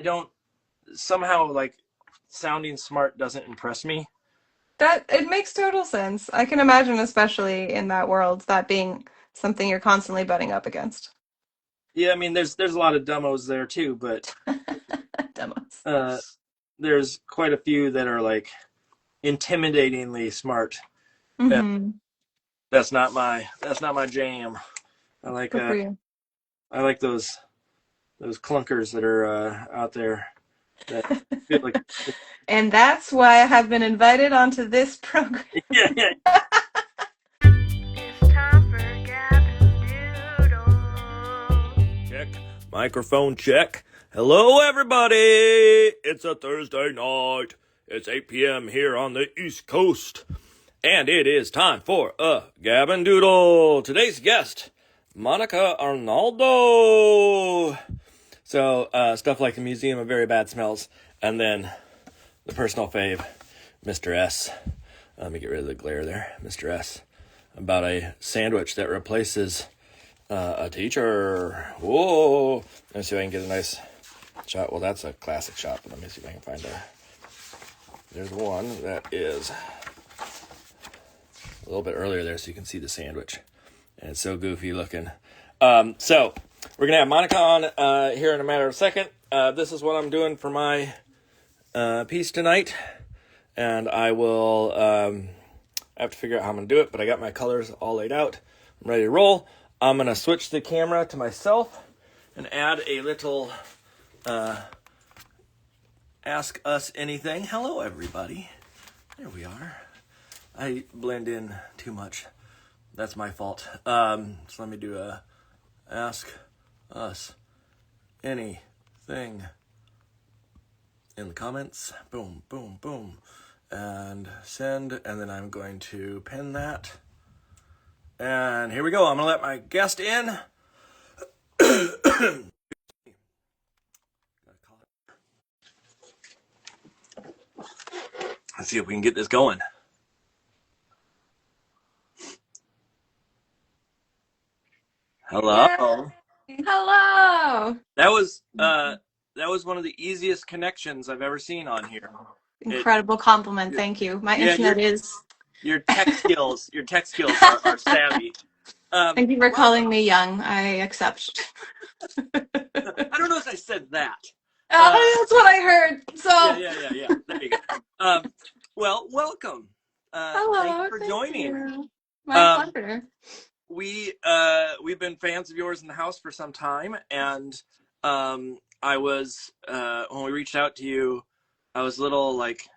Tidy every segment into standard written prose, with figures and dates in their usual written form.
don't somehow like sounding smart doesn't impress me. That it makes total sense. I can imagine, especially in that world, that being something you're constantly butting up against. Yeah, I mean, there's a lot of demos there too, but Demos. uh, there's quite a few that are like intimidatingly smart. And Mm-hmm. that's not my jam. I like Good uh for you. I like those clunkers that are out there that feel like And that's why I have been invited onto this program. yeah, yeah. It's time for Gavin Doodle. Check. Microphone check. Hello, everybody. It's a Thursday night. It's 8 p.m. here on the East Coast. And it is time for a Gavin Doodle. Today's guest, Monica Arnaldo. So, stuff like the Museum of Very Bad Smells. And then the personal fave, Mr. S. Let me get rid of the glare there. Mr. S. About a sandwich that replaces a teacher. Whoa. Let me see if I can get a nice shot. Well, that's a classic shot, but let me see if I can find there's one that is a little bit earlier there so you can see the sandwich. And it's so goofy looking. So we're going to have Monica on here in a matter of a second. This is what I'm doing for my piece tonight. And I will have to figure out how I'm going to do it, but I got my colors all laid out. I'm ready to roll. I'm going to switch the camera to myself and add a little Ask Us Anything. Hello, everybody. There we are. I blend in too much. That's my fault. So let me do a Ask Us Anything in the comments. Boom, boom, boom. And send. And then I'm going to pin that. And here we go. I'm going to let my guest in. Let's see if we can get this going. Hello. Yay! Hello. That was one of the easiest connections I've ever seen on here. It, Incredible compliment. Thank you. My yeah, internet is. your tech skills are savvy. Thank you for calling Welcome. me young. I accept. I don't know if I said that. That's what I heard. Yeah, So, yeah, yeah, yeah. There you go. Well, welcome. Thank you hello. for Thank joining. you. My Um, pleasure. we've been fans of yours in the house for some time, and I was when we reached out to you, I was a little like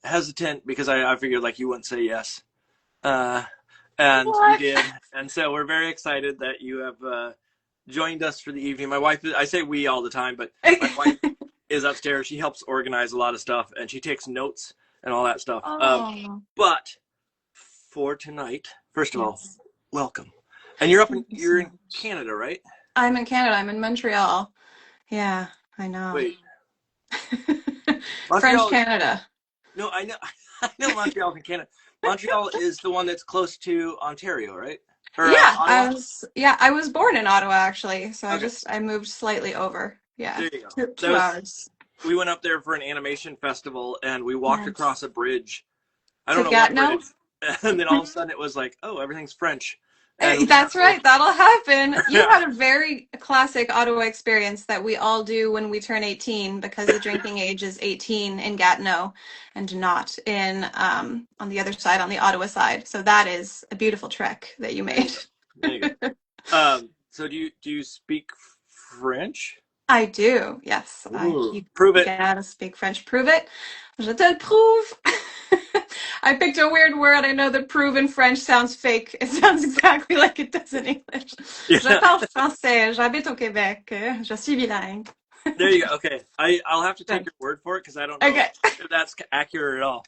hesitant because I figured like you wouldn't say yes, uh, and you What? did, and so we're very excited that you have joined us for the evening. My wife, I say we all the time, but my wife is upstairs. She helps organize a lot of stuff, and she takes notes and all that stuff. Oh, But for tonight, first of all, yes. welcome. And you're up in Thank you so you're in much. Canada, right? I'm in Canada. I'm in Montreal. Yeah, I know. Wait, French Montreal. Canada. No, I know, I know Montreal's in Canada. Montreal is the one that's close to Ontario, right? Or Ottawa. I was born in Ottawa actually, so Okay, I moved slightly over. Yeah, there you go. That two was hours. we went up there for an animation festival, and we walked across Nice. a bridge. I To don't know what bridge, Gatineau? and then all of a sudden it was like, oh, everything's French, and we That's were, right, that'll happen. You yeah, had a very classic Ottawa experience that we all do when we turn 18 because the drinking age is 18 in Gatineau and not in on the other side, on the Ottawa side. So that is a beautiful trek that you there you made. go, there you go. So do you speak French? I do, yes. Ooh, You prove it. gotta speak French. Prove it. Je te le prouve. I picked a weird word. I know that prove in French sounds fake. It sounds exactly like it does in English. Je Yeah, parle français. J'habite au Québec. Je suis bilingue. there you go. Okay, I'll have to take French. your word for it because I don't know Okay. if that's accurate at all.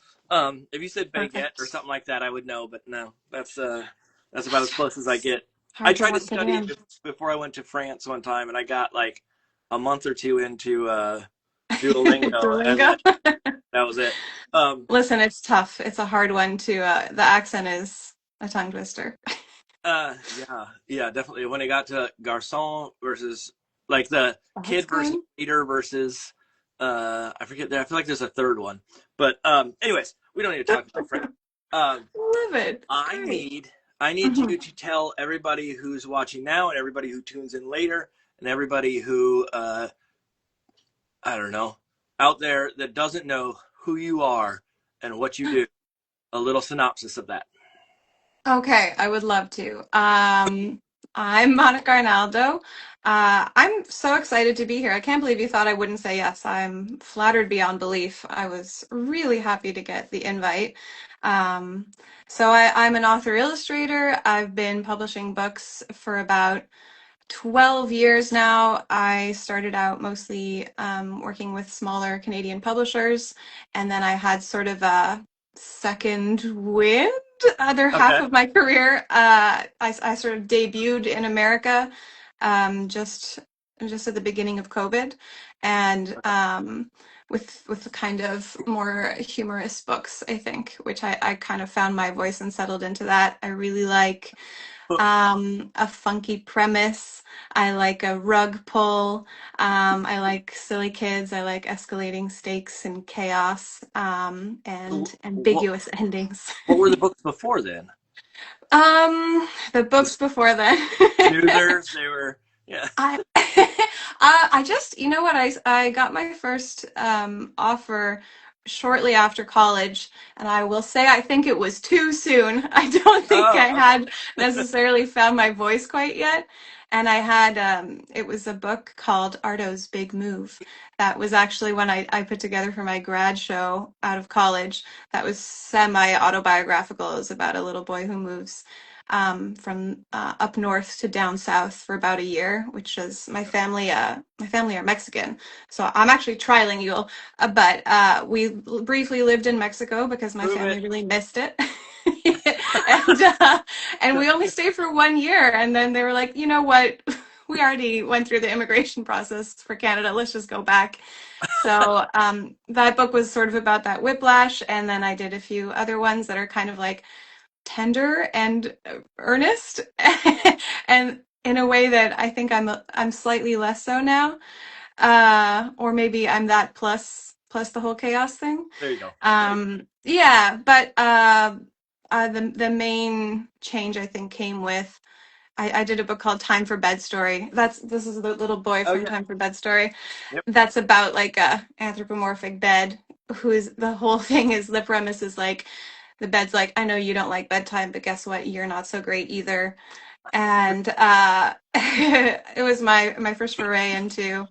If you said baguette or Perfect. something like that, I would know, but no, that's about as close as I get. I Hard to tried to work it study it in. before I went to France one time, and I got like a month or two into Duolingo, and Duolingo. then that was it. Um, Listen, it's tough. It's a hard one to, the accent is a tongue twister. yeah, yeah, definitely. When it got to garçon versus like the That's kid versus fun. leader versus I forget there. I feel like there's a third one, but anyways, we don't need to talk about Frank. Um, Love it. It's I great. need I need Mhm. you to tell everybody who's watching now and everybody who tunes in later and everybody who I don't know out there that doesn't know who you are and what you do, a little synopsis of that. Okay, I would love to. I'm Monica Arnaldo. I'm so excited to be here. I can't believe you thought I wouldn't say yes. I'm flattered beyond belief. I was really happy to get the invite. Um, I'm an author illustrator. I've been publishing books for about 12 years now. I started out mostly working with smaller Canadian publishers, and then I had sort of a second wind, other half Okay. of my career. I sort of debuted in America just at the beginning of COVID, and with kind of more humorous books, I think, which I kind of found my voice and settled into that. I really like a funky premise. I like a rug pull. I like silly kids. I like escalating stakes and chaos, and What ambiguous endings. what were the books before then? The books before then. Snoozers, they were yeah. I I just, you know what, I got my first offer shortly after college, and I will say I think it was too soon. I don't think I Oh, okay. had necessarily found my voice quite yet. And I had it was a book called Arto's Big Move. That was actually when I put together for my grad show out of college. That was semi-autobiographical. It was about a little boy who moves from up north to down south for about a year, which is my family. My family are Mexican, so I'm actually trilingual. But we briefly lived in Mexico because my Prove family it. really missed it, and and we only stayed for 1 year, and then they were like, you know what? We already went through the immigration process for Canada. Let's just go back. So that book was sort of about that whiplash, and then I did a few other ones that are kind of like tender and earnest and in a way that I think I'm slightly less so now. Or maybe I'm that plus the whole chaos thing. There you go. Yeah, but the main change I think came with I did a book called Time for Bed Story. This is the little boy Oh from yeah. Time for Bed Story. Yep. That's about like a anthropomorphic bed who's the whole thing is the premise is like the bed's like, I know you don't like bedtime, but guess what? You're not so great either. And it was my first foray into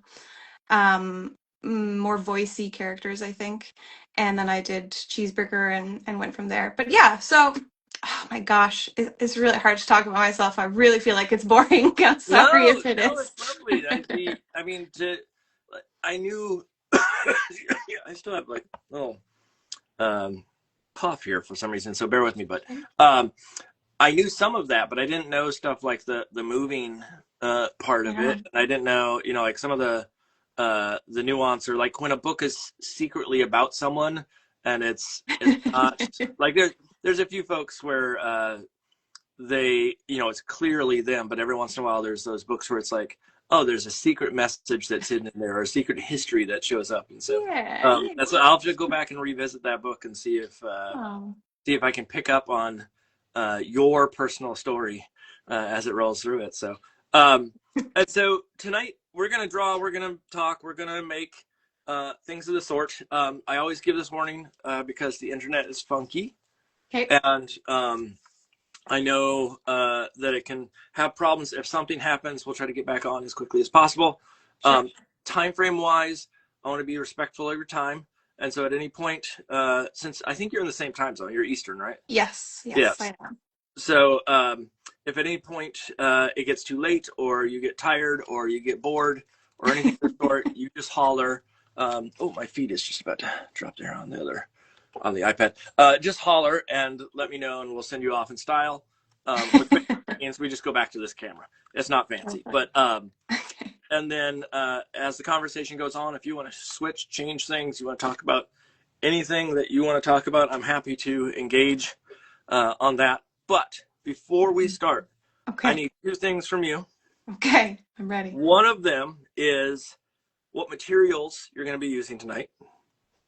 more voicey characters, I think. And then I did Cheeseburger and went from there. But yeah, so oh my gosh, it's really hard to talk about myself. I really feel like it's boring. I'm sorry No, if it no, is. it's lovely. I mean, I knew. I still have like a little cough here for some reason, so bear with me. But I knew some of that, but I didn't know stuff like the moving part of Yeah. it. And I didn't know, like some of the nuance or like when a book is secretly about someone and it's not like there's a few folks where they, it's clearly them, but every once in a while there's those books where it's like, oh, there's a secret message that's hidden in there or a secret history that shows up. And so Yeah. that's what I'll just go back and revisit that book and Oh. see if I can pick up on your personal story as it rolls through it. So, and so tonight we're gonna draw, we're gonna talk, we're gonna make things of the sort. I always give this warning because the internet is funky, Okay. and I know that it can have problems. If something happens, we'll try to get back on as quickly as possible. Sure. Time frame wise, I want to be respectful of your time. And so at any point, since I think you're in the same time zone, you're Eastern, right? Yes. Yes, Yes. I am. So if at any point it gets too late or you get tired or you get bored or anything of the sort, you just holler. Oh, my feed is just about to drop there on the iPad. Just holler and let me know and we'll send you off in style. Which means we just go back to this camera. It's not fancy, but Okay. and then as the conversation goes on, if you want to switch, change things, you want to talk about anything that you want to talk about, I'm happy to engage on that. But before we start, I Okay. need two things from you. Okay. I'm ready. One of them is what materials you're going to be using tonight.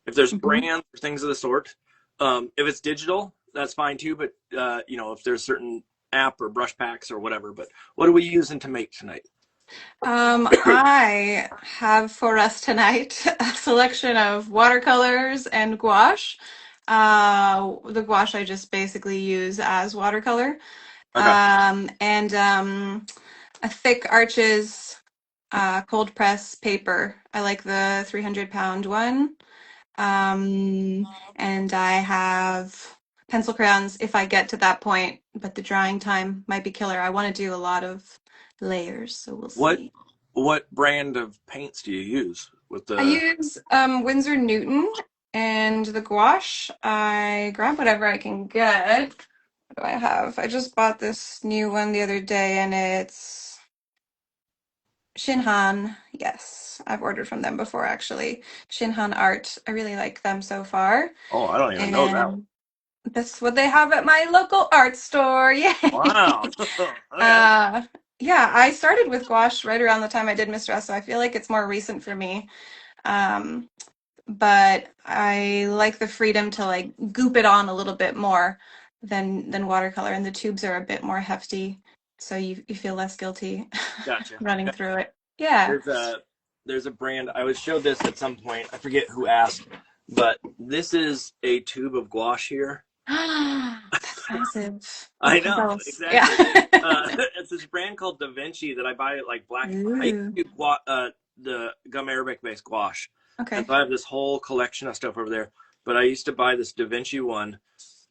If there's brands or things of the sort. If it's digital, that's fine too. But if there's certain app or brush packs or whatever. But what are we using to make tonight? I have for us tonight a selection of watercolors and gouache. The gouache I just basically use as watercolor. Okay. And a thick Arches cold press paper. I like the 300-pound one. And I have pencil crayons if I get to that point, but the drying time might be killer. I want to do a lot of layers, so we'll see. What brand of paints do you use with the? I use Winsor Newton, and the gouache, I grab whatever I can get. What do I have? I just bought this new one the other day, and it's Shinhan. Yes, I've ordered from them before, actually. Shinhan Art. I really like them so far. Oh, I don't even know that one. And that's what they have at my local art store. Yay! Wow. Okay. Yeah, I started with gouache right around the time I did Mistress, so I feel like it's more recent for me. Um, but I like the freedom to like goop it on a little bit more than watercolor, and the tubes are a bit more hefty, so you feel less guilty Gotcha. running through it. Yeah. There's a brand. I was showed this at some point. I forget who asked, but this is a tube of gouache here. That's massive. I Okay, know, tell us. exactly. Yeah. It's this brand called Da Vinci that I buy at like Black. I Ooh. do the gum arabic based gouache. Okay. And so I have this whole collection of stuff over there. But I used to buy this Da Vinci one,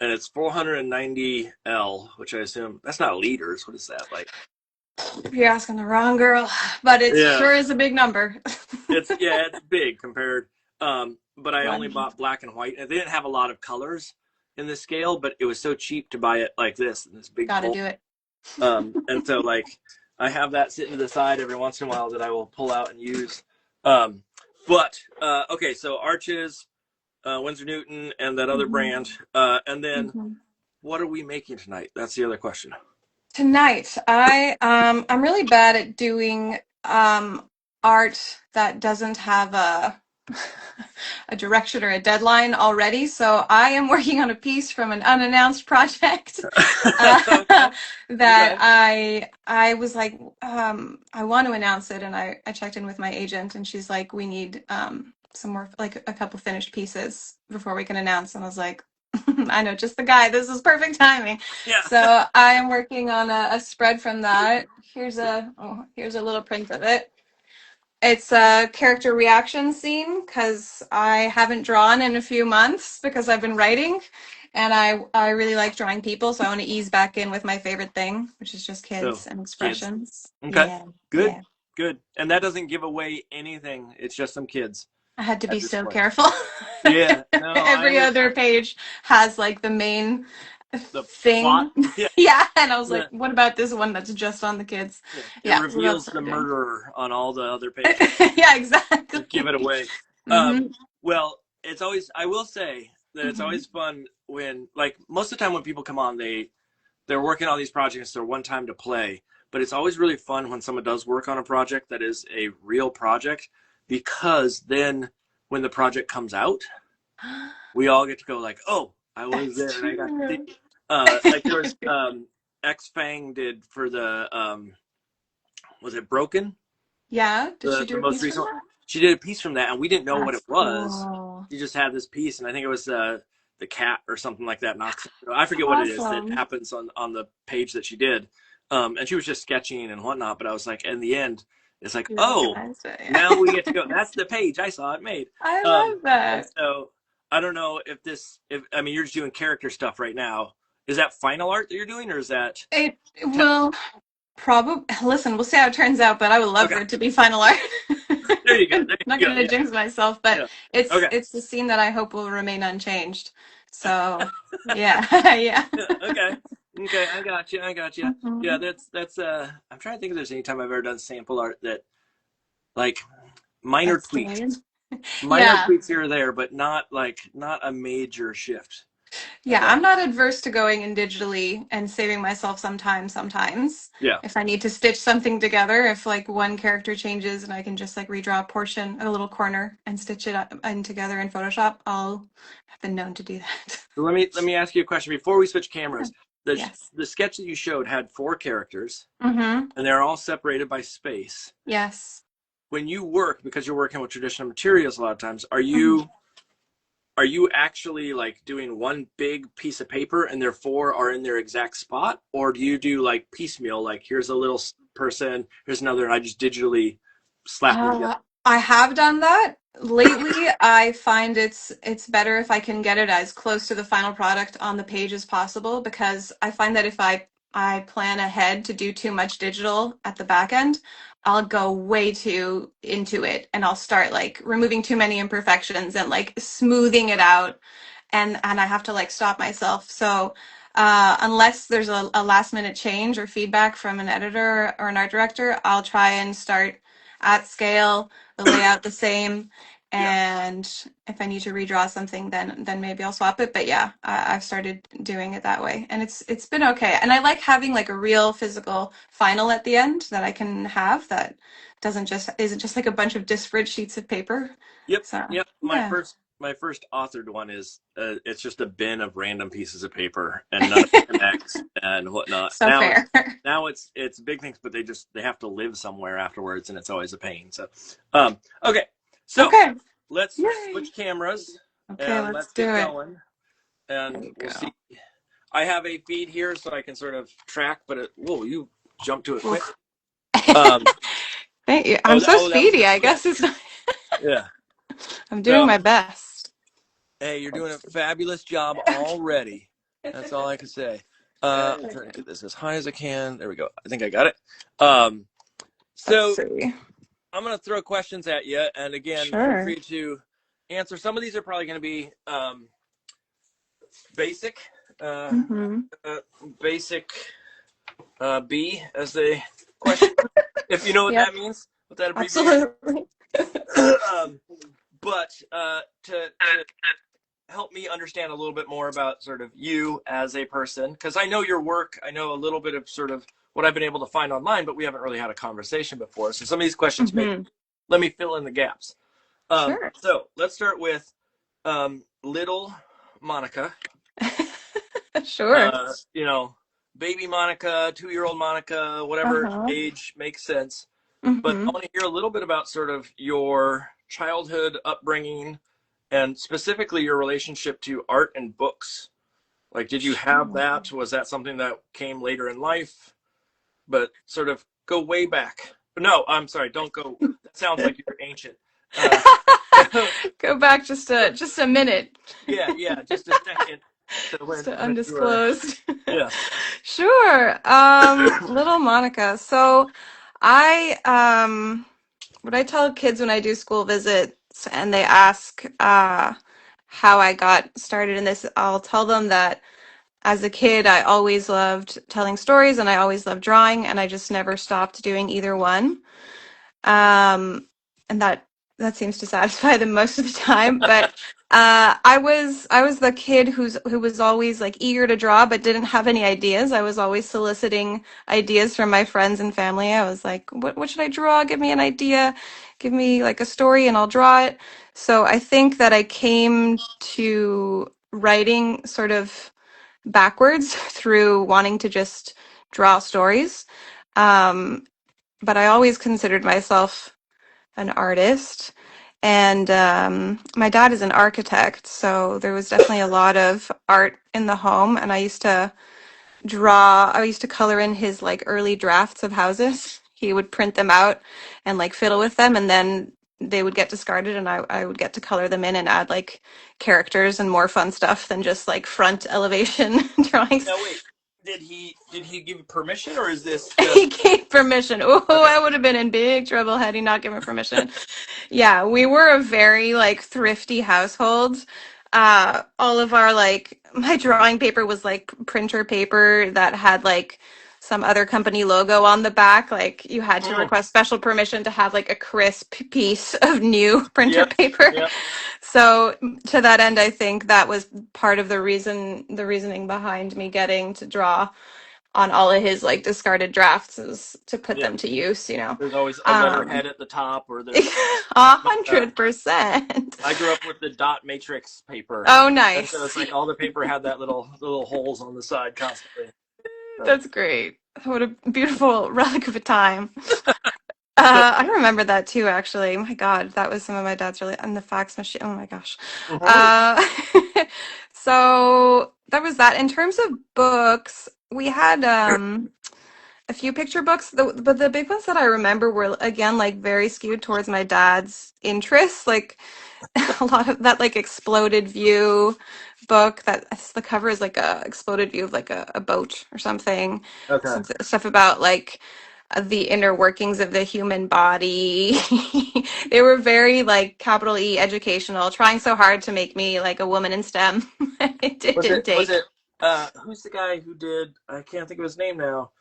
and it's 490 L, which I assume that's not liters. What is that like? You're asking the wrong girl, but it sure is a big number. It's big compared. But I only bought black and white, and they didn't have a lot of colors in this scale, but it was so cheap to buy it like this in this big. Gotta do it. And so like I have that sitting to the side every once in a while that I will pull out and use. Okay, so Arches, Winsor Newton, and that other brand, and then what are we making tonight? That's the other question. Tonight, I'm really bad at doing art that doesn't have a a direction or a deadline already. So I am working on a piece from an unannounced project that I was like, I want to announce it, and I checked in with my agent, and she's like, we need some more, like a couple finished pieces before we can announce. And I was like, I know just the guy. This is perfect timing. Yeah. So I am working on a spread from that. Here's a little print of it. It's a character reaction scene because I haven't drawn in a few months because I've been writing, and I really like drawing people, so I want to ease back in with my favorite thing, which is just kids and expressions. Kids. Okay. Yeah. Good. Yeah. Good. And that doesn't give away anything. It's just some kids. I had to be so careful. Yeah. No, Every other page has like the main thing. Plot. Yeah. And I was like, what about this one that's just on the kids? It reveals the murderer on all the other pages. Yeah, exactly. Just give it away. Well, it's always, I will say that it's always fun when, like, most of the time when people come on, they're working on these projects, they're one time to play, but it's always really fun when someone does work on a project that is a real project, because then when the project comes out, we all get to go like, oh, I was there and I got to see. Like there was X Fang did for the was it Broken? Yeah. Did she do the most recent? She did a piece from that, and we didn't know what it was. Cool. She just had this piece, and I think it was the cat or something like that. I forget what it is that happens on the page that she did. And she was just sketching and whatnot. But I was like, in the end, it's like, now we get to go. That's the page I saw it made. I love that. So I don't know if I mean, you're just doing character stuff right now. Is that final art that you're doing, or is that? It will probably. Listen, we'll see how it turns out. But I would love for it to be final art. There you go. I'm not going to jinx myself, but it's the scene that I hope will remain unchanged. So yeah. Okay, I got you. Yeah, that's I'm trying to think if there's any time I've ever done sample art that, like, minor tweaks here or there, but not a major shift. Yeah, And I'm not adverse to going in digitally and saving myself some time sometimes. yeah. If I need to stitch something together, if like one character changes and I can just like redraw a portion, a little corner and stitch it in together in Photoshop, I'll have been known to do that. So let me ask you a question before we switch Yeah. cameras. The Yes. the sketch that you showed had 4 characters, Mm-hmm. and they're all separated by space. Yes. When you work, because you're working with traditional materials a lot of times, are Mhm. you actually like doing one big piece of paper and their 4 are in their exact spot, or do you do like piecemeal, like here's a little person, here's another, and I just digitally slap them together? Uh, I have done that. Lately, I find it's better if I can get it as close to the final product on the page as possible because I find that if I plan ahead to do too much digital at the back end, I'll go way too into it and I'll start like removing too many imperfections and like smoothing it out and I have to like stop myself. So unless there's a last minute change or feedback from an editor or an art director, I'll try and start at scale, the layout the same. Yeah. And if I need to redraw something, then maybe I'll swap it. But yeah, I've started doing it that way, and it's been okay. And I like having like a real physical final at the end that I can have that doesn't just isn't just like a bunch of disparate sheets of paper. Yep, So yep. My yeah, first authored one is it's just a bin of random pieces of paper and none of it connects and whatnot. so fair. Now it's big things, but they have to live somewhere afterwards, and it's always a pain. So, okay, so Okay. let's Yay. switch cameras Okay, and let's let's do get it. going, There and you we'll go. see. I have a feed here so I can sort of track, but whoa, you jumped to it quick. Oof. Um, Thank you. I'm so that was speedy. the I guess sketch. it's not. Yeah. I'm doing So, my best. hey, you're doing a fabulous job already. That's all I can say. I'm trying to get this as high as I can. There we go. I think I got it. Let's So see. I'm going to throw questions at you. And again, feel Sure. free to answer. Some of these are probably going to be basic, Mm-hmm. basic B as the question, if you know what Yep. that means, what that abbreviation. Absolutely. But to help me understand a little bit more about sort of you as a person, because I know your work, I know a little bit of sort of what I've been able to find online, but we haven't really had a conversation before. So some of these questions Mm-hmm. let me fill in the gaps. Sure. So let's start with little Monica. Sure. Baby Monica, 2-year-old Monica, whatever Uh-huh. age makes sense. But I Mm-hmm. want to hear a little bit about sort of your childhood upbringing and specifically your relationship to art and books. Like, did you have Sure. that? Was that something that came later in life? But sort of go way back. No, I'm sorry, don't go. That sounds like you're ancient. Go back just a minute. Yeah, just a second to Just when you were, undisclosed. yeah. Sure. Little Monica. So I what I tell kids when I do school visits and they ask how I got started in this, I'll tell them that as a kid I always loved telling stories and I always loved drawing and I just never stopped doing either one. And that seems to satisfy them most of the time. But I was the kid who was always like eager to draw but didn't have any ideas. I was always soliciting ideas from my friends and family. I was like, what should I draw? Give me an idea. Give me like a story and I'll draw it. So I think that I came to writing sort of backwards through wanting to just draw stories. Um, but I always considered myself an artist. And my dad is an architect, so there was definitely a lot of art in the home. And I used to color in his like early drafts of houses. He would print them out and like fiddle with them, and then they would get discarded, and I would get to color them in and add like characters and more fun stuff than just like front elevation drawings. Now wait, did he give you permission, or is this He just gave permission. Oh, okay? I would have been in big trouble had he not given permission. Yeah, we were a very like thrifty household. All of our like my drawing paper was like printer paper that had like some other company logo on the back. Like you had to Mm, request special permission to have like a crisp piece of new printer yep, paper. yep. So to that end, I think that was part of the reasoning behind me getting to draw on all of his like discarded drafts is to put Yeah. them to use, you know. There's always a Um, letterhead at the top, or there's 100%. I grew up with the dot matrix paper, Oh, and so it's nice. like all the paper had that little holes on the side constantly. So, That's great. What a beautiful relic of a time. so I remember that too, actually. My God, that was some of my dad's really, and the fax machine. Oh my gosh. mhm. Uh, so that was that. In terms of books, we had a few picture books, but the big ones that I remember were again like very skewed towards my dad's interests, like a lot of that like exploded view book that the cover is like a exploded view of like a boat or something. Okay. Some stuff about like the inner workings of the human body. They were very like capital E educational, trying so hard to make me like a woman in STEM. It Was didn't it was take. it who's the guy who did, I can't think of his name now,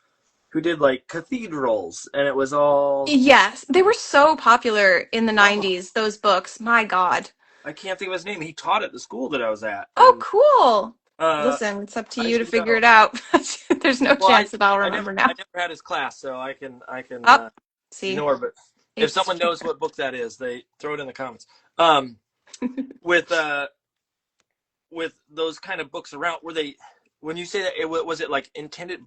who did like cathedrals, and it was all, Yes, they were so popular in the oh, 90s, those books. My God. I can't think of his name. He taught at the school that I was at, Oh, and cool. uh Listen, it's up to I you to should figure know. it out. There's no Well, chance that I'll I never remember now. I never had his class, so I can Up. See, ignore. But if it's someone knows what book that is, they throw it in the comments. Um, with those kind of books around, were they, when you say that, was it like intended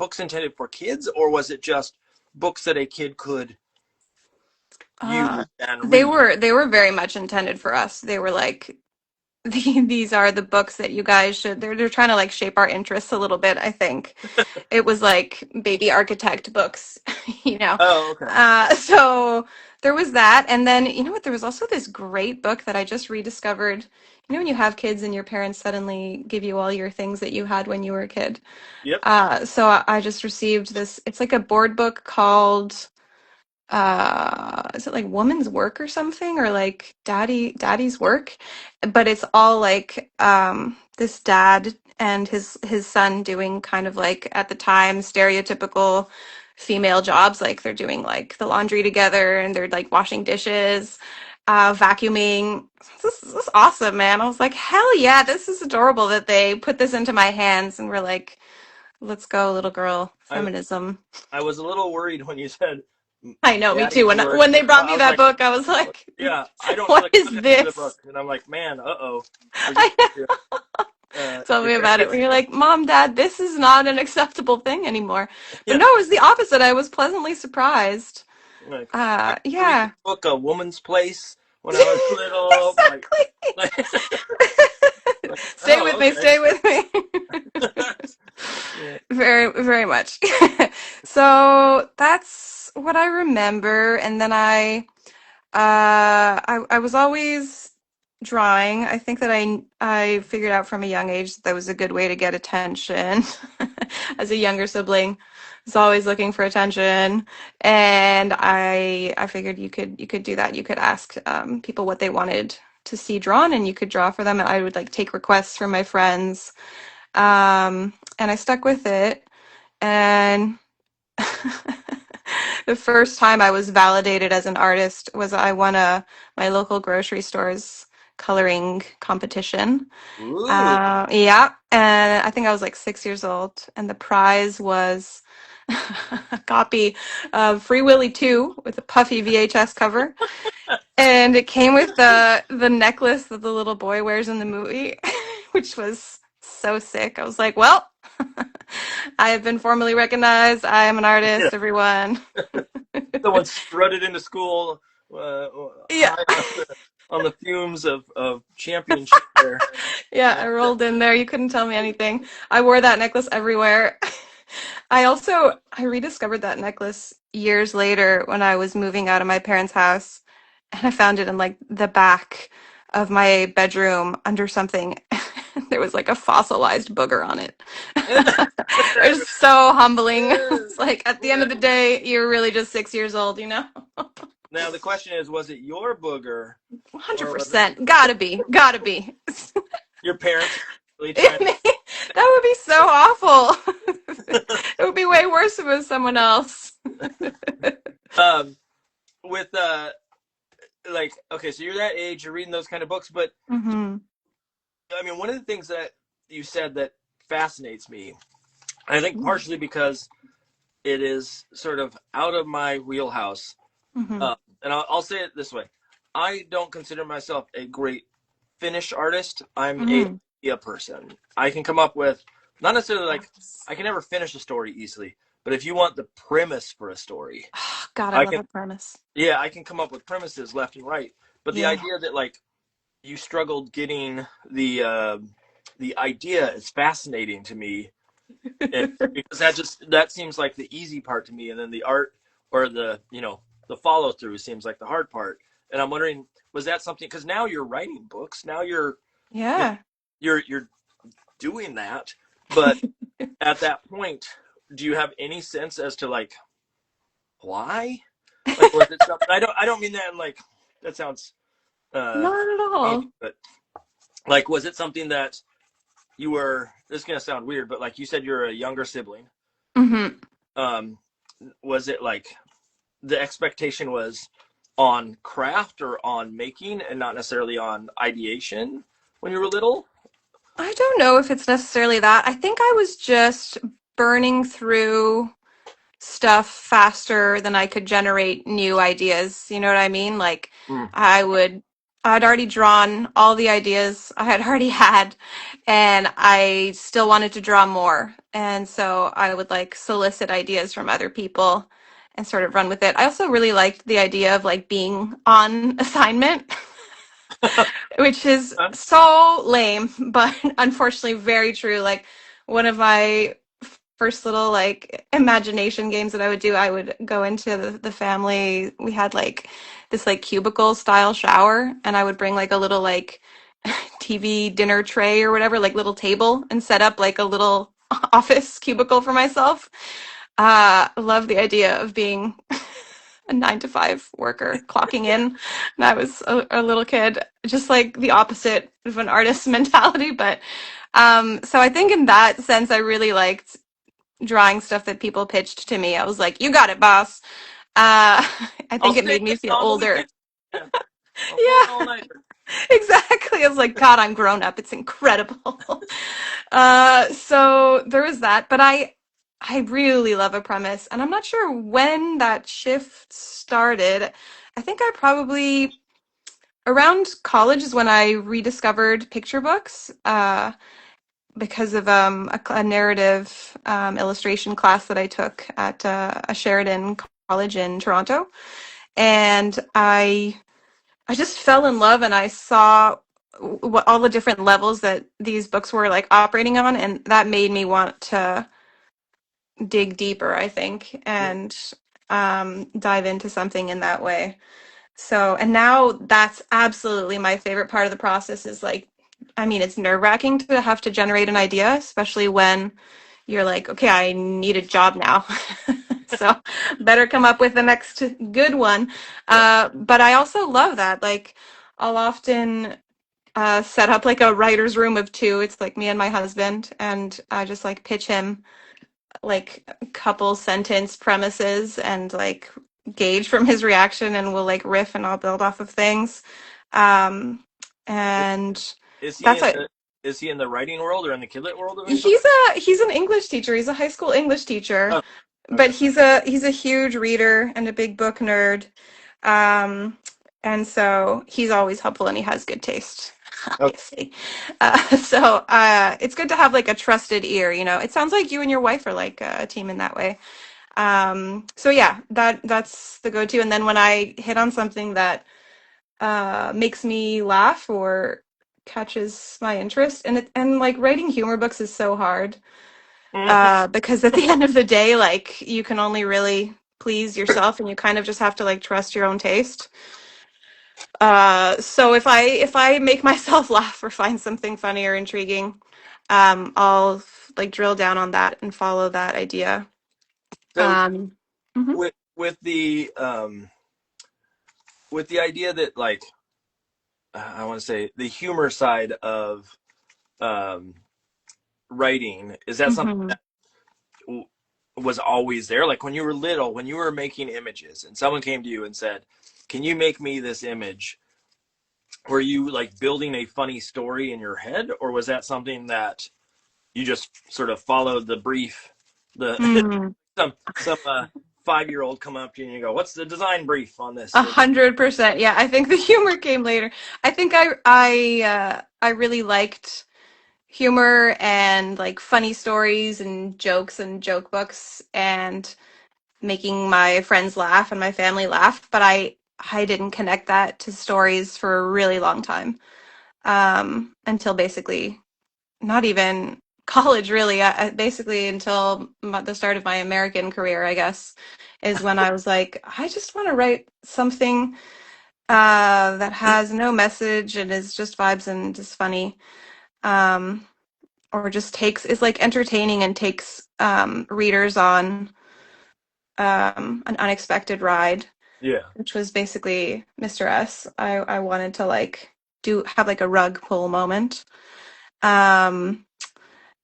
for kids, or was it just books that a kid could uh use and they read? were they were very much intended for us. They were like these are the books that you guys should they're trying to like shape our interests a little bit, I think. It was like baby architect books, you know. Oh, okay. So there was that. And then, you know what? There was also this great book that I just rediscovered. You know, when you have kids and your parents suddenly give you all your things that you had when you were a kid. Yep. So I just received this. It's like a board book called is it like woman's work or something, or like daddy's work, but it's all like this dad and his son doing kind of like at the time stereotypical female jobs, like they're doing like the laundry together and they're like washing dishes, vacuuming. This is awesome, man. I was like, hell yeah, this is adorable that they put this into my hands and we're like, let's go, little girl, I feminism. I was a little worried when you said I know, me too. daddy's work. When they brought I me was that like, book, I was like, yeah, I don't know "What the is context of the book, this?" and I'm like, man, we're gonna I have to, Tell me if about it. if When you're like, "Mom, Dad, this is not an acceptable thing anymore." But yeah. no, it was the opposite. I was pleasantly surprised. Like, I used to read the Yeah, book A Woman's Place when I was little. exactly. Like, like, Stay oh, with me. okay. Stay with me. Yeah. Very, very much. So that's what I remember, and then I was always drawing. I think that I figured out from a young age that was a good way to get attention. As a younger sibling, I was always looking for attention, and I figured you could do that. You could ask people what they wanted to see drawn, and you could draw for them. And I would like take requests from my friends, and I stuck with it. And the first time I was validated as an artist was I won my local grocery store's coloring competition. Ooh. Yeah, and I think I was like 6 years old, and the prize was a copy of Free Willy 2 with a puffy VHS cover, and it came with the necklace that the little boy wears in the movie, which was so sick. I was like, well, I have been formally recognized. I am an Yeah. artist, everyone. Someone strutted into school, uh, Yeah. high on the fumes of championship there. Yeah, I And, rolled in there. You couldn't tell me anything. I wore that necklace everywhere. I rediscovered that necklace years later when I was moving out of my parents' house, and I found it in like the back of my bedroom under something. There was like a fossilized booger on it. It was so humbling. It's like at the end of the day, you're really just 6 years old, you know? now the question is, was it your booger, or was it 100%. Gotta be. Gotta be. your parents really trying That would be so awful. It would be way worse if it was someone else. to, with like, okay, so you're that age, you're reading those kind of books, but Mm-hmm. I mean, one of the things that you said that fascinates me, I think partially because it is sort of out of my wheelhouse. Mm-hmm. And I'll say it this way: I don't consider myself a great finish artist. I'm a Mm-hmm. idea person. I can come up with not necessarily like I can never finish a story easily, but if you want the premise for a story, God, I I love can. a premise. Yeah, I can come up with premises left and right. But the Yeah. idea that like you struggled getting the idea is fascinating to me, and because that seems like the easy part to me, and then the art or the follow through seems like the hard part. And I'm wondering, was that something? Because now you're writing books, now you know, Yeah. you're doing that, but at that point, do you have any sense as to like why? Like, was it something? I don't mean that in like that sounds uh Not at mean, all. but like, was it something that you were? This is gonna sound weird, but like you said, you're a younger sibling. Mm-hmm. Um, was it like the expectation was on craft or on making and not necessarily on ideation when you were little? I don't know if it's necessarily that. I think I was just burning through stuff faster than I could generate new ideas. You know what I mean? Like Mm. I would I'd already drawn all the ideas I had already had and I still wanted to draw more. And so I would like solicit ideas from other people and sort of run with it. I also really liked the idea of like being on assignment. Which is so lame, but unfortunately very true. Like one of my first little like imagination games that I would do, I would go into the family. We had like this like cubicle style shower, and I would bring like a little like TV dinner tray or whatever, like little table, and set up like a little office cubicle for myself. I love the idea of being a 9 to 5 worker clocking in when I was a little kid, just like the opposite of an artist mentality. But so I think in that sense, I really liked drawing stuff that people pitched to me. I was like, "You got it, boss." I I'll think it stay made me feel on the older. weekend. Yeah, I'll pull an Yeah, all nighter. exactly. I was like, God, I'm grown up. It's incredible. So there was that, but I really love a premise, and I'm not sure when that shift started. I think I probably around college is when I rediscovered picture books, because of a narrative illustration class that I took at a Sheridan College in Toronto, and I just fell in love, and I saw what all the different levels that these books were like operating on, and that made me want to dig deeper, I think, Mm. and dive into something in that way. So, and now that's absolutely my favorite part of the process is like, I mean, it's nerve-wracking to have to generate an idea, especially when you're like, okay, I need a job now. So better come up with the next good one. Yeah. But I also love that. Like, I'll often set up like a writer's room of two. It's like me and my husband, and I just like pitch him like a couple sentence premises and like gauge from his reaction, and we'll like riff and I'll build off of things. Um, Is, and is he that's in a the writing world or in the kidlit world of any sort? he's an English teacher. He's a high school English teacher, Oh, but okay. he's a huge reader and a big book nerd. Um, and so he's always helpful and he has good taste, Okay. obviously. So it's good to have like a trusted ear, you know. It sounds like you and your wife are like a team in that way. So yeah, that's the go-to. And then when I hit on something that makes me laugh or catches my interest, and like writing humor books is so hard, Mhm. because at the end of the day, like you can only really please yourself, and you kind of just have to like trust your own taste. So if I make myself laugh or find something funny or intriguing, I'll like drill down on that and follow that idea. So Um, mhm. with the idea that like I want to say the humor side of um, writing, is that something Mhm. that was always there? Like when you were little, when you were making images, and someone came to you and said, can you make me this image? Were you like building a funny story in your head, or was that something that you just sort of followed the brief? The Mm. some 5-year-old come up to you and you go, "What's the design brief on this?" 100%. Yeah, I think the humor came later. I think I really liked humor and like funny stories and jokes and joke books and making my friends laugh and my family laugh, but I didn't connect that to stories for a really long time. Until basically not even college, really. Basically until the start of my American career, I guess, is when I was like, I just want to write something that has no message and is just vibes and just funny. Um, or just takes is like entertaining and takes readers on an unexpected ride, Yeah. which was basically Mr. S. I wanted to like do have like a rug pull moment. Um,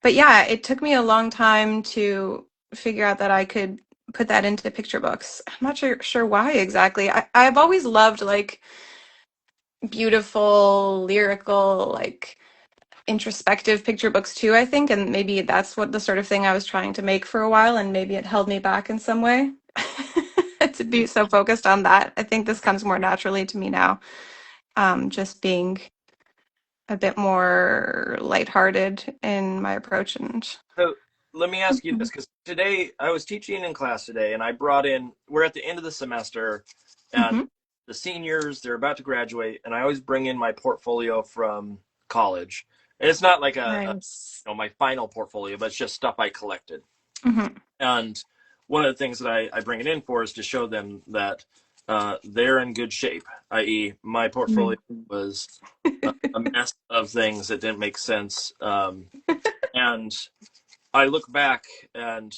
but yeah, it took me a long time to figure out that I could put that into picture books. I'm not sure why exactly. I've always loved like beautiful, lyrical, like introspective picture books too, I think, and maybe that's what the sort of thing I was trying to make for a while, and maybe it held me back in some way to be so focused on that. I think this comes more naturally to me now, just being a bit more lighthearted in my approach and So let me ask you Mhm. this, because today I was teaching in class today, and I brought in. We're at the end of the semester, and Mhm. the seniors, they're about to graduate, and I always bring in my portfolio from college, and it's not like Nice. my final portfolio, but it's just stuff I collected. Mhm. And one of the things that I bring it in for is to show them that they're in good shape, i.e., my portfolio was a mess of things that didn't make sense. And I look back, and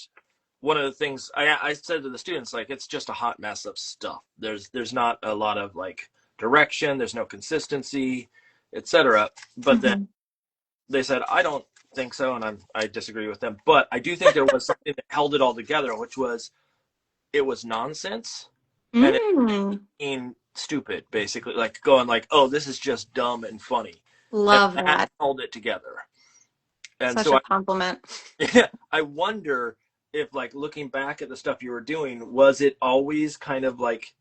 one of the things I said to the students, like, it's just a hot mess of stuff. There's not a lot of like direction, there's no consistency, etc. But then Mhm. they said, I don't think so, and I disagree with them. But I do think there was something that held it all together, which was it was nonsense and it Mm. being stupid, basically, like going like, oh, this is just dumb and funny, and Love that that. held it together. And Such so a compliment. I wonder if, like, looking back at the stuff you were doing, was it always kind of like,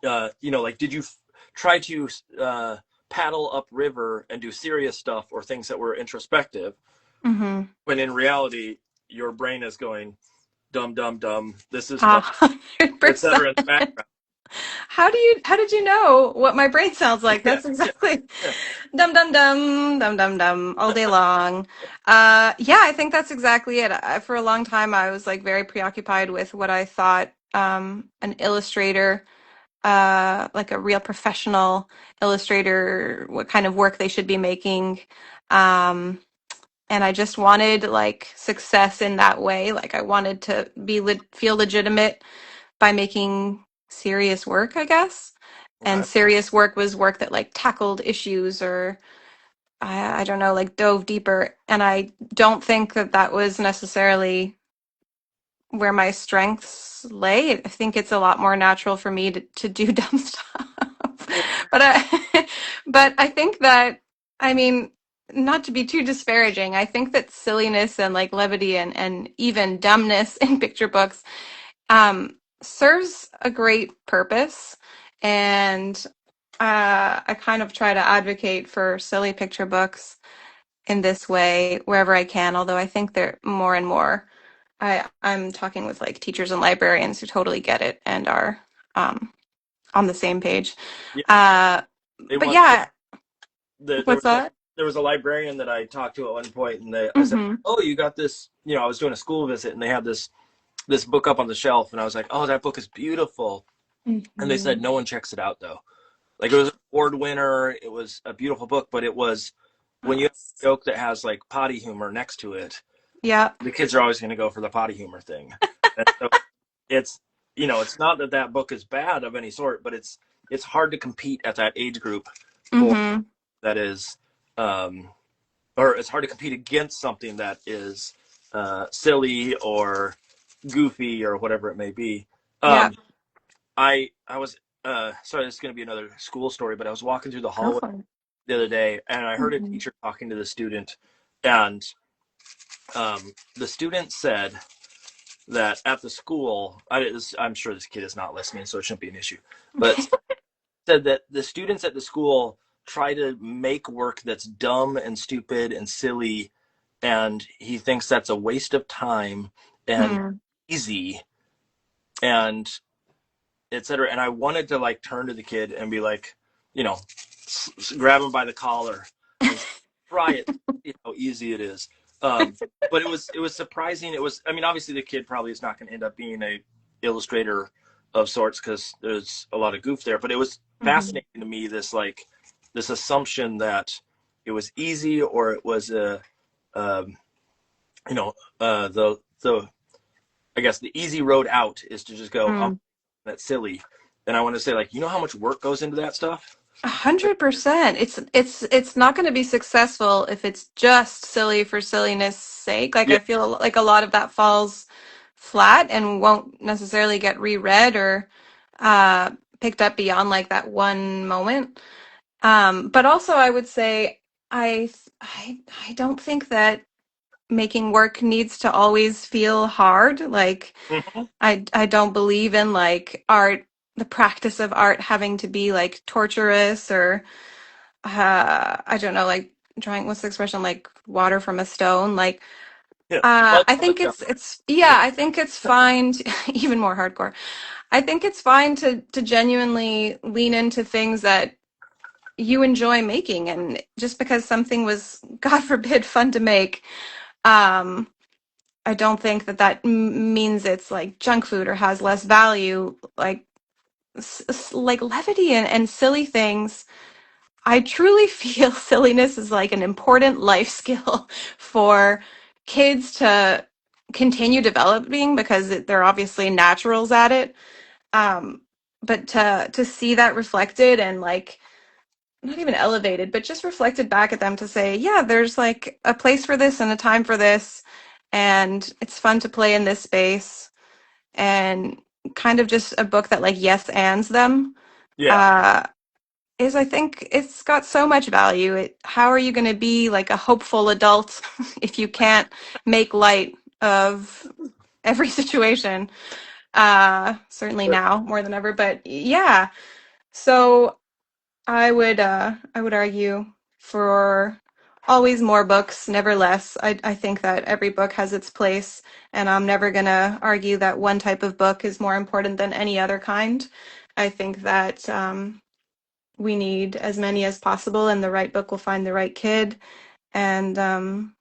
like, did you try to paddle upriver and do serious stuff or things that were introspective, Mhm. when in reality your brain is going, dumb, dumb, dumb, this is fun, 100%. etc. in the background. How did you know what my brain sounds like? Yeah, That's exactly yeah. dum dum dum dum dum dum all day long. Yeah, I think that's exactly it. For a long time I was like very preoccupied with what I thought an illustrator, like a real professional illustrator, what kind of work they should be making. Um, and I just wanted like success in that way. Like I wanted to feel legitimate by making serious work, I guess. And Okay. serious work was work that like tackled issues or I don't know, like dove deeper. And I don't think that that was necessarily where my strengths lay. I think it's a lot more natural for me to do dumb stuff. Yeah. But but I think that, I mean, not to be too disparaging, I think that silliness and like levity and even dumbness in picture books serves a great purpose. And I kind of try to advocate for silly picture books in this way wherever I can, although I think they're more and more. I'm talking with like teachers and librarians who totally get it and are um, on the same page. Yeah. Uh, They but want yeah, there what's was a that? librarian that I talked to at one point, and I said, Mm-hmm. "Oh, you got this?" I was doing a school visit, and they had this book up on the shelf, and I was like, "Oh, that book is beautiful." And they Mm-hmm. said, "No one checks it out, though. Like, it was an award winner. It was a beautiful book, but it was when you have a joke that has like potty humor next to it, Yeah. the kids are always going to go for the potty humor thing." And so it's it's not that that book is bad of any sort, but it's hard to compete at that age group for Mm-hmm. that is, um, or it's hard to compete against something that is silly or goofy or whatever it may be. Yeah. I was sorry, this is going to be another school story, but I was walking through the Go hallway for it. the other day, and I heard a Mhm. teacher talking to the student, and the student said that at the school, I'm sure this kid is not listening, so it shouldn't be an issue, but said that the students at the school try to make work that's dumb and stupid and silly, and he thinks that's a waste of time and Hmm. easy and etc. And I wanted to like turn to the kid and be like, you know, grab him by the collar and try it, how easy it is. Um, but it was surprising. It was, I mean, obviously the kid probably is not going to end up being a illustrator of sorts because there's a lot of goof there. But it was Hmm. fascinating to me, this assumption that it was easy or it was um, you know the I guess the easy road out is to just go, Mm. that's silly. And I want to say, like, you know how much work goes into that stuff? 100%. It's not going to be successful if it's just silly for silliness sake. Like Yeah. I feel like a lot of that falls flat and won't necessarily get reread or uh picked up beyond like that one moment. But also I would say I don't think that making work needs to always feel hard. Like Mhm. I don't believe in like art, the practice of art having to be like torturous or I don't know, like drawing, what's the expression, like water from a stone. Like Yeah. Blood I on the think stone. it's yeah, I think it's fine to, even more hardcore. I think it's fine to genuinely lean into things that you enjoy making, and just because something was, God forbid, fun to make, um, I don't think that means it's like junk food or has less value. Like like levity and silly things. I truly feel silliness is like an important life skill for kids to continue developing because they're obviously naturals at it. Um, but to see that reflected and like not even elevated, but just reflected back at them to say, yeah, there's like a place for this and a time for this, and it's fun to play in this space, and kind of just a book that like yes ands them. Yeah. Uh, is I think it's got so much value. How are you going to be like a hopeful adult if you can't make light of every situation? Certainly now more than ever, but yeah. So I would argue for always more books, never less. I think that every book has its place, and I'm never gonna argue that one type of book is more important than any other kind. I think that we need as many as possible, and the right book will find the right kid. And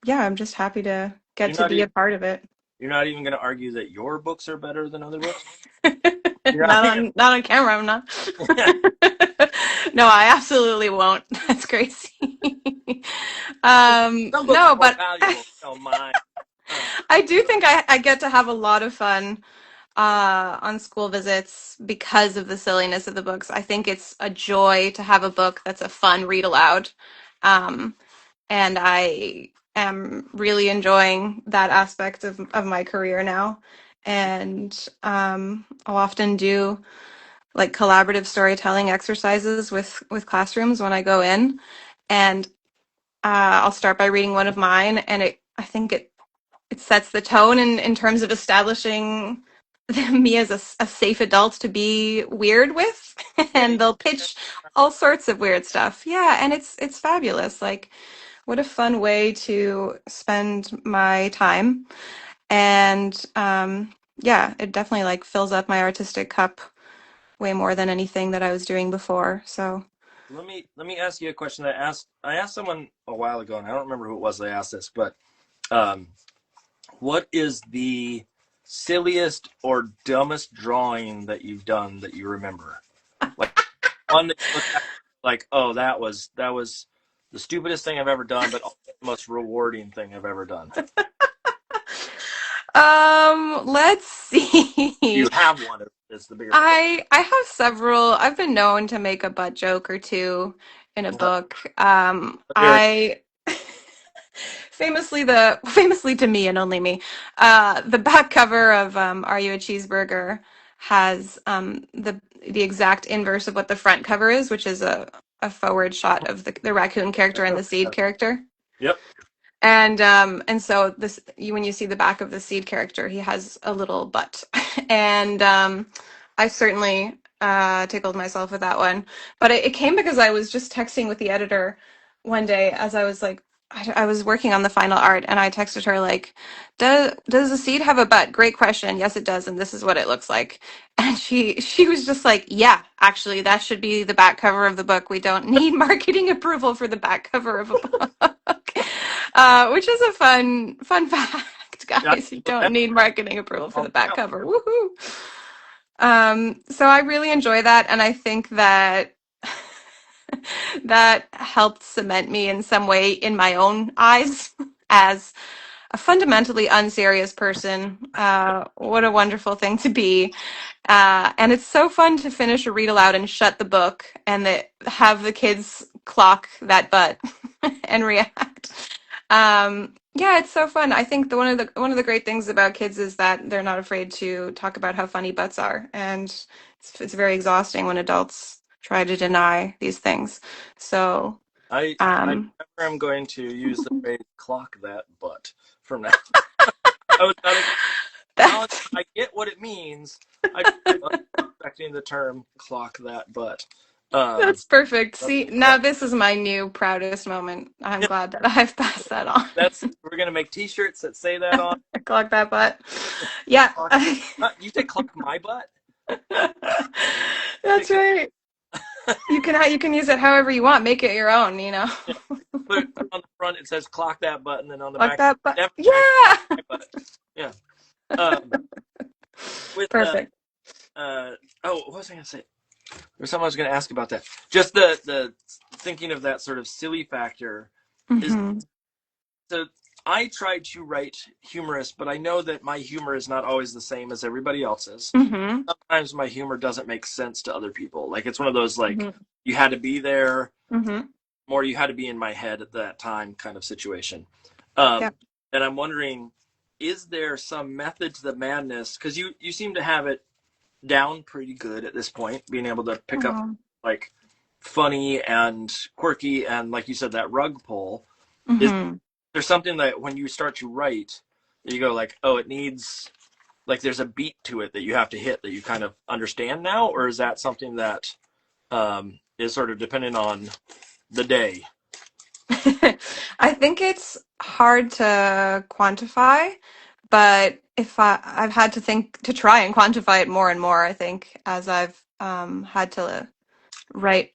yeah, I'm just happy to get You're to not be even a part of it. you're not even going to argue that your books are better than other books. You're not Not even. on not on camera, I'm not. No, I absolutely won't. That's crazy. Some books are No, more but valuable. No, mine. Uh, I do think I get to have a lot of fun on school visits because of the silliness of the books. I think it's a joy to have a book that's a fun read aloud. Um, and I am really enjoying that aspect of my career now. And I'll often do like collaborative storytelling exercises with classrooms when I go in, and I'll start by reading one of mine, and I think it sets the tone in terms of establishing me as a safe adult to be weird with, yeah. and they'll pitch all sorts of weird stuff. Yeah, and it's fabulous. Like, what a fun way to spend my time. And yeah, it definitely like fills up my artistic cup way more than anything that I was doing before. So, Let me ask you a question. I asked someone a while ago, and I don't remember who it was that I asked this, but um, what is the silliest or dumbest drawing that you've done that you remember? Like one that you look at, like, oh, that was the stupidest thing I've ever done, but also the most rewarding thing I've ever done. let's You see. have one is the bigger question. I have several. I've been known to make a butt joke or two in a book. Here it I famously to me and only me, the back cover of Are You a Cheeseburger has the exact inverse of what the front cover is, which is a forward shot of the raccoon character and the seed character. Yep. And so when you see the back of the seed character, he has a little butt, and I certainly tickled myself with that one. But it came because I was just texting with the editor one day as I was like, I was working on the final art, and I texted her like, does the seed have a butt? Great question. Yes, it does, and this is what it looks like. And she was just like, yeah, actually, that should be the back cover of the book. We don't need marketing approval for the back cover of a book. Which is a fun fact, Yeah. guys. You don't need marketing approval for the back cover. Woohoo! So I really enjoy that, and I think that that helped cement me in some way in my own eyes as a fundamentally unserious person. What a wonderful thing to be. And it's so fun to finish a read aloud and shut the book and have the kids clock that butt and react. Yeah, it's so fun. I think one of the great things about kids is that they're not afraid to talk about how funny butts are, and it's very exhausting when adults try to deny these things. So, I um, never am going to use the phrase "clock that butt" from now. I was not now that's I get what it means. I was expecting the term "clock that butt." that's perfect. That's See, now this is my new proudest moment. I'm yeah, glad that I've passed that on. we're gonna make T-shirts that say that on. Clock that butt. Yeah. Clock, you say "clock my butt"? That's right. You can use it however you want. Make it your own, you know. Yeah. Put on the front it says "clock that butt," and then on the Clock back, that butt. never Yeah. my butt. Yeah. Um, with Perfect. oh, what was I gonna say? There's something I was gonna ask about that. Just the thinking of that sort of silly factor is Mm-hmm. so. I try to write humorous, but I know that my humor is not always the same as everybody else's. Mm-hmm. Sometimes my humor doesn't make sense to other people. Like it's one of those like Mm-hmm. you had to be there, Mm-hmm. or you had to be in my head at that time kind of situation. Yeah. And I'm wondering, is there some method to the madness? Because you seem to have it down pretty good at this point, being able to pick up Oh. like funny and quirky and like you said that rug pull. Is Mm-hmm. there something that when you start to write, that you go like, oh, it needs like there's a beat to it that you have to hit that you kind of understand now, or is that something that is sort of dependent on the day? I think it's hard to quantify, but I've had to try and quantify it more and more, I think, as I've had to write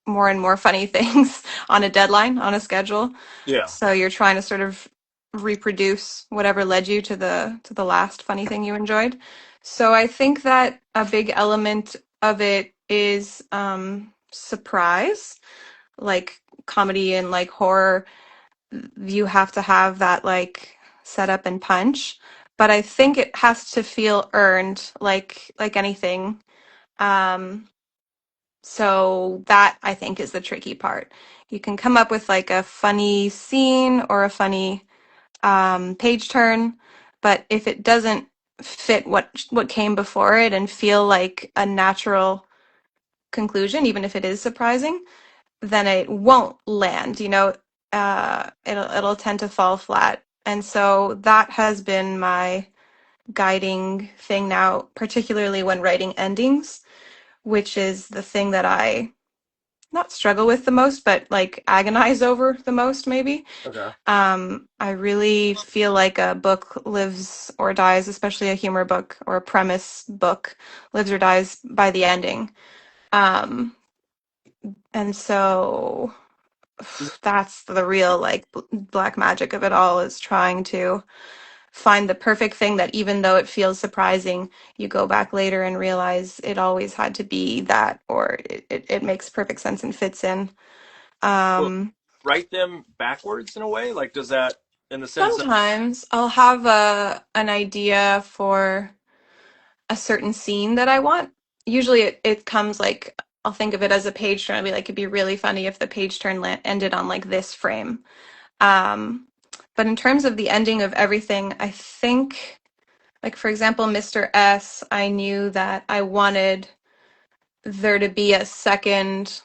more and more funny things on a deadline, on a schedule. Yeah. So you're trying to sort of reproduce whatever led you to the last funny thing you enjoyed. So I think that a big element of it is surprise, like comedy and like horror. You have to have that like setup and punch, but I think it has to feel earned, like anything. Um, so that I think is the tricky part. You can come up with like a funny scene or a funny page turn, but if it doesn't fit what came before it and feel like a natural conclusion, even if it is surprising, then it won't land. You know, it'll tend to fall flat. And so that has been my guiding thing now, particularly when writing endings, which is the thing that I not struggle with the most, but like agonize over the most, maybe. Okay. I really feel like a book lives or dies, especially a humor book or a premise book, lives or dies by the ending. Um, and so that's the real like black magic of it all, is trying to find the perfect thing that even though it feels surprising, you go back later and realize it always had to be that, or it makes perfect sense and fits in. Well, Um, write them backwards in a way? Like, does that, in the sense that, Sometimes I'll have an idea for a certain scene that I want. Usually it comes like I'll think of it as a page turn. I'll be like, it'd be really funny if the page turn ended on like this frame. Um, but in terms of the ending of everything, I think, like for example, Mr. S, I knew that I wanted there to be a second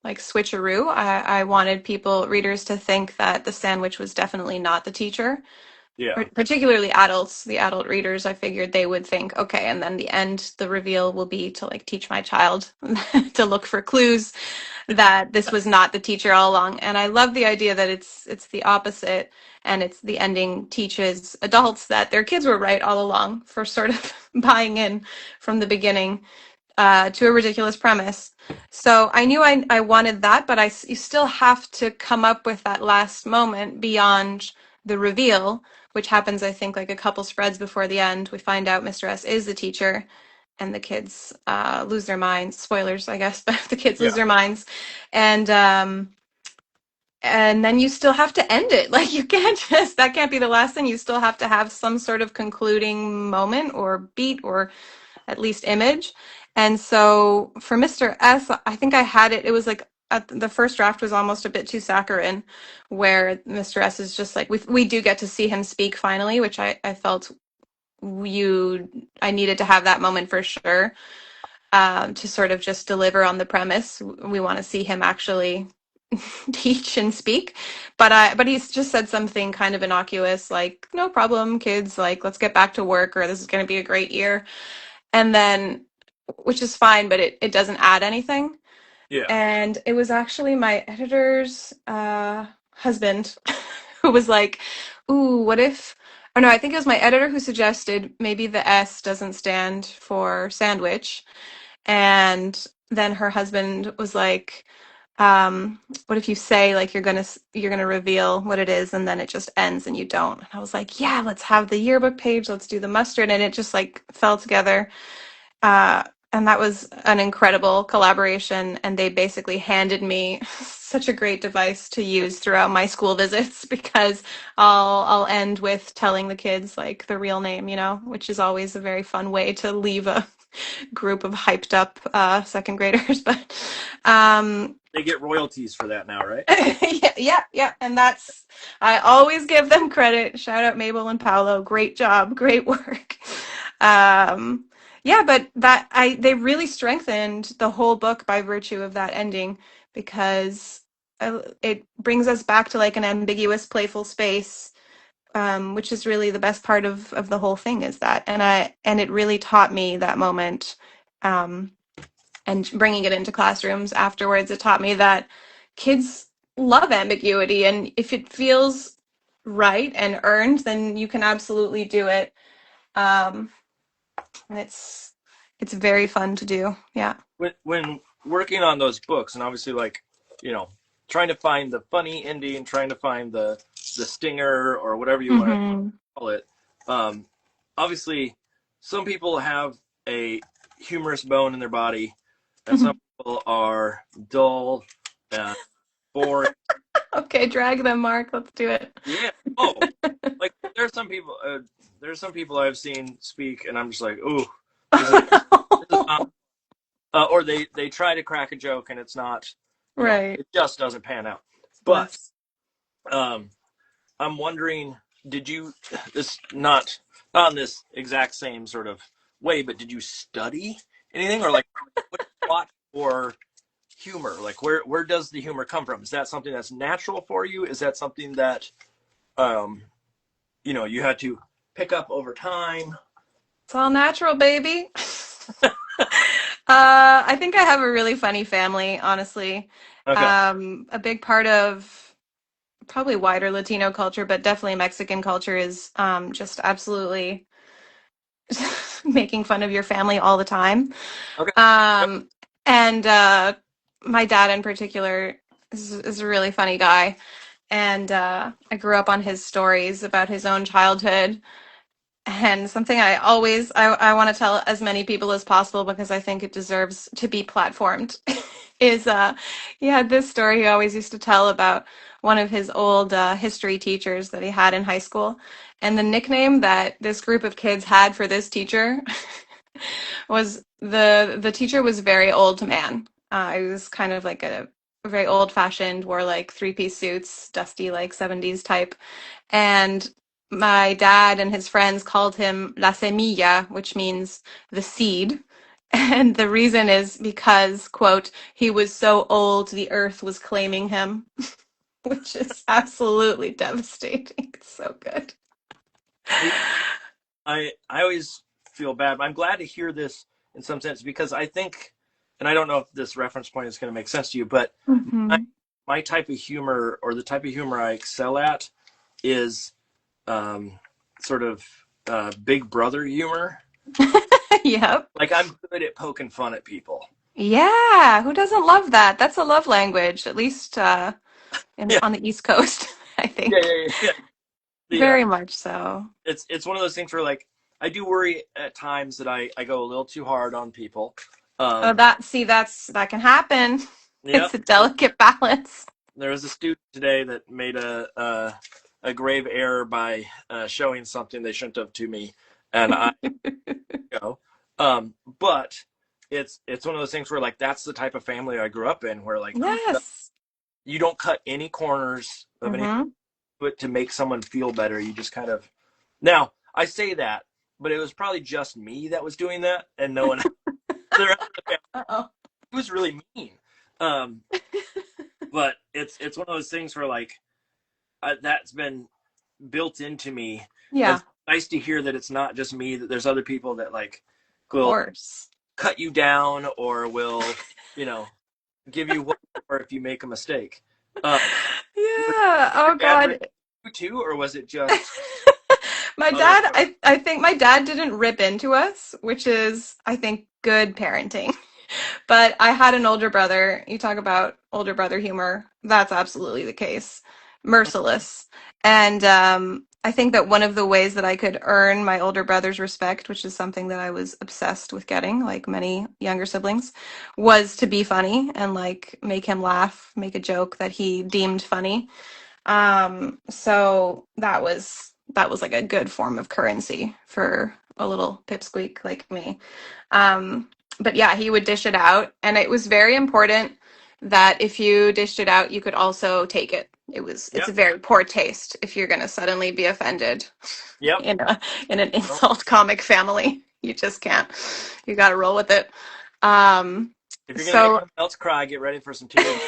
like switcheroo. I wanted readers to think that the sandwich was definitely not the teacher, Yeah. particularly adults, the adult readers. I figured they would think, okay, and then the reveal will be to like teach my child to look for clues that this was not the teacher all along. And I love the idea that it's the opposite, and it's the ending teaches adults that their kids were right all along for sort of buying in from the beginning to a ridiculous premise. So I knew I wanted that, but you still have to come up with that last moment beyond the reveal, which happens, I think, like a couple spreads before the end. We find out Mr. S is the teacher, and the kids lose their minds. Spoilers, I guess, but the kids lose Yeah. their minds, and then you still have to end it. Like you can't just that can't be the last thing. You still have to have some sort of concluding moment or beat or at least image. And so for Mr. S, I think I had it. It was like the first draft was almost a bit too saccharine, where Mr. S is just like we do get to see him speak finally, which I felt I needed to have that moment for sure, to sort of just deliver on the premise. We want to see him actually teach and speak, but he's just said something kind of innocuous like, no problem kids, like let's get back to work, or this is going to be a great year. And then, which is fine, but it doesn't add anything. Yeah. And it was actually my editor's husband who was like, ooh, what if, oh no, I think it was my editor who suggested maybe the S doesn't stand for sandwich. And then her husband was like, what if you say like you're gonna reveal what it is, and then it just ends and you don't. And I was like, yeah, let's have the yearbook page, let's do the mustard, and it just like fell together. Uh, and that was an incredible collaboration. And they basically handed me such a great device to use throughout my school visits, because I'll end with telling the kids like the real name, which is always a very fun way to leave a group of hyped up second graders. But They get royalties for that now, right? yeah. And I always give them credit. Shout out Mabel and Paolo. Great job, great work. Um, yeah, but they really strengthened the whole book by virtue of that ending, because it brings us back to like an ambiguous, playful space, which is really the best part of the whole thing, is that. And it really taught me that moment. And bringing it into classrooms afterwards, it taught me that kids love ambiguity, and if it feels right and earned, then you can absolutely do it. And it's very fun to do. Yeah. When working on those books, and obviously like, trying to find the funny ending, trying to find the stinger or whatever you want to call it. Obviously, some people have a humorous bone in their body, and some people are dull and boring. Okay, drag them, Mark. Let's do it. Yeah. Oh, like there's some people. There's some people I've seen speak, and I'm just like, ooh, this is not. Or they try to crack a joke, and it's not. Right. It just doesn't pan out. But I'm wondering, did you this not in this exact same sort of way, but did you study anything, or like what you watch for humor? Like where does the humor come from? Is that something that's natural for you? Is that something that you had to pick up over time? It's all natural, baby. I think I have a really funny family, honestly. Okay. A big part of probably wider Latino culture, but definitely Mexican culture, is just absolutely making fun of your family all the time. Okay. And my dad in particular is a really funny guy. And I grew up on his stories about his own childhood. And something I want to tell as many people as possible, because I think it deserves to be platformed, is he had this story he always used to tell about one of his old history teachers that he had in high school. And the nickname that this group of kids had for this teacher was the teacher was very old man. He was kind of like a very old fashioned, wore like three-piece suits, dusty like 70s type. And my dad and his friends called him La Semilla, which means the seed. And the reason is because, quote, he was so old the earth was claiming him, which is absolutely devastating. It's so good. The I always feel bad. I'm glad to hear this in some sense because I think, and I don't know if this reference point is going to make sense to you, but my, Hmm. my type of humor or the type of humor I excel at is um, sort of big brother humor. Yep. Like I'm good at poking fun at people. Yeah, who doesn't love that? That's a love language, at least Yeah, on the East Coast, I yeah, think. yeah, yeah. Yeah. The Very much so. it's one of those things where like I do worry at times that I go a little too hard on people. Oh, Um, that can happen. yep. It's a delicate balance. There was a student today that made a grave error by showing something they shouldn't have to me, and I go. But it's one of those things where like that's the type of family I grew up in, where like Yes. you don't cut any corners of any Hmm. but to make someone feel better. You just kind of now I say that, but it was probably just me that was doing that, and no one. The rest of the family Uh-oh. was really mean. Um, but it's one of those things where like that's been built into me. Yeah, It's nice to hear that it's not just me, that there's other people that like of will course. cut you down or will, you know, give you what or if you make a mistake. Uh, was Yeah. your Oh dad raised God. you too, or was it just My other? dad, I think my dad didn't rip into us, which is, I think, good parenting. But I had an older brother. You talk about older brother humor. That's absolutely the case. Merciless. And I think that one of the ways that I could earn my older brother's respect, which is something that I was obsessed with getting, like many younger siblings, was to be funny and like make him laugh, make a joke that he deemed funny. So that was like a good form of currency for a little pipsqueak like me. But yeah, he would dish it out, and it was very important that if you dished it out, you could also take it. It's a Yep, very poor taste if you're gonna suddenly be offended yep. in an Well, insult comic family. You just can't. You got to roll with it. Um, if you're gonna make so someone else cry, get ready for some tears.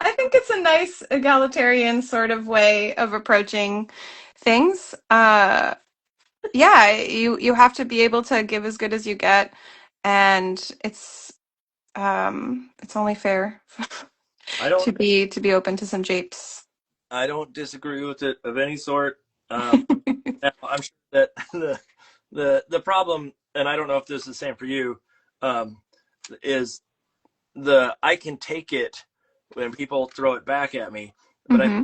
I think it's a nice egalitarian sort of way of approaching things. Yeah, you have to be able to give as good as you get, and it's only fair I don't to be open to some japes. I don't disagree with it of any sort. Um, Now, I'm sure that the problem, and I don't know if this is the same for you, um, is the I can take it when people throw it back at me, but I Hmm.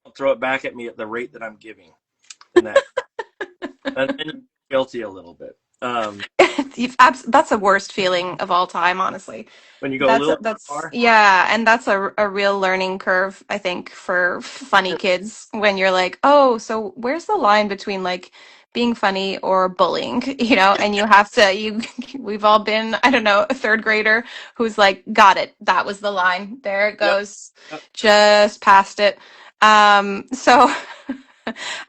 don't throw it back at me at the rate that I'm giving, and and guilty a little bit. That's the worst feeling of all time, honestly. When you go a That's little that's far, yeah, and that's a real learning curve, I think, for funny kids when you're like, oh, so where's the line between like being funny or bullying, and you have to we've all been, I don't know, a third grader who's like, got it, that was the line. There it yep, goes, yep. just past it. So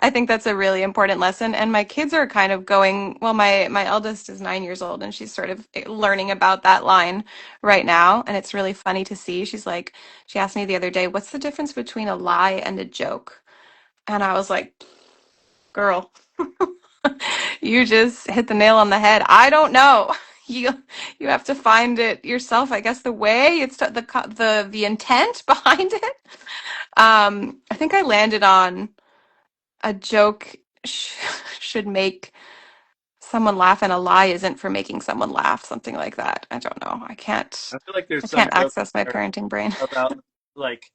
I think that's a really important lesson. And my kids are kind of going, well, my eldest is 9 years old and she's sort of learning about that line right now. And it's really funny to see. She asked me the other day, what's the difference between a lie and a joke? And I was like, girl, you just hit the nail on the head. I don't know. You have to find it yourself. I guess the way it's the intent behind it. I think I landed on a joke sh- should make someone laugh and a lie isn't for making someone laugh, something like that. I don't know. I can't I feel like I there's some can't joke access my there parenting brain. about like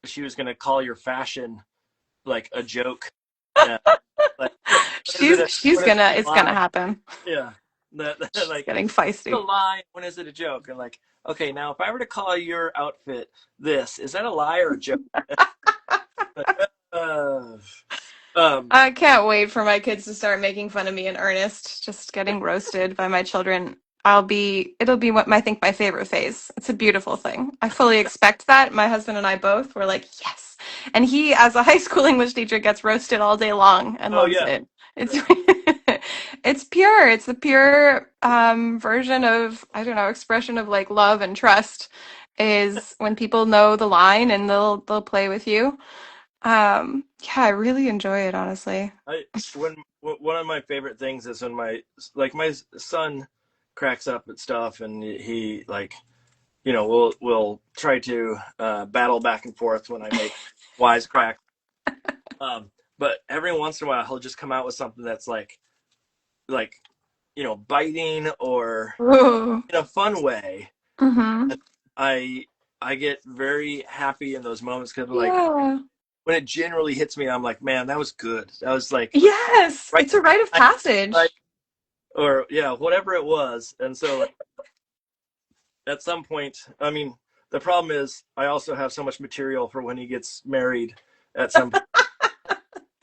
she was gonna call your fashion like a joke. Yeah, like She's when is it gonna a it's gonna lie? happen. Yeah, that She's like getting the feisty. lie. When is it a joke? And like, okay, now if I were to call your outfit this, is that a lie or a joke? Uh, um, I can't wait for my kids to start making fun of me in earnest, just getting roasted by my children. It'll be what I think my favorite phase. It's a beautiful thing. I fully expect that. My husband and I both were like, yes. And he, as a high school English teacher, gets roasted all day long and oh loves yeah, it. It's It's pure. It's the pure version of, I don't know, expression of like love and trust is when people know the line and they'll play with you. Yeah, I really enjoy it, honestly. I when one of my favorite things is when my son cracks up at stuff, and he like, we'll try to battle back and forth when I make wisecrack. But every once in a while he'll just come out with something that's like biting or Ooh. in a fun way. Mm-hmm. And I get very happy in those moments because like Yeah. when it generally hits me, I'm like, man, that was good. That was like Yes, right, it's a rite of right, passage. or yeah, whatever it was. And so like, at some point, I mean, the problem is I also have so much material for when he gets married. At some point,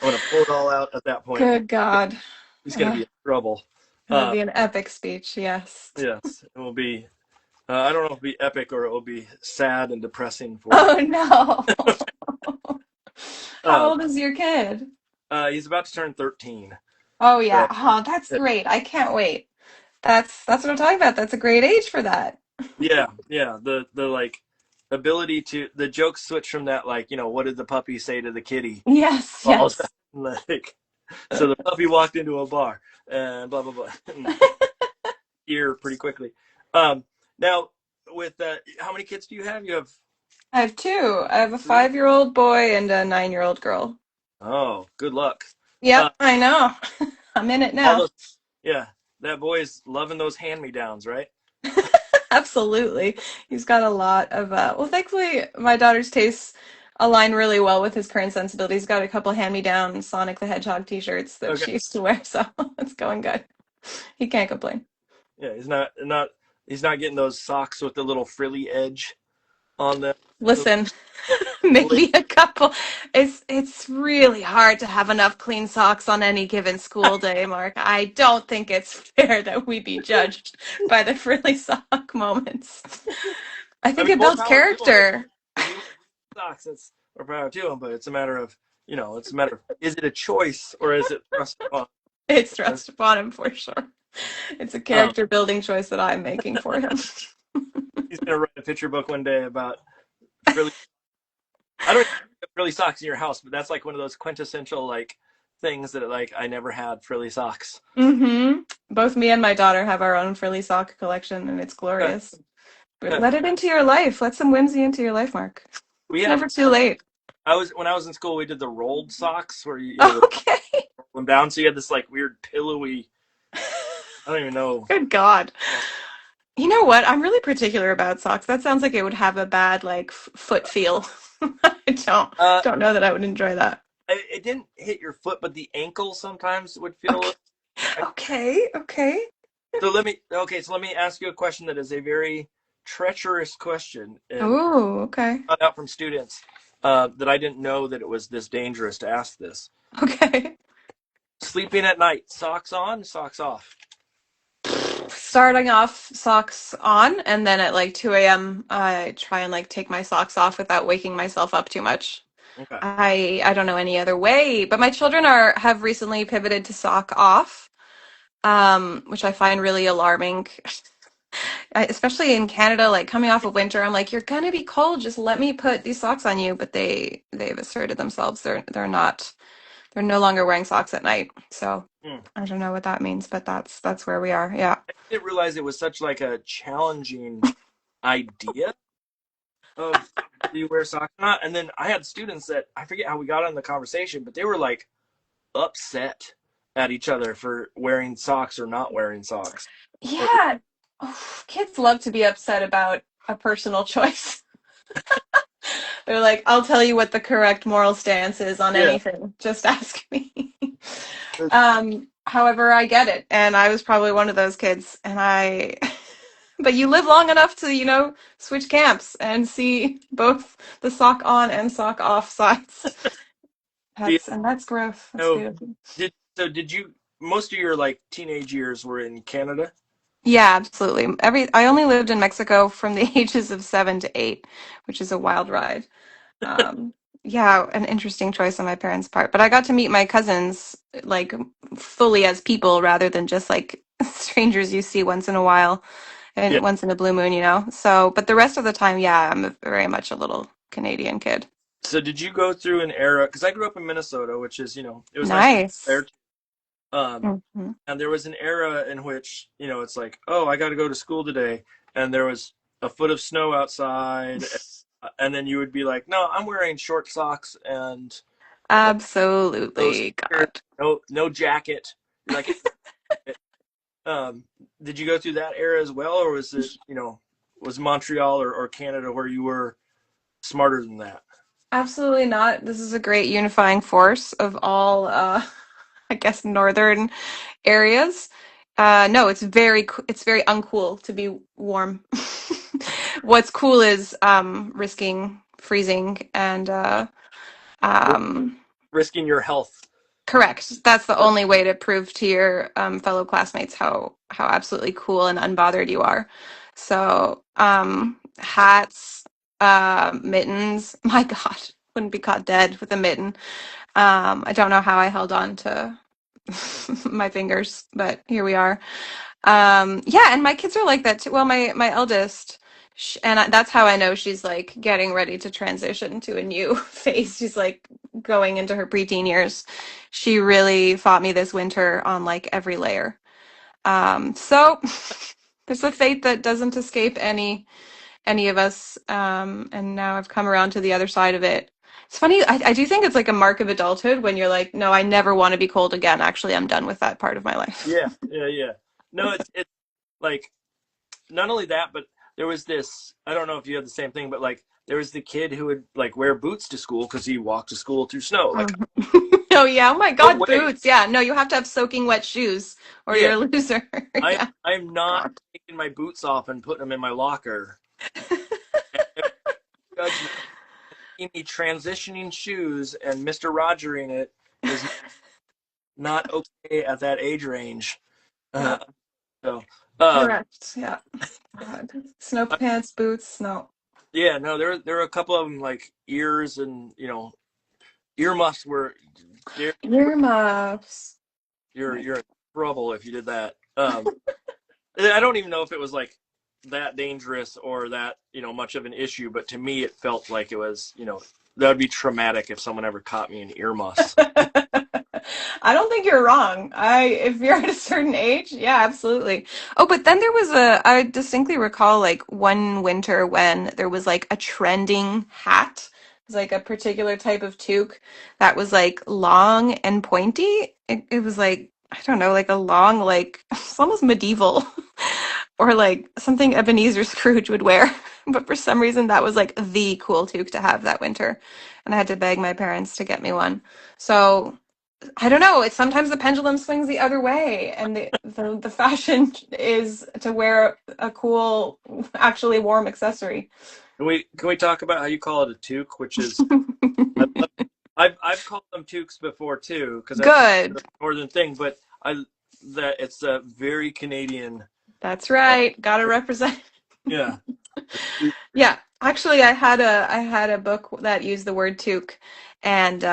I'm gonna pull it all out at that point. Good God. He's gonna be in trouble. It'll Uh, be an epic speech, yes. yes, it will be. I don't know if it'll be epic or it will be sad and depressing for. Oh no. How Uh, old is your kid? he's about to turn 13. Oh yeah. So Oh, that's great. I can't wait. That's what I'm talking about. That's a great age for that. yeah, yeah. The like ability to the jokes switch from that like what did the puppy say to the kitty Yes, all yes. that like so the puppy walked into a bar and blah blah blah and ear pretty quickly. Now with how many kids do you have? You have I have two. I have a three. 5-year-old boy and a 9-year-old girl. Oh, good luck. Yep, Uh, I know. I'm in it all now. those yeah. That boy's loving those hand me downs, right? Absolutely. He's got a lot of well, thankfully my daughter's tastes align really well with his current sensibilities. He's got a couple hand-me-down Sonic the Hedgehog t-shirts that Okay. she used to wear, so it's going good. He can't complain. Yeah, he's not getting those socks with the little frilly edge on them. The Listen, little maybe a couple. It's really hard to have enough clean socks on any given school day, Mark. I don't think it's fair that we be judged by the frilly sock moments. I I think mean, it more builds power to him character. if he wants socks. That's more power to him. But it's a matter of, it's a matter of is it a choice or is it thrust upon? It's Uh, thrust upon him for sure. It's a Um, character building choice that I'm making for him. he's gonna write a picture book one day about frilly. I don't have frilly socks in your house, but that's like one of those quintessential like things that like I never had frilly socks. Mm-hmm. Both me and my daughter have our own frilly sock collection, and it's Uh, glorious. But uh, let it into your life. Let some whimsy into your life, Mark. we It's had never too late. I was when I was in school. We did the rolled socks where you Okay. roll them down, so you had this like weird pillowy. I don't even know. Good God. You know what? I'm really particular about socks. That sounds like it would have a bad like foot feel. I Uh, don't know that I would enjoy that. it didn't hit your foot, but the ankle sometimes would feel a Okay. little. Okay. Okay. So let me ask you a question that is a very treacherous question, and Oh, okay. found out from students that I didn't know that it was this dangerous to ask this. Okay. Sleeping at night, socks on, socks off. Starting off socks on, and then at like 2 a.m. I try and like take my socks off without waking myself up too much. Okay. I don't know any other way, but my children are have recently pivoted to sock off, which I find really alarming. Especially in Canada, like coming off of winter, I'm like, you're gonna be cold. Just let me put these socks on you. But they've asserted themselves. They're not. They're no longer wearing socks at night. So Hmm. I don't know what that means, but that's where we are. Yeah. I didn't realize it was such like a challenging idea of do you wear socks or not. And then I had students that I forget how we got on the conversation, but they were like upset at each other for wearing socks or not wearing socks. Or, Yeah. Oh, kids love to be upset about a personal choice. They're like, I'll tell you what the correct moral stance is on yeah. anything. Just ask me. However, I get it. And I was probably one of those kids. But you live long enough to, switch camps and see both the sock on and sock off sides. Yeah. That's growth. That's No, beautiful. did you most of your like teenage years were in Canada? Yeah, absolutely. I only lived in Mexico from the ages of 7 to 8, which is a wild ride. Um, Yeah, an interesting choice on my parents' part. But I got to meet my cousins like fully as people rather than just like strangers you see once in a while Yeah. and once in a blue moon, you know? So, but the rest of the time, yeah, very much a little Canadian kid. So did you go through an era? Because I grew up in Minnesota, which is, it was nice Nice. there. Um, Hmm. and there was an era in which, it's like, oh, I got to go to school today, and there was a foot of snow outside, and then you would be like, no, I'm wearing short socks and those Absolutely. sneakers, God. no jacket. You're like, um, did you go through that era as well, or was it, was Montreal or Canada where you were smarter than that? Absolutely not. This is a great unifying force of all, I guess, northern areas. No, it's very uncool to be warm. What's cool is risking freezing and um, Risking your health. correct. That's the only way to prove to your fellow classmates how absolutely cool and unbothered you are. So hats, mittens. My God, wouldn't be caught dead with a mitten. I don't know how I held on to my fingers, but here we are. Yeah, and my kids are like that too. Well, my eldest, that's how I know she's like getting ready to transition to a new phase. She's like going into her preteen years. She really fought me this winter on like every layer. So there's a fate that doesn't escape any of us. And now I've come around to the other side of it. It's funny. I do think it's like a mark of adulthood when you're like, no, I never want to be cold again. Actually, I'm done with that part of my life. Yeah, yeah, yeah. No, it's like not only that, but there was this. I don't know if you had the same thing, but like there was the kid who would like wear boots to school because he walked to school through snow. Like, Mhm. Oh yeah. Oh my no God, way. boots. Yeah. No, you have to have soaking wet shoes or you're Yeah, a loser. Yeah. I'm not God. taking my boots off and putting them in my locker. And judgment, see me transitioning shoes and Mister Rogering it is not okay at that age range. Yeah. Uh, so, um, Correct. Yeah. God. Snow pants, boots. No. yeah, no, there were a couple of them like ears and earmuffs were you're Earmuffs. My you're in trouble if you did that. I don't even know if it was like that dangerous or that much of an issue, but to me it felt like it was that would be traumatic if someone ever caught me in earmuffs. I don't think you're wrong. If you're at a certain age, yeah, absolutely. Oh, but then there was I distinctly recall like one winter when there was like a trending hat. It was like a particular type of toque that was like long and pointy. It was like, I don't know, like a long, like it's almost medieval or like something Ebenezer Scrooge would wear. But for some reason, that was like the cool toque to have that winter. And I had to beg my parents to get me one. So I don't know. It's sometimes the pendulum swings the other way, and the fashion is to wear a cool, actually warm accessory. Can we talk about how you call it a toque, which is I love, I've called them toques before too because I think it's Good. a northern thing, but I that it's a very Canadian. That's Uh, right. Gotta represent. yeah, Yeah, actually, I had a book that used the word toque, and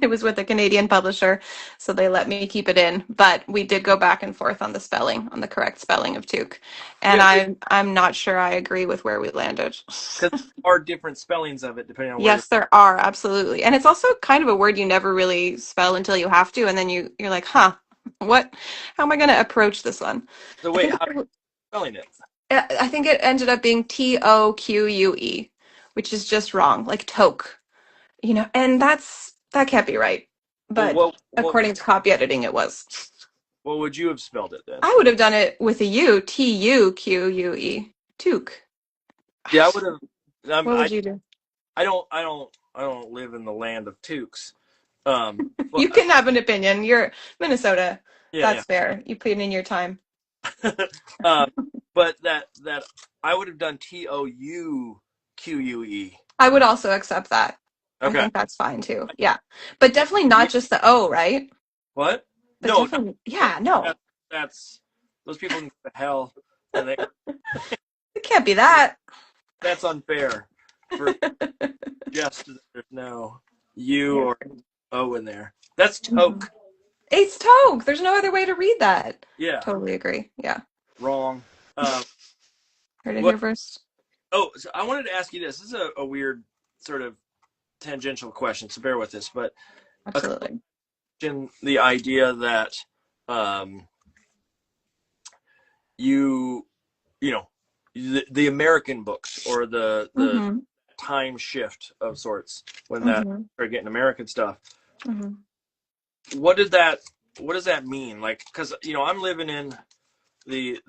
it was with a Canadian publisher, so they let me keep it in. But we did go back and forth on the spelling, on the correct spelling of toque, and yeah, I'm not sure I agree with where we landed. because there are different spellings of it depending on where you're. Yes, there are absolutely, and it's also kind of a word you never really spell until you have to, and then you're like, huh, what? How am I going to approach this one? So I wait, think how are you spelling it? I think it ended up being Toque, which is just wrong, like toke, and that can't be right. Well, But what according to copy editing, it was. what would you have spelled it then? I would have done it with a U, Tuque. Toque. Yeah, I would have. What would you do? I don't live in the land of toques. Well, You can have an opinion. You're Minnesota. yeah, That's fair. You put in your time. yeah. um, but that I would have done Touque. I would also accept that. I Okay. think that's fine too. Yeah. But definitely not just the O, right? What? But No, no, definitely, yeah, no. that's those people can go to hell, and It can't be that. that's unfair. for just that there's no U or O in there. That's Mhm. toke. It's Togue. There's no other way to read that. Yeah, Totally agree. Yeah. wrong. Heard it What? here first. Oh, so I wanted to ask you this. This is a weird sort of tangential question, so bear with this. But a Absolutely. question, the idea that um, you you know the American books or the Mm-hmm. time shift of sorts when that Mm-hmm. started getting American stuff. Mm-hmm. What did that? What does that mean? Like, because I'm living in the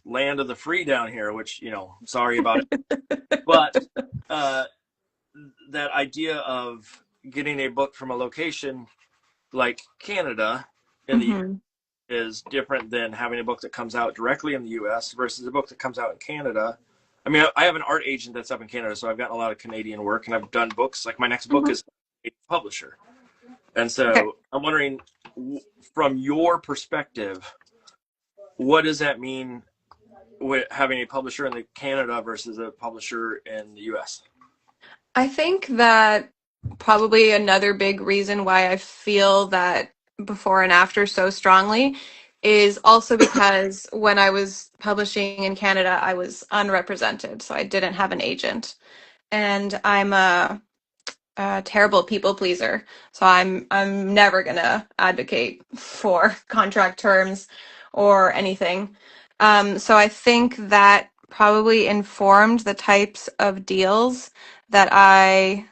land of the free down here, which sorry about it, but uh, that idea of getting a book from a location like Canada in the Mm-hmm. is different than having a book that comes out directly in the US versus a book that comes out in Canada. I mean, I have an art agent that's up in Canada, so I've gotten a lot of Canadian work, and I've done books. Like my next book Mm-hmm. is a publisher, and Okay. so I'm wondering, from your perspective, what does that mean with having a publisher in the Canada versus a publisher in the US? I think that probably another big reason why I feel that before and after so strongly is also because when I was publishing in Canada, I was unrepresented, so I didn't have an agent. And I'm a terrible people pleaser. So I'm never gonna advocate for contract terms or anything. So I think that probably informed the types of deals that I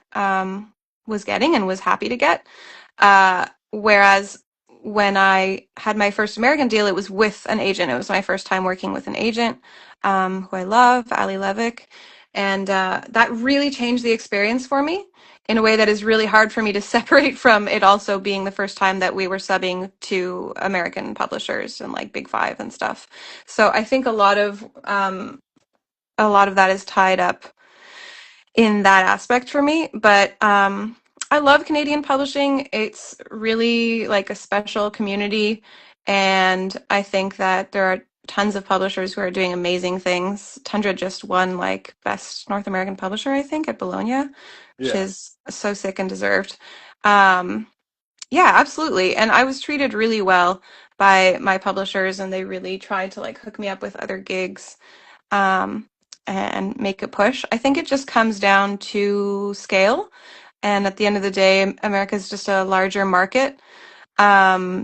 was getting and was happy to get. Whereas when I had my first American deal, it was with an agent. It was my first time working with an agent who I love, Ali Levick. And that really changed the experience for me in a way that is really hard for me to separate from it also being the first time that we were subbing to American publishers and like Big Five and stuff. So I think a lot of that is tied up in that aspect for me. But I love Canadian publishing. It's really like a special community, and I think that there are tons of publishers who are doing amazing things. Tundra just won like best North American publisher, I think, at Bologna, which Yeah, is so sick and deserved. Um, yeah, absolutely. And I was treated really well by my publishers, and they really tried to like hook me up with other gigs um, and make a push. I think it just comes down to scale. And at the end of the day, America is just a larger market.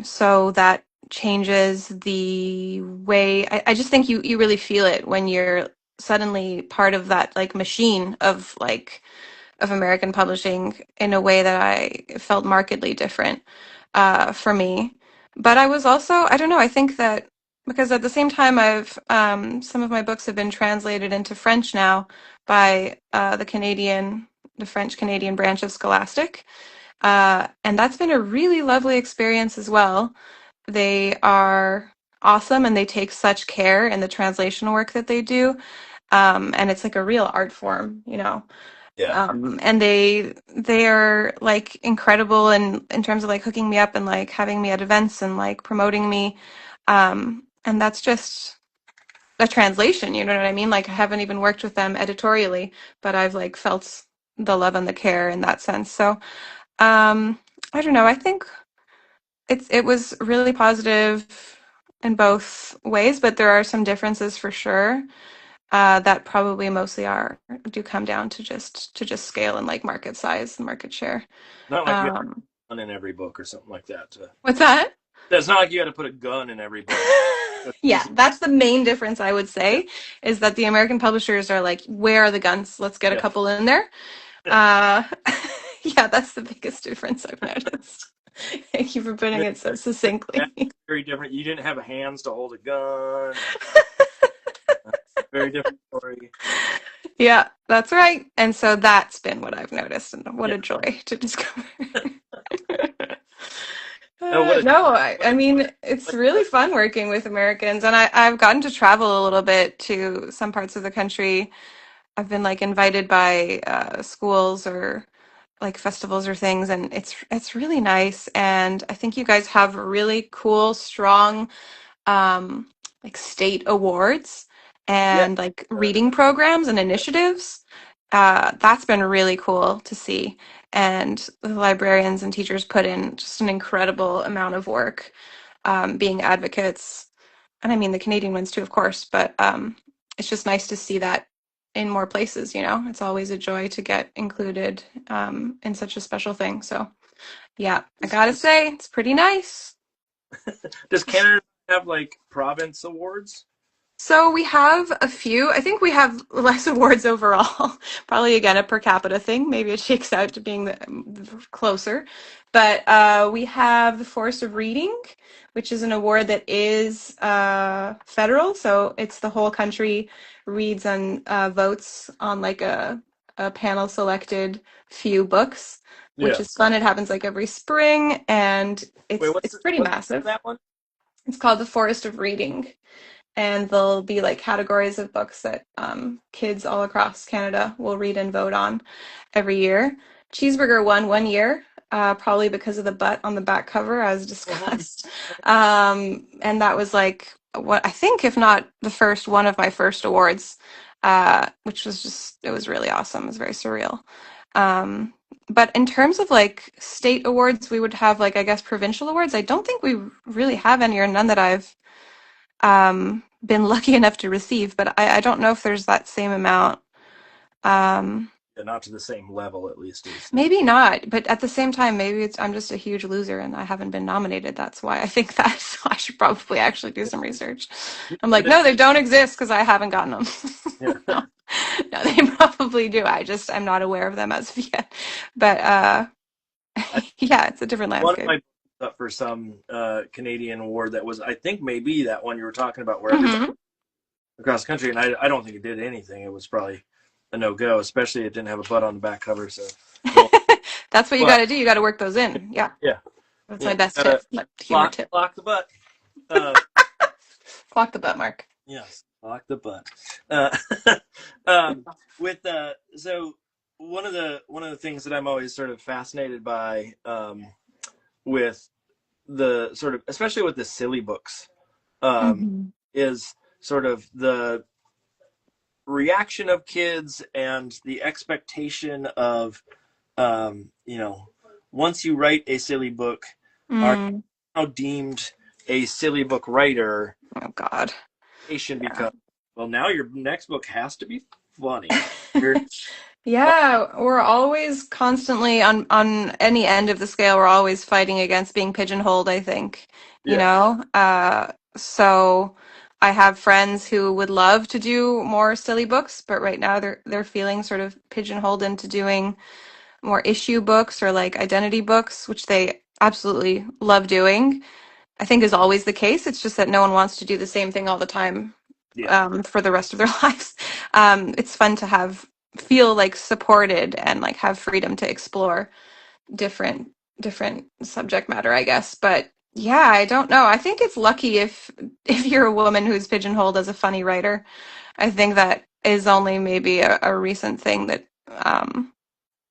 So that changes the way I just think you really feel it when you're suddenly part of that like machine of American publishing in a way that I felt markedly different for me. But I was also, I don't know, I think that because at the same time, some of my books have been translated into French now by the French Canadian branch of Scholastic. And that's been a really lovely experience as well. They are awesome and they take such care in the translation work that they do. And it's like a real art form, you know. yeah. And they are like incredible in terms of like hooking me up and like having me at events and like promoting me. And that's just a translation, you know what I mean? Like I haven't even worked with them editorially, but I've like felt the love and the care in that sense. So I don't know. I think it was really positive in both ways, but there are some differences for sure that probably mostly do come down to just scale and like market size and market share. Not like you have Um, a gun in every book or something like that. what's that? It's not like you had to put a gun in every book. That's Yeah, easy. that's the main difference I would Yeah, say is that the American publishers are like, where are the guns? Let's get a yeah. couple in there. Uh, yeah, that's the biggest difference I've noticed. Thank you for putting it so That's succinctly. very different. You didn't have hands to hold a gun. Uh, very different story. Yeah, that's right. And so that's been what I've noticed, and what Yeah. a joy to discover. Oh, what a No, I mean, it's like really fun working with Americans, and I've gotten to travel a little bit to some parts of the country. I've been like invited by schools or like festivals or things, and it's really nice. And I think you guys have really cool, strong um, like state awards yeah. and like Uh, reading programs and initiatives. That's been really cool to see. And the librarians and teachers put in just an incredible amount of work being advocates. And I mean the Canadian ones too, of course, but it's just nice to see that in more places, you know? It's always a joy to get included in such a special thing. So, yeah, I gotta say, it's pretty nice. Does Canada have like province awards? So we have a few. I think we have less awards overall. Probably again a per capita thing. Maybe it shakes out to being the closer. But we have the Forest of Reading, which is an award that is federal. So it's the whole country reads and votes on like a panel selected few books, which Yeah. is fun. It happens like every spring, and Wait, it's pretty what's massive. that one? It's called the Forest of Reading, and there'll be like categories of books that kids all across Canada will read and vote on every year. Cheeseburger won one year, probably because of the butt on the back cover, as discussed. And that was like what I think, if not the first one of my first awards, which was just, it was really awesome. It was very surreal. But in terms of like state awards, we would have like, I guess, provincial awards. I don't think we really have any, or none that I've been lucky enough to receive, but I don't know if there's that same amount. Um, Yeah, not to the same level, at least. Maybe not, but at the same time, maybe I'm just a huge loser and I haven't been nominated. That's why I think that. So I should probably actually do some research. I'm like, no, they don't exist because I haven't gotten them. Yeah. No, no, they probably do. I'm not aware of them as of yet. But yeah, it's a different One of landscape. my books up for some Canadian award that was, I think, maybe that one you were talking about, where everybody Hmm. across the country, and I don't think it did anything. It was probably a no go, especially it didn't have a butt on the back cover. So, no. That's what you got But to do. You got to work those in. Yeah, yeah, that's yeah, my best gotta tip. Humor tip. lock the butt. Uh, Clock the butt, Mark. yes, lock the butt. Uh, um, with so one of the things that I'm always sort of fascinated by with the sort of, especially with the silly books, um, Hmm. is sort of the reaction of kids and the expectation of, you know, once you write a silly book, are Mm. now deemed a silly book writer. Oh God. Because, well, now your next book has to be funny. You're, Yeah, we're always constantly on any end of the scale, we're always fighting against being pigeonholed, I think. You yeah, know? So I have friends who would love to do more silly books, but right now they're feeling sort of pigeonholed into doing more issue books or like identity books, which they absolutely love doing. I think is always the case. It's just that no one wants to do the same thing all the time yeah. for the rest of their lives. It's fun to have feel like supported and like have freedom to explore different different subject matter, I guess. But yeah, I don't know. I think it's lucky if you're a woman who's pigeonholed as a funny writer. I think that is only maybe a recent thing that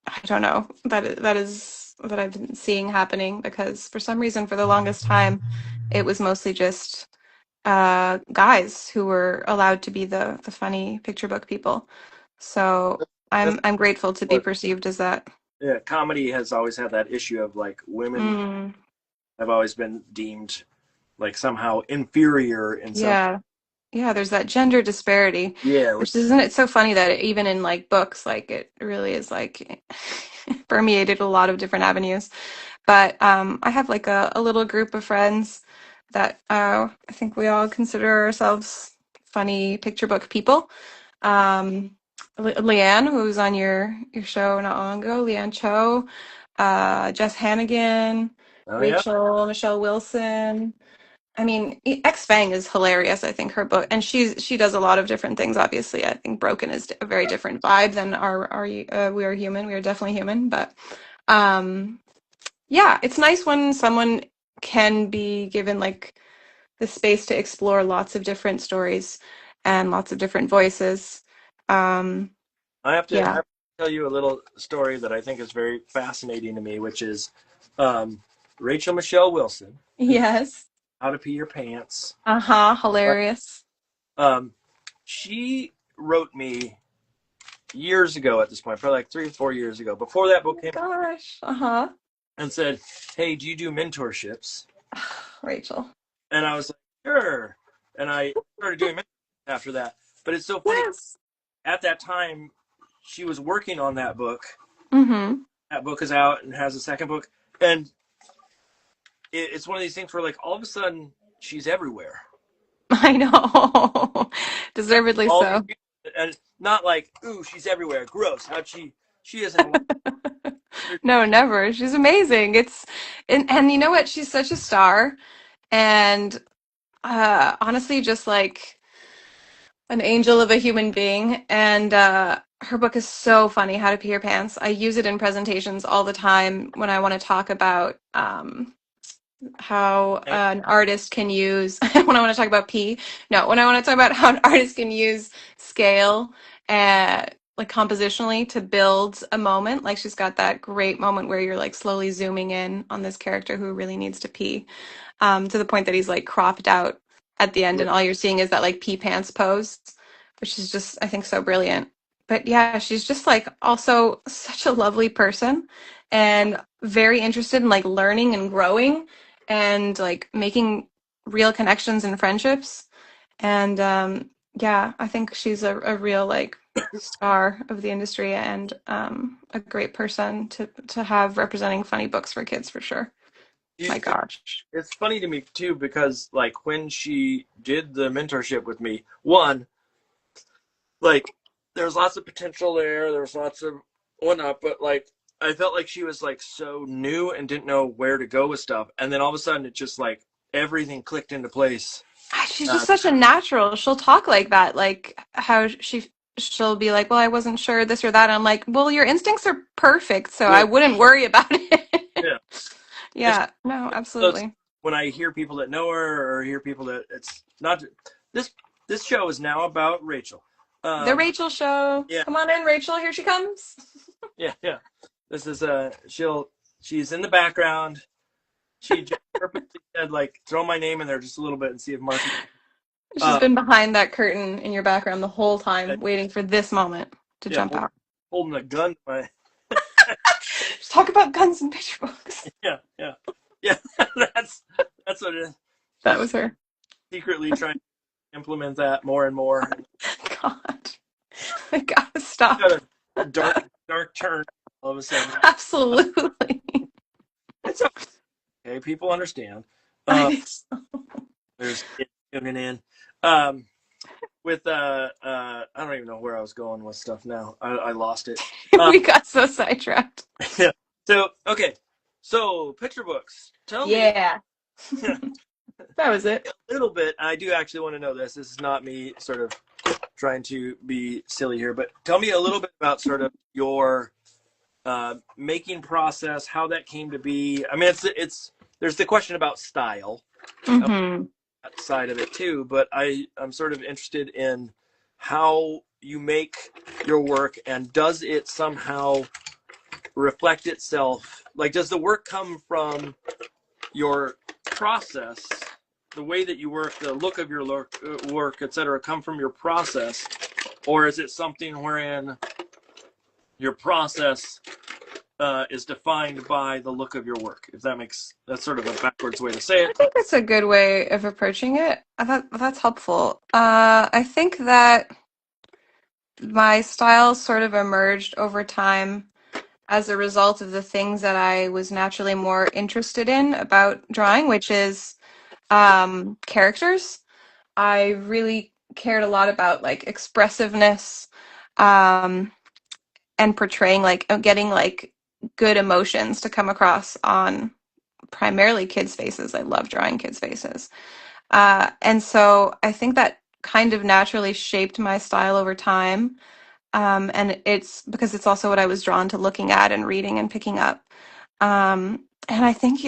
I don't know that I've been seeing happening because for some reason for the longest time it was mostly just guys who were allowed to be the funny picture book people. So That's I'm grateful to be what, perceived as that. yeah, comedy has always had that issue of like women Mm, have always been deemed like somehow inferior in some. yeah. Yeah, there's that gender disparity, Yeah, which isn't it so funny that even in like books, like it really is like permeated a lot of different avenues. But I have like a little group of friends that I think we all consider ourselves funny picture book people. Leanne, who was on your show not long ago, Leanne Cho, Jess Hannigan, oh yeah, Rachel, Michelle Wilson. I mean, X Fang is hilarious. I think her book, and she does a lot of different things. Obviously, I think Broken is a very different vibe than our We Are Human. We are definitely human, but um, yeah, it's nice when someone can be given like the space to explore lots of different stories and lots of different voices. Um, I yeah. have to tell you a little story that I think is very fascinating to me, which is um, Rachel Michelle Wilson, who Yes. How to Pee Your Pants. Uh-huh. Hilarious. Um, she wrote me years ago at this point, probably like 3 or 4 years ago, before that book came out, Gosh. Uh-huh. and said, "Hey, do you do mentorships?" Rachel. And I was like, "Sure." And I started doing mentorships after that. But it's so funny. Yes. At that time, she was working on that book. Mm-hmm. That book is out and has a second book, and it's one of these things where, like, all of a sudden, she's everywhere. I know. Deservedly All these so. people, and not like, "Ooh, she's everywhere. Gross. How'd she? She isn't allowed." No, never. She's amazing. And you know what? She's such a star. And honestly, just like an angel of a human being. And her book is so funny, How to Pee Your Pants. I use it in presentations all the time when I want to talk about how an artist can use when I want to talk about pee. No, when I want to talk about how an artist can use scale like compositionally to build a moment. Like she's got that great moment where you're like slowly zooming in on this character who really needs to pee, to the point that he's like cropped out at the end, Yeah. and all you're seeing is that like pee pants pose, which is just I think so brilliant. But yeah, she's just like also such a lovely person and very interested in like learning and growing and like making real connections and friendships. And yeah, I think she's a real like star of the industry and a great person to have representing funny books for kids for sure. You, My gosh. it's funny to me too because, like, when she did the mentorship with me, one, like, there's lots of potential there. There's lots of whatnot, but like I felt like she was like so new and didn't know where to go with stuff, and then all of a sudden it just like everything clicked into place. She's just Uh, such a natural. She'll talk like that, like how she'll be like, "Well, I wasn't sure this or that." And I'm like, "Well, your instincts are perfect, so I Good. wouldn't worry about it." Yeah. It's Yeah, no, those absolutely. when I hear people that know her or hear people that it's not this. This show is now about Rachel. The Um, Rachel show. yeah, Come on in, Rachel. Here she comes. yeah. This is she's in the background. She just purposely said, like, throw my name in there just a little bit and see if Mark. She's Uh, been behind that curtain in your background the whole yeah, time, waiting for this moment to yeah, jump out. holding a gun to my. Just talk about guns and picture books. Yeah, yeah, yeah. That's what it is. That She's was her. secretly trying to implement that more and more. God, I gotta stop. Got a dark turn all of a sudden. Absolutely. It's okay. People understand. I Uh, think so. there's kids tuning in. Um, with I don't even know where I was going with stuff now. I lost it. Uh, We got so sidetracked. yeah. So okay. So picture books. Tell me Yeah, that was it. a little bit. I do actually want to know this. This is not me sort of trying to be silly here, but tell me a little bit about sort of your making process, how that came to be. I mean, it's there's the question about style Hmm. side of it too, but I'm sort of interested in how you make your work, and does it somehow reflect itself? Like, does the work come from your process, the way that you work, the look of your work, etc., come from your process, or is it something wherein your process is defined by the look of your work? If that's sort of a backwards way to say I it. think that's a good way of approaching it. I thought that's helpful. I think that my style sort of emerged over time as a result of the things that I was naturally more interested in about drawing, which is characters. I really cared a lot about like expressiveness, um, and portraying like getting like good emotions to come across on primarily kids' faces. I love drawing kids' faces. And so I think that kind of naturally shaped my style over time. And it's because it's also what I was drawn to looking at and reading and picking up. And I think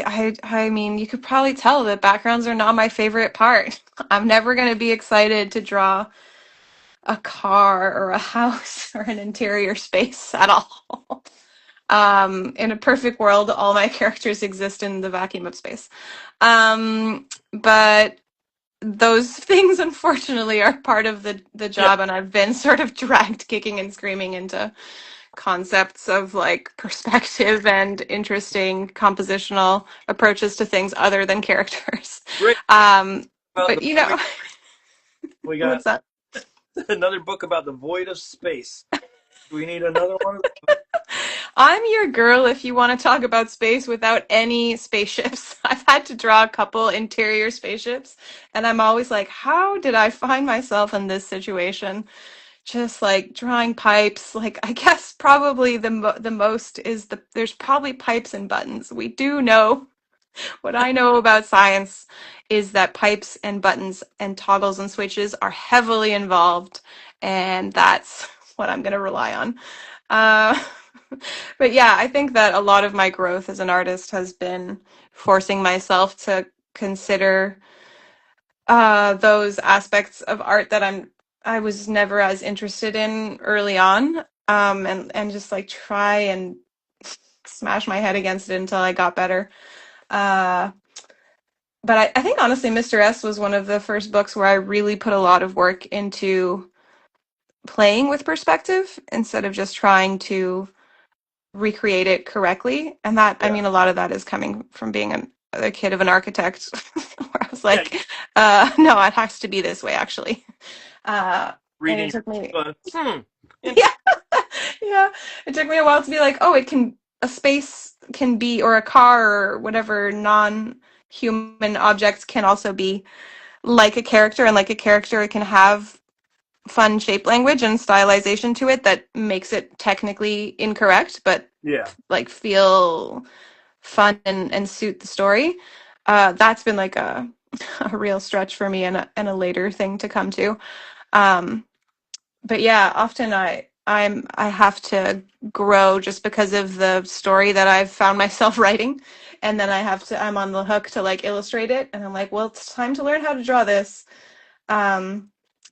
I mean, you could probably tell that backgrounds are not my favorite part. I'm never going to be excited to draw a car or a house or an interior space at all. In a perfect world, all my characters exist in the vacuum of space. But those things unfortunately are part of the Yeah, job, and I've been sort of dragged kicking and screaming into concepts of like perspective and interesting compositional approaches to things other than characters. great. About But the you know, void, we got what's that? another book about the void of space. Do we need another one? I'm your girl if you want to talk about space without any spaceships. I've had to draw a couple interior spaceships, and I'm always like, how did I find myself in this situation? Just like drawing pipes. Like, I guess probably the most is there's probably pipes and buttons. We do know what I know about science is that pipes and buttons and toggles and switches are heavily involved, and that's what I'm going to rely on. Uh, but yeah, I think that a lot of my growth as an artist has been forcing myself to consider those aspects of art that I was never as interested in early on, and just like try and smash my head against it until I got better. Uh, but I think honestly, Mr. S was one of the first books where I really put a lot of work into playing with perspective instead of just trying to recreate it correctly. And that, I Yeah, mean, a lot of that is coming from being a kid of an architect, where I was yeah. like, no, it has to be this way, actually. And it Reading. took me, Uh, hmm. yeah, yeah, it took me a while to be like, oh, a space can be, or a car, or whatever non-human objects can also be like a character, and like a character, it can have fun shape language and stylization to it that makes it technically incorrect, but Yeah. like feel fun and suit the story. That's been like a real stretch for me, and a later thing to come to. Um, but yeah, often I have to grow just because of the story that I've found myself writing, and then I'm on the hook to like illustrate it, and I'm like, well, it's time to learn how to draw this,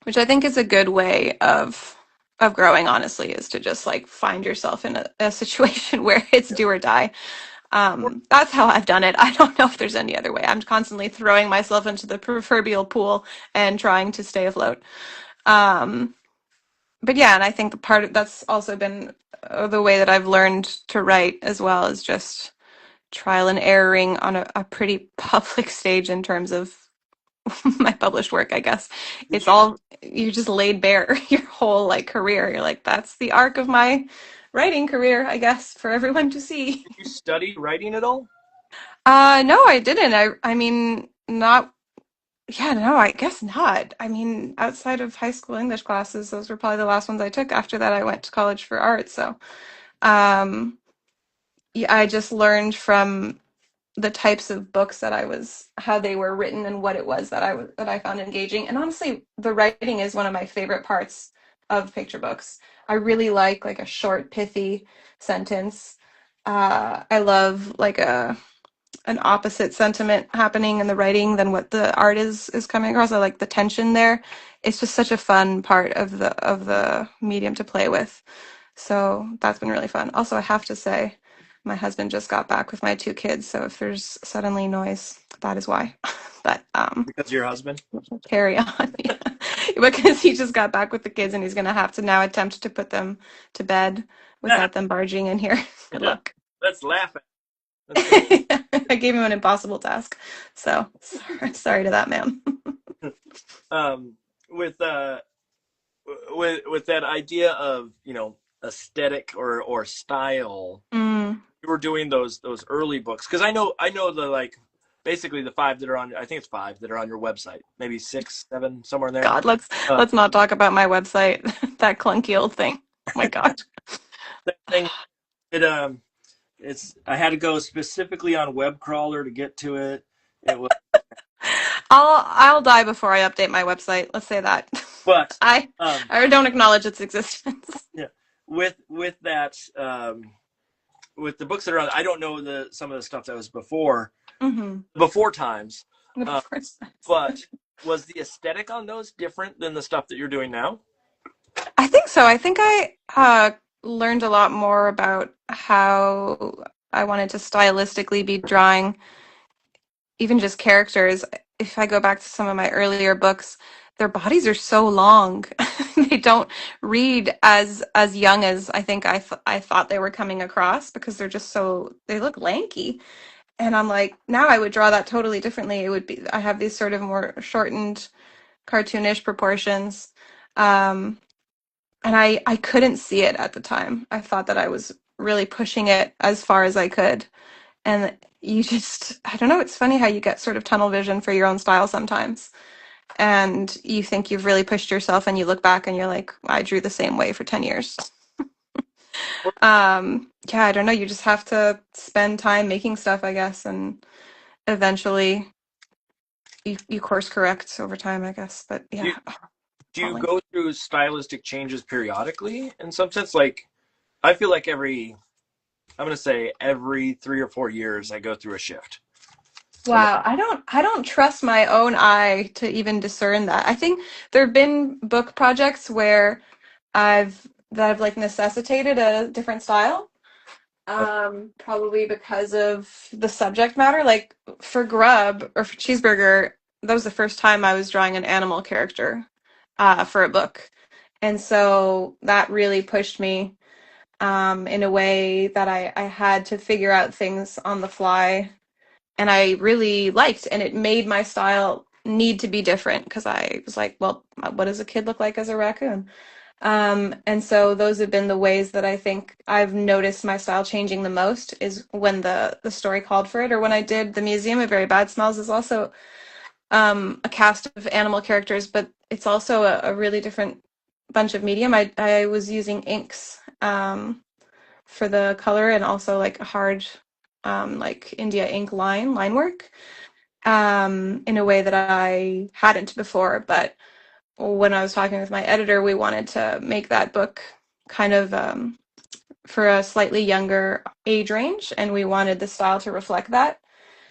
which I think is a good way of growing. Honestly, is to just like find yourself in a situation where it's do or die. That's how I've done it. I don't know if there's any other way. I'm constantly throwing myself into the proverbial pool and trying to stay afloat. Um, but yeah, and I think the part that's also been the way that I've learned to write as well, is just trial and erroring on a pretty public stage in terms of my published work, I guess. Did It's you all, you just laid bare your whole like career. You're like, that's the arc of my writing career, I guess, for everyone to see. did you study writing at all? No, I didn't. I mean, not, yeah, no, I guess not. I mean, outside of high school English classes, those were probably the last ones I took. After that, I went to college for art. So, um, yeah, I just learned from the types of books that how they were written and what it was that I found engaging. And honestly, the writing is one of my favorite parts of picture books. I really like a short, pithy sentence. I love like an opposite sentiment happening in the writing than what the art is coming across. I like the tension there. It's just such a fun part of the medium to play with. So that's been really fun. Also, I have to say, my husband just got back with my two kids, so if there's suddenly noise, that is why. But Because of your husband? carry on. Yeah. Because he just got back with the kids, and he's gonna have to now attempt to put them to bed without them barging in here. Good Yeah. luck. Let's laugh at it. That's good. I gave him an impossible task. So sorry to that man. Um, with with that idea of, aesthetic or style, Mm, you were doing those early books, because I know the, like, basically the five that are on, I think it's five that are on your website, maybe six, seven, somewhere in there. God, let's not talk about my website. That clunky old thing. Oh my God. That thing, it's I had to go specifically on web crawler to get to it. It was, I'll die before I update my website. Let's say that. but I um, I don't acknowledge its existence. yeah, with that, with the books that are on, I don't know some of the stuff that was Mm-hmm. before times, Of course. but was the aesthetic on those different than the stuff that you're doing now? I think so. I think I learned a lot more about how I wanted to stylistically be drawing even just characters if I go back to some of my earlier books, their bodies are so long. They don't read as young as I think I thought they were coming across because they're just so they look lanky. And I'm like, now I would draw that totally differently. It would be I have these sort of more shortened cartoonish proportions. Um, and I couldn't see it at the time. I thought that I was really pushing it as far as I could. And you just, I don't know, it's funny how you get sort of tunnel vision for your own style sometimes. And you think you've really pushed yourself and you look back and you're like, I drew the same way for 10 years. Yeah, I don't know. You just have to spend time making stuff, I guess, and eventually you course correct over time, I guess. But Do you, yeah, do you appalling. go through stylistic changes periodically in some sense? Like, I feel like I'm going to say every 3 or 4 years, I go through a shift. I'm like, Wow, I don't trust my own eye to even discern that. I think there have been book projects where that have like necessitated a different style. Probably because of the subject matter. Like for Grub or for Cheeseburger, that was the first time I was drawing an animal character for a book. And so that really pushed me in a way that I had to figure out things on the fly and I really liked, and it made my style need to be different because I was like, well, what does a kid look like as a raccoon? And so those have been the ways that I think I've noticed my style changing the most is when the story called for it, or when I did the Museum of Very Bad Smells is also a cast of animal characters, but it's also a really different bunch of medium. I was using inks for the color and also like a hard like India ink line work in a way that I hadn't before. But when I was talking with my editor, we wanted to make that book kind of for a slightly younger age range, and we wanted the style to reflect that.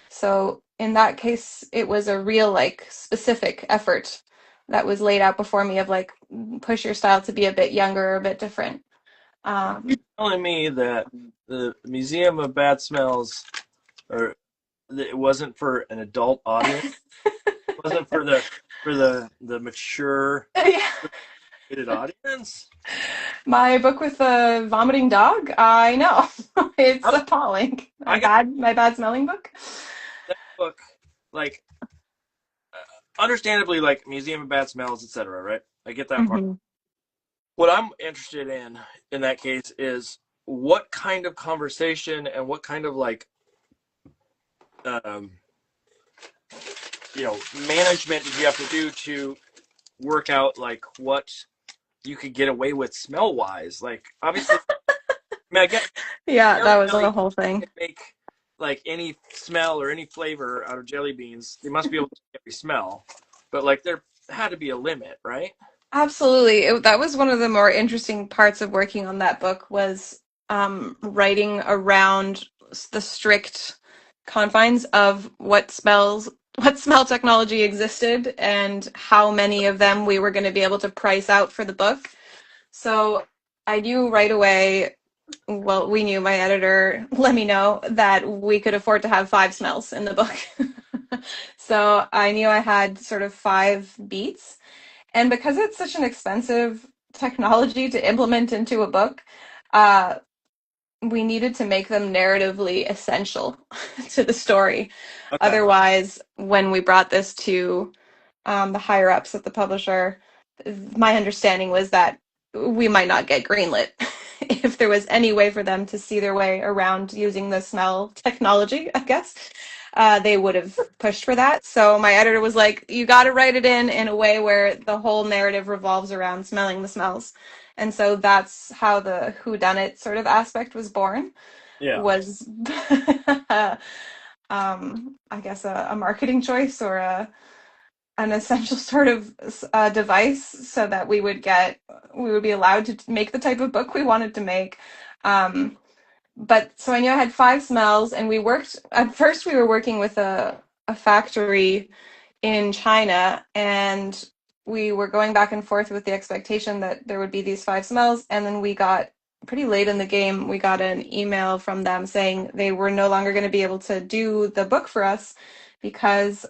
So in that case, it was a real like specific effort that was laid out before me of like push your style to be a bit younger or a bit different. you're Um, telling me that the Museum of Bad Smells, or it wasn't for an adult audience? It wasn't for the mature yeah. rated audience? My book with the vomiting dog, I know. It's I'm, appalling. I got My bad smelling book. that book, like, understandably, like Museum of Bad Smells, etc. Right? I get that part. Hmm. What I'm interested in that case, is what kind of conversation and what kind of like, um, management did you have to do to work out like what you could get away with smell wise? Like, obviously, I mean, I get Yeah, that jelly was belly a whole thing. can make like any smell or any flavor out of jelly beans. They must be able to make every smell, but like there had to be a limit, right? Absolutely. That was one of the more interesting parts of working on that book was writing around the strict confines of what smell technology existed and how many of them we were going to be able to price out for the book. So I knew right away, well, we knew, my editor let me know that we could afford to have 5 smells in the book. So I knew I had sort of 5 beats. And because it's such an expensive technology to implement into a book, uh, we needed to make them narratively essential to the story. Okay. Otherwise, when we brought this to the higher ups at the publisher, my understanding was that we might not get greenlit if there was any way for them to see their way around using the smell technology, I guess. They would have pushed for that. So my editor was like, you got to write it in a way where the whole narrative revolves around smelling the smells. And so that's how the whodunit sort of aspect was born, Yeah. was I guess a marketing choice or an essential sort of device so that we would be allowed to make the type of book we wanted to make. But so I knew I had 5 smells, and at first we were working with a factory in China, and we were going back and forth with the expectation that there would be these 5 smells, and then we got pretty late in the game, we got an email from them saying they were no longer going to be able to do the book for us because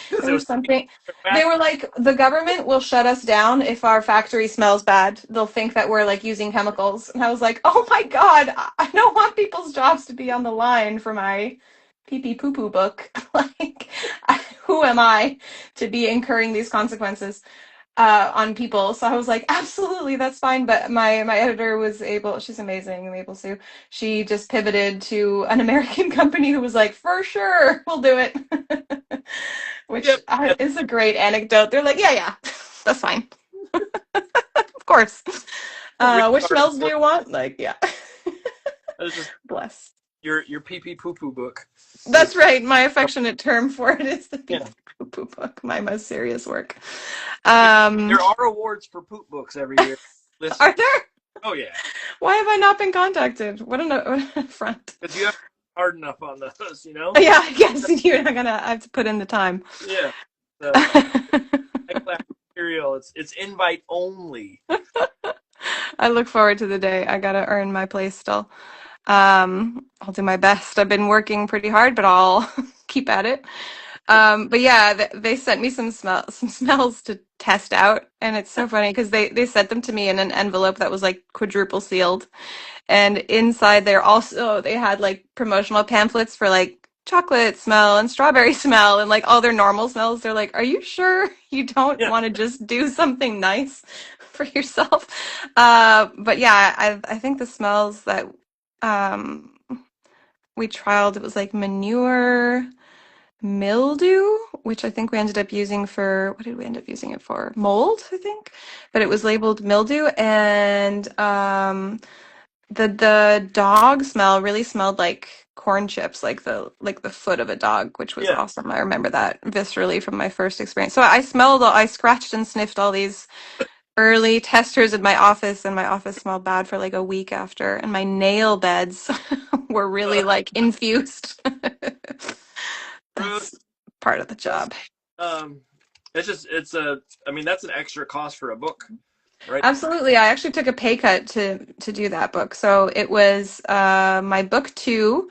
Because there it was was something. They back. were like, the government will shut us down if our factory smells bad. They'll think that we're like using chemicals. And I was like, oh my God, I don't want people's jobs to be on the line for my pee pee poo poo book. Like, who am I to be incurring these consequences on people? So I was like, absolutely, that's fine. But my editor was able, she's amazing, Maple Sue. She just pivoted to an American company who was like, for sure, we'll do it. Which Yep. Yep. is a great anecdote. They're like, yeah, yeah, that's fine. Of course. Which smells do you want? Like, yeah. It's just Bless. your pee pee poo poo book. That's right. My affectionate term for it is the Yeah. poo poo book, my most serious work. There are awards for poop books every year. Listen. Are there? Oh yeah. Why have I not been contacted? What an affront. Because you have to be hard enough on those, you know? Yeah, I guess you're not gonna. I have to put in the time. Yeah. So high class material. It's invite only. I look forward to the day. I gotta earn my place still. I'll do my best. I've been working pretty hard, but I'll keep at it. But yeah, they sent me some smells to test out, and it's so funny because they sent them to me in an envelope that was like quadruple sealed, and inside there also they had like promotional pamphlets for like chocolate smell and strawberry smell and like all their normal smells. They're like, "Are you sure you don't Yeah. want to just do something nice for yourself?" But yeah, I think the smells that um we trialed, it was like manure, mildew, which I think we ended up using for, what did we end up using it for? Mold, I think. But it was labeled mildew, and the dog smell really smelled like corn chips, like the foot of a dog, which was Yeah. awesome. I remember that viscerally from my first experience. So I scratched and sniffed all these early testers in my office, and my office smelled bad for like a week after, and my nail beds were really like infused. Ruth, That's part of the job. um, I mean, that's an extra cost for a book, right? Absolutely. I actually took a pay cut to do that book. So it was my book two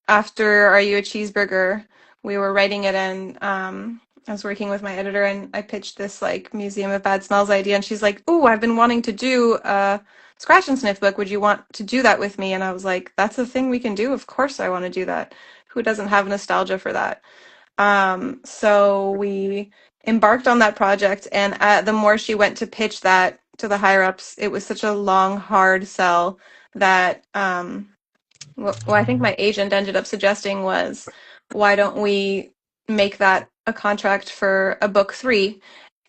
after Are You a Cheeseburger? We were writing it, and I was working with my editor, and I pitched this like Museum of Bad Smells idea, and she's like, "Ooh, I've been wanting to do a scratch and sniff book. Would you want to do that with me?" And I was like, "That's a thing we can do. Of course I want to do that. Who doesn't have nostalgia for that?" So we embarked on that project, and the more she went to pitch that to the higher ups, it was such a long, hard sell that what I think my agent ended up suggesting was, why don't we make that a contract for a book three?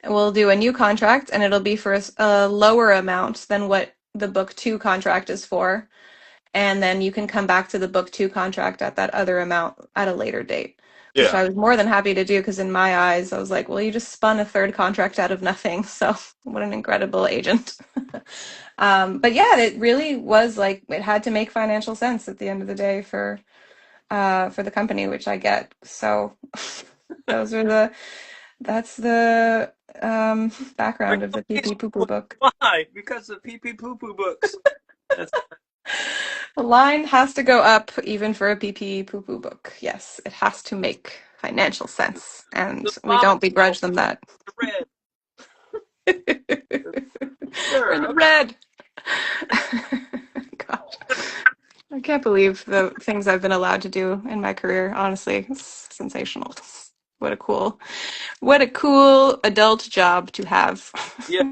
We'll do a new contract, and it'll be for a lower amount than what the book two contract is for. And then you can come back to the book two contract at that other amount at a later date, which Yeah. I was more than happy to do because in my eyes, I was like, well, you just spun a third contract out of nothing. So what an incredible agent. But yeah, it really was like, it had to make financial sense at the end of the day for the company, which I get. So that's the background of the pee pee poo poo book. Why? Because of pee pee poo poo books. That's The line has to go up even for a pee pee poo poo book. Yes, it has to make financial sense, and the we vomit don't begrudge them that. red. We're in Sure. the Okay. red. Gosh, I can't believe the things I've been allowed to do in my career. Honestly, it's sensational. What a cool adult job to have. Yeah.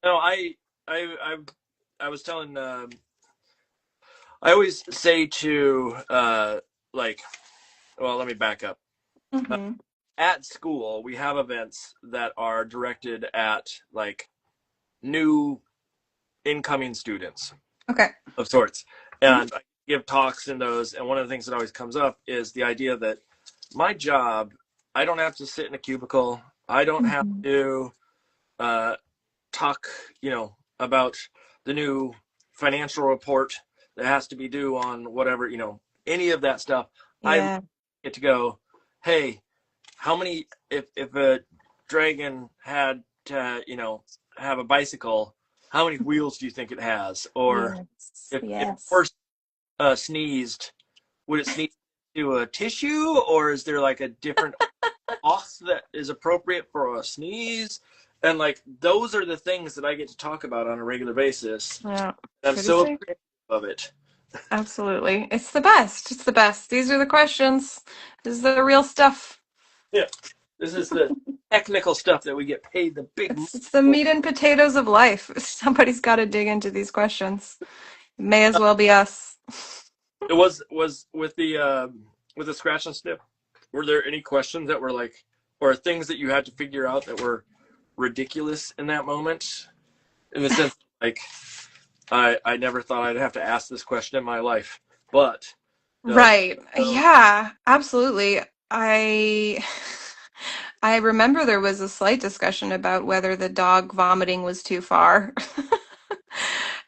No, I, I, I was telling. I always say to like, well, let me back up. Uh, Hmm. at school, we have events that are directed at like new incoming students Okay. of sorts, Mhm. and I give talks in those. And one of the things that always comes up is the idea that my job, I don't have to sit in a cubicle. I don't have Mhm. to uh, talk, about the new financial report that has to be due on whatever, any of that stuff. I Yeah. get to go, hey, how many, if a dragon had to, have a bicycle, how many wheels do you think it has? Or Yes. if a Yes. horse sneezed, would it sneeze do a tissue, or is there like a different off that is appropriate for a sneeze? And like those are the things that I get to talk about on a regular basis. Yeah. I'm Good to so see. appreciative of it. Absolutely. It's the best. It's the best. These are the questions. This is the real stuff. Yeah, this is the technical stuff that we get paid the big money It's the for. meat and potatoes of life. Somebody's got to dig into these questions. It may as well be us. It was with the scratch and sniff. Were there any questions that were like, or things that you had to figure out that were ridiculous in that moment? In the sense, like, I never thought I'd have to ask this question in my life, but Right. so Yeah, absolutely. I I remember there was a slight discussion about whether the dog vomiting was too far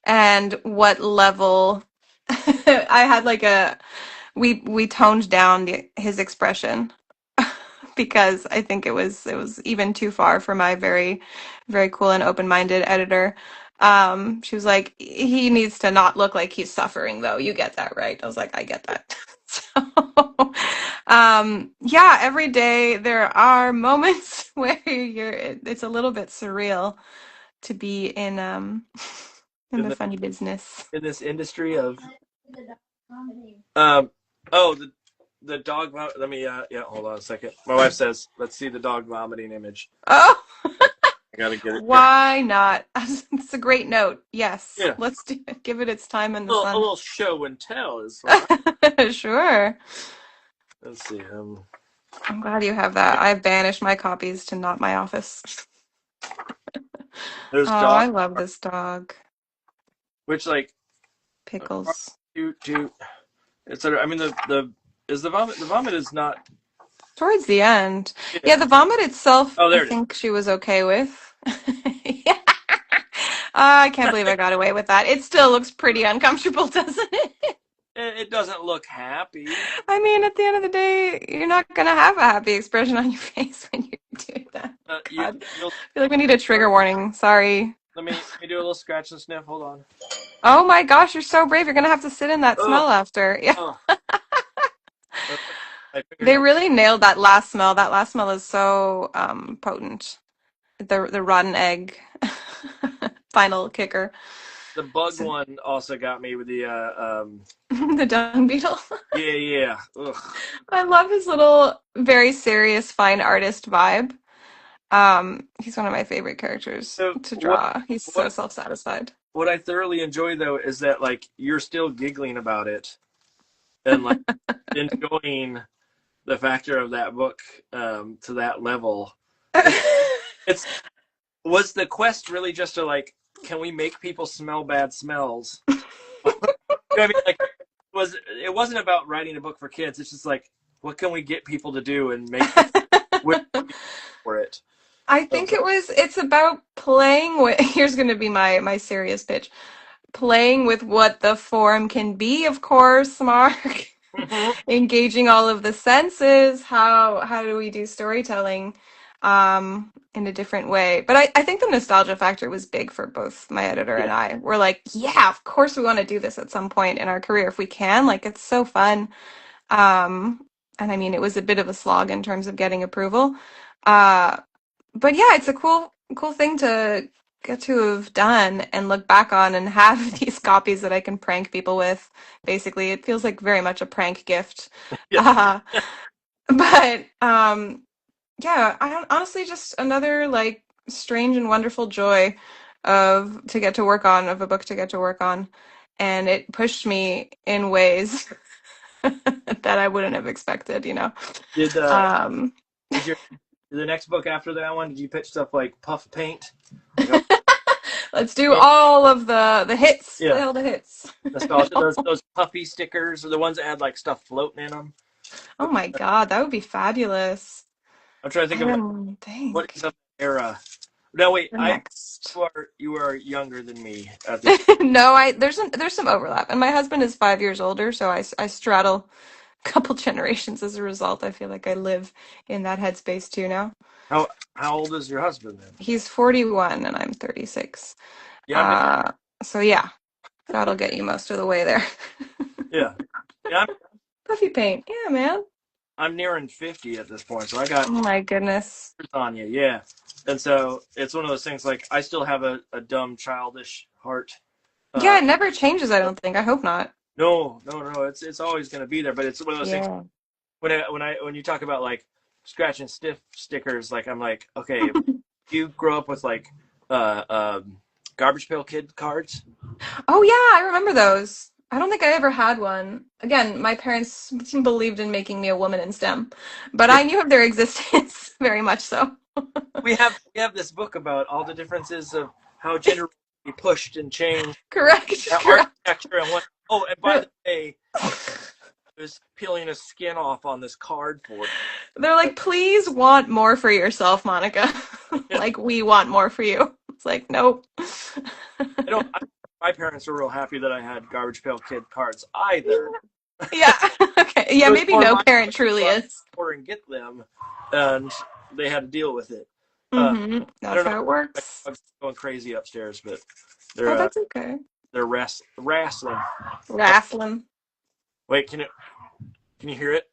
and what level I had like a we toned down his expression because I think it was even too far for my very cool and open-minded editor. She was like, he needs to not look like he's suffering, though. You get that, right? I was like, I get that. So, yeah, every day there are moments where it's a little bit surreal to be in in the the funny business. in this industry of um oh the dog let me yeah, hold on a second. My wife says let's see the dog vomiting image. Oh, I gotta get it here. why not? It's a great note. Yes, Yeah, let's do it. Give it its time in the a sun. little show and tell is what Sure. let's see I'm glad you have that. I've banished my copies to not my office. there's Oh, dog, I love this dog. which like Pickles. to etc. I mean the is the vomit is not. Towards the end. Yeah, Yeah. the vomit itself, Oh, I there it is. think she was okay with. Yeah. I can't believe I got away with that. It still looks pretty uncomfortable, doesn't it? It doesn't look happy. I mean, at the end of the day, you're not gonna have a happy expression on your face when you do that. God. You'll I feel like we need a trigger warning. Sorry. let me do a little scratch and sniff. Hold on. Oh my gosh, you're so brave. You're gonna have to sit in that Oh, smell after. Yeah. oh. My They fingernail. really nailed that last smell. That last smell is so potent. The rotten egg. Final kicker. The bug So, one also got me with the the dung beetle. yeah. Ugh. I love his little, very serious, fine artist vibe. He's one of my favorite characters So to draw. He's so what self-satisfied. what I thoroughly enjoy though is that like you're still giggling about it and like enjoying the factor of that book to that level. It's it's was the quest really just to like can we make people smell bad smells? I mean, like, it wasn't about writing a book for kids. It's just like, what can we get people to do and make them for it? I So, think it's about playing with, here's going to be my serious pitch. Playing with what the form can be, of course, Mark. mhm. Engaging all of the senses. How do we do storytelling in a different way? But I think the nostalgia factor was big for both my editor Yeah, and I. We're like, yeah, of course we want to do this at some point in our career if we can. Like it's so fun. And I mean, it was a bit of a slog in terms of getting approval. Uh, but yeah, it's a cool thing to get to have done and look back on and have these copies that I can prank people with. Basically, it feels like very much a prank gift. yeah, Uh, but yeah, honestly just another like strange and wonderful joy of to get to work on of a book to get to work on, and it pushed me in ways that I wouldn't have expected, you know. Did Um, did your the next book after that one? Did you pitch stuff like puff paint? Like, let's do all of the hits, yeah, all the hits. nostalgia. Those puffy stickers are the ones that had like stuff floating in them. Oh my God, that would be fabulous. I'm trying to think I of like didn't what think is of that era. No, wait, the next. you are younger than me at this. No, I there's some overlap, and my husband is 5 years older, so I straddle a couple generations as a result. I feel like I live in that headspace too now. How old is your husband then? He's 41 and I'm 36. Yeah, Uh, so yeah, that'll get you most of the way there. yeah, yeah. Puffy paint. Yeah, man. I'm nearing 50 at this point, so I got Oh my goodness. years on you, yeah. And so it's one of those things like I still have a dumb, childish heart. Yeah, Uh, it never changes, I don't think. I hope not. no, it's always going to be there. But it's one of those things Yeah. when you talk about like scratch and stiff stickers, like I'm like, okay, if you grow up with like uh, um, garbage pail kid cards. Oh yeah, I remember those. I don't think I ever had one. Again, my parents believed in making me a woman in STEM, but Yeah, I knew of their existence very much so. we have this book about all the differences of how gender can be pushed and changed, Correct, correct. architecture and what. Oh, and by the way, is peeling his skin off on this card for it. They're like, please want more for yourself, Monica. Like, we want more for you. It's like, nope. I don't. My parents were real happy that I had garbage pail kid cards either. Yeah. Okay. Yeah, It was maybe more no my parent truly to is. and get them, and they had to deal with it. I That's don't know. how it My works. dog's going crazy upstairs, but Oh, they're uh, that's okay. they're wrestling. Wrestling. Wait, can you hear it?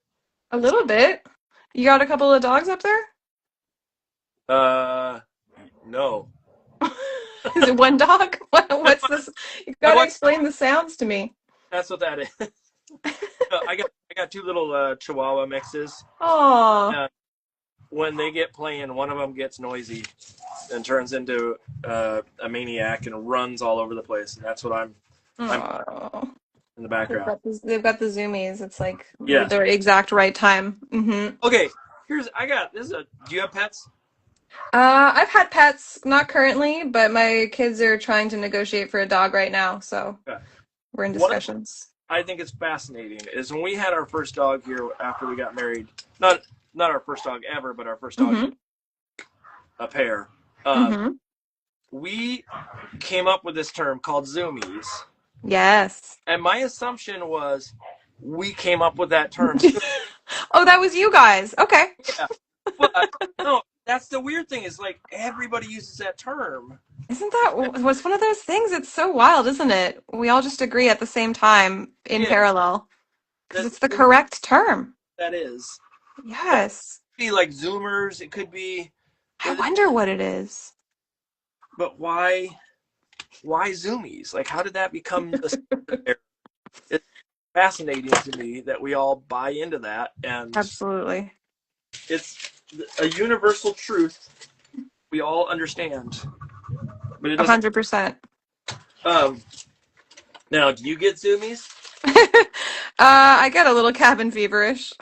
A little bit. You got a couple of dogs up there? Uh, no. Is it one dog? What's this? You I gotta want. explain the sounds to me. That's what that is. No, I got two little Chihuahua mixes. Oh, Uh, when they get playing, one of them gets noisy and turns into a maniac and runs all over the place, and that's what I'm oh. in the They've background. got they've got the zoomies. It's like Yeah. the exact right time. Okay. I got this. Do you have pets? I've had pets, not currently, but my kids are trying to negotiate for a dog right now, so Okay. we're in One of discussions. I think it's fascinating is when we had our first dog here after we got married. Not our first dog ever, but our first dog, Mm-hmm. a pair. Um, Mm-hmm. we came up with this term called zoomies, Yes. and my assumption was we came up with that term. Oh, that was you guys. Okay. Yeah, but no, that's the weird thing is like everybody uses that term. Isn't that was one of those things? It's so wild, isn't it? We all just agree at the same time in Yeah, parallel because that it's the correct term. that is. That could Yes. be like Zoomers. It could be, I wonder what it is. but why Zoomies? Like, how did that become the standard? It's fascinating to me that we all buy into that, and Absolutely. it's a universal truth we all understand, but it doesn't. 100%. Um, now, do you get Zoomies? I get a little cabin feverish.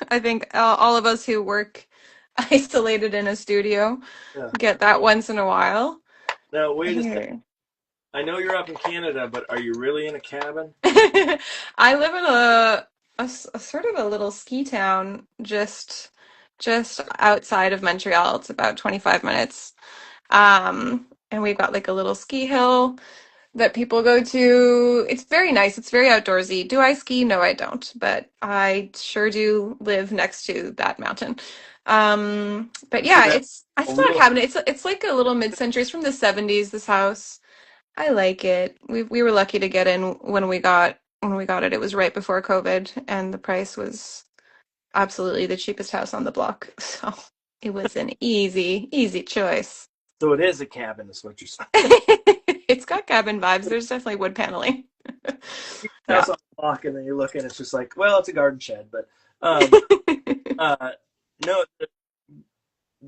I think all of us who work isolated in a studio Yeah. get that once in a while. Now, wait a second. Here. I know you're up in Canada, but are you really in a cabin? I live in a sort of a little ski town just outside of Montreal. It's about 25 minutes. And we've got like a little ski hill that people go to. It's very nice. It's very outdoorsy. Do I ski? No, I don't, but I sure do live next to that mountain. But So yeah, that's a it's not a little. cabin. It's like a little mid-century. It's from the 70s, this house. I like it. We were lucky to get in when we got it. It was right before COVID, and the price was absolutely the cheapest house on the block. So it was an easy choice. So it is a cabin, is what you're saying. It's got cabin vibes. There's definitely wood paneling. Yeah. House on the block, and then you look, and it's just like, well, it's a garden shed, but uh, no,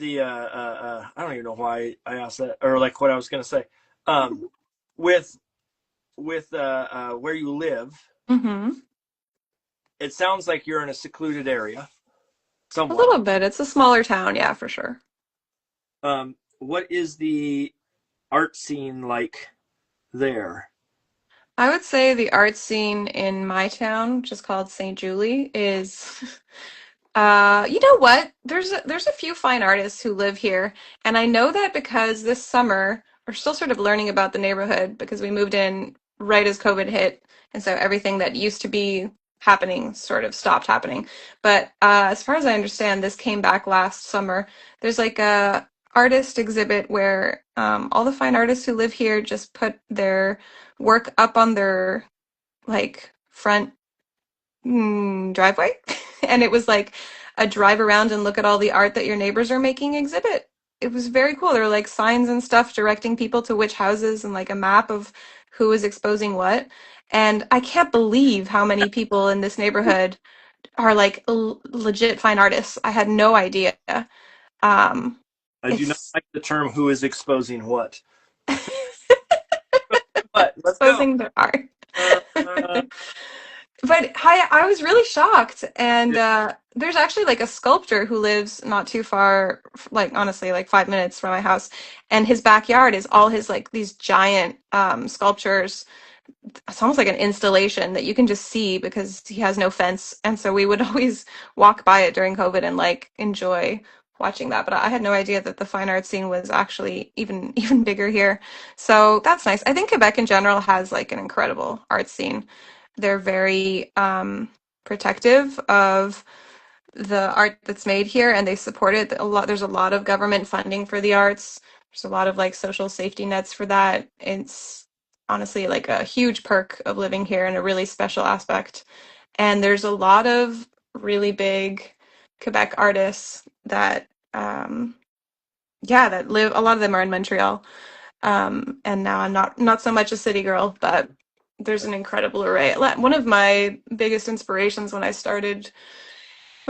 I don't even know why I asked that, or like what I was gonna say. Um, with where you live, hmm it sounds like you're in a secluded area, A somewhat. little bit. It's a smaller town, yeah, for sure. What is the art scene like there? I would say the art scene in my town, which is called St. Julie, is you know what? There's a few fine artists who live here, and I know that because this summer we're still sort of learning about the neighborhood because we moved in right as COVID hit, and so everything that used to be happening sort of stopped happening. But as far as I understand, this came back last summer. There's like a artist exhibit where all the fine artists who live here just put their work up on their like front driveway. And it was like a drive around and look at all the art that your neighbors are making exhibit. It was very cool. There were like signs and stuff directing people to which houses and like a map of who was exposing what. And I can't believe how many people in this neighborhood are like legit fine artists. I had no idea. Um, I do not it's like the term "who is exposing what." But let's go. exposing their art. Uh, But I was really shocked. And yeah, there's actually like a sculptor who lives not too far, like honestly, like 5 minutes from my house. And his backyard is all his like these giant sculptures. It's almost like an installation that you can just see because he has no fence. And so we would always walk by it during COVID and like enjoy watching that. But I had no idea that the fine art scene was actually even bigger here. So that's nice. I think Quebec in general has like an incredible art scene. They're very protective of the art that's made here and they support it a lot. There's a lot of government funding for the arts. There's a lot of like social safety nets for that. It's honestly like a huge perk of living here and a really special aspect. And there's a lot of really big Quebec artists that yeah, that live, a lot of them are in Montreal. And now I'm not so much a city girl, but there's an incredible array. One of my biggest inspirations when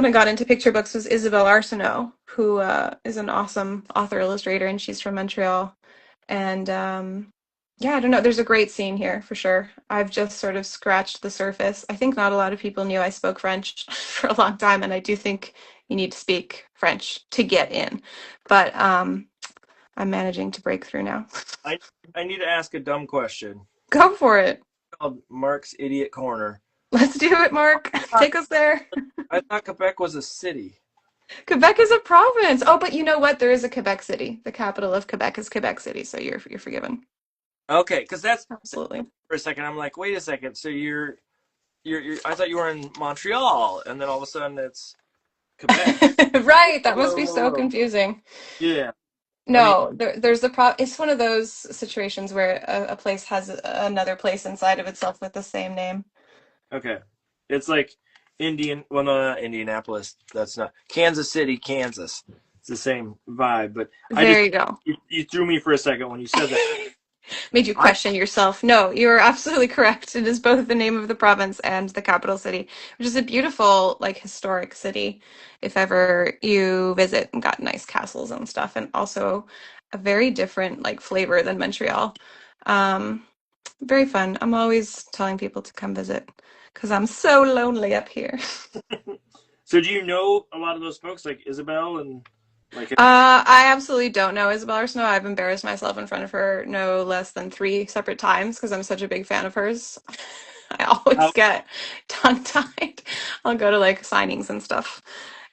I got into picture books was Isabelle Arsenault, who is an awesome author illustrator, and she's from Montreal. And yeah, I don't know. There's a great scene here for sure. I've just sort of scratched the surface. I think not a lot of people knew I spoke French for a long time, and I do think you need to speak French to get in. But I'm managing to break through now. I I need to ask a dumb question. Go for it. It's called Mark's Idiot Corner. Let's do it, Mark. Take us there. I thought Quebec was a city. Quebec is a province. Oh, but you know what? There is a Quebec City. The capital of Quebec is Quebec City, so you're forgiven. Okay, because that's Absolutely. for a second. I'm like, wait a second. So you're I thought you were in Montreal, and then all of a sudden it's Quebec. Right, that must be so Oh, confusing. yeah. I mean, No, there's the pro. It's one of those situations where a place has another place inside of itself with the same name. okay. It's like well, no, not Indianapolis. That's not Kansas City, Kansas. It's the same vibe, but There you go. you threw me for a second when you said that. Made you I question yourself. No, you're absolutely correct. It is both the name of the province and the capital city, which is a beautiful, like, historic city. If ever you visit and got nice castles and stuff, and also a very different, like, flavor than Montreal. Um, Very fun. I'm always telling people to come visit because I'm so lonely up here. so do you know a lot of those folks like Isabel and like I absolutely don't know Isabel Arsenault. I've embarrassed myself in front of her no less than three separate times because I'm such a big fan of hers. I always how get tongue-tied. I'll go to like signings and stuff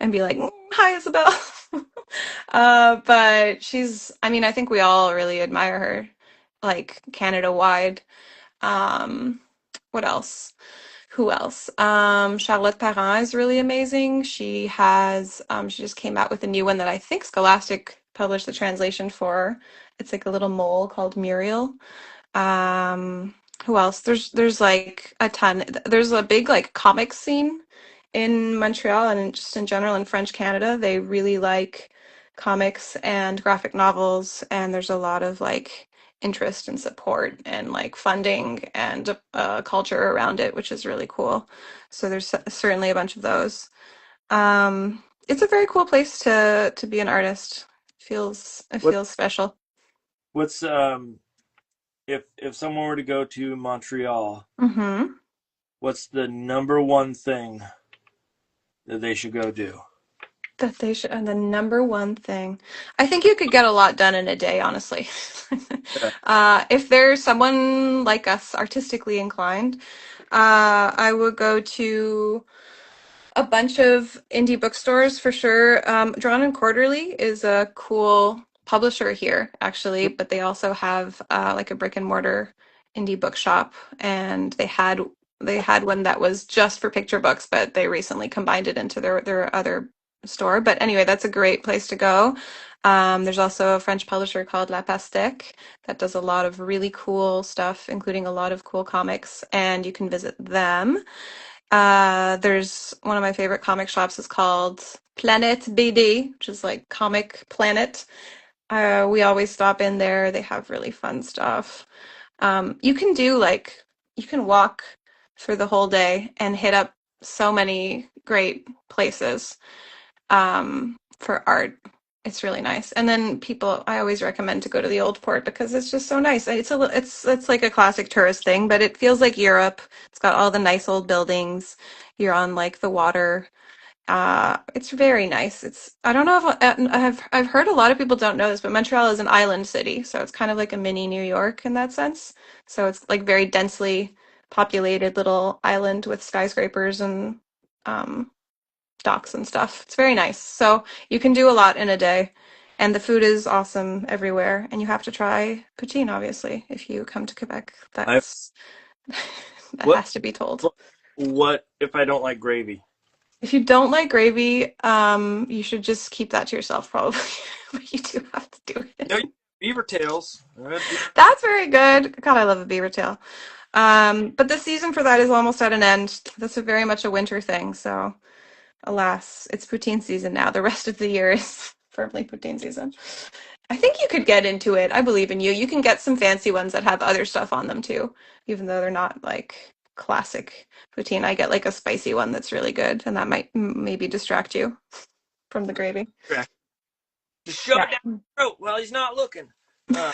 and be like, "Hi, Isabel." But I mean, I think we all really admire her, like Canada-wide. Um, what else? Who else? Charlotte Perrin is really amazing. She just came out with a new one that I think Scholastic published the translation for. It's like a little mole called Muriel. Who else? There's like a ton. There's a big like comic scene in Montreal and just in general in French Canada. They really like comics and graphic novels, and there's a lot of like interest and support and like funding and culture around it, which is really cool. So there's certainly a bunch of those. It's a very cool place to be an artist. It what feels special. what's if someone were to go to Montreal, Hmm. what's the number one thing that they should go do? That they should, and the number one thing, I think you could get a lot done in a day, honestly. Yeah. If there's someone like us, artistically inclined, I would go to a bunch of indie bookstores for sure. Drawn and Quarterly is a cool publisher here, actually, but they also have like a brick and mortar indie bookshop, and they had one that was just for picture books, but they recently combined it into their other store. But anyway, that's a great place to go. There's also a French publisher called La Pastèque that does a lot of really cool stuff, including a lot of cool comics, and you can visit them. There's one of my favorite comic shops is called Planet BD, which is like Comic Planet. We always stop in there. They have really fun stuff. You can do like you can walk through the whole day and hit up so many great places for art. It's really nice. And then I always recommend to go to the Old Port because it's just so nice. It's like a classic tourist thing, but it feels like Europe. It's got all the nice old buildings. You're on like the water. It's very nice. I don't know if I've heard a lot of people don't know this, but Montreal is an island city, so it's kind of like a mini New York in that sense. So it's like very densely populated little island with skyscrapers and um, docks and stuff. It's very nice. So you can do a lot in a day, and the food is awesome everywhere. And you have to try poutine, obviously, if you come to Quebec. I That's that what has to be told. what if I don't like gravy? If you don't like gravy, you should just keep that to yourself, probably. But you do have to do No, it. beaver tails. That's very good. God, I love a beaver tail. But the season for that is almost at an end. That's very much a winter thing. So, alas, it's poutine season now. The rest of the year is firmly poutine season. I think you could get into it. I believe in you. You can get some fancy ones that have other stuff on them too, even though they're not like classic poutine. I get like a spicy one that's really good, and that might maybe distract you from the gravy. Just shove Yeah, it down his throat while he's not looking. Uh,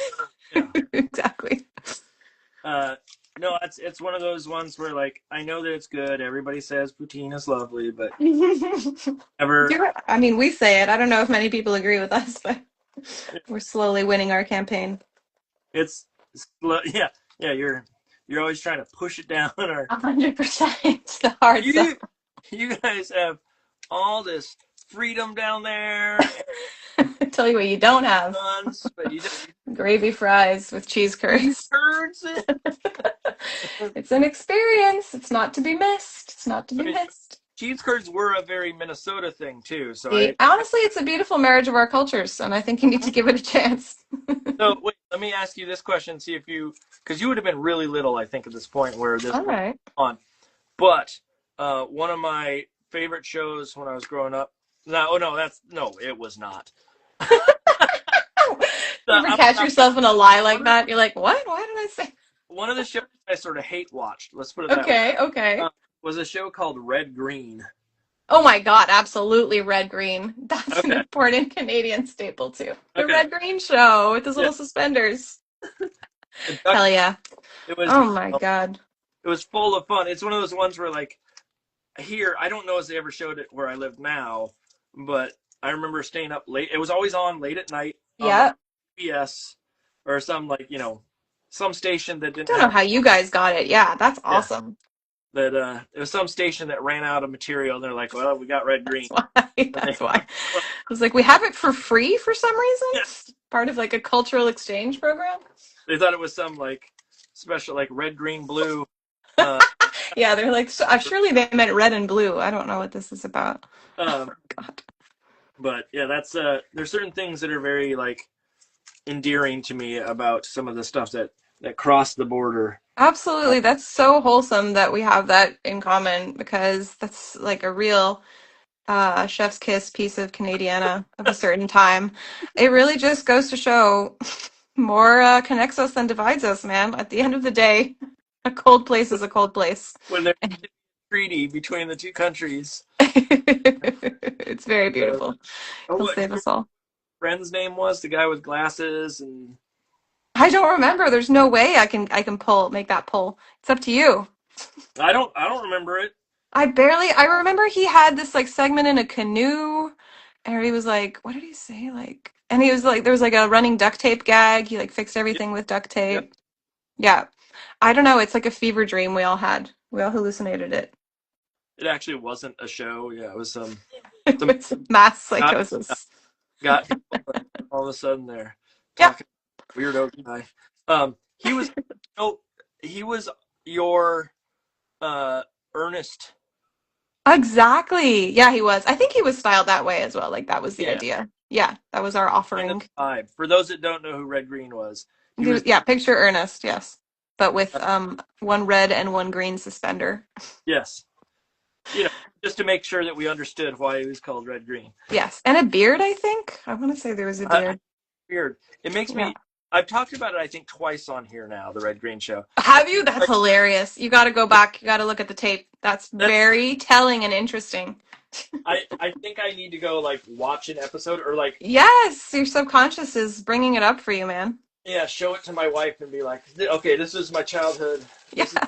yeah. exactly. No, it's one of those ones where like I know that it's good. Everybody says poutine is lovely, but ever I mean, we say it. I don't know if many people agree with us, but we're slowly winning our campaign. it's yeah, yeah. You're always trying to push it down, or 100% the hard stuff. you you guys have all this freedom down there Tell you what you don't and have. guns, but you don't Gravy fries with cheese eat curds. birds. It's an experience. It's not to be missed. It's not to be missed. Cheese curds were a very Minnesota thing too. So Honestly, it's a beautiful marriage of our cultures, and I think you need to give it a chance. so wait, let me ask you this question, see if because you would have been really little, I think, at this point where this All was right. on. But one of my favorite shows when I was growing up. No, oh no, no, it was not. You ever catch yourself in a lie like that? You're like, what? Why did I say? One of the shows I sort of hate watched. Let's put it that way. Okay, okay. Was a show called Red Green. Oh my God, absolutely red green. That's an Okay. important Canadian staple too. The Okay. red green show with his Yeah. little suspenders. Duck, Hell yeah. it was. Oh my God. It was full of fun. It's one of those ones where like here, I don't know if they ever showed it where I live now, but I remember staying up late. It was always on late at night on like Yeah. PBS or some like some station that I didn't don't know have how you guys got it. Yeah, that's yeah awesome. that it was some station that ran out of material and they're like, well, we got Red Green. That's why. And they, That's why. I was like, we have it for free for some yeah, reason. Part of like a cultural exchange program. they thought it was some like special like red, green, blue. Uh, Yeah, they're like, surely they meant red and blue. I don't know what this is about. Oh um, my God. but yeah, that's there's certain things that are very like endearing to me about some of the stuff that cross the border. Absolutely. That's so wholesome that we have that in common because that's like a real chef's kiss piece of Canadiana of a certain time. It really just goes to show more connects us than divides us, man. At the end of the day, a cold place is a cold place. When there's a treaty between the two countries. It's very beautiful. He'll What save us all. friend's name was the guy with glasses and I don't remember. There's no way I can make that pull. It's up to you. I don't remember it. I remember he had this like segment in a canoe and he was like, what did he say? Like, and he was like, there was like a running duct tape gag. He like fixed Yep, everything with duct yep. tape. Yeah. I don't know. It's like a fever dream we all had. We all hallucinated it. It actually wasn't a show. Yeah, it was some It's mass got psychosis. got people all of a sudden they're Yeah. talking weirdo guy. He was no, he was your uh Ernest. Exactly. Yeah, he was. I think he was styled that way as well. Like that was the Yeah, idea. Yeah, that was our kind of offering. vibe. For those that don't know who Red Green was, he was Yeah, picture Ernest, yes. But with uh, one red and one green suspender. yes. you know, just to make sure that we understood why it was called red green. Yes, and a beard, I think. I want to say there was a beard. Weird. It makes Yeah. me. I've talked about it, I think, twice on here now. The red green show. Have you? That's Like, hilarious. You got to go back. You got to look at the tape. That's that's. very telling and interesting. I think I need to go like watch an episode or like Yes, your subconscious is bringing it up for you, man. yeah, show it to my wife and be like, okay, this is my childhood. Yeah. This is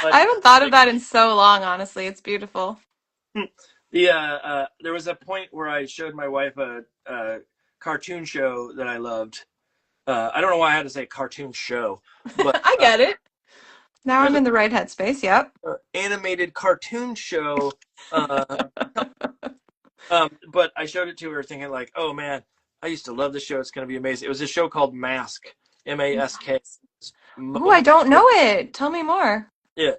like I haven't thought of that in so long, honestly. It's beautiful. the there was a point where I showed my wife a cartoon show that I loved. I don't know why I had to say cartoon show, but I get it. Now I'm there's in the right headspace. Yep. an animated cartoon show. Uh, but I showed it to her thinking like, oh man, I used to love this show. It's going to be amazing. It was a show called Mask, Mask. Oh, I don't know it. Tell me more. Yeah.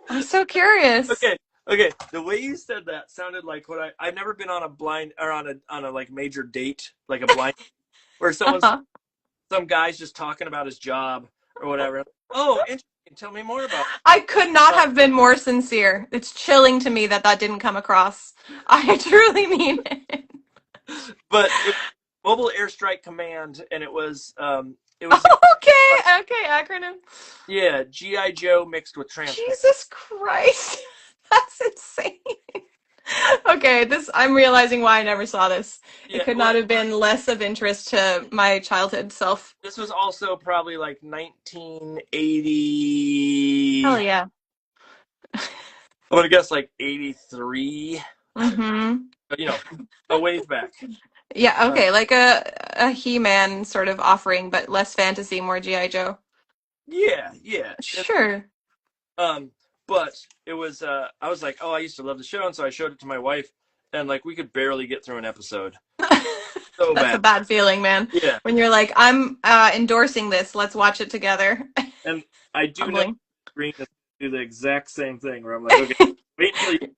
I'm so curious. Okay. Okay. The way you said that sounded like what I've never been on a blind or on a like major date, like a blind where Uh-huh. some guy's just talking about his job or whatever. Oh, interesting. Tell me more about I could not it. have been more sincere. It's chilling to me that that didn't come across. I truly mean it. But it was Mobile Airstrike Command, and it was Okay, okay, acronym. yeah, GI Joe mixed with transport. Jesus Christ. That's insane. Okay, I'm realizing why I never saw this. It Yeah, could well, not have been less of interest to my childhood self. this was also probably like 1980. Hell yeah. I'm gonna guess like 83. Mm-hmm. You know, a ways back. Yeah, Uh, okay, like a He-Man sort of offering, but less fantasy, more G.I. Joe. yeah, yeah. Sure. Um, but it was I was like, oh, I used to love the show, and so I showed it to my wife, and like we could barely get through an episode. So That's a bad. bad feeling, man. Yeah, When you're like, I'm endorsing this, let's watch it together. and I do know Humbling. Green is do the exact same thing where I'm like, okay, wait until you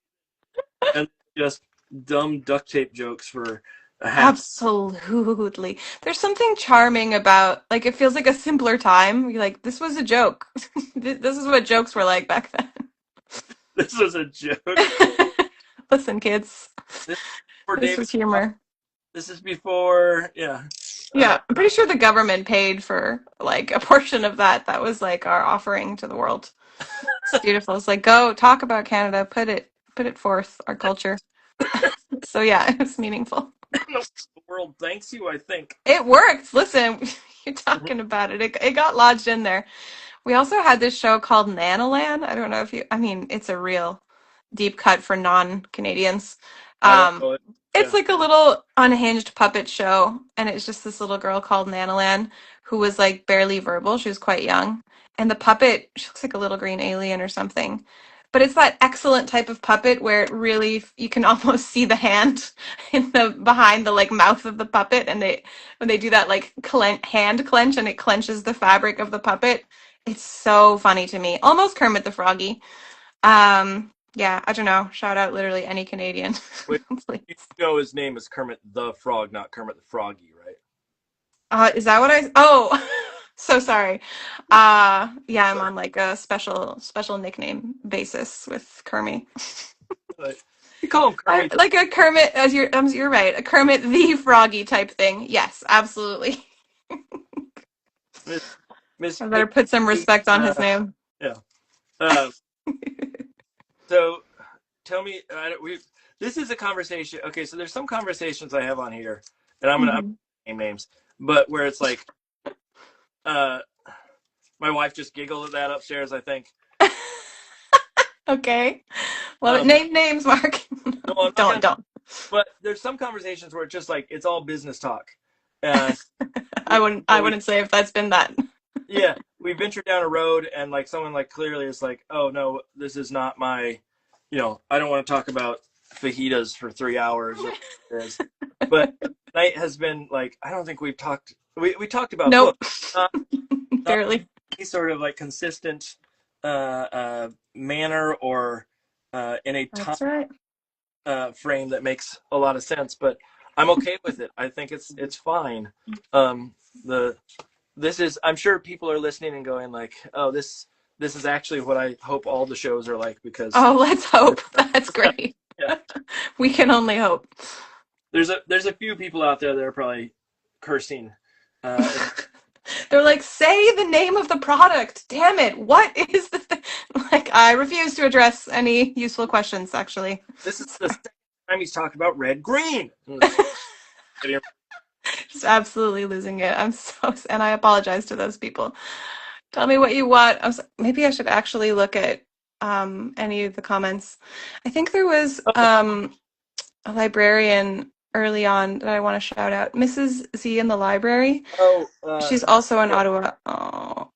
and just dumb duct tape jokes for a half. Absolutely. There's something charming about, like, it feels like a simpler time. You're like, this was a joke. This is what jokes were like back This was a joke. then. Listen, kids, This is for this David. was humor. This is before, yeah. Yeah, I'm pretty sure the government paid for like a portion of that. That was like our offering to the world. It's beautiful. It's like, go talk about Canada, put it forth, our culture. So yeah, it was meaningful. The world thanks you, I think. It worked. Listen, you're Mhm. talking about it. It got lodged in there. We also had this show called Nanoland. I don't know if I mean, it's a real deep cut for non-Canadians. I don't Um, know it. it's Yeah. like a little unhinged puppet show, and it's just this little girl called Nanoland who was like barely verbal. She was quite young, and the puppet, she looks like a little green alien or something. But it's that excellent type of puppet where it really you can almost see the hand in the behind the like mouth of the puppet, and they when they do that like hand clench and it clenches the fabric of the puppet. It's so funny to me. Almost Kermit the Froggy. Yeah, I don't know. Shout out literally any Canadian. Wait, Please. you know his name is Kermit the Frog, not Kermit the Froggy, right? Is that what oh, so sorry. Yeah, I'm on like a special nickname basis with Kermit. But you call him Kermit. Like a Kermit, as you're right, a Kermit the Froggy type thing. Yes, absolutely. Miss Miss I better put some Piggy. respect on his name. Yeah. Uh, so tell me, we. This is a conversation. Okay, so there's some conversations I have on here, and I'm Mhm. name names, but where it's like, uh, my wife just giggled at that upstairs. I think. Okay. Well, Um, name names, Mark. no, I'm not Don't, gonna. don't. But there's some conversations where it's just like it's all business talk. Uh, I we, wouldn't. I or we wouldn't say if that's been that. yeah, we ventured down a road and like someone like clearly is like, oh no, this is not my, I don't want to talk about fajitas for 3 hours. Or whatever it is. But tonight has been like, I don't think we've talked. We talked about Nope. books, not Barely. any sort of like consistent manner or in a time That's right. frame that makes a lot of sense. But I'm okay with it. I think it's fine. The this is I'm sure people are listening and going like, oh, this this is actually what I hope all the shows are like, because Oh, let's hope. That's great. yeah, We can only hope. there's a few people out there that are probably cursing. They're like, say the name of the product. Damn it. What is the thing? Like, I refuse to address any useful questions, actually. This is the second time he's talked about red green. Just absolutely losing it. And I apologize to those people. Tell me what you want. Maybe I should actually look at any of the comments. I think there was a librarian early on that I want to shout out. Mrs. Z in the library. She's also in yeah. Ottawa.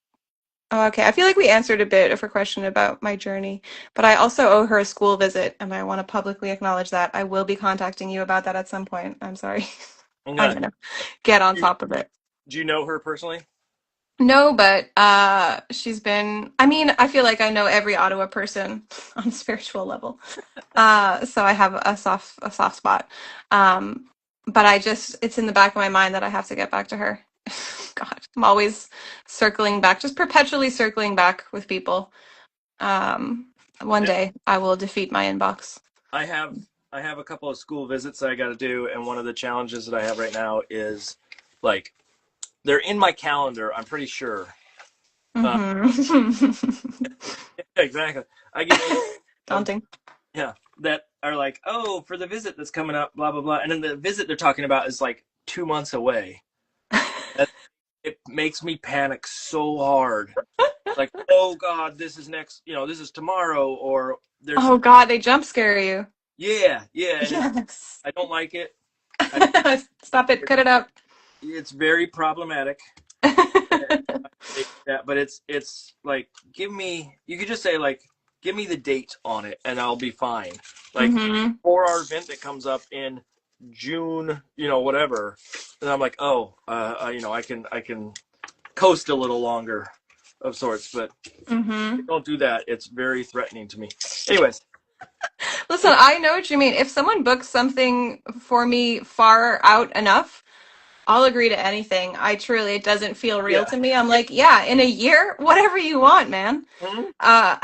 Oh, okay. I feel like we answered a bit of her question about my journey, but I also owe her a school visit, and I want to publicly acknowledge that. I will be contacting you about that at some point. I'm sorry. I'm gonna get on top of it. Do you know her personally? No, but she's been, I mean, I feel like I know every Ottawa person on a spiritual level. So I have a soft spot. But it's in the back of my mind that I have to get back to her. God, I'm always circling back, just perpetually circling back with people. One Yeah. day I will defeat my inbox. I have a couple of school visits that I got to do, and one of the challenges that I have right now is, like, they're in my calendar, I'm pretty sure. Mhm. Exactly. I get Daunting. yeah, that are like, oh, for the visit that's coming up, blah blah blah, and then the visit they're talking about is like 2 months away. It makes me panic so hard. Like, oh God, this is next, this is tomorrow, or there's Oh God, they jump scare you. yeah, and Yes. I don't like it. Stop it. Cut it out. It's very problematic. But it's like, you could just say, like, give me the date on it and I'll be fine. Like, Mhm. for our event that comes up in June, whatever, and I'm like, oh, I can coast a little longer of sorts, but Mhm. don't do that. It's very threatening to me. Anyways, Listen, I know what you mean. If someone books something for me far out enough, I'll agree to anything. It doesn't feel real yeah. to me. I'm like, yeah, in a year, whatever you want, man. Mhm. Uh,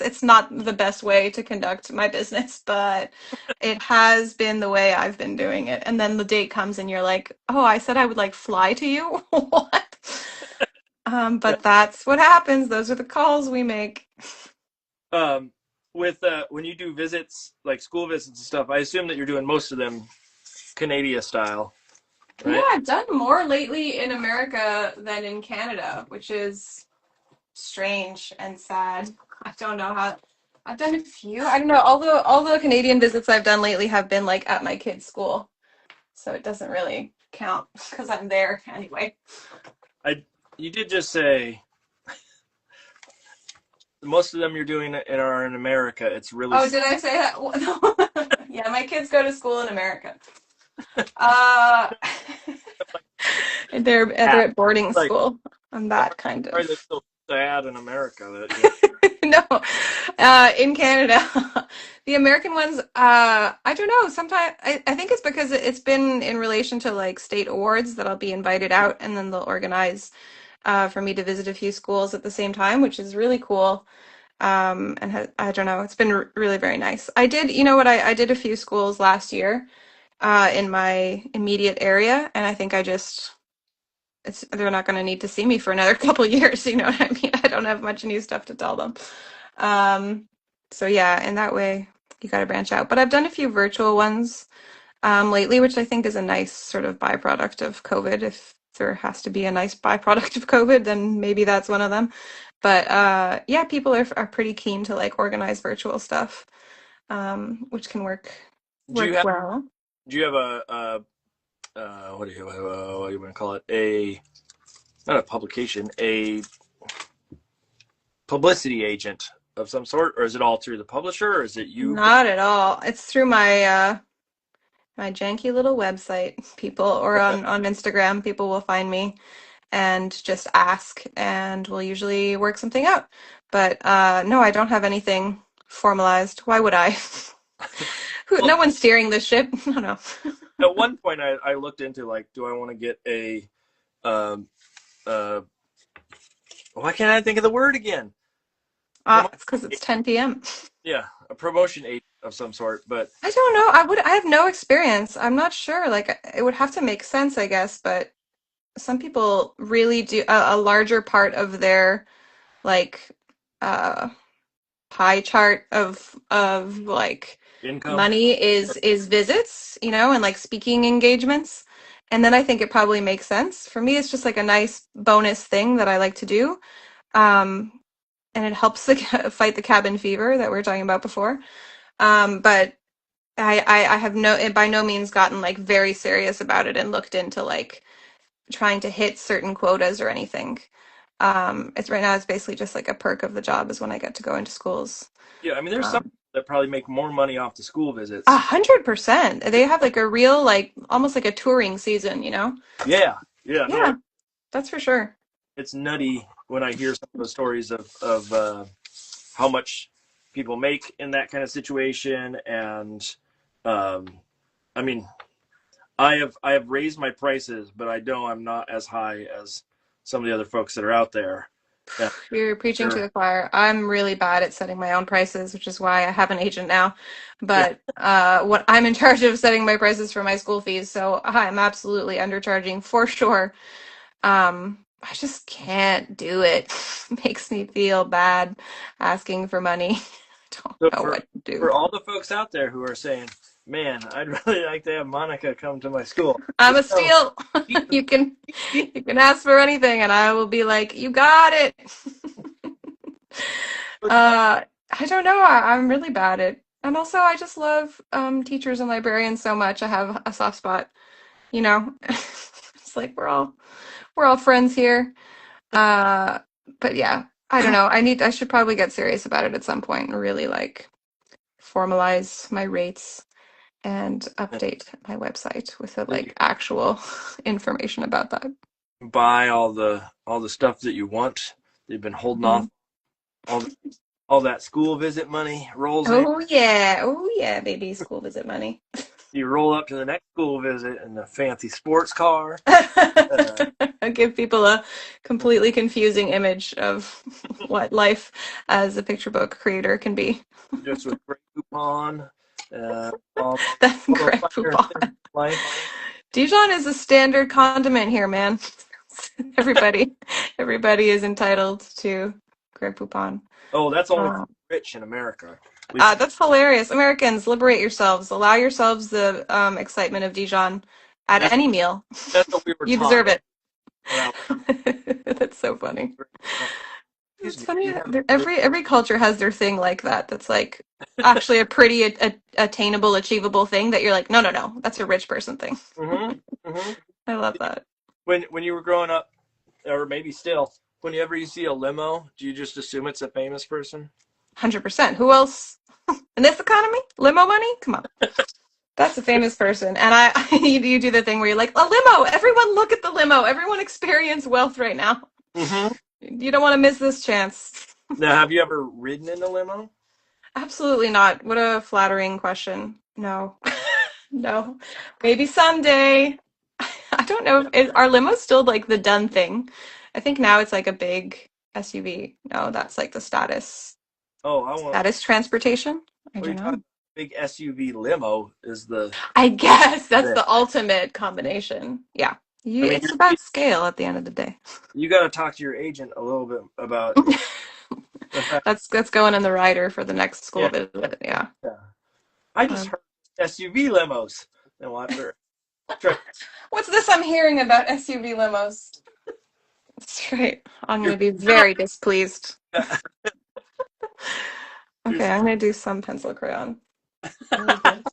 it's not the best way to conduct my business, but it has been the way I've been doing it. And then the date comes and you're like, oh, I said I would like fly to you? What? Yeah. But that's what happens. Those are the calls we make. With when you do visits, like school visits and stuff, I assume that you're doing most of them Canada style, Yeah, right? I've done more lately in America than in Canada, which is strange and sad. I don't know how. I've done a few. I don't know. All the Canadian visits I've done lately have been like at my kid's school, so it doesn't really count because I'm there anyway. You did just say most of them you're doing are in America. It's really Oh, did I say that? Yeah, my kids go to school in America. Uh, they're sad. at boarding Like, school. I'm that kind why of. are they so sad in America that No, in Canada, the American ones, I don't know. Sometimes I think it's because it's been in relation to like state awards that I'll be invited out and then they'll organize for me to visit a few schools at the same time, which is really cool. I don't know, it's been really very nice. You know what, I did a few schools last year in my immediate area, and I think they're not going to need to see me for another couple years. You know what I mean? I don't have much new stuff to tell them. Um, so yeah, in that way, you got to branch out. But I've done a few virtual ones lately, which I think is a nice sort of byproduct of COVID. If there has to be a nice byproduct of COVID, then maybe that's one of them. But yeah, people are pretty keen to like organize virtual stuff, which can work do you have well. what do you want to call it, a not a publication, a publicity agent of some sort, or is it all through the publisher, or is it you? Not at all. It's through my janky little website, people, or on Instagram, people will find me and just ask, and we'll usually work something out. But no, I don't have anything formalized. Why would I? Well, No one's steering this ship. No. at one point I looked into, like, do I want to get a why can't I think of the word again? It's because it's 10 p.m. Yeah, a promotion agent of some sort. But I don't know. I have no experience. I'm not sure. Like it would have to make sense, I guess, but some people really do a larger part of their like uh pie chart of like income. money is visits, and like speaking engagements. And then I think it probably makes sense. For me, it's just like a nice bonus thing that I like to do. Um, and it helps fight the cabin fever that we were talking about before. But I have by no means gotten like very serious about it and looked into like trying to hit certain quotas or anything. It's right now it's basically just like a perk of the job is when I get to go into schools. Yeah, I mean, there's some Um, that probably make more money off the school visits. 100%. They have like a real like almost like a touring season, you know? Yeah, yeah, no, Yeah, that's for sure. it's nutty when I hear some of the stories of how much people make in that kind of situation, and um, I mean, I have raised my prices, but I know I'm not as high as some of the other folks that are out there. And You're preaching to they're- the choir. I'm really bad at setting my own prices, which is why I have an agent now. yeah, But what I'm in charge of setting my prices for my school fees, so I'm absolutely undercharging for sure. I just can't do it. Makes me feel bad asking for money. Don't so know for what to do. for all the folks out there who are saying, "Man, I'd really like to have Monica come to my school," I'm just a know steal. she- You can she- you can ask for anything and I will be like, you got it. I don't know. I'm really bad at, and also I just love teachers and librarians so much. I have a soft spot, you know. It's like we're all friends here. Uh, but yeah, I don't know. I should probably get serious about it at some point and really like formalize my rates and update my website with the then you like actual information about that. buy all the stuff that you want. You've been holding off Mhm. all all that school visit money rolls in. Oh yeah, baby, school visit money. You roll up to the next school visit in the fancy sports car, uh, Give people a completely confusing image of what life as a picture book creator can be. just with great coupon, all, That's all the great finer things poupon. in life. Dijon is a standard condiment here, man. Everybody, everybody is entitled to Grey Poupon. Oh, that's only for Uh, the rich in America. We, that's hilarious. Americans, liberate yourselves. Allow yourselves the excitement of Dijon at that's any meal. that's what we were You taught deserve it. when I was That's so funny. excuse It's me. funny. You have Every culture has their thing like that. That's like actually a pretty attainable, achievable thing that you're like, no, no, no, that's a rich person thing. hmm hmm I love that. when you were growing up, or maybe still, whenever you see a limo, do you just assume it's a famous person? 100%. Who else in this economy? Limo money? Come on. That's a famous person. And you do the thing where you're like, a limo. Everyone look at the limo. Everyone experience wealth right now. hmm You don't want to miss this chance. Now, have you ever ridden in a limo? Absolutely not. What a flattering question. No. No. Maybe someday. I don't know if are limos still like the done thing. I think now it's like a big SUV. No, that's like the Oh, I want. status transportation. I What are you don't talking? know. Big SUV limo is the I guess that's thing. the ultimate combination. Yeah. I mean, It's about scale at the end of the day. you got to talk to your agent a little bit about the fact. That's going in the rider for the next school Yeah, visit. Yeah. yeah. I just Um, heard SUV limos. And we'll have to try. what's this I'm hearing about SUV limos? That's right. I'm You're, going to be very displeased. you're, Okay, I'm going to do some pencil crayon. Really good.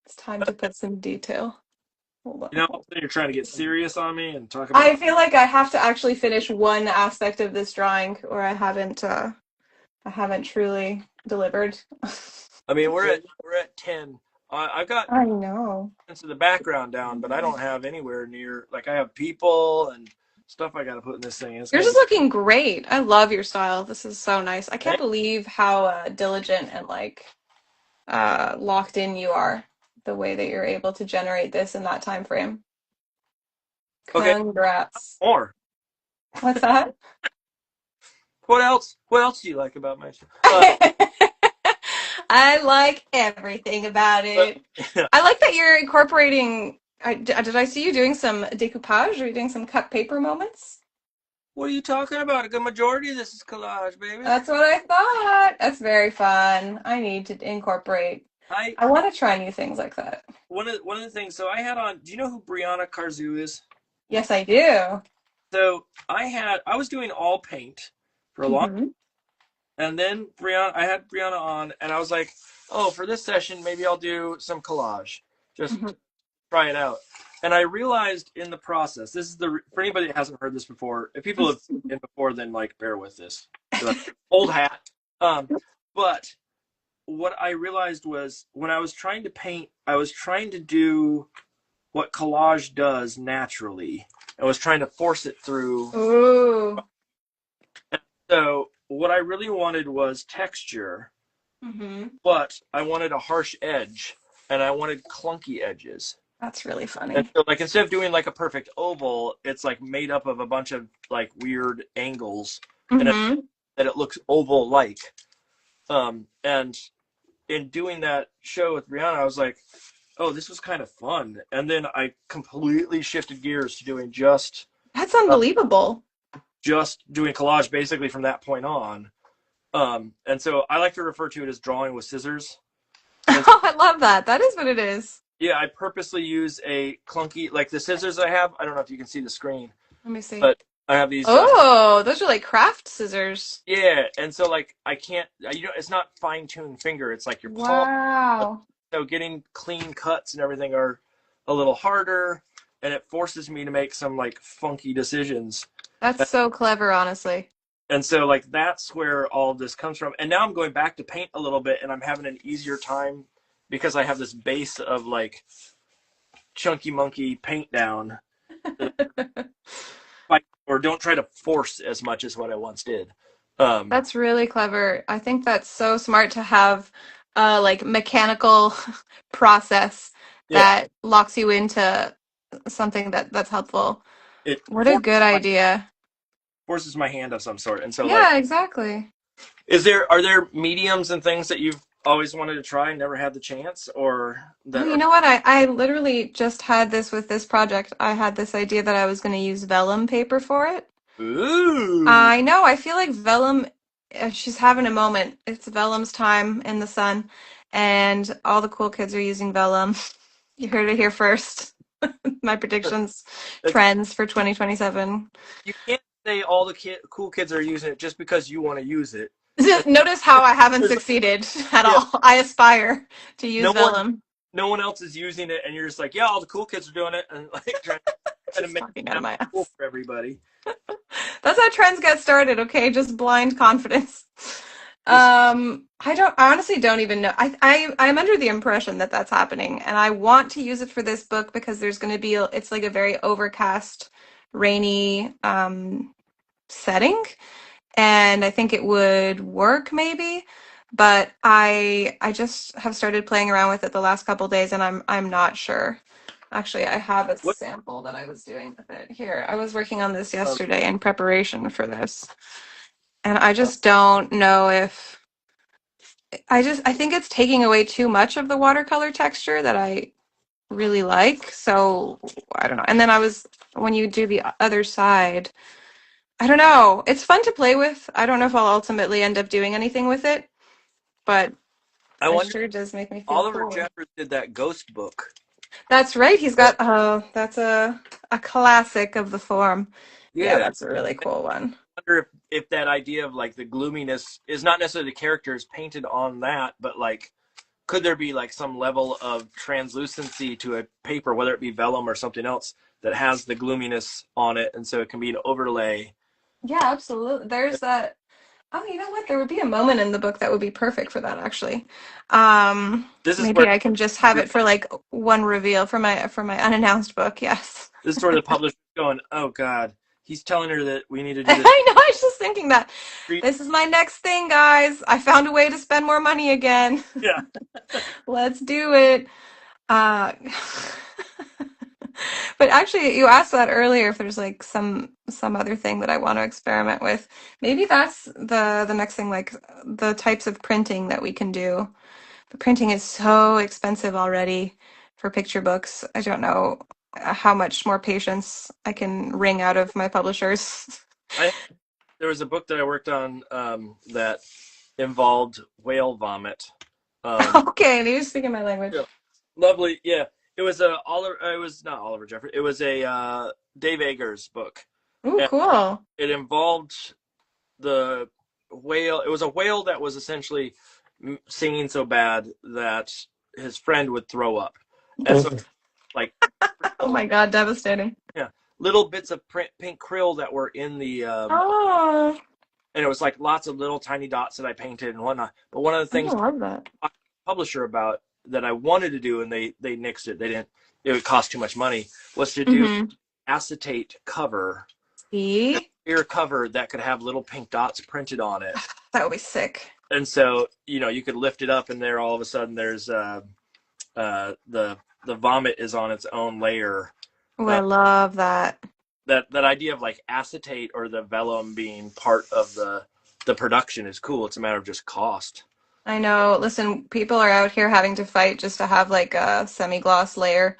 It's time to put some detail. Hold on. you're trying to get serious on me and talk about. I feel like I have to actually finish one aspect of this drawing, or I haven't truly delivered. I mean, we're at 10. I've got I know. into the background down, but I don't have anywhere near. Like I have people and stuff I got to put in this thing. It's Yours gonna is be. looking great. I love your style. This is so nice. I can't Thank believe how diligent and like locked in you are. The way that you're able to generate this in that time frame. Okay, Congrats. more. What's that? What else? What else do you like about my show? I like everything about it. I like that you're incorporating. Did I see you doing some decoupage? Are you doing some cut paper moments? What are you talking about? A good majority of this is collage, baby. That's what I thought. That's very fun. I need to incorporate. I I want to try new things like that. one of the things. So I had on. Do you know who Brianna Karzu is? Yes, I do. So I was doing all paint for a long, Hmm. and then I had Brianna on, and I was like, oh, for this session, maybe I'll do some collage. Just Hmm. try it out. And I realized in the process, this is for anybody that hasn't heard this before. If people have been before, then like bear with this. Old hat. But what I realized was when I was trying to paint, I was trying to do what collage does naturally. I was trying to force it through. Ooh. So what I really wanted was texture, Hmm. but I wanted a harsh edge and I wanted clunky edges. That's really And funny. so like instead of doing like a perfect oval, it's like made up of a bunch of like weird angles and Hmm. that it looks oval like. And in doing that show with Brianna, I was like, oh, this was kind of fun. And then I completely shifted gears to doing That's unbelievable. just doing collage basically from that point on. And so I like to refer to it as drawing with scissors. And Oh, I love that. That is what it is. yeah, I purposely use a clunky, like the scissors I have. I don't know if you can see the screen, Let me see. but I have these. Oh, those are like craft scissors. Yeah, and so like I can't, it's not fine-tuned finger. It's like your palm. Wow. So getting clean cuts and everything are a little harder, and it forces me to make some like funky decisions. That's so clever, honestly. And so like that's where all of this comes from. And now I'm going back to paint a little bit, and I'm having an easier time because I have this base of like chunky monkey paint down. Or don't try to force as much as what I once did. That's really clever. I think that's so smart to have a like mechanical process Yeah, that locks you into something that's helpful. it What a good idea. forces my hand of some sort. And so like, Yeah, exactly. are there mediums and things that you've always wanted to try and never had the chance, or Oh, that you are know what? I literally just had this with this project. I had this idea that I was going to use vellum paper for it. ooh? I know. I feel like Vellum, she's having a moment. It's Vellum's time in the sun, and all the cool kids are using Vellum. You heard it here first. My predictions, It's, trends for 2027. you can't say all the cool kids are using it just because you want to use it. Notice how I haven't There's, succeeded at yeah, all. I aspire to use no one, Vellum. no one else is using it, and you're just like, yeah, all the cool kids are doing it, and like trying to Just make talking it out of sound my cool ass. for everybody. That's how trends get started, okay? Just blind confidence. Just I honestly don't even know. I'm under the impression that that's happening, and I want to use it for this book because there's going to be, it's like a very overcast, rainy, setting, and I think it would work maybe. But I just have started playing around with it the last couple days, and I'm not sure. Actually, I have a what sample that I was doing with it. Here, I was working on this um, yesterday in preparation for this. And I just don't know if I think it's taking away too much of the watercolor texture that I really like. So I don't know. And then when you do the other side, I don't know. It's fun to play with. I don't know if I'll ultimately end up doing anything with it, but I it wonder. sure does make me feel Oliver cool. Jeffers did that Ghost book. That's right. He's Uh, got, that's a classic of the form. Yeah, yeah, that's a really cool one. I wonder if that idea of like the gloominess is not necessarily the characters painted on that, but like could there be like some level of translucency to a paper, whether it be vellum or something else that has the gloominess on it, and so it can be an overlay. Yeah, absolutely. There's that. Oh, you know what? There would be a moment in the book that would be perfect for that, actually. This is Maybe where I can just have it for like one reveal for my unannounced book. Yes. this is where the publisher's going, oh God, he's telling her that we need to do I this. know. I was just thinking that Street. this is my next thing, guys. I found a way to spend more money again. Yeah, Let's do it. Uh, but But actually, you asked that earlier if there's like some other thing that I want to experiment with. Maybe that's the next thing, like the types of printing that we can do. The printing is so expensive already for picture books. I don't know how much more patience I can wring out of my publishers. There was a book that I worked on that involved whale vomit. Okay, you're speaking my language. Yeah. Lovely, yeah. It was a Oliver. It was not Oliver Jeffrey. It was a Dave Eggers book. Ooh, And cool. it involved the whale. It was a whale that was essentially singing so bad that his friend would throw up, and so like Oh my God, devastating. yeah, little bits of pink krill that were in the Oh, and it was like lots of little tiny dots that I painted and whatnot. But one of the I things love that. I talked to the publisher about that I wanted to do, and they nixed it. They didn't. It would cost too much money. Was to do Mm-hmm. acetate cover, See? clear cover that could have little pink dots printed on it. That would be sick. And so you could lift it up, and there all of a sudden there's the vomit is on its own layer. Oh, I love that. That idea of like acetate or the vellum being part of the production is cool. It's a matter of just cost. I know. Listen, people are out here having to fight just to have like a semi-gloss layer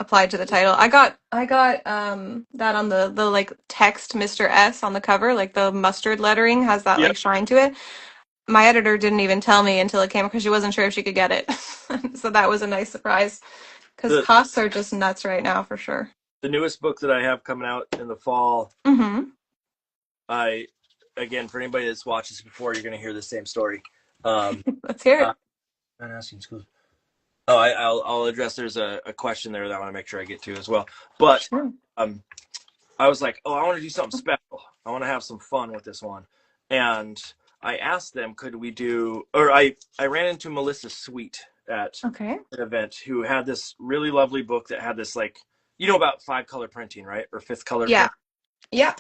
applied to the title. I got that on the like text Mr. S on the cover, like the mustard lettering has that Yep. like shine to it. My editor didn't even tell me until it came because she wasn't sure if she could get it. So that was a nice surprise because The costs are just nuts right now for sure. the newest book that I have coming out in the fall, Mm-hmm. again, for anybody that's watched this before, you're going to hear the same story. Let's hear it. I'm asking schools. Oh, I'll address. There's a question there that I want to make sure I get to as well. But Sure. I was like, oh, I want to do something special. I want to have some fun with this one. And I asked them, could we do, or I ran into Melissa Sweet at Okay. an event who had this really lovely book that had this like, about 5-color printing, right? Or 5th color Yeah. print. Yeah.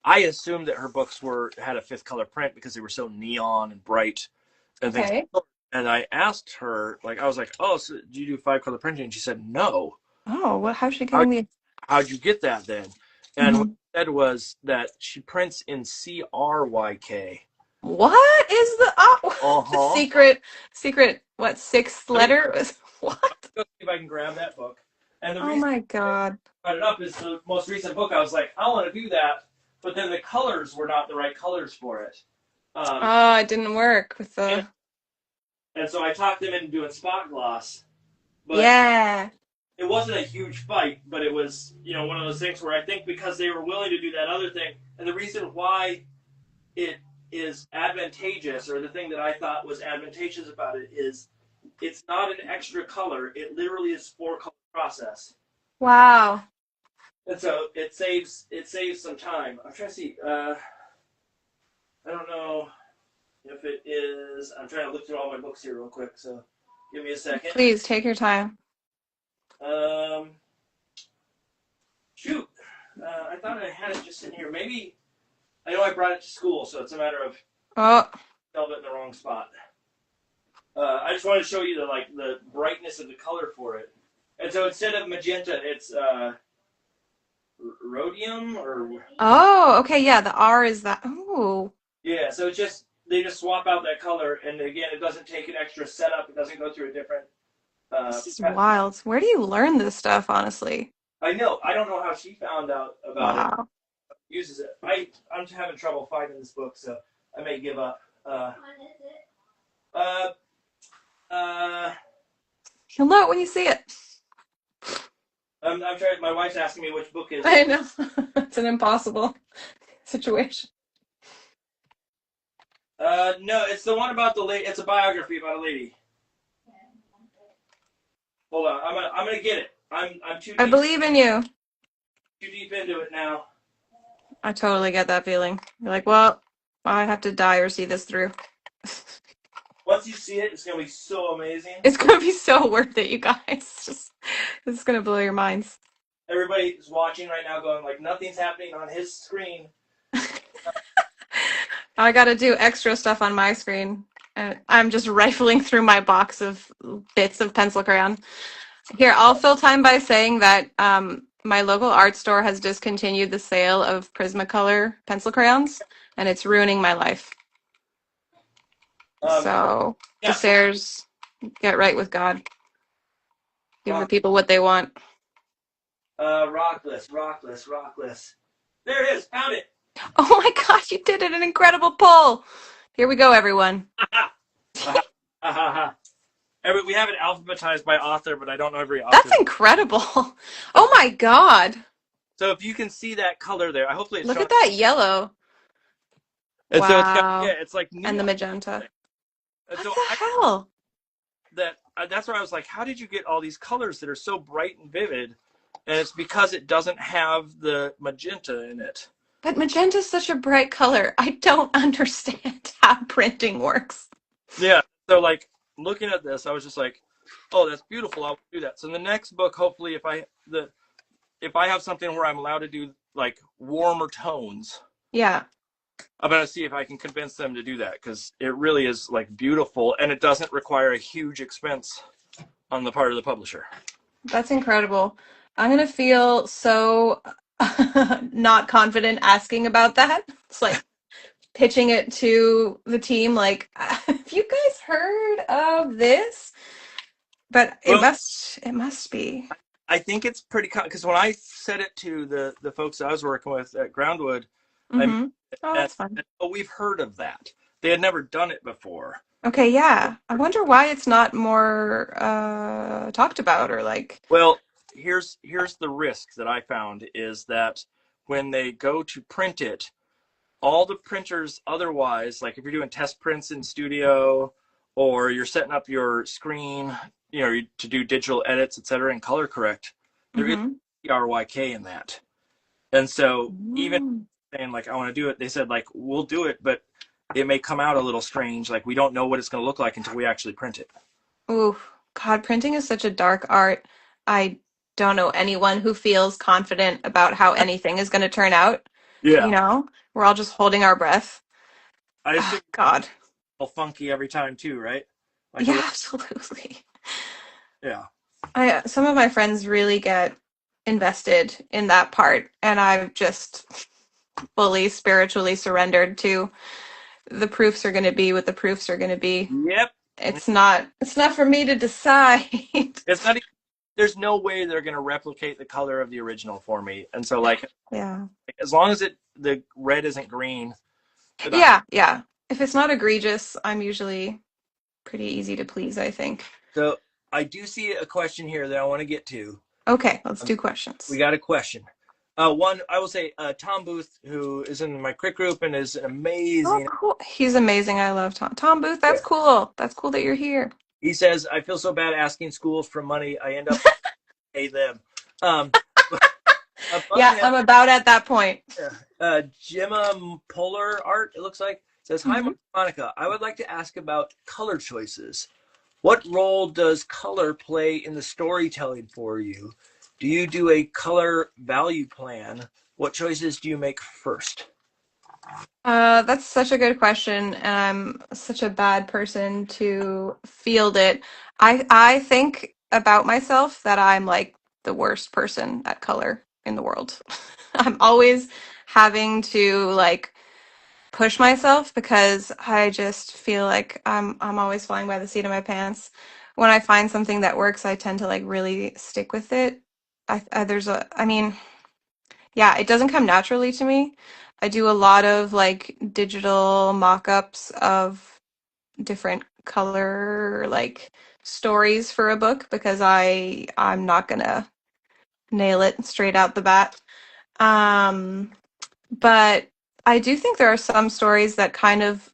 I assumed that her books had a 5th color print because they were so neon and bright and things. Okay. And I asked her, like, I was like, oh, so do you do 5-color printing? And she said, no. Oh, what? How's she getting the? How'd you get that then? And what she said was that she prints in CRYK. What is the Uh-huh. secret what 6th letter? What? Go see if I can grab that book. And the Oh reason my God. I brought it up is the most recent book. I was like, I want to do that, but then the colors were not the right colors for it. Oh, it didn't work with the. And so I talked them into doing spot gloss. But Yeah. it wasn't a huge fight, but it was, one of those things where I think because they were willing to do that other thing, and the reason why it is advantageous, or the thing that I thought was advantageous about it, is it's not an extra color. It literally is 4-color process. Wow. And so it saves some time. I'm trying to see. I don't know if it is. I'm trying to look through all my books here real quick. So give me a second. Please take your time. Shoot. I thought I had it just in here. Maybe I know I brought it to school, so it's a matter of Oh, held it in the wrong spot. I just wanted to show you the brightness of the color for it. And so instead of magenta, it's rhodium or oh, okay, yeah. The R is that. Oh, yeah. So it's just they just swap out that color, and again, it doesn't take an extra setup. It doesn't go through a different. this is wild. Where do you learn this stuff, honestly? I know. I don't know how she found out about it. Wow. Uses it. I'm having trouble finding this book, so I may give up. You'll know it when you see it. I'm trying. My wife's asking me which book is I it. know. It's an impossible situation. No, it's the one about the lady. It's a biography about a lady. Hold on, I'm gonna get it. I'm too I deep, believe in you. too deep into it now. I totally get that feeling. You're like, well, I have to die or see this through. Once you see it, it's gonna be so amazing. It's gonna be so worth it, you guys. Just, it's gonna blow your minds. Everybody's watching right now, going like nothing's happening on his screen. I gotta do extra stuff on my screen. And I'm just rifling through my box of bits of pencil crayon. Here, I'll fill time by saying that my local art store has discontinued the sale of Prismacolor pencil crayons, and it's ruining my life. So, Yeah. DeSerres, get right with God. Give the Rock, people what they want. rockless. There it is. Found it. Oh my gosh, you did it! An incredible pull! Here we go, everyone. We have it alphabetized by author, but I don't know every That's author. incredible. Oh my God. So if you can see that color there, hopefully it's Look showing. at that yellow. And so it's got, Wow. it's like And the neon. magenta. And What so the hell? that's where I was like, how did you get all these colors that are so bright and vivid? And it's because it doesn't have the magenta in it. But magenta is such a bright color. I don't understand how printing works. Yeah. So like looking at this, I was just like, oh, that's beautiful. I'll do that. So in the next book, hopefully, if I have something where I'm allowed to do like warmer tones, Yeah. I'm gonna see if I can convince them to do that, because it really is like beautiful, and it doesn't require a huge expense on the part of the publisher. That's incredible. I'm gonna feel so not confident asking about that. It's like pitching it to the team, like, have you guys heard of this? But Well, it must be. I think it's pretty because when I said it to the folks I was working with at Groundwood, I Mm-hmm. Oh, and that's fun. oh, we've heard of that. They had never done it before. Okay, yeah. I wonder why it's not more talked about or like, Well, here's the risk that I found is that when they go to print it, all the printers otherwise, like if you're doing test prints in studio or you're setting up your screen, to do digital edits, etc., and color correct, there is mm-hmm. RYK in that. And so even Mm. saying like I want to do it, they said like we'll do it, but it may come out a little strange. Like we don't know what it's going to look like until we actually print it. Ooh, God, printing is such a dark art. I don't know anyone who feels confident about how anything is going to turn out. You Yeah, know, we're all just holding our breath. I Oh, assume God. it's a little funky every time too, right? Like a Yeah, little, absolutely. yeah. Some of my friends really get invested in that part, and I've just fully spiritually surrendered to the proofs are going to be what the proofs are going to be. Yep. It's not for me to decide. It's not. There's no way they're going to replicate the color of the original for me. And so like Yeah. as long as the red isn't green, then Yeah, yeah. If it's not egregious, I'm usually pretty easy to please, I think. So I do see a question here that I want to get to. Okay, let's do We questions. got a question. One, I will say, Tom Booth, who is in my crit group and is an Oh, amazing. cool. He's amazing. I love Tom. Tom Booth, that's cool. That's cool that you're here. He says, I feel so bad asking schools for money. I end up pay them. Um, Yeah, I'm about at that point. Gemma Polar Art, it looks like, says, Hi, Mhm. Monica. I would like to ask about color choices. What role does color play in the storytelling for you? Do you do a color value plan? What choices do you make first? That's such a good question, and I'm such a bad person to field it. I think about myself that I'm like the worst person at color in the world. I'm always having to like push myself because I just feel like I'm always flying by the seat of my pants. When I find something that works, I tend to like really stick with it. I mean, yeah, it doesn't come naturally to me. I do a lot of like digital mock-ups of different color like stories for a book because I'm not gonna nail it straight out the bat. Um, but I do think there are some stories that kind of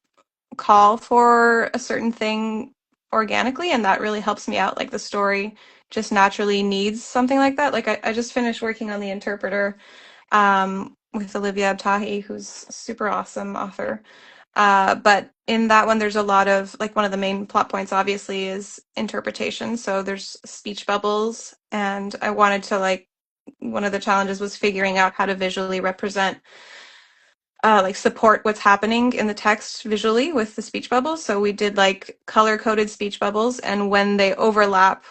call for a certain thing organically, and that really helps me out. Like the story just naturally needs something like that. Like I just finished working on The Interpreter with Olivia Abtahi, who's a super awesome author. But in that one, there's a lot of like one of the main plot points, obviously, is interpretation. So there's speech bubbles, and I wanted to like one of the challenges was figuring out how to visually represent, like support what's happening in the text visually with the speech bubbles. So we did like color coded speech bubbles, and when they overlap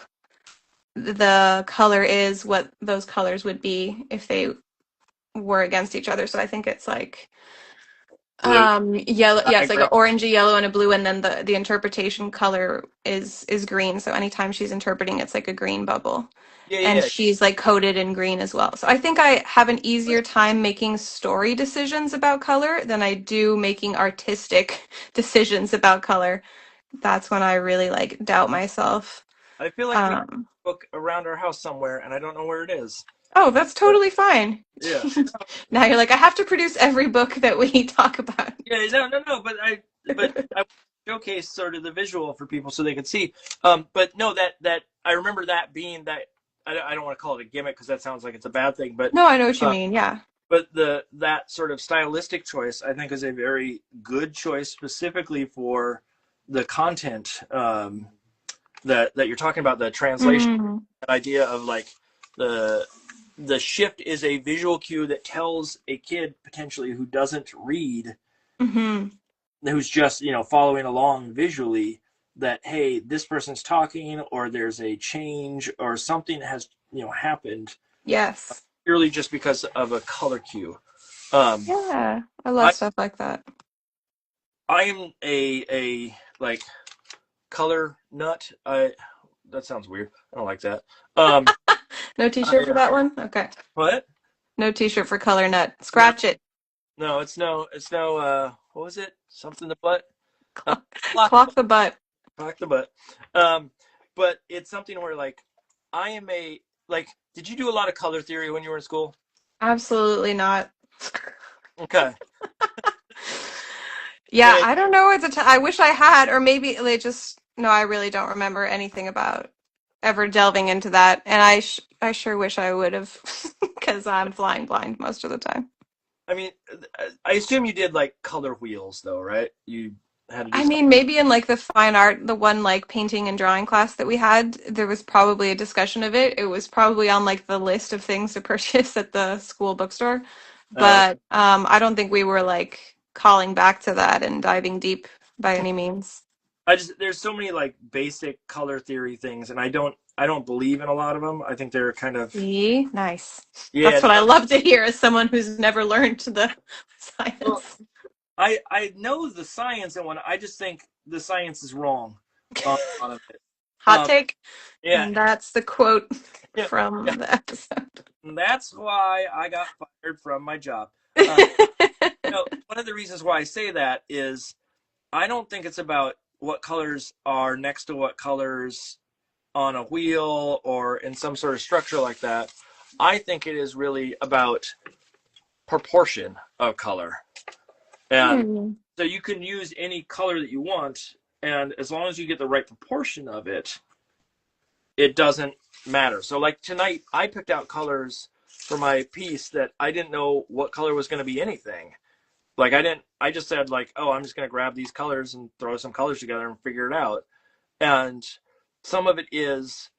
the color is what those colors would be if they were against each other. So I think it's like Blue yellow. Yeah, it's like an diagram. orangey yellow and a blue, and then the interpretation color is green. So anytime she's interpreting, it's like a green bubble. Yeah, And yeah, she's like coated in green as well. So I think I have an easier time making story decisions about color than I do making artistic decisions about color. That's when I really like doubt myself. I feel like we have Um, a book around our house somewhere, and I don't know where it is. oh, that's But totally fine. yeah, Now you're like, I have to produce every book that we talk about. yeah, no. But I showcase sort of the visual for people so they could see. But no, that I remember that being that I don't want to call it a gimmick because that sounds like it's a bad thing, but No, I know what you uh, mean. Yeah. but that sort of stylistic choice I think is a very good choice specifically for the content that you're talking about, the translation, Mm, that idea of like the the shift is a visual cue that tells a kid potentially who doesn't read, hmm who's just following along visually, that hey, this person's talking or there's a change or something has happened Yes. purely just because of a color cue. um Yeah. I love i stuff like that. I am a like color nut. I That sounds weird. I don't like that. um No t-shirt for I that one? Okay. What? No t-shirt for Color Nut. No, Scratch it. no, it's no what was it, something the butt, uh, Clock, clock clock the butt. clock the butt. um but it's something where like I am a like did you do a lot of color theory when you were in school? Absolutely not. Okay. Yeah, Hey, I don't know at the time. I wish I had, or maybe they just, no, I really don't remember anything about ever delving into that. And I sure wish I would have, because I'm flying blind most of the time. I mean, I assume you did like color wheels though, right? You had to do I something. mean, maybe in like the fine art, the one like painting and drawing class that we had, there was probably a discussion of it. It was probably on like the list of things to purchase at the school bookstore. uh, But I don't think we were like calling back to that and diving deep by any means. I just there's so many like basic color theory things, and I don't believe in a lot of them. I think they're kind of See? Nice. yeah. That's what I No, love to hear as someone who's never learned the well, science. I know the science and what I just think the science is wrong on a lot of it. Hot take. Yeah, And that's the quote yeah, yeah. from the episode. And that's why I got fired from my job. Uh, One of the reasons why I say that is I don't think it's about what colors are next to what colors on a wheel or in some sort of structure like that. I think it is really about proportion of color. And Hmm. so you can use any color that you want, and as long as you get the right proportion of it, it doesn't matter. So like tonight, I picked out colors for my piece that I didn't know what color was going to be anything. Like I just said like, oh, I'm just going to grab these colors and throw some colors together and figure it out. And some of it is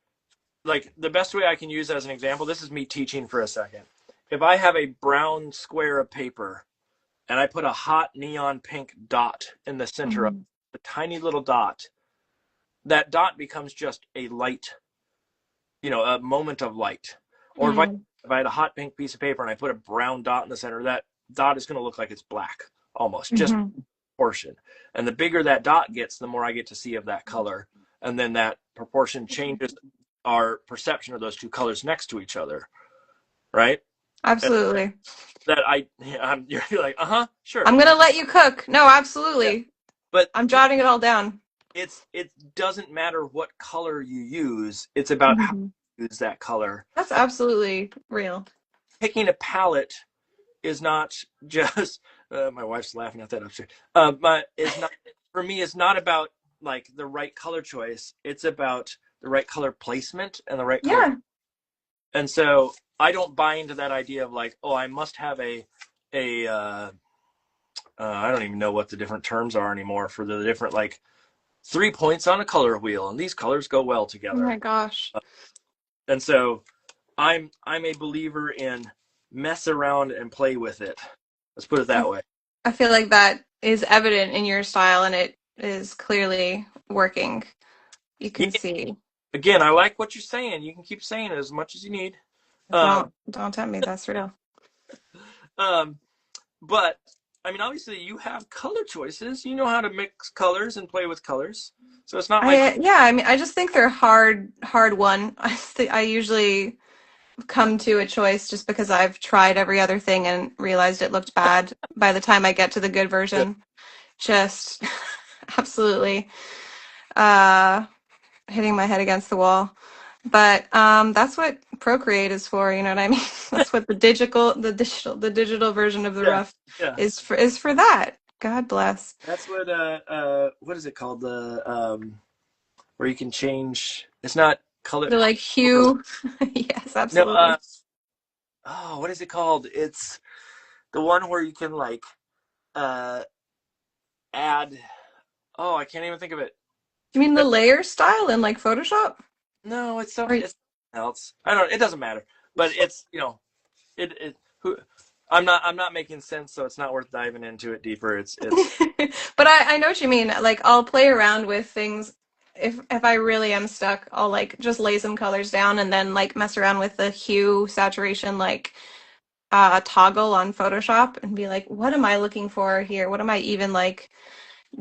like the best way I can use as an example, this is me teaching for a second. If I have a brown square of paper and I put a hot neon pink dot in the center of Mhm. a tiny little dot, that dot becomes just a light, a moment of light. Or Mm. if I had a hot pink piece of paper and I put a brown dot in the center, that dot is going to look like it's black almost, just Mhm. proportion. And the bigger that dot gets, the more I get to see of that color. And then that proportion changes our perception of those two colors next to each other, right? And Absolutely. that you're like, sure. I'm gonna let you cook. No, Yeah. absolutely. But I'm jotting it all down. it doesn't matter what color you use. It's about how Mhm. you use that color. That's absolutely real. Picking a palette is not just my wife's laughing at that upstairs. But is not for me. It's not about like the right color choice. It's about the right color placement and the right color. Yeah. And so I don't buy into that idea of like, oh, I must have a I don't even know what the different terms are anymore for the different like 3 points on a color wheel, and these colors go well Oh together. my gosh. And so I'm a believer in mess around and play with it. Let's put it that way. I feel like that is evident in your style and it is clearly working. You Yeah, can see. again, I like what you're saying. You can keep saying it as much as you need. Um, Don't tempt me. That's real. um, but I mean, obviously, you have color choices. You know how to mix colors and play with colors. So it's not like I mean, I just think they're hard won. I usually come to a choice just because I've tried every other thing and realized it looked bad by the time I get to the good version. Just absolutely uh hitting my head against the wall. But that's what Procreate is for, you know what I mean? That's what the digital version of the yeah, rough yeah. is for that. God bless. That's what is it called? The where you can change. It's not color The like overlay. hue. Yes, No, absolutely. oh, what is it called? It's the one where you can like uh add. Oh, I can't even think of it. You mean the Uh, layer style in like Photoshop? no, it's Or something. It's something else. I don't. It doesn't matter. But it's it. Who? I'm not making sense, so it's not worth diving into it deeper. It's but I know what you mean. Like I'll play around with things. If I really am stuck, I'll like just lay some colors down and then like mess around with the hue saturation like toggle on Photoshop and be like, what am I looking for here? What am I even like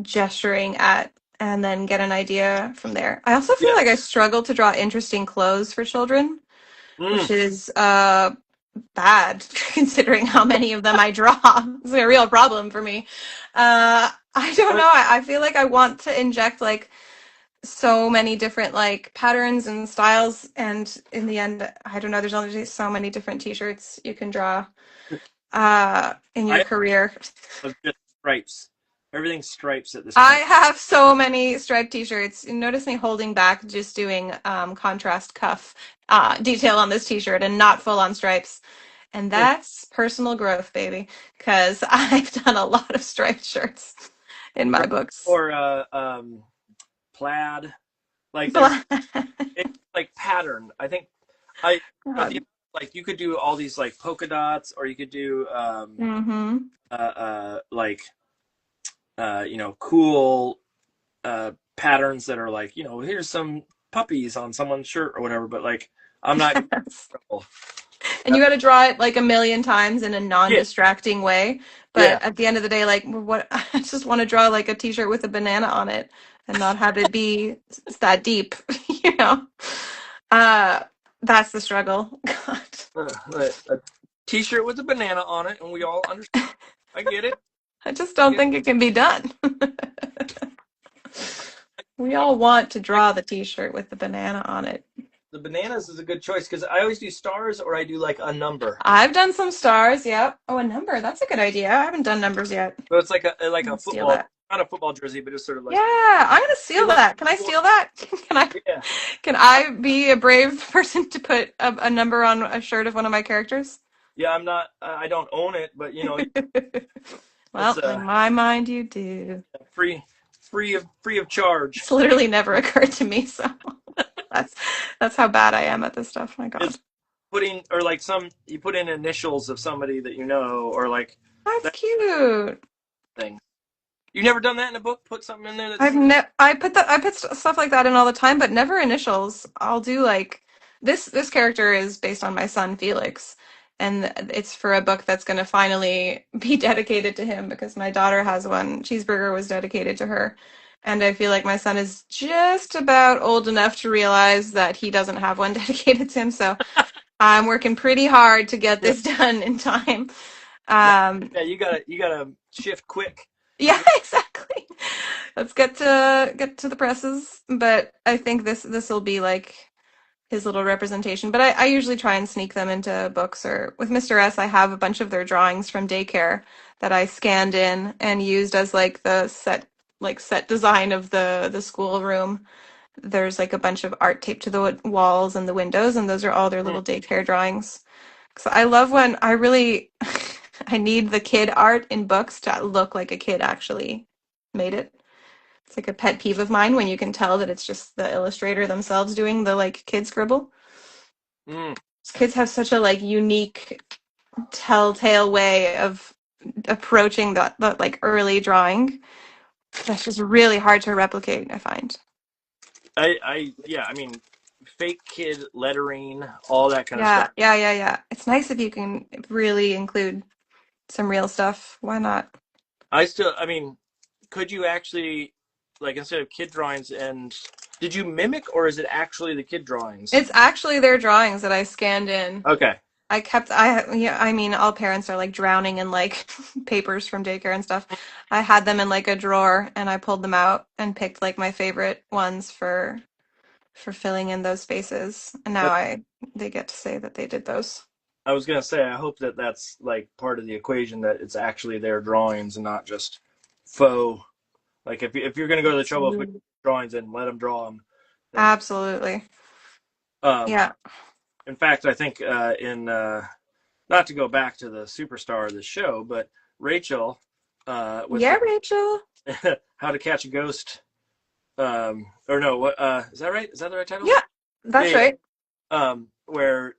gesturing at? And then get an idea from there. I also feel yeah. like I struggle to draw interesting clothes for children, which Mm. is bad considering how many of them I draw. It's a real problem for me. I don't know. I feel like I want to inject like so many different like patterns and styles, and in the end, I don't know. There's only so many different T-shirts you can draw in your I career. have just stripes. Everything's stripes at this I point. have so many striped T-shirts. You notice me holding back, just doing contrast cuff detail on this T-shirt and not full on stripes. And that's personal growth, baby, because I've done a lot of striped shirts in my books. Or plaid. Like there's Blah. it's like pattern. I think I the God. like you could do all these like polka dots, or you could do Mm-hmm. like cool patterns that are like here's some puppies on someone's shirt or whatever. But like I'm not Yes. comfortable. And you got to draw it like a million times in a Yeah, non-distracting way. yeah. But at the end of the day, like, what I just want to draw like a T-shirt with a banana on it and not have it be that deep, you know? Uh, that's the struggle. God. A T-shirt with a banana on it, and we all understand. I get it. I just don't think it can be done. We all want to Like draw the T-shirt with the banana on it. the bananas is a good choice because I always do stars or I do like a number. I've done some stars, yep. Oh, a number. That's a good idea. I haven't done numbers yet. So it's like I'm a gonna steal football, that. not a football jersey, but just sort of Yeah, like I'm gonna you steal like that. Can I steal that? Can I yeah, can I be a brave person to put a number on a shirt of one of my characters? yeah. I'm not. I don't own it, but it's Well, in my mind, you do. free, free of charge. It's literally never occurred to me, so that's that's how bad I am at this stuff. My God. It's putting or like you put in initials of somebody that you know or like That's that cute. thing. You never done that in a book? Put something in there that's I put stuff like that in all the time, but never initials. I'll do like this character is based on my son Felix, and it's for a book that's going to finally be dedicated to him because my daughter has one. Cheeseburger was dedicated to her, and I feel like my son is just about old enough to realize that he doesn't have one dedicated to him. So I'm working pretty hard to get yeah. this done in time. No, Um, yeah, you gotta shift quick. Yeah, exactly. Let's get to the presses, but I think this will be like his little representation. But I usually try and sneak them into books or with Mr. S, I have a bunch of their drawings from daycare that I scanned in and used as like the set design of the school room. There's like a bunch of art taped to the walls and the windows, and those are all their Mm, little daycare drawings. So I love when I really I need the kid art in books to look like a kid actually made it. It's like a pet peeve of mine when you can tell that it's just the illustrator themselves doing the like kid scribble. mm. Kids have such a like unique telltale way of approaching the like early drawing. That's just really hard to replicate, I find. Yeah, I mean, fake kid lettering, all that kind of Yeah, stuff. yeah. It's nice if you can really include some real stuff. Why not? I mean, could you actually, like, instead of kid drawings, and did you mimic, or is it actually the kid drawings? It's actually their drawings that I scanned in. Okay. I mean, all parents are like drowning in like papers from daycare and stuff. I had them in like a drawer and I pulled them out and picked like my favorite ones for filling in those spaces. And now That, they get to say that they did those. I was gonna say, I hope that that's like part of the equation, that it's actually their drawings and not just faux. Like, if you're gonna go to the trouble of putting drawings in, let them draw them. Then, Absolutely. um, Yeah. in fact, I think in not to go back to the superstar of the show, but Rachel with Yeah, Rachel. the How to Catch a Ghost, or no, what is that right? Is that the right title? Yeah, that's Yeah, right. where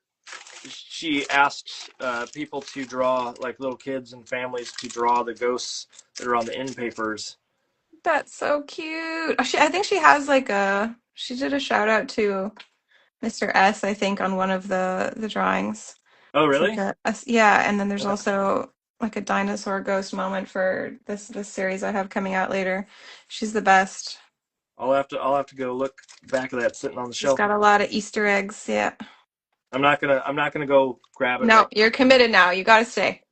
she asked people to draw, like little kids and families, to draw the ghosts that are on the end papers. That's so cute. I think she has like she did a shout out to Mr. S, I think, on one of the drawings. Oh, It's like really? yeah, and then there's also like a dinosaur ghost moment for this series I have coming out later. She's the best. I'll have to go look back at that sitting on the She's shelf. got a lot of Easter eggs. Yeah. I'm not gonna go grab it No, right. you're committed now. You gotta stay.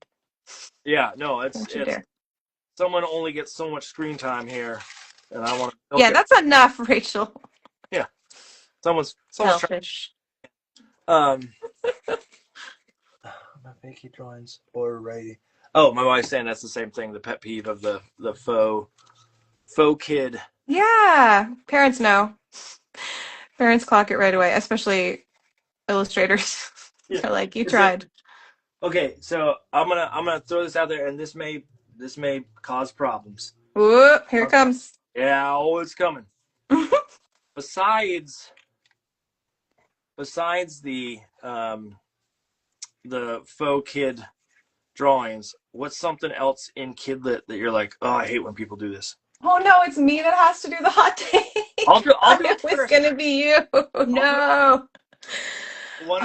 Yeah, no, Don't you it's dare. someone only gets so much screen time here, and I want to milk Yeah, it. that's enough, Rachel. Yeah, someone's trying. Selfish. Um, my fakey drawings or writing. Oh, my wife's saying that's the same thing. The pet peeve of the faux kid. Yeah, parents know. Parents clock it right away, especially illustrators. Yeah. They're like, you Is it tried. okay? So I'm gonna throw this out there, and this may cause problems. Whoop, here it comes. Yeah, oh, it's coming. Besides the faux kid drawings, what's something else in Kidlit that you're like, oh, I hate when people do this? Oh no, it's me that has to do the hot take. I'll do I it was first. gonna be you. I'll do No. one.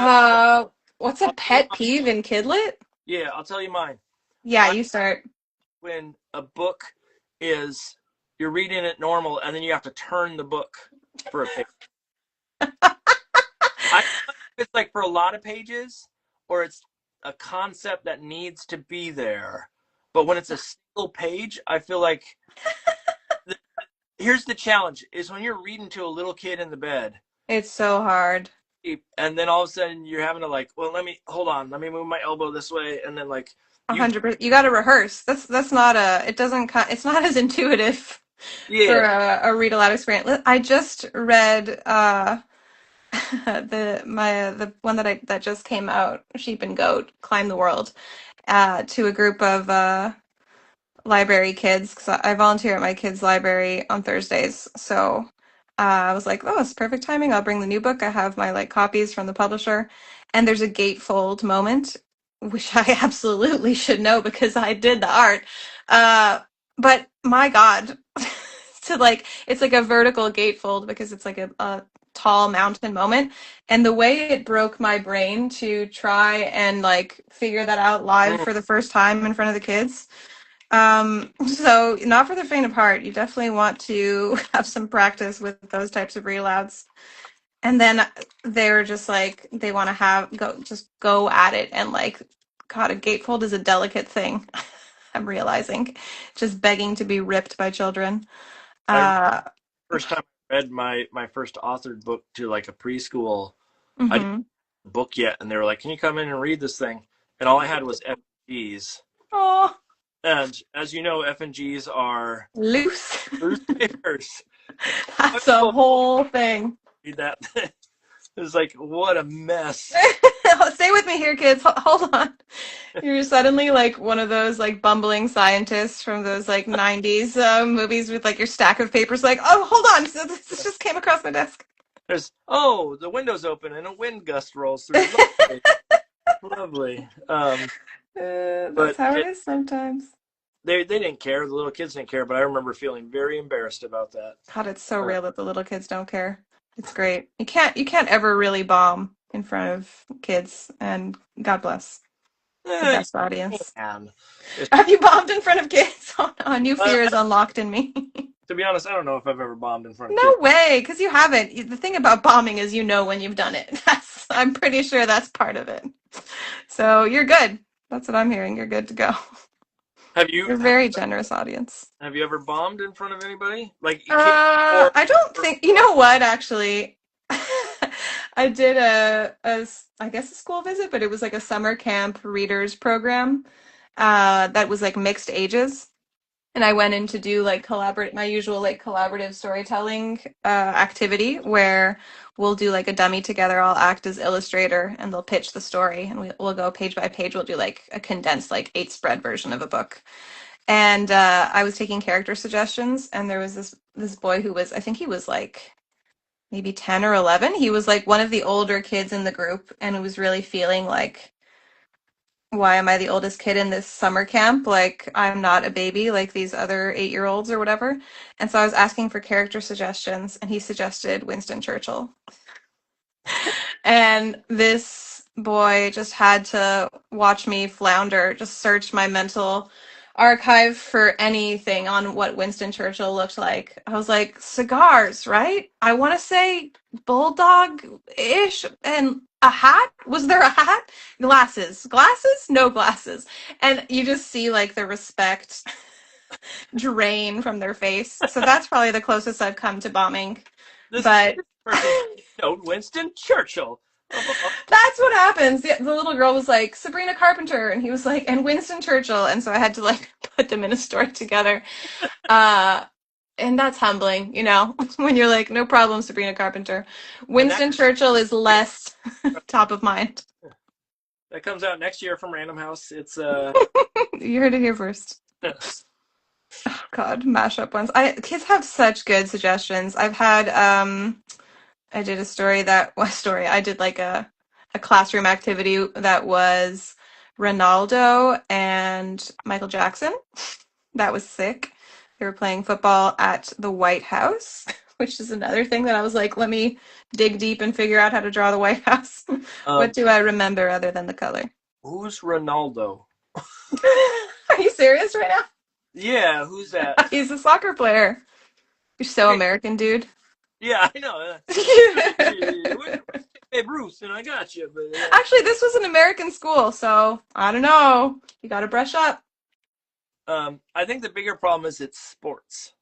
What's a I'll tell you pet peeve in Kidlit? Yeah, I'll tell you mine. Yeah, Mine, you start. when a book is, you're reading it normal, and then you have to turn the book for a page. I It's like for a lot of pages, or it's a concept that needs to be there. But when it's a single page, I feel like here's the challenge: is when you're reading to a little kid in the bed, It's so hard. and then all of a sudden you're having to, like, well, let me move my elbow this way, and then, like, you, 100%. You got to rehearse. That's not it's not as intuitive for yeah, a read aloud experience. I just read the one that just came out, Sheep and Goat Climb the World, to a group of library kids because I volunteer at my kids' library on Thursdays. So I was like, oh, it's perfect timing. I'll bring the new book. I have my like copies from the publisher, and there's a gatefold moment, which I absolutely should know because I did the art. But my God, to like it's like a vertical gatefold because it's like a tall mountain moment, and the way it broke my brain to try and like figure that out live for the first time in front of the kids. So not for the faint of heart. You definitely want to have some practice with those types of read alouds. And then they're just like they want to go at it and like God, a gatefold is a delicate thing. I'm realizing, just begging to be ripped by children. I remember Uh, the first time I read my first authored book to, like, a preschool. I didn't mm-hmm. have a book yet, and they were like, "Can you come in and read this thing?" And all I had was F and G's. Oh, And as you know, F and G's are loose. loose papers. That's a whole thing. Read that. It was like, what a mess. Stay with me here, kids. Hold on. You're suddenly like one of those like bumbling scientists from those like 90s movies with like your stack of papers like, oh, hold on. So this just came across my desk. There's, oh, the window's open and a wind gust rolls through. Lovely. Lovely. That's But how it is sometimes. they didn't care. The little kids didn't care, but I remember feeling very embarrassed about that. God, it's so Uh, real that the little kids don't care. It's great. You can't ever really bomb in front of kids, and God bless the You best audience. can. It's, Have you bombed in front of kids? Oh, no, a new uh, fear is unlocked in me. to be honest, I don't know if I've ever bombed in front of No kids. way, because you haven't. The thing about bombing is you know when you've done it. I'm pretty sure that's part of it. So you're good. That's what I'm hearing. You're good to go. Have you You're a very generous audience. have you ever bombed in front of anybody? Like you can't or I don't think, you know what, actually. I did I guess a school visit, but it was like a summer camp readers program that was like mixed ages. And I went in to do like my usual like collaborative storytelling activity where we'll do like a dummy together. I'll act as illustrator and they'll pitch the story and we'll go page by page. We'll do like a condensed like 8 spread version of a book. And I was taking character suggestions, and there was this boy who was, I think he was like maybe 10 or 11. He was like one of the older kids in the group and was really feeling like, why am I the oldest kid in this summer camp? Like, I'm not a baby like these other 8-year-olds or whatever. And so I was asking for character suggestions, and he suggested Winston Churchill. And this boy just had to watch me flounder, just search my mental archive for anything on what Winston Churchill looked like. I was like, cigars, right? I want to say bulldog-ish, and a hat? Was there a hat? Glasses. Glasses? No glasses. And you just see like the respect drain from their face. So that's probably the closest I've come to bombing. this But person showed Winston Churchill. that's what happens. The little girl was like, Sabrina Carpenter, and he was like, and Winston Churchill, and so I had to like put them in a story together. Uh, and that's humbling, when you're like, no problem, Sabrina Carpenter. Winston Churchill is less top of mind. That comes out next year from Random House. It's You heard it here first. Oh, God, mashup ones. Kids have such good suggestions. I did a story. I did like a classroom activity that was Ronaldo and Michael Jackson. That was sick. They were playing football at the White House, which is another thing that I was like, let me dig deep and figure out how to draw the White House. What do I remember other than the color? Who's Ronaldo? Are you serious right now? Yeah, who's that? He's a soccer player. You're so American, dude. Yeah, I know. Hey, Bruce, and I got you. But Actually, this was an American school, so I don't know. You got to brush up. I think the bigger problem is it's sports.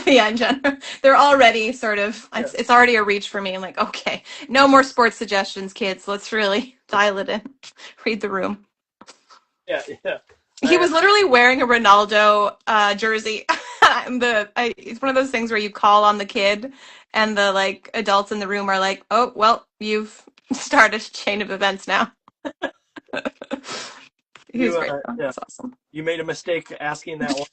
Yeah, in general, they're already sort of. Yeah. It's already a reach for me. I'm like, okay, no more sports suggestions, kids. Let's really dial it in. Read the room. Yeah. He was literally wearing a Ronaldo jersey. It's one of those things where you call on the kid, and the like adults in the room are like, "Oh, well, you've started a chain of events now." He was great. Yeah. That's awesome. You made a mistake asking that one.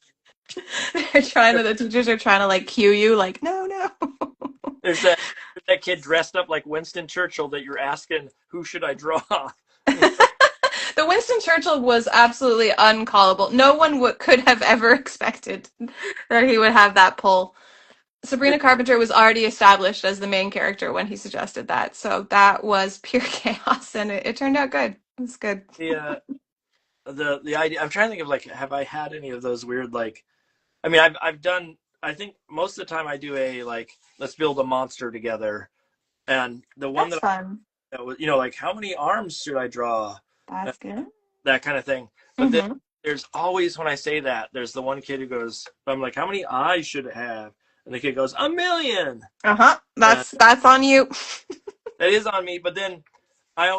The teachers are trying to like cue you, like, no. There's that kid dressed up like Winston Churchill that you're asking, who should I draw? The Winston Churchill was absolutely uncallable. No one could have ever expected that he would have that pull. Sabrina Carpenter was already established as the main character when he suggested that, so that was pure chaos, and it turned out good. It was good. The idea. I'm trying to think of like, have I had any of those weird like? I mean, I've done. I think most of the time I do a like, let's build a monster together, and the one That's fun. that was, like, how many arms should I draw? That's good. That kind of thing. But then there's always, when I say that, there's the one kid who goes, I'm like, how many eyes should it have? And the kid goes, 1,000,000. That's on you. That is on me. But then they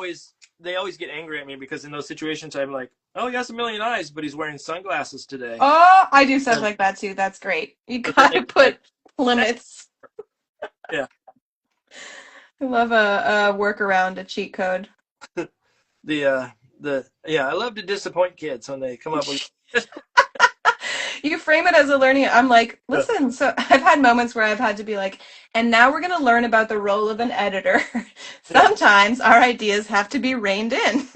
always get angry at me because in those situations I'm like, oh, he has 1,000,000 eyes, but he's wearing sunglasses today. Oh, I do stuff like that too. That's great. You gotta put limits. Yeah. I love a workaround, a cheat code. I love to disappoint kids when they come up with. You frame it as a learning. I'm like, listen, so I've had moments where I've had to be like, and now we're going to learn about the role of an editor. Sometimes our ideas have to be reined in.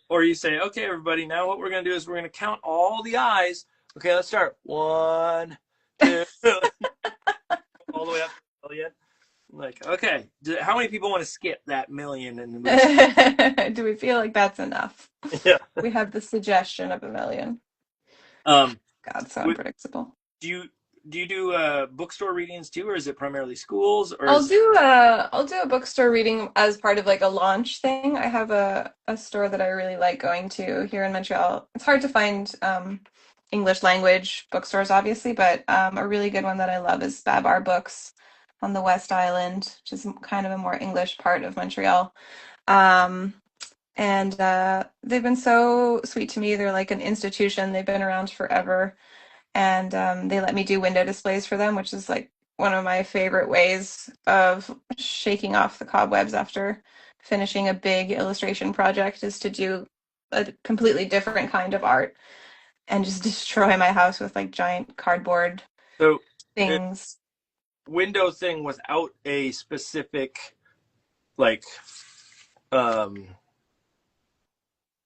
Or you say, okay, everybody, now what we're going to do is we're going to count all the eyes. Okay, let's start. 1, 2, all the way up to 1,000,000. Like, okay, how many people want to skip that million in the movie? Do we feel like that's enough? Yeah. We have the suggestion of a million. Um, God, so wi- unpredictable. do you do bookstore readings too, or is it primarily schools, or I'll is do a bookstore reading as part of like a launch thing. I have a store that I really like going to here in Montreal. It's hard to find English language bookstores, obviously, but a really good one that I love is Babar Books on the West Island, which is kind of a more English part of Montreal. Um, and they've been so sweet to me. They're like an institution. They've been around forever, and they let me do window displays for them, which is like one of my favorite ways of shaking off the cobwebs after finishing a big illustration project is to do a completely different kind of art and just destroy my house with like giant cardboard so a things. window thing without a specific like um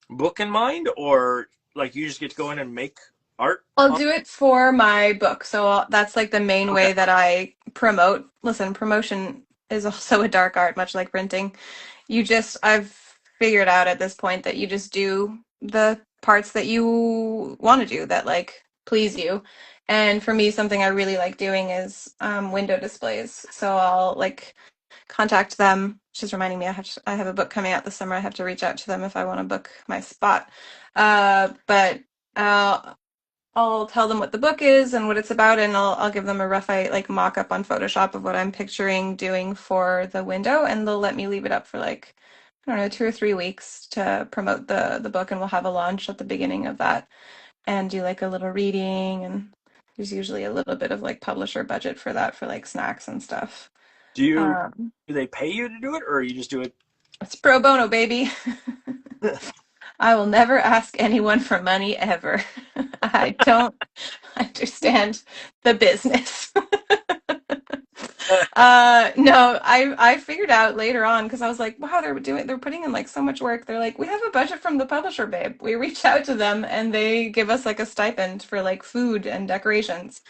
book in mind, or like you just get to go in and make art I'll on? do it for my book. So that's like the main Okay. way that I promote. Listen, promotion is also a dark art, much like printing. I've figured out at this point that you just do the parts that you want to do that like please you. And for me, something I really like doing is window displays. So I'll like contact them. She's reminding me I have a book coming out this summer. I have to reach out to them if I want to book my spot. But I'll tell them what the book is and what it's about, and I'll give them a rough like mock up on Photoshop of what I'm picturing doing for the window, and they'll let me leave it up for like I don't know 2 or 3 weeks to promote the book, and we'll have a launch at the beginning of that and do like a little reading, and there's usually a little bit of like publisher budget for that for like snacks and stuff. Do you Um, do they pay you to do it, or you just do it? it's pro bono, baby. I will never ask anyone for money ever. I don't understand the business. No, I figured out later on because I was like, wow, they're putting in like so much work. They're like, we have a budget from the publisher, babe. We reach out to them and they give us like a stipend for like food and decorations.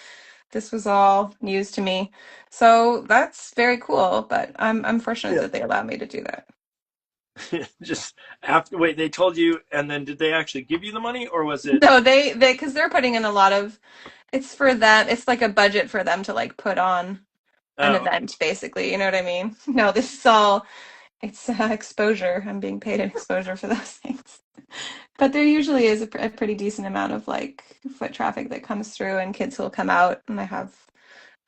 This was all news to me. So that's very cool, but I'm fortunate Yeah. that they allow me to do that. Just after wait, they told you, and then did they actually give you the money, or was it? No, they because they're putting in a lot of it's for them. It's like a budget for them to like put on an Oh, event, basically. You know what I mean? No, this is all it's exposure. I'm being paid an exposure for those things. But there usually is a pretty decent amount of like foot traffic that comes through, and kids will come out. And I have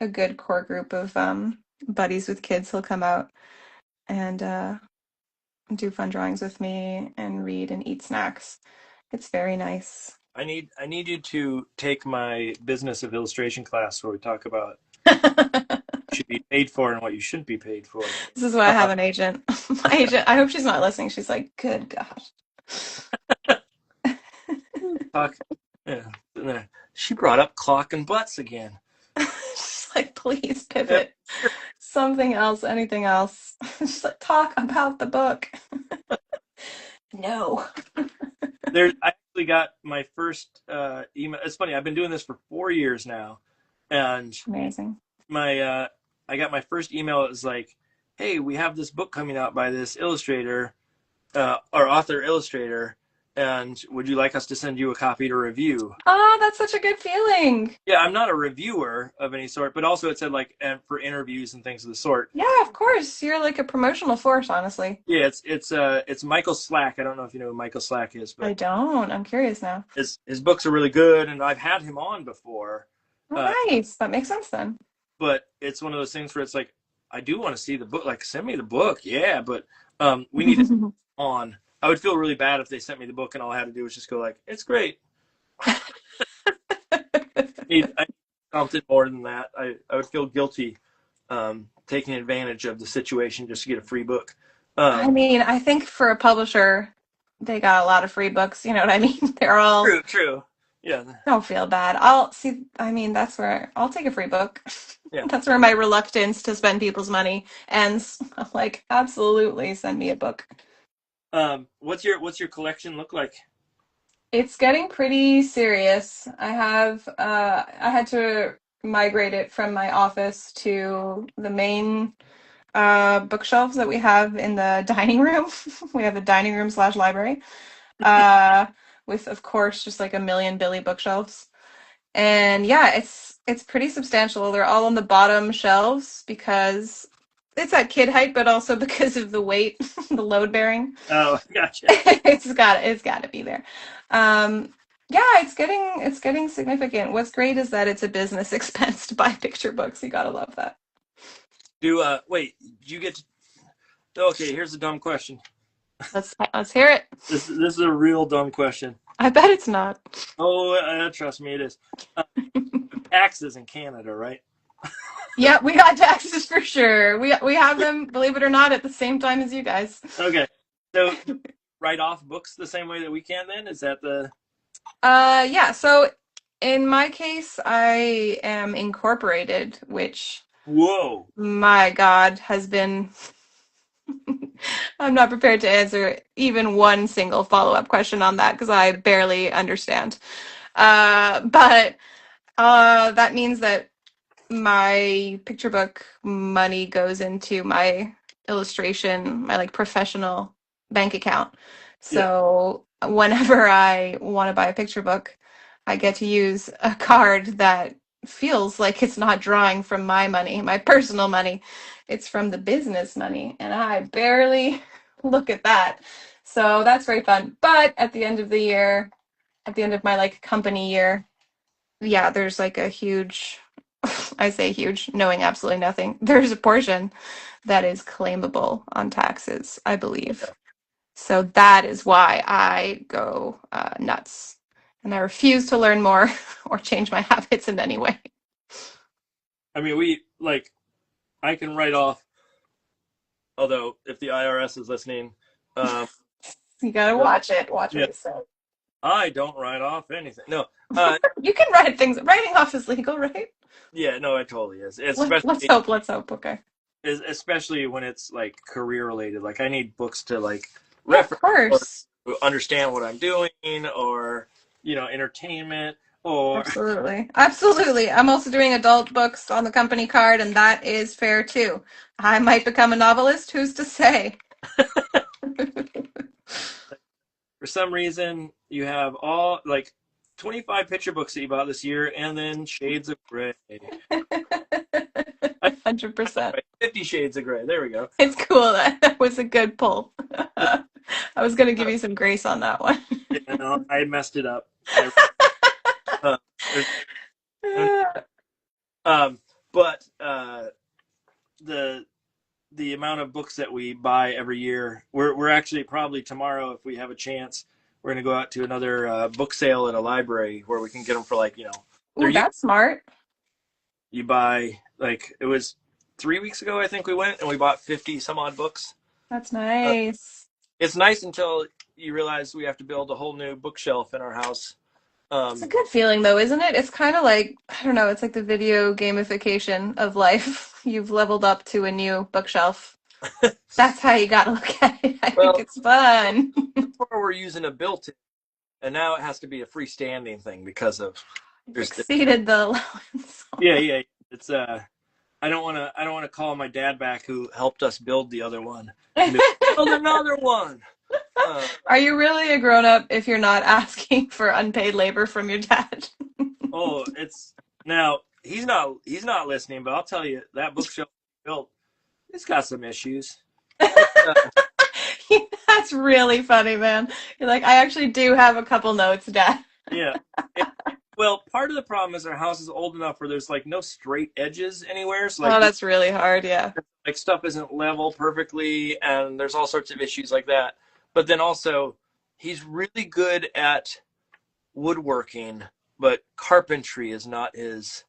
a good core group of buddies with kids who'll come out and do fun drawings with me and read and eat snacks. It's very nice. I need you to take my business of illustration class where we talk about what you should be paid for and what you shouldn't be paid for. This is why I have an agent. My agent, I hope she's not listening. She's like, good gosh. Talk. Yeah. She brought up clock and butts again. She's like, please Yeah. pivot. Something else, anything else. She's like, talk about the book. No. I actually got my first email. It's funny. I've been doing this for 4 years now, and Amazing. my I got my first email. It was like, "Hey, we have this book coming out by this illustrator, or author illustrator, and would you like us to send you a copy to review?" Oh, that's such a good feeling. Yeah, I'm not a reviewer of any sort, but also it said like and for interviews and things of the sort. Yeah, of course. You're like a promotional force, honestly. Yeah, it's Michael Slack. I don't know if you know who Michael Slack is, I but don't. I'm curious now. his books are really good, and I've had him on before. Uh, Oh, nice. That makes sense then. but it's one of those things where it's like, I do want to see the book. Like, send me the book, yeah, but we need it on. I would feel really bad if they sent me the book and all I had to do was just go like, it's great. I need something more than that. I would feel guilty taking advantage of the situation just to get a free book. I mean, I think for a publisher, they got a lot of free books. You know what I mean? They're all, True. Yeah, don't feel bad. I'll see. I mean, that's where I'll take a free book. yeah. That's where my reluctance to spend people's money ends. I'm like, absolutely, send me a book. What's your collection look like? It's getting pretty serious. I had to migrate it from my office to the main bookshelves that we have in the dining room. We have a dining room slash library, uh, with of course just like a million Billy bookshelves. And yeah, it's pretty substantial. They're all on the bottom shelves because it's at kid height, but also because of the weight, the load bearing. Oh, gotcha. It's got to be there. Um, yeah, it's getting significant. What's great is that it's a business expense to buy picture books. You gotta love that. Wait, you get to, okay, here's a dumb question. Let's hear it. This is a real dumb question. I bet it's not. Oh, trust me, it is. Uh, taxes in Canada, right? Yeah, we got taxes for sure. We have them, believe it or not, at the same time as you guys. Okay. So write off books the same way that we can then? Is that the Yeah, so in my case, I am incorporated, which, whoa. my God, has been. I'm not prepared to answer even one single follow-up question on that because I barely understand. But that means that my picture book money goes into my illustration, my like professional bank account. Yeah. So whenever I want to buy a picture book, I get to use a card that feels like it's not drawing from my money, my personal money. It's from the business money, and I barely look at that. So that's very fun. But at the end of the year, at the end of my like company year, yeah, there's like a huge, I say huge, knowing absolutely nothing. There's a portion that is claimable on taxes, I believe. So that is why I go nuts. And I refuse to learn more or change my habits in any way. I mean, I can write off, although if the IRS is listening, um, You gotta watch it. Watch yeah, what you say. I don't write off anything. No, You can write things. Writing off is legal, right? yeah, no, it totally is. Let's hope. Let's hope. Okay. Especially when it's like career related. Like I need books to like Yeah, of reference or course. understand what I'm doing, or entertainment, or Absolutely. Absolutely. I'm also doing adult books on the company card, and that is fair too. I might become a novelist. Who's to say? for some reason you have all like 25 picture books that you bought this year, and then Shades of Grey. 100%. 50 Shades of Grey. There we go. It's cool. That was a good pull. I was going to give you some grace on that one. I messed it up. Uh, um, but the amount of books that we buy every year, we're actually probably tomorrow, if we have a chance, we're gonna go out to another book sale at a library where we can get them for like Ooh, that's smart. you buy like it was 3 weeks ago I think we went and we bought 50 some odd books. That's nice. It's nice until you realize we have to build a whole new bookshelf in our house. It's a good feeling though, isn't it? It's kind of like, I don't know, it's like the video gamification of life. You've leveled up to a new bookshelf. That's how you gotta look at it. I think Well, it's fun. before we're using a built-in, and now it has to be a freestanding thing because of You've there's exceeded the allowance. yeah. It's I don't want to call my dad back who helped us build the other one. Build another one. Are you really a grown-up if you're not asking for unpaid labor from your dad? Oh, it's now he's not listening, but I'll tell you that bookshelf built, it's got some issues. That's really funny, man. You're like, I actually do have a couple notes, Dad. Yeah. Well, part of the problem is our house is old enough where there's like no straight edges anywhere. So Oh, like that's really hard, yeah. like stuff isn't level perfectly, and there's all sorts of issues like that. But then also he's really good at woodworking, but carpentry is not his.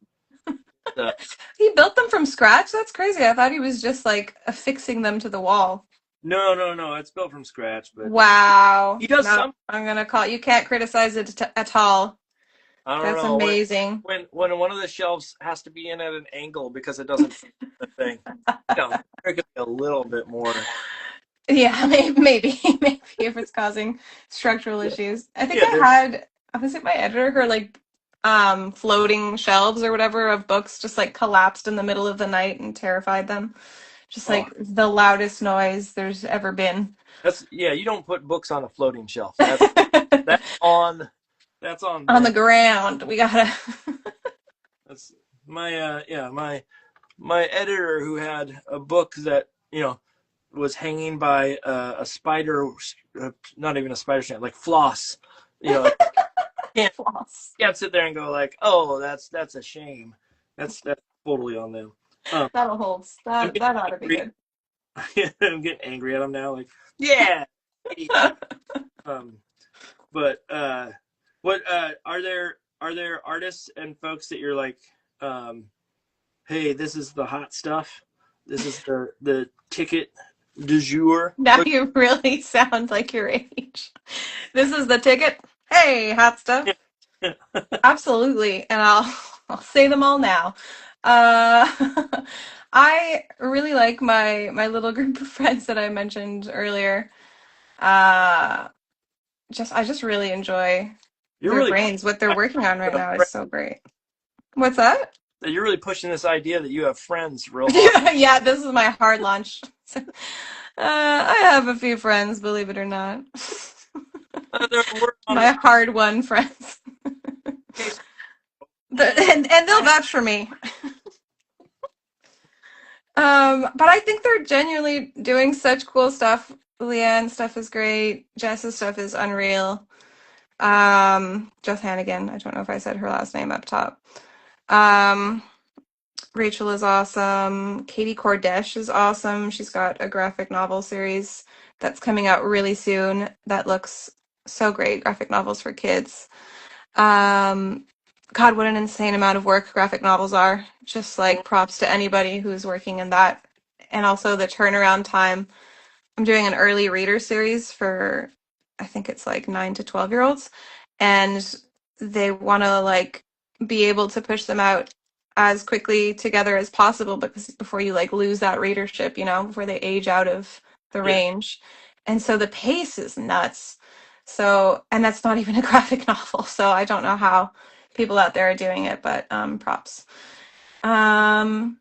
He built them from scratch? That's crazy. I thought he was just like affixing them to the wall. No. It's built from scratch, but Wow. he does No, some. I'm gonna call you can't criticize it at all. I don't That's know amazing. when one of the shelves has to be in at an angle because it doesn't fit the thing. There could be a little bit more. Yeah, maybe if it's causing structural issues. I think Yeah, was it my editor, her like floating shelves or whatever of books just like collapsed in the middle of the night and terrified them. Just Oh, like the loudest noise there's ever been. you don't put books on a floating shelf. On That's on that's on the them. ground. We gotta. That's my editor who had a book that was hanging by a spider, not even a spider strand, like floss. Can't Floss. can't sit there and go like, oh, that's a shame. That's totally on them. Um, That'll hold. I'm That ought to be getting good. angry. I'm getting angry at them now. Like, yeah. Um, but what are there artists and folks that you're like, um, hey, this is the hot stuff. This is the ticket du jour. Now you really sound like your age. This is the ticket. Hey, hot stuff. Absolutely, and I'll say them all now. Uh, I really like my little group of friends that I mentioned earlier. Uh, I just really enjoy You're their really brains. What they're I working on right you have now is friends- so great. What's that? you're really pushing this idea that you have friends real hard. Yeah, yeah, this is my hard launch. I have a few friends, believe it or not. They're working on My hard won friends. a And they'll vouch for me. But I think they're genuinely doing such cool stuff. Leanne's stuff is great. Jess's stuff is unreal. Jess Hannigan. I don't know if I said her last name up top. Um, Rachel is awesome. Katie Cordesh is awesome. She's got a graphic novel series that's coming out really soon that looks so great. Graphic novels for kids. Um, God, what an insane amount of work graphic novels are. Just like props to anybody who's working in that. And also the turnaround time. I'm doing an early reader series for, I think it's like 9 to 12 year olds. And they want to like be able to push them out as quickly together as possible because before you like lose that readership, before they age out of the yeah. range. And so the pace is nuts. So, and that's not even a graphic novel. So I don't know how people out there are doing it, but props. Um,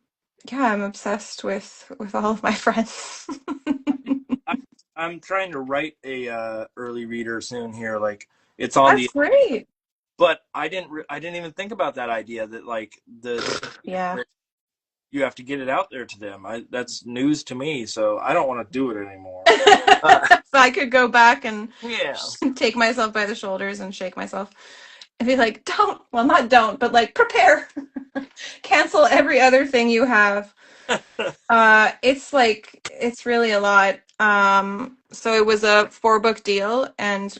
yeah, I'm obsessed with all of my friends. I, I'm trying to write a early reader soon here. Like it's on That's the, great. but I didn't even think about that idea that like the Yeah. you have to get it out there to them. That's news to me, so I don't want to do it anymore. So I could go back and Yeah. take myself by the shoulders and shake myself and be like, don't, well, not don't, but like prepare. Cancel every other thing you have. It's really a lot. So it was a 4 book deal, and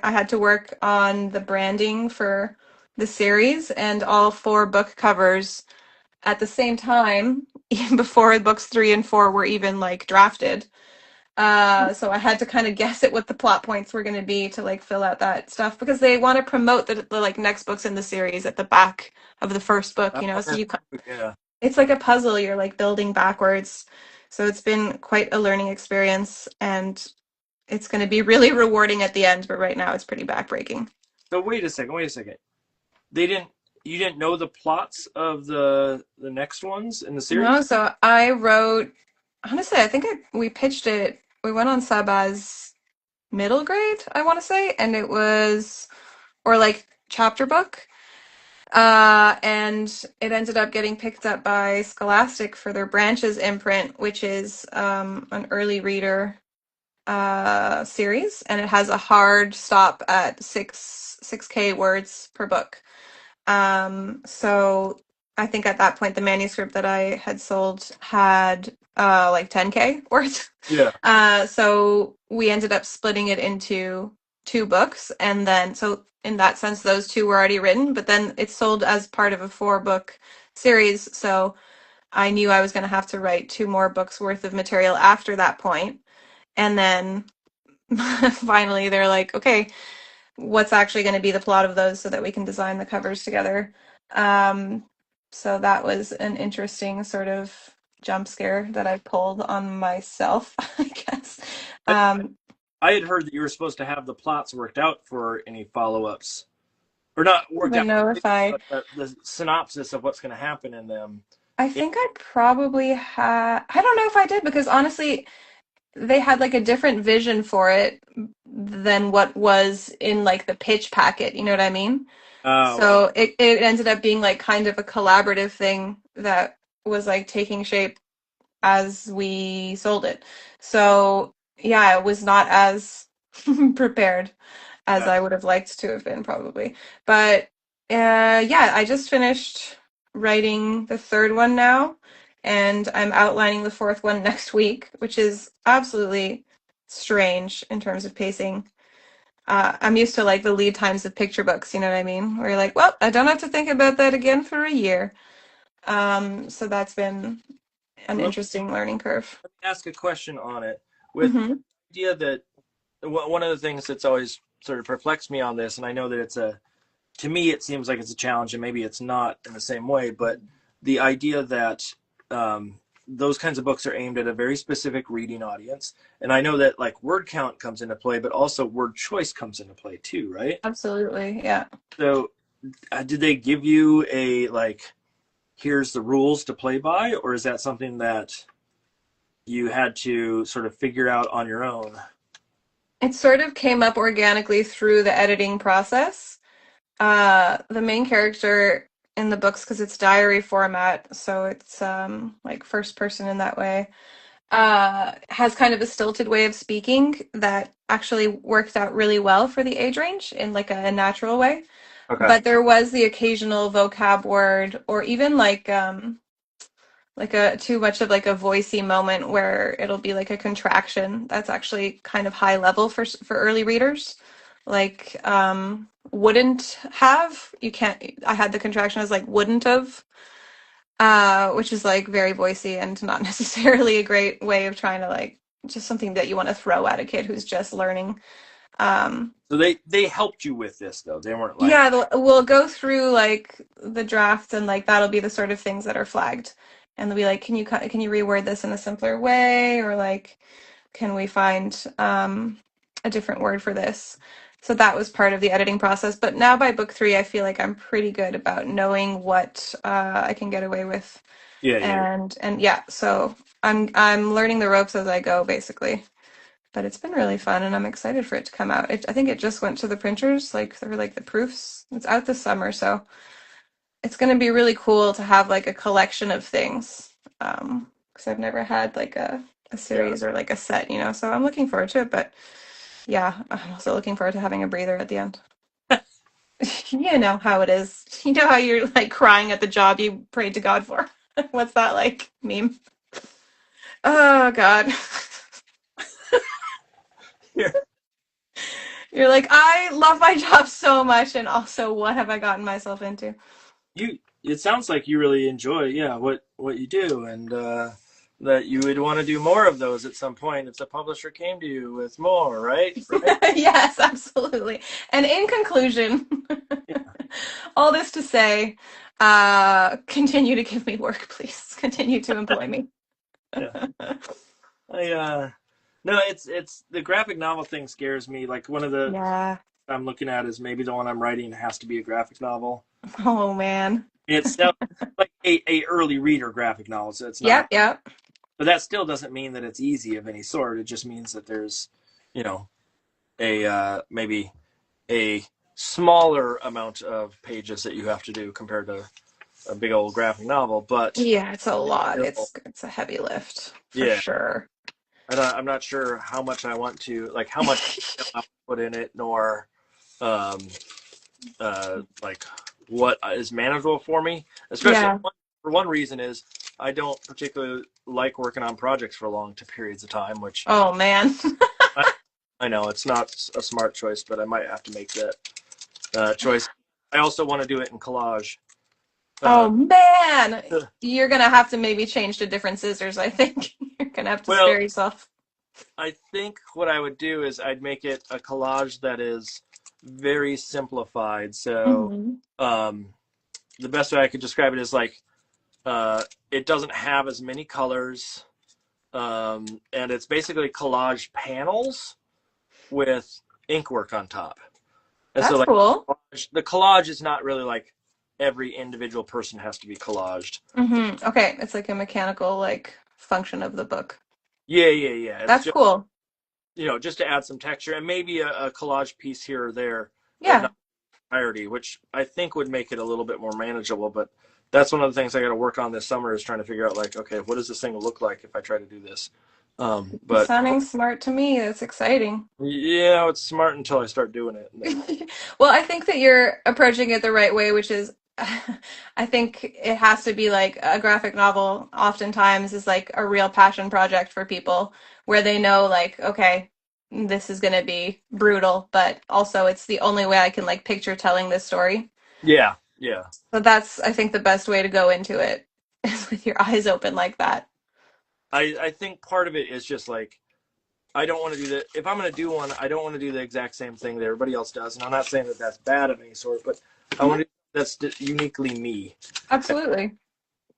I had to work on the branding for the series and all 4 book covers at the same time, even before books 3 and 4 were even like drafted. So I had to kind of guess at what the plot points were going to be to like fill out that stuff because they want to promote the like next books in the series at the back of the first book, so Yeah. it's like a puzzle you're like building backwards. So it's been quite a learning experience and it's going to be really rewarding at the end, but right now it's pretty backbreaking. So wait a second. They didn't You didn't know the plots of the next ones in the series? No, so I wrote, honestly, I think we pitched it, we went on sub as middle grade, I want to say, and it was, or like chapter book. And it ended up getting picked up by Scholastic for their Branches imprint, which is an early reader series, and it has a hard stop at 6K words per book. So I think at that point the manuscript that I had sold had like 10K words. Yeah. So we ended up splitting it into 2 books, and then so in that sense those 2 were already written, but then it's sold as part of a 4 book series. So I knew I was going to have to write 2 more books worth of material after that point, and then finally they're like, okay, what's actually going to be the plot of those so that we can design the covers together. Um, so that was an interesting sort of jump scare that I pulled on myself, I guess. I had heard that you were supposed to have the plots worked out for any follow-ups, or not I don't worked even out, know if I but the synopsis of what's going to happen in them. I think I probably had, I don't know if I did because honestly, they had like a different vision for it than what was in like the pitch packet, you know what I mean? Oh, okay. So it ended up being like kind of a collaborative thing that was like taking shape as we sold it. So yeah, it was not as prepared as Yeah. I would have liked to have been probably. But yeah, I just finished writing the third one now, and I'm outlining the fourth one next week, which is absolutely strange in terms of pacing. I'm used to like the lead times of picture books, you know what I mean? Where you're like, well, I don't have to think about that again for a year. So that's been an Let interesting learning curve. me ask a question on it. With Hmm. the idea that one of the things that's always sort of perplexed me on this, and I know that to me, it seems like it's a challenge, and maybe it's not in the same way, but the idea that those kinds of books are aimed at a very specific reading audience. And I know that like word count comes into play, but also word choice comes into play too, right? Absolutely, yeah. So, did they give you a like, here's the rules to play by, or is that something that you had to sort of figure out on your own? It sort of came up organically through the editing process. The main character in the books, because it's diary format, so it's like first person in that way, has kind of a stilted way of speaking that actually worked out really well for the age range in like a natural way. Okay. But there was the occasional vocab word or even like a too much of like a voicey moment where it'll be like a contraction that's actually kind of high level for early readers. Like wouldn't have, you can't, I had the contraction as like wouldn't have, which is like very voicey and not necessarily a great way of trying to like just something that you want to throw at a kid who's just learning. Um, So they helped you with this though. They weren't like, Yeah, we'll go through like the draft and like that'll be the sort of things that are flagged. And they'll be like, can you reword this in a simpler way? Or like, can we find a different word for this? So that was part of the editing process. But now by book three, I feel like I'm pretty good about knowing what I can get away with. yeah, yeah, And yeah, so I'm learning the ropes as I go, basically. But it's been really fun, and I'm excited for it to come out. I think it just went to the printers, like for like the proofs. It's out this summer, so it's going to be really cool to have like a collection of things. Because I've never had like a yeah. series or like a set, you know. So I'm looking forward to it. But yeah, I'm also looking forward to having a breather at the end. You know how it is. You know how you're like crying at the job you prayed to God for. What's that like meme? Oh God. Yeah. You're like, I love my job so much, and also, what have I gotten myself into? It sounds like you really enjoy, yeah, what you do, and that you would want to do more of those at some point if the publisher came to you with more, right? Yes, absolutely. And in conclusion, Yeah, all this to say, continue to give me work, please. Continue to employ me. yeah. I no, it's the graphic novel thing scares me. Like one of the Yeah. I'm looking at is maybe the one I'm writing has to be a graphic novel. Oh man. It's like a early reader graphic novel, so it's not. Yep, yep. But that still doesn't mean that it's easy of any sort. It just means that there's, you know, a maybe a smaller amount of pages that you have to do compared to a big old graphic novel. But Yeah, it's a lot. still, It's a heavy lift for yeah, sure. I'm not sure how much I want to like how much I want to put in it, nor um, like what is manageable for me. Especially Yeah. for one reason is I don't particularly like working on projects for long periods of time, which Oh man. I, I know it's not a smart choice, but I might have to make that choice. I also want to do it in collage. Oh man. Uh, You're gonna have to maybe change to different scissors, I think. You're gonna have to well, spare yourself. I think what I would do is I'd make it a collage that is very simplified. So Hmm. um, the best way I could describe it is like it doesn't have as many colors, and it's basically collage panels with ink work on top. And so That's like cool. the collage is not really like every individual person has to be collaged. Okay, it's like a mechanical like function of the book. Yeah. It's That's just, cool. just to add some texture and maybe a collage piece here or there, but Yeah. not entirety, which I think would make it a little bit more manageable. But that's one of the things I got to work on this summer is trying to figure out like, okay, what does this thing look like if I try to do this? It's But sounding smart to me. That's exciting. yeah, it's smart until I start doing it. And then, Well, I think that you're approaching it the right way, which is, I think it has to be like a graphic novel, oftentimes, is like a real passion project for people where they know, like, okay, this is going to be brutal, but also it's the only way I can like picture telling this story. yeah. So that's, I think, the best way to go into it is with your eyes open like that. I think part of it is just like I don't want to do the if I'm going to do one, I don't want to do the exact same thing that everybody else does. And I'm not saying that that's bad of any sort, but I Mhm. want to that's uniquely me. Absolutely.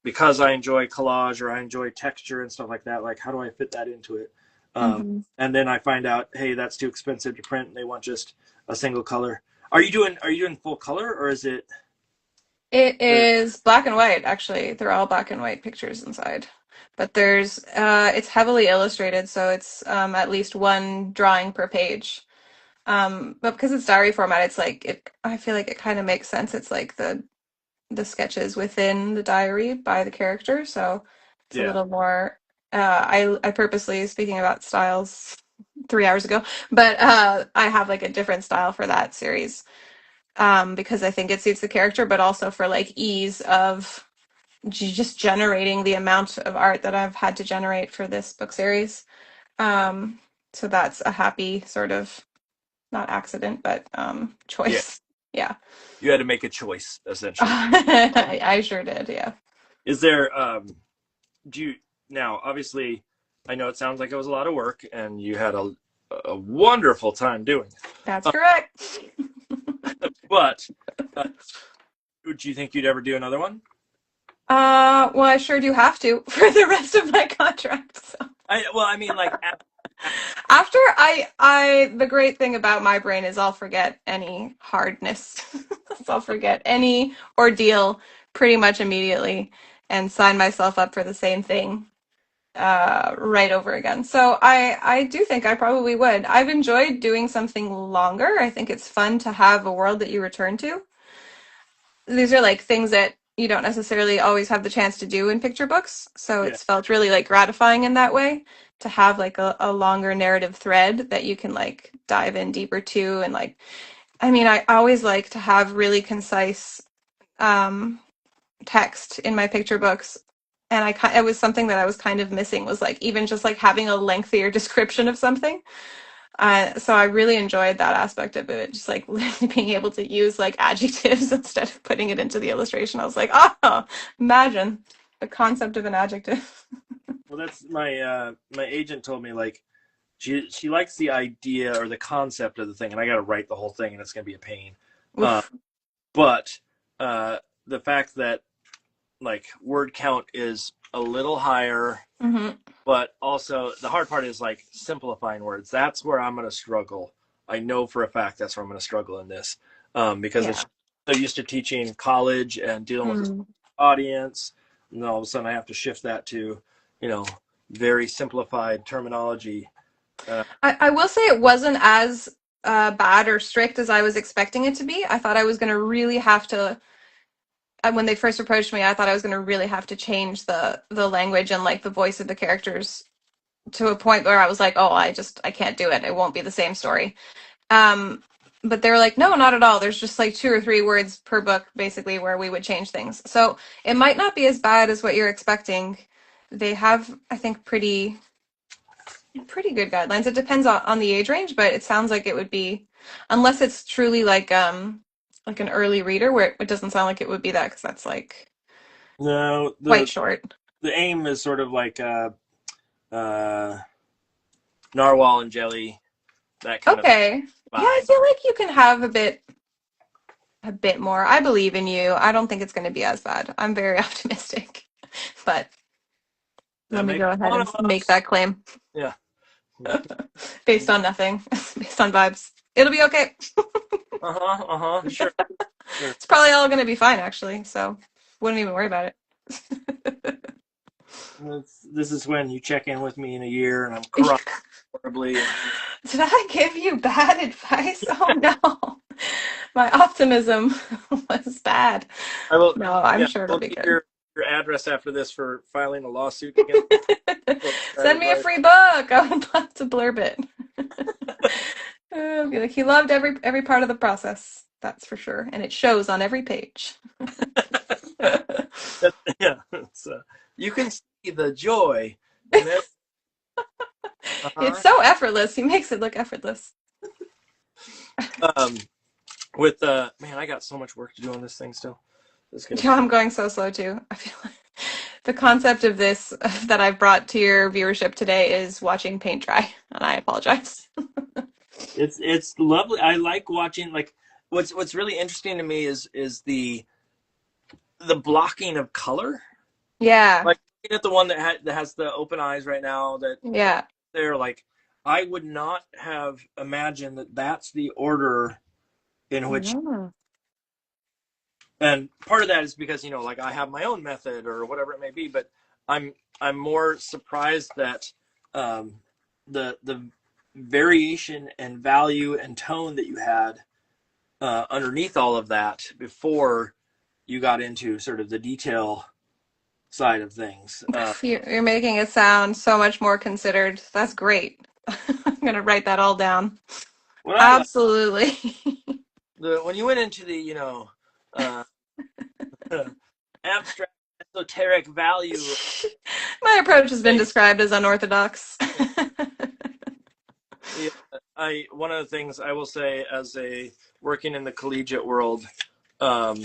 Because I enjoy collage or I enjoy texture and stuff like that. Like, how do I fit that into it? hmm And then I find out, hey, that's too expensive to print. And they want just a single color. Are you doing full color or is it? It Or, is black and white, actually. They're all black and white pictures inside. But there's it's heavily illustrated, so it's at least one drawing per page. But because it's diary format, it's like I feel like it kind of makes sense. It's like the sketches within the diary by the character, so it's a yeah, little more I purposely, speaking about styles 3 hours ago, but I have like a different style for that series. Because I think it suits the character, but also for like ease of just generating the amount of art that I've had to generate for this book series. Um, so that's a happy sort of not accident, but yeah. choice. Yeah, You had to make a choice essentially. I sure did. Yeah, Is there? Do you now? Obviously, I know it sounds like it was a lot of work, and you had a wonderful time doing it. that's correct. But do you think you'd ever do another one? Well, I sure do have to for the rest of my contract. So. I mean, like, After the great thing about my brain is I'll forget any hardness. So I'll forget any ordeal pretty much immediately and sign myself up for the same thing right over again. So I do think I probably would. I've enjoyed doing something longer. I think it's fun to have a world that you return to. These are like things that you don't necessarily always have the chance to do in picture books. So yeah, it's felt really like gratifying in that way to have like a longer narrative thread that you can like dive in deeper to. And like, I mean, I always like to have really concise um, text in my picture books. And it was something that I was kind of missing was like even just like having a lengthier description of something. So I really enjoyed that aspect of it, just like being able to use like adjectives instead of putting it into the illustration. I was like, oh, imagine the concept of an adjective. well, that's my agent told me like she likes the idea or the concept of the thing, and I got to write the whole thing, and it's gonna be a pain. Uh, Oof. but the fact that like word count is a little higher, hmm but also the hard part is like simplifying words. That's where I'm gonna struggle. I know for a fact that's where I'm gonna struggle in this because Yeah. it's so used to teaching college and dealing with the Mm. audience, and then all of a sudden I have to shift that to you know very simplified terminology. I will say it wasn't as bad or strict as I was expecting it to be. I thought I was going to really have to, when they first approached me, I thought I was going to really have to change the language and like the voice of the characters to a point where I was like, oh, I can't do it. It won't be the same story. Um, but they were like, no, not at all. There's just like 2 or 3 words per book, basically, where we would change things. So it might not be as bad as what you're expecting. They have, I think, pretty good guidelines. It depends on the age range, but it sounds like it would be, unless it's truly like an early reader, where it doesn't sound like it would be that because that's like No, quite the short. the aim is sort of like uh, narwhal and jelly, that kind of Okay. Yeah, I vibe. feel like you can have a bit more. I believe in you. I don't think it's going to be as bad. I'm very optimistic. But let That me makes go ahead one and of make us. that claim Yeah. based on nothing, based on vibes. It'll be okay. Sure. It's probably all going to be fine, actually. So wouldn't even worry about it. This is when you check in with me in a year and I'm crying horribly. And Did I give you bad advice? Oh no. My optimism was bad. I will. No, I'm Yeah, sure it'll we'll be need good. your address after this for filing a lawsuit against bad Send me a advice. free book. I would love to blurb it. Be like, he loved every part of the process. That's for sure, and it shows on every page. Yeah, so you can see the joy in every. It's so effortless. He makes it look effortless. Um, with man, I got so much work to do on this thing still. Yeah, I'm going so slow too. I feel like the concept of this that I've brought to your viewership today is watching paint dry, and I apologize. It's lovely. I like watching. Like what's really interesting to me is the blocking of color. Yeah, Like looking at the one that has the open eyes right now. That yeah. they're like, I would not have imagined that that's the order in which. Mm. And part of that is because like I have my own method or whatever it may be. But I'm more surprised that the variation and value and tone that you had underneath all of that before you got into sort of the detail side of things. You're making it sound so much more considered. That's great. I'm gonna write that all down. What I like Absolutely. when you went into the uh, abstract esoteric value. My approach has been Hey, described as unorthodox. yeah, one of the things I will say as a working in the collegiate world um,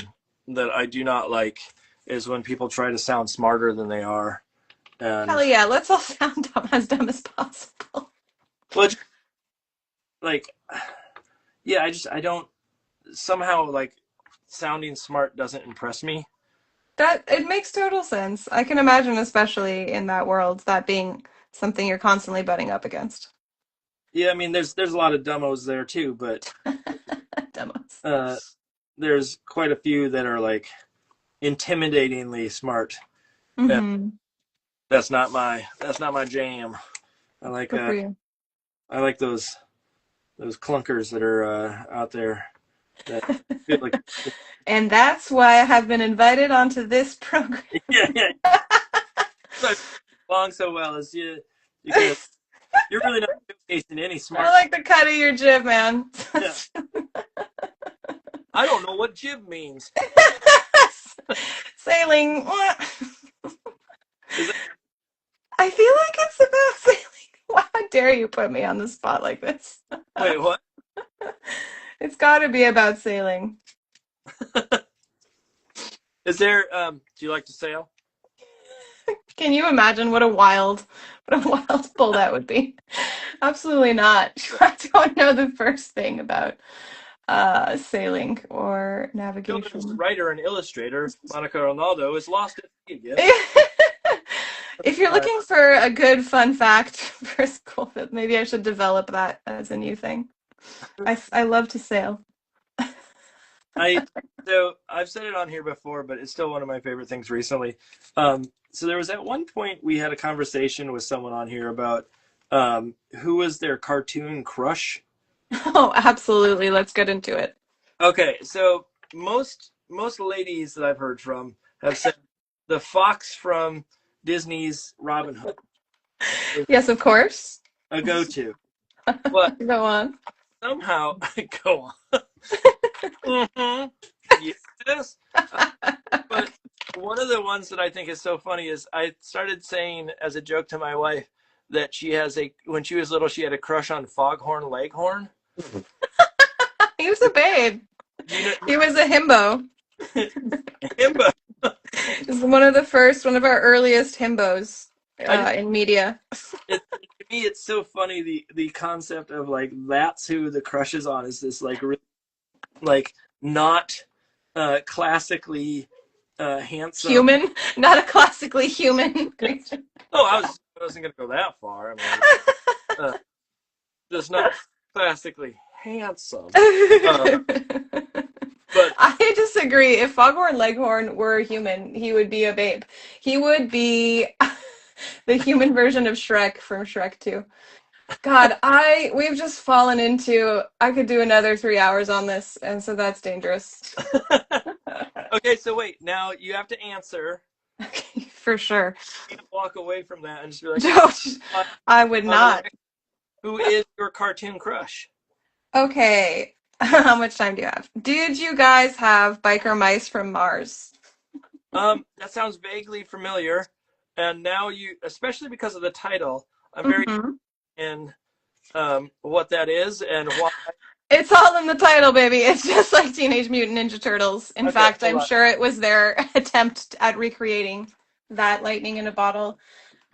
that I do not like is when people try to sound smarter than they are. And Hell yeah, let's all sound as dumb as possible. well, like, yeah, I don't somehow like sounding smart doesn't impress me. That it makes total sense. I can imagine, especially in that world, that being something you're constantly butting up against. Yeah, I mean, there's a lot of demos there too, but Demos. uh, there's quite a few that are like intimidatingly smart. And Mm-hmm. that's not my jam. I like Good for you. I like those clunkers that are out there that feel like And that's why I have been invited onto this program. yeah, yeah. But along so well as because you're really not showcasing any I smart. like the cut of your jib, man. Yeah. I don't know what jib means. Sailing. Is that, I feel like it's about sailing. How dare you put me on the spot like this? wait, what? It's got to be about sailing. Is there? Do you like to sail? Can you imagine what a wild pull that would be? Absolutely not. I don't know the first thing about sailing or Children's navigation. writer and illustrator Monica Arnaldo is lost at sea again. If you're looking for a good fun fact for school, maybe I should develop that as a new thing. I love to sail. So I've said it on here before, but it's still one of my favorite things recently. So there was at one point we had a conversation with someone on here about who was their cartoon crush. Oh, absolutely. Let's get into it. Okay, so most ladies that I've heard from have said the fox from Disney's Robin Hood is Yes, of course. a go-to. But Go on. somehow go on. Mm-hmm. Yes. But one of the ones that I think is so funny is I started saying as a joke to my wife that when she was little, she had a crush on Foghorn Leghorn. He was a babe. You He was a himbo. know, himbo. This is one of our earliest himbos in media. To me, it's so funny the concept of like that's who the crush is on is this like really, like not classically handsome Human, not a classically human creature. Oh, I wasn't gonna go that far. I mean, just not classically handsome. But I I disagree. If Foghorn Leghorn were a human, he would be a babe. He would be the human version of Shrek from Shrek 2. God, we've just fallen into I could do another 3 hours on this, and so that's dangerous. Okay, so wait. Now you have to answer. Okay, for sure. You can't walk away from that and just be like, Don't. I would by the way, not. who is your cartoon crush? Okay. How much time do you have? Did you guys have biker mice from Mars? That sounds vaguely familiar, and now you, especially because of the title, I'm very Hmm. in what that is and why. It's all in the title, baby. It's just like Teenage Mutant Ninja Turtles. In Okay, fact, hold I'm on. sure it was their attempt at recreating that lightning in a bottle.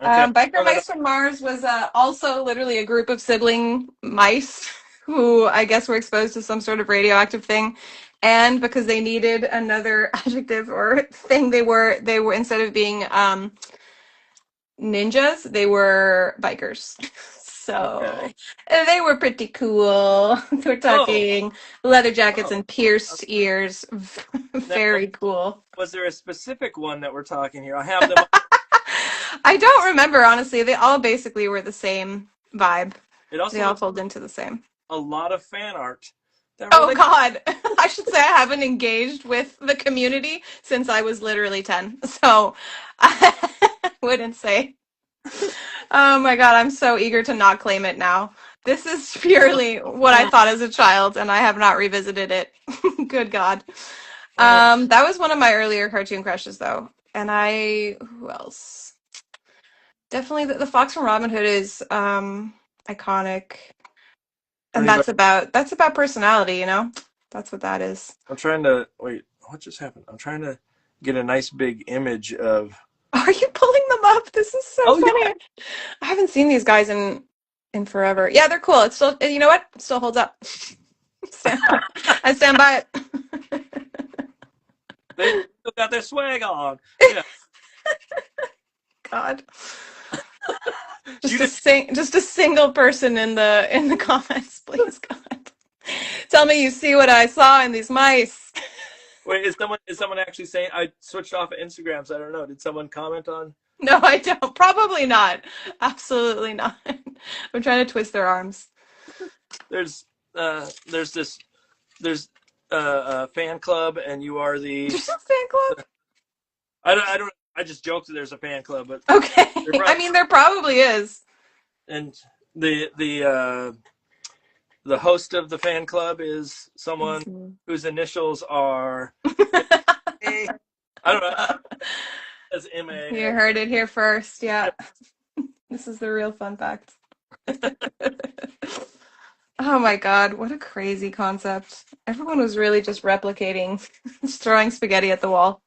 Okay, Biker hold on. Mice from Mars was also literally a group of sibling mice who I guess were exposed to some sort of radioactive thing. And because they needed another adjective or thing, they were instead of being ninjas, they were bikers. So Okay. they were pretty cool. We're Oh, talking leather jackets oh. and pierced ears. Now, Very cool. was there a specific one that we're talking here? I have them. I don't remember, honestly. They all basically were the same vibe. It They also all looks fold into the same. a lot of fan art that Oh relates. God. I should say I haven't engaged with the community since I was literally 10. So I wouldn't say. Oh my God, I'm so eager to not claim it now. This is purely what I thought as a child, and I have not revisited it. Good God. Oh, That was one of my earlier cartoon crushes, though. And who else? Definitely the Fox from Robin Hood is iconic. And anybody? that's about personality, you know? That's what that is. I'm trying to wait. What just happened? I'm trying to get a nice big image of. Are you pulling them up? This is so Oh yeah. funny. I haven't seen these guys in forever. Yeah, they're cool. It's still, you know what? It still holds up. Stand by. I stand by it. They still got their swag on. Yeah. God. You Just a single person in the comments, please, God. Tell me you see what I saw in these mice. wait, is someone actually saying I switched off of Instagram, so I don't know. Did someone comment on No, I don't. Probably not. Absolutely not. I'm trying to twist their arms. there's there's this there's a fan club and you are the There's a fan club? I just joked that there's a fan club, but Okay. you're I probably mean, there probably is. and the host of the fan club is someone whose initials are I don't know as You MA. heard it here first. Yeah. This is the real fun fact. Oh my God, what a crazy concept. Everyone was really just replicating, just throwing spaghetti at the wall.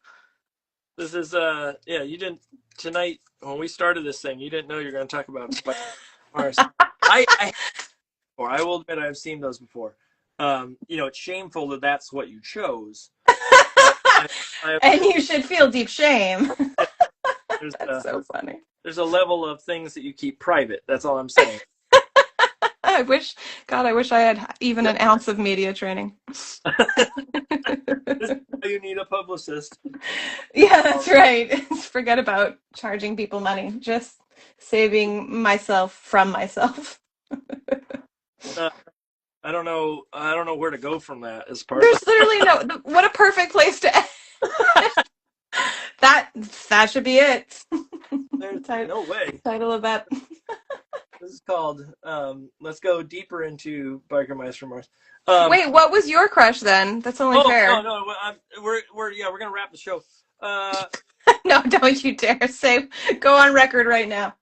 This is yeah, you didn't tonight when we started this thing, you didn't know you were going to talk about Mars. I or I will admit I've seen those before. It's shameful that that's what you chose. I And you should feel deep shame. there's That's so funny. there's a level of things that you keep private. That's all I'm saying. I wish I had even an ounce of media training. This is why you need a publicist. Yeah, that's right. Forget about charging people money. Just saving myself from myself. Uh, I don't know. I don't know where to go from that. As part There's literally what a perfect place to end. That should be it. there's Title, no way. title of that. This is called. Let's go deeper into Biker Mice from Mars. Wait, what was your crush then? That's only Oh fair. no, we're gonna wrap the show. No, don't you dare say. Go on record right now.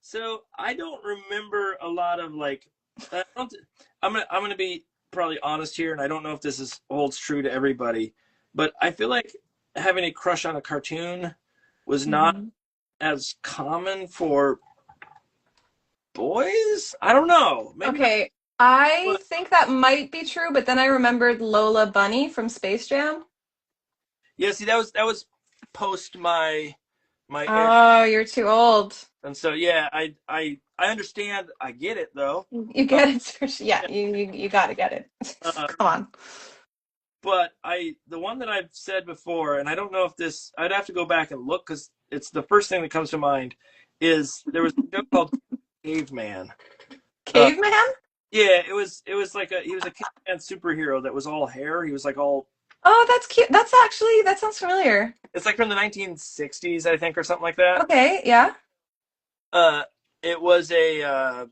So I don't remember a lot of like. I'm gonna be probably honest here, and I don't know if holds true to everybody, but I feel like having a crush on a cartoon was not as common for boys. I don't know. Maybe not. Okay, I think that might be true, but then I remembered Lola Bunny from Space Jam. Yeah, see, that was post my era, Oh, you're too old. and so yeah, I understand. I get it though. You get it? Yeah, you got to get it. Uh, Come on. but the one that I've said before, and I don't know if this, I'd have to go back and look because it's the first thing that comes to mind, is there was a show called Caveman. Caveman? Yeah, it was like he was a caveman superhero that was all hair. He was like all, Oh, that's cute. That sounds familiar. it's like from the 1960s, I think, or something like that. Okay, yeah. Uh, it was a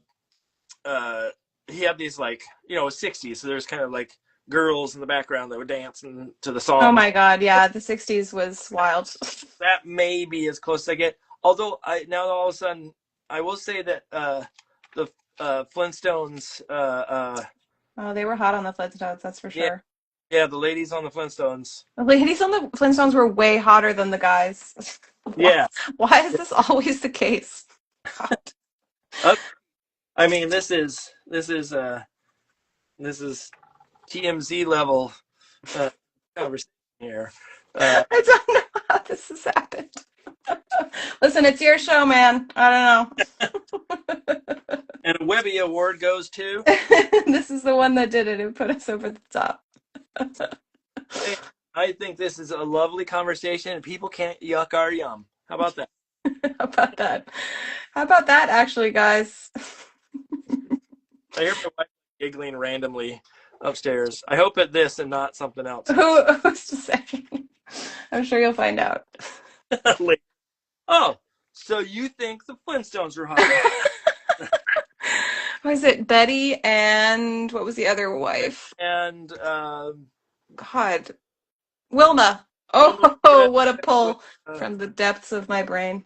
he had these like, 60s, so there's kind of like girls in the background that would dance to the Oh song. my God, yeah, the 60s was wild. That may be as close as I get. Although now all of a sudden I will say that the Flintstones, Oh, they were hot on the Flintstones, that's for yeah, sure. yeah, the ladies on the Flintstones, The ladies on the Flintstones were way hotter than the guys. Why, yeah. why is this always the case? God. Uh, I mean, this is TMZ level uh, conversation here. I don't know how this has happened. Listen, it's your show, man. I And a Webby Award goes to. don't know. This is the one that did it. It put us over the top. Hey, I think this is a lovely conversation, and people can't yuck our yum. How about that? How about that? How about that, actually, guys? I hear my wife giggling randomly upstairs. I hope at this and not something else. Who's to say? I'm sure you'll find out. Oh, so you think the Flintstones are hot? Was it Betty and what was the other wife? And God, Wilma. Wilma Oh, Red what a with, pull uh, from the depths of my brain.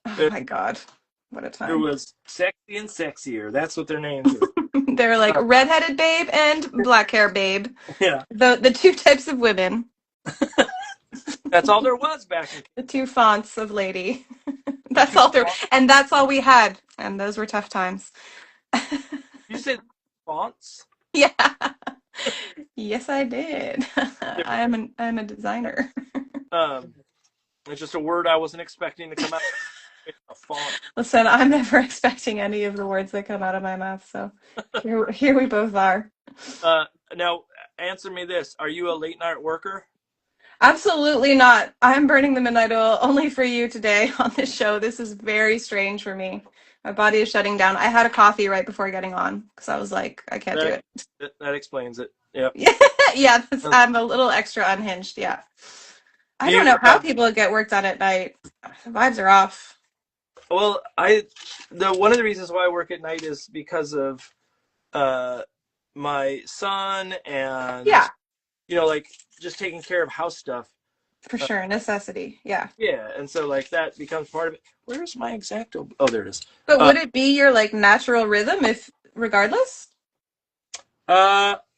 Oh there, my God, what a there time. was Sexy and Sexier. That's what their names are. They're like redheaded babe and black hair babe. Yeah, The two types of women, that's all there was back in the two fonts of lady. the That's two all there, fonts. and that's all we had. And those were tough times. You said fonts? Yeah. Yes, I did. I'm a designer. Um, it's just a word I wasn't expecting to come out. A font. Listen, I'm never expecting any of the words that come out of my mouth, so here we both are. Uh, Now, answer me this: are you a late night worker? Absolutely not. I'm burning the midnight oil only for you today on this show. This is very strange for me. My body is shutting down. I had a coffee right before getting on because I was like, I can't do That it. that explains it. Yep. Yeah, yeah, I'm a little extra unhinged. Yeah. I don't You know how people get work done at night. The vibes are off. well, the one of the reasons why I work at night is because of uh my son and Yeah, like just taking care of house stuff. for Uh, sure. Necessity. Yeah. yeah, and so like that becomes part of it. Where's my exacto? Oh, there it is. But Uh, would it be your like natural rhythm if regardless?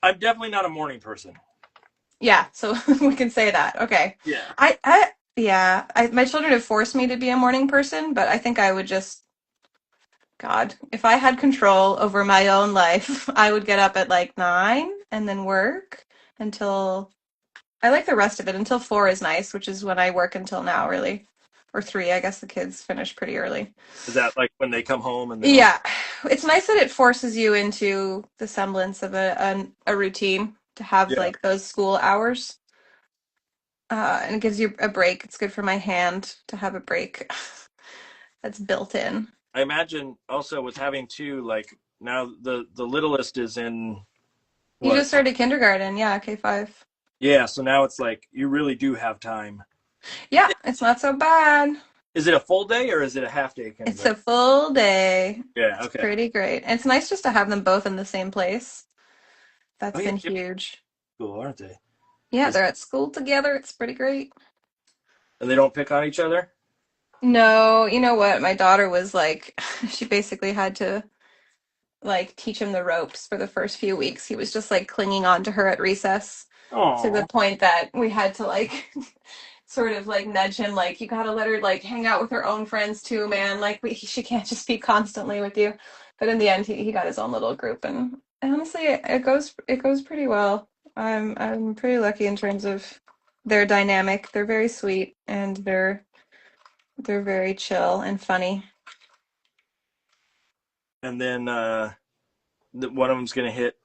I'm definitely not a morning person. Yeah, so we can say that. Okay. Yeah. Yeah, my children have forced me to be a morning person, but I think I would just, God, if I had control over my own life, I would get up at like 9 and then work until I like the rest of it until 4 is nice, which is when I work until now, really. Or 3, I guess the kids finish pretty early. Is that like when they come home and they don't? Yeah, it's nice that it forces you into the semblance of a routine to have Yeah. like those school hours. And it gives you a break. It's good for my hand to have a break that's built in. I imagine also with having two, like now the littlest is in You what? just started kindergarten, yeah, K5. Yeah, so now it's like you really do have time. Yeah, it's not so bad. Is it a full day or is it a half day It's kindergarten? a full day. Yeah, It's okay. pretty great. And it's nice just to have them both in the same place. Oh That's yeah, been they're huge. cool, aren't they? Yeah, Is they're at school together. It's pretty great. and they don't pick on each other? No, you know what? My daughter was like, she basically had to like teach him the ropes for the first few weeks. He was just like clinging on to her at recess to the Oh. point that we had to like sort of like nudge him like you gotta let her like hang out with her own friends too, man. Like she can't just be constantly with you. But in the end he got his own little group and honestly it goes pretty well. I'm pretty lucky in terms of their dynamic. They're very sweet and they're very chill and funny. And then one of them's gonna hit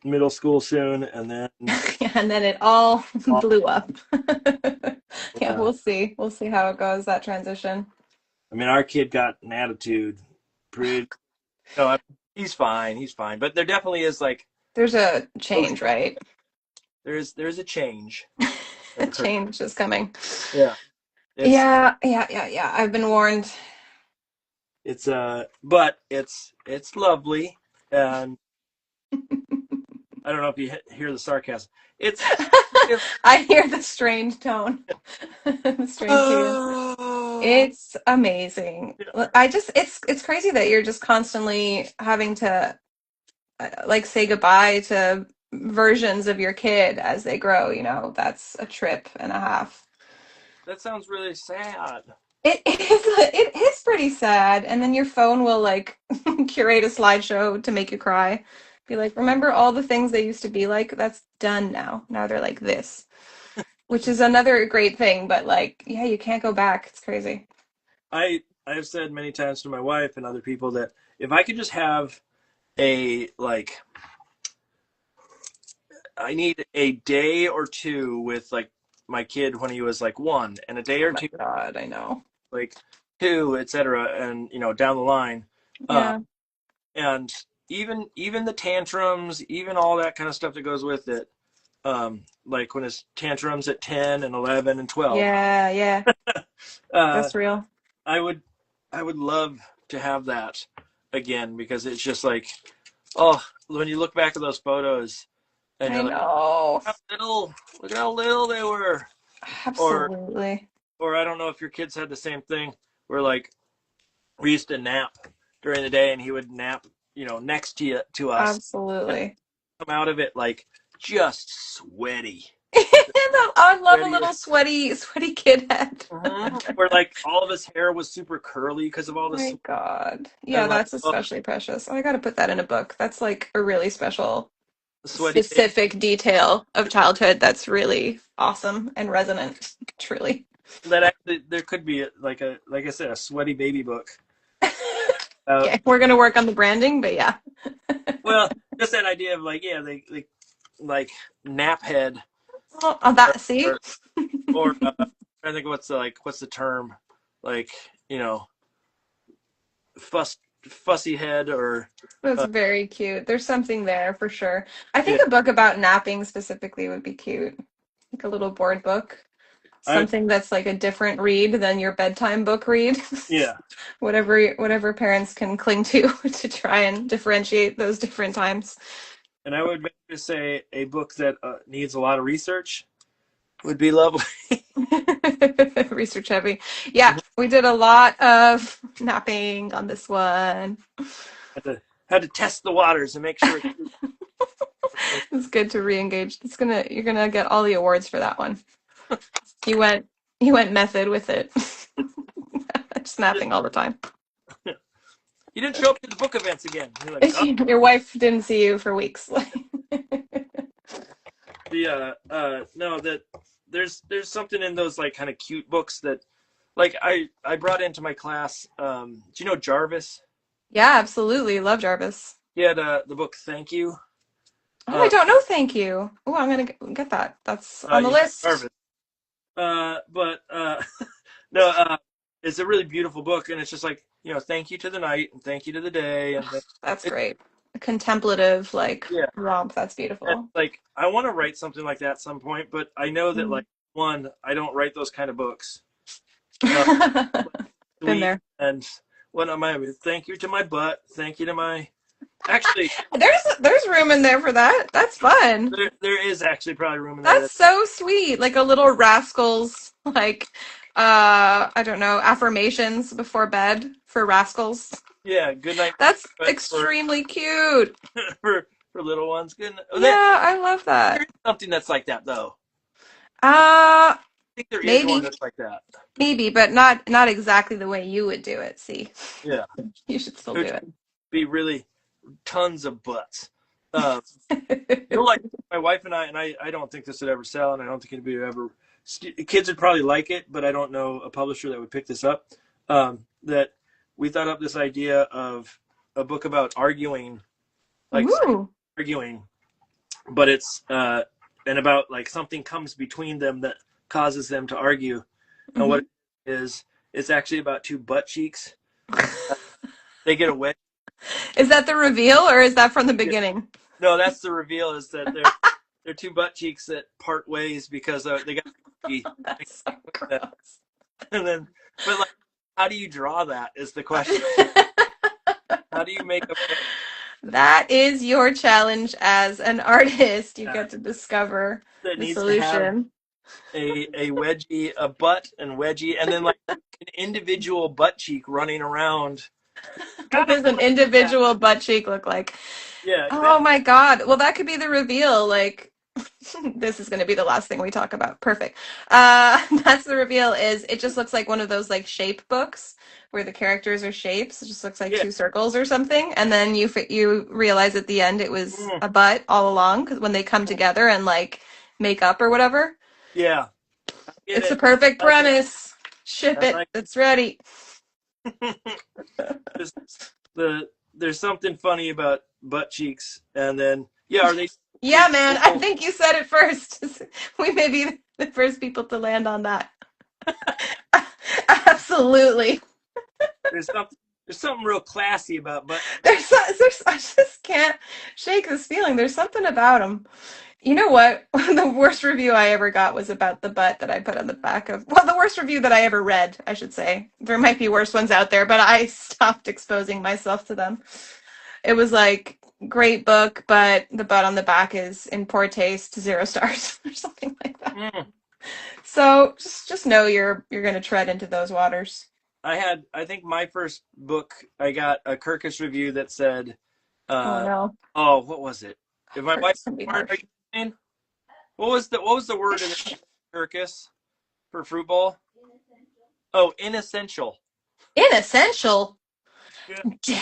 middle school soon, and then And then it all blew up. Yeah, yeah. we'll see. We'll see how it goes, that transition. I mean, our kid got an attitude. Pretty. No, he's fine. He's fine. But there definitely is like There's a oh, change, right? there's a change that A occurred. change is coming. Yeah, it's Yeah. I've been warned. but it's lovely, and I don't know if you hear the sarcasm. It's I hear the strange tone, the strange cadence. oh, It's amazing. It's crazy that you're just constantly having to like say goodbye to versions of your kid as they grow, you know. That's a trip and a half. that sounds really sad. It is pretty sad. And then your phone will like curate a slideshow to make you cry. Be like, remember all the things they used to be like? That's done now. Now they're like this, which is another great thing. But like, yeah, you can't go back. It's crazy. I have said many times to my wife and other people that if I could just have a like I need a day or two with like my kid when he was like one, and a day Oh or my two God, I know. like two, etc., and down the line, uh, Yeah. and even the tantrums, even all that kind of stuff that goes with it, like when his tantrums at 10 and 11 and 12, Yeah. uh, That's real. I would I would love to have that again because it's just like oh when you look back at those photos and I you're like know. how little look at how little they were or Absolutely. or I don't know if your kids had the same thing where like we used to nap during the day and he would nap next to us and Absolutely. come out of it like just sweaty I love a sweaty little sweaty kid head. where like all of his hair was super curly because of all the My sweat God. Yeah, and like that's oh especially precious. I gotta put that in a book. That's like a really special, the sweaty baby. specific detail of childhood that's really awesome and resonant. Truly. That actually there could be like I said a sweaty baby book. Uh, Yeah, we're gonna work on the branding, but yeah. well, just that idea of like yeah, they like nap head Well, on or that, see? I think what's the term like you know fuss fussy head or That's uh, very cute. There's something there for sure. I yeah think a book about napping specifically would be cute. Like a little board book. I Something that's like a different read than your bedtime book read. yeah Whatever parents can cling to to try and differentiate those different times. and I would maybe say a book that needs a lot of research would be lovely. Research heavy. Yeah, we did a lot of napping on this one. Had to test the waters and make sure It's good to re-engage. You're gonna get all the awards for that one. You went you went method with it. Just napping all the time. you didn't show up to the book events again. You're like oh Your wife didn't see you for weeks. the no that there's something in those like kind of cute books that like I brought into my class do you know Jarvis. Yeah, absolutely. Love Jarvis. He had the book Thank You. Oh, I uh, don't know. Thank you. Oh, I'm gonna get that. That's on the you list. Jarvis but no it's a really beautiful book and it's just like thank you to the night and thank you to the day and That's it, great. Contemplative, like yeah romp. That's and, beautiful. like I want to write something like that at some point but I know that Mm. like one I don't write those kind of books uh, Been sweet there. and what am I thank you to my butt thank you to my actually There's room in there for that. That's fun. there is actually probably room in there That's so sweet. Like a little rascals, like I don't know, affirmations before bed for rascals. yeah good night That's but extremely cute. for little ones good that Yeah, I love there that. is something that's like that though Uh, I think there is one maybe, that's like that maybe, but not exactly the way you would do it. See, yeah you should still it do would be really tons of butts um it. like my wife and I don't think this would ever sell and I don't think it'd be ever kids would probably like it but I don't know a publisher that would pick this up that we thought up this idea of a book about arguing like Ooh, arguing but it's and about like something comes between them that causes them to argue. And what it is, it's actually about two butt cheeks. They get a wedge. Is that the reveal, or is that from the beginning? No, that's the reveal. Is that they're two butt cheeks that part ways because they got That's so gross. and then, but like, how do you draw that? Is the question. How do you make a That is your challenge as an artist. You get to discover that the needs to have solution. a wedgie, a butt and wedgie, and then like an individual butt cheek running around? What does an individual butt cheek look like? Yeah, Oh my God. Well, that could be the reveal. Like, this is going to be the last thing we talk about. Perfect. That's the reveal. Is it just looks like one of those like shape books where the characters are shapes. It just looks like yeah. two circles or something, and then you realize at the end it was Mm, a butt all along because when they come together and like make up or whatever. yeah, I get It's a it. perfect I like it. premise. Ship I it. like It's ready. this. There's something funny about butt cheeks, and then yeah, are they? Yeah, man. I think you said it first. We may be the first people to land on that. Absolutely. There's something. There's something real classy about butt. I just can't shake this feeling. There's something about them. You know what? The worst review I ever got was about the butt that I put on the back of, well, the worst review that I ever read, I should say. There might be worse ones out there, but I stopped exposing myself to them. It was like, great book, but the butt on the back is in poor taste, 0 stars, or something like that. Mm. So just know you're gonna tread into those waters. I think my first book, I got a Kirkus review that said, Oh no. oh, what was it? If my wife, It's gonna be are harsh. you saying? What was the word in Kirkus for fruit bowl? Oh, inessential. Inessential. Yeah.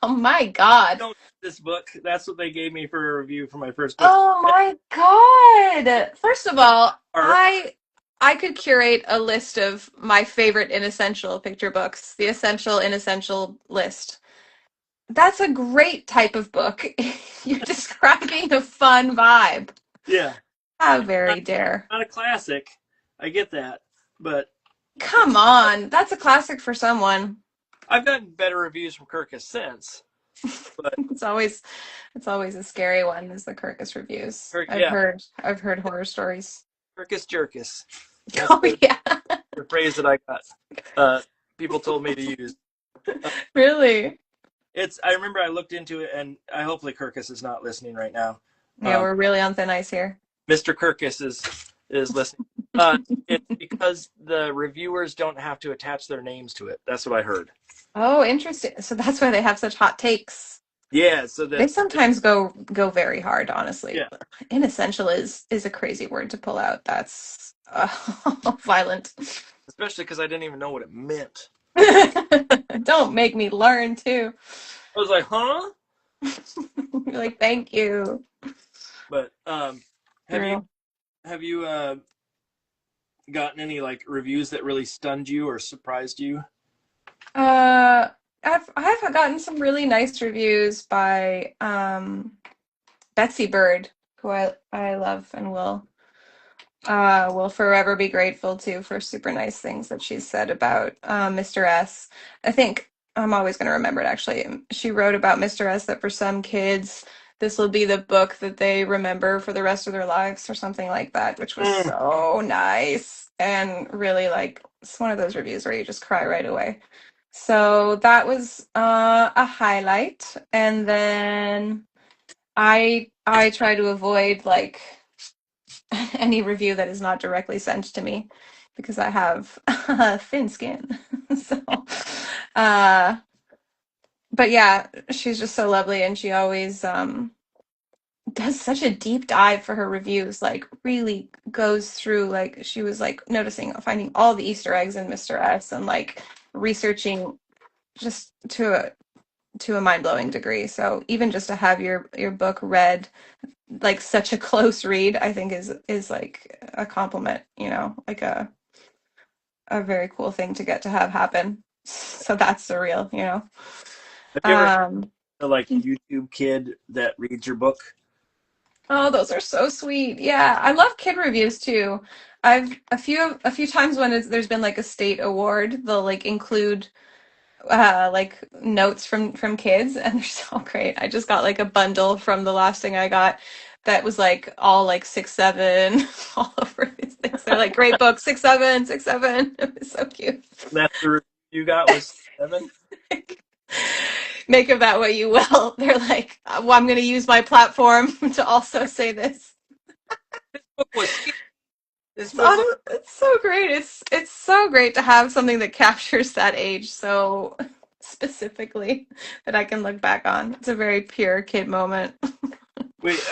Oh my God. Don't read this book. That's what they gave me for a review for my first book. Oh my God. First of all, Art. I could curate a list of my favorite inessential picture books, the essential inessential list. That's a great type of book. You're describing a fun vibe. Yeah. How very dare. Not a classic. I get that, but Come on. That's a classic for someone. I've gotten better reviews from Kirkus since. But It's always a scary one, is the Kirkus reviews. yeah, I've heard horror stories. Kirkus Jerkus. That's Oh yeah. the phrase that I got. People told me to use. Really? I remember I looked into it, and I hopefully Kirkus is not listening right now. Yeah, we're really on thin ice here. Mr. Kirkus is listening. It's because the reviewers don't have to attach their names to it. That's what I heard. Oh, interesting. So that's why they have such hot takes. Yeah, so They that sometimes go very hard, honestly. yeah, Inessential is a crazy word to pull out. That's violent. especially because I didn't even know what it meant. Don't make me learn too. I was like, huh? You're like, thank you. But have you True. have you gotten any like reviews that really stunned you or surprised you? Uh, I've gotten some really nice reviews by Betsy Bird, who I love and will forever be grateful to for super nice things that she's said about Mr. S. I think I'm always going to remember it actually. She wrote about Mr. S that for some kids, this will be the book that they remember for the rest of their lives or something like that, which was Mm. so nice and really like it's one of those reviews where you just cry right away. So that was a highlight. And then I try to avoid like any review that is not directly sent to me because I have thin skin. So, uh, but yeah, she's just so lovely, and she always does such a deep dive for her reviews. Like, really goes through. Like, she was like noticing, finding all the Easter eggs in Mr. S, and like researching just to a mind blowing degree. So even just to have your book read like such a close read, I think is like a compliment, like a very cool thing to get to have happen. So that's surreal. Have you ever had Um, a like YouTube kid that reads your book? Oh, those are so sweet. Yeah, I love kid reviews too. I've a few times when there's been like a state award, they'll like include like notes from kids, and they're so great. I just got like a bundle from the last thing I got that was like all like 6-7 all over these things. They're like great book, 6-7, 6-7. It was so cute. That's the review you got was 7. Make of that what you will. They're like, well, I'm going to use my platform to also say this. Book was scary. This book was It's so great. It's so great to have something that captures that age so specifically that I can look back on. It's a very pure kid moment. wait.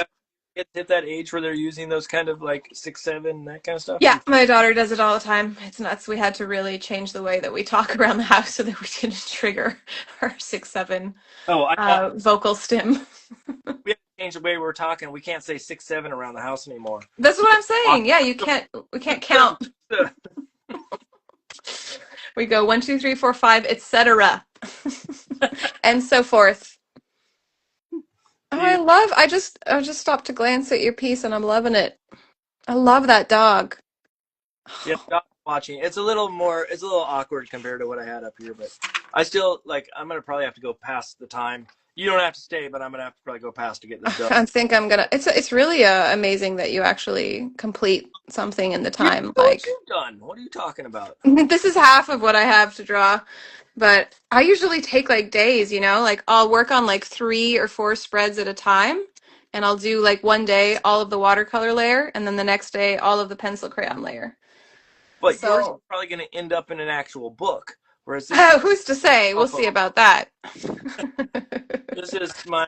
Kids hit that age where they're using those kind of like 6-7 that kind of stuff. Yeah, my daughter does it all the time. It's nuts. We had to really change the way that we talk around the house so that we didn't trigger her 6-7 Oh, vocal stim. we have to change the way we're talking. We can't say 6-7 around the house anymore. That's what I'm saying. Yeah, we can't count. We go 1, 2, 3, 4, 5, etc. and so forth. Oh, I just stopped to glance at your piece and I'm loving it. I love that dog. Yeah, dog watching. It's a little awkward compared to what I had up here, but I still like. I'm gonna probably have to go past the time. You don't have to stay, but I'm gonna have to probably go past to get this done. I think I'm gonna. It's really amazing that you actually complete something in the You time. know what Like you've done? What are you talking about? this is half of what I have to draw, but I usually take like days. Like I'll work on like 3 or 4 spreads at a time, and I'll do like one day all of the watercolor layer, and then the next day all of the pencil crayon layer. But yours is So probably gonna end up in an actual book, whereas this is who's to say? We'll see about that. this is my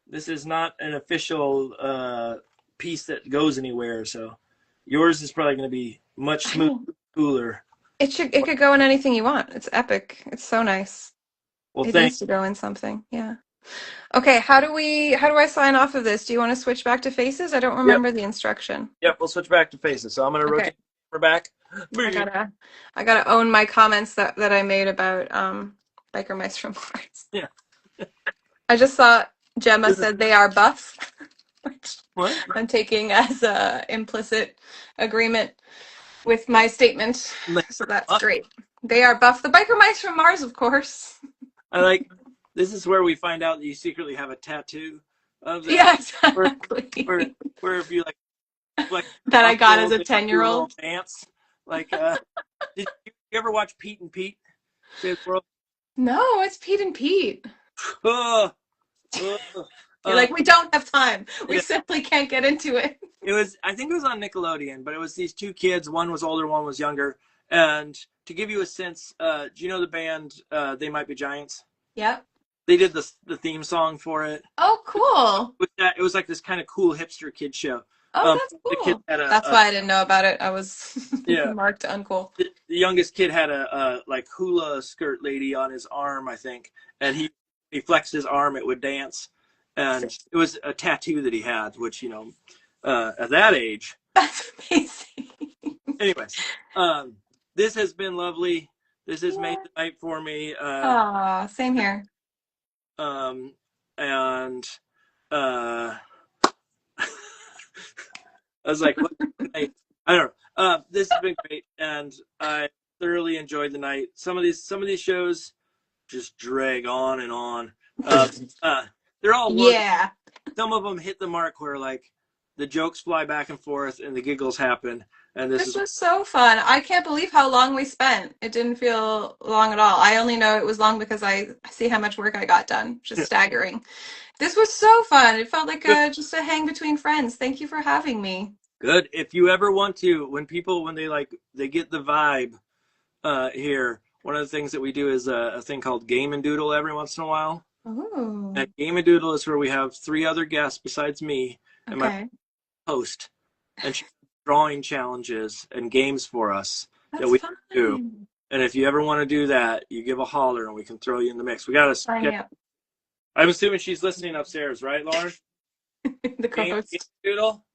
this is not an official piece that goes anywhere. So yours is probably gonna be much smoother, cooler. It could go in anything you want. It's epic. It's so nice. Well, It thanks. needs to go in something. Yeah. Okay, how do I sign off of this? Do you want to switch back to faces? I don't Yep. remember the instruction. Yep. We'll switch back to faces. So I'm gonna Okay. rotate her back. I gotta own my comments that I made about biker mice from Mars. Yeah. I just saw Gemma said they are buff, which What? I'm taking as a implicit agreement with my statement. So that's great. They are buff. The biker mice from Mars, of course. I like. This is where we find out that you secretly have a tattoo of that. Yeah, exactly. Where if you like that I got as a 10-year-old. Dance. Like, did you ever watch Pete and Pete Save the World? No, it's Pete and Pete. Oh, You're like, we don't have time. We simply can't get into it. I think it was on Nickelodeon, but it was these 2 kids. One was older, one was younger. And to give you a sense, do you know the band They Might Be Giants? Yep. They did the theme song for it. Oh, cool. It was like this kind of cool hipster kid show. Oh, that's The kid cool. had That's why I didn't know about it. I was marked uncool. The youngest kid had a like hula skirt lady on his arm, I think, and he flexed his arm, it would dance, and it was a tattoo that he had, which at that age. That's amazing. Anyways, this has been lovely. This has made the night for me. Same here. And I was like, what I don't know. This has been great, and I thoroughly enjoyed the night. Some of these shows just drag on and on. They're all yeah. Some of them hit the mark where like the jokes fly back and forth and the giggles happen. And this was so fun. I can't believe how long we spent. It didn't feel long at all. I only know it was long because I see how much work I got done. Just staggering. This was so fun. It felt like just a hang between friends. Thank you for having me. Good. If you ever want to, when they get the vibe here, one of the things that we do is a thing called Game and Doodle every once in a while. Ooh. And Game and Doodle is where we have 3 other guests besides me and my host, and she's drawing challenges and games for us that we do. And if you ever want to do that, you give a holler and we can throw you in the mix. We got to sign me up. I'm assuming she's listening upstairs, right, Lauren? The co-host. Game Doodle?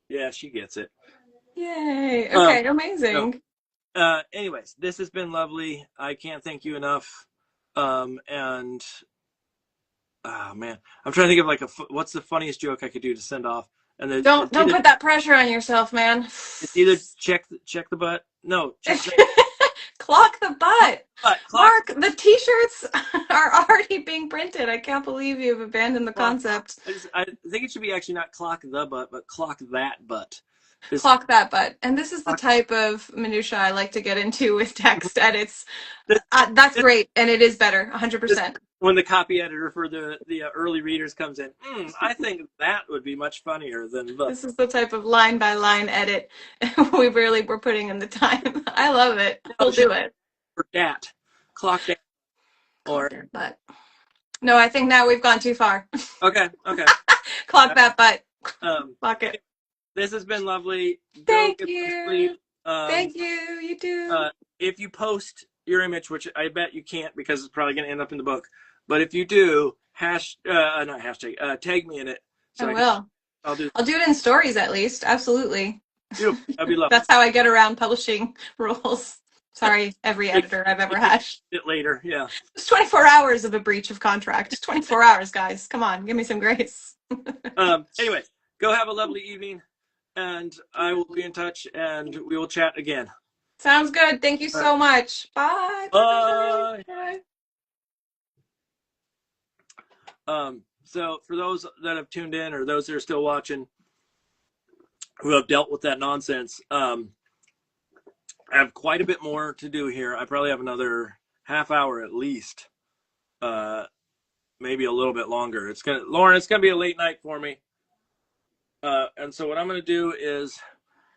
Yeah, she gets it. Yay. Okay, amazing. Anyways, this has been lovely. I can't thank you enough. And Oh man, I'm trying to think of like what's the funniest joke I could do to send off, and then Don't put that pressure on yourself, man. it's either check the butt. No, check the Clock the butt. clock. Mark, the t-shirts are already being printed. I can't believe you've abandoned the concept. I think it should be actually not clock the butt, but clock that butt. Clock that butt. And this is the Clock- type of minutia I like to get into with text edits. this, That's this, great, and it is better, this, 100%. when the copy editor for the early readers comes in, I think that would be much funnier than the. This is the type of line-by-line edit we're putting in the time. I love it. We'll do it. Or dat, clock that, or Clock that butt. No, I think now we've gone too far. okay. Clock that butt. Um, Clock it. this has been lovely. Go Thank get some you. sleep. Thank you. You too. If you post your image, which I bet you can't because it's probably going to end up in the book, but if you do, not hashtag, tag me in it. So I will. I'll do it in stories at least. Absolutely. That'd be lovely. That's how I get around publishing rules. Sorry, every editor I've ever had. It later, yeah. It's 24 hours of a breach of contract. 24 hours, guys. Come on, give me some grace. Anyway, go have a lovely evening, and I will be in touch, and we will chat again. Sounds good. Thank you so much. Bye. Bye. Bye. So for those that have tuned in or those that are still watching who have dealt with that nonsense, I have quite a bit more to do here. I probably have another half hour at least, maybe a little bit longer. Lauren, it's gonna be a late night for me. And so what I'm gonna do is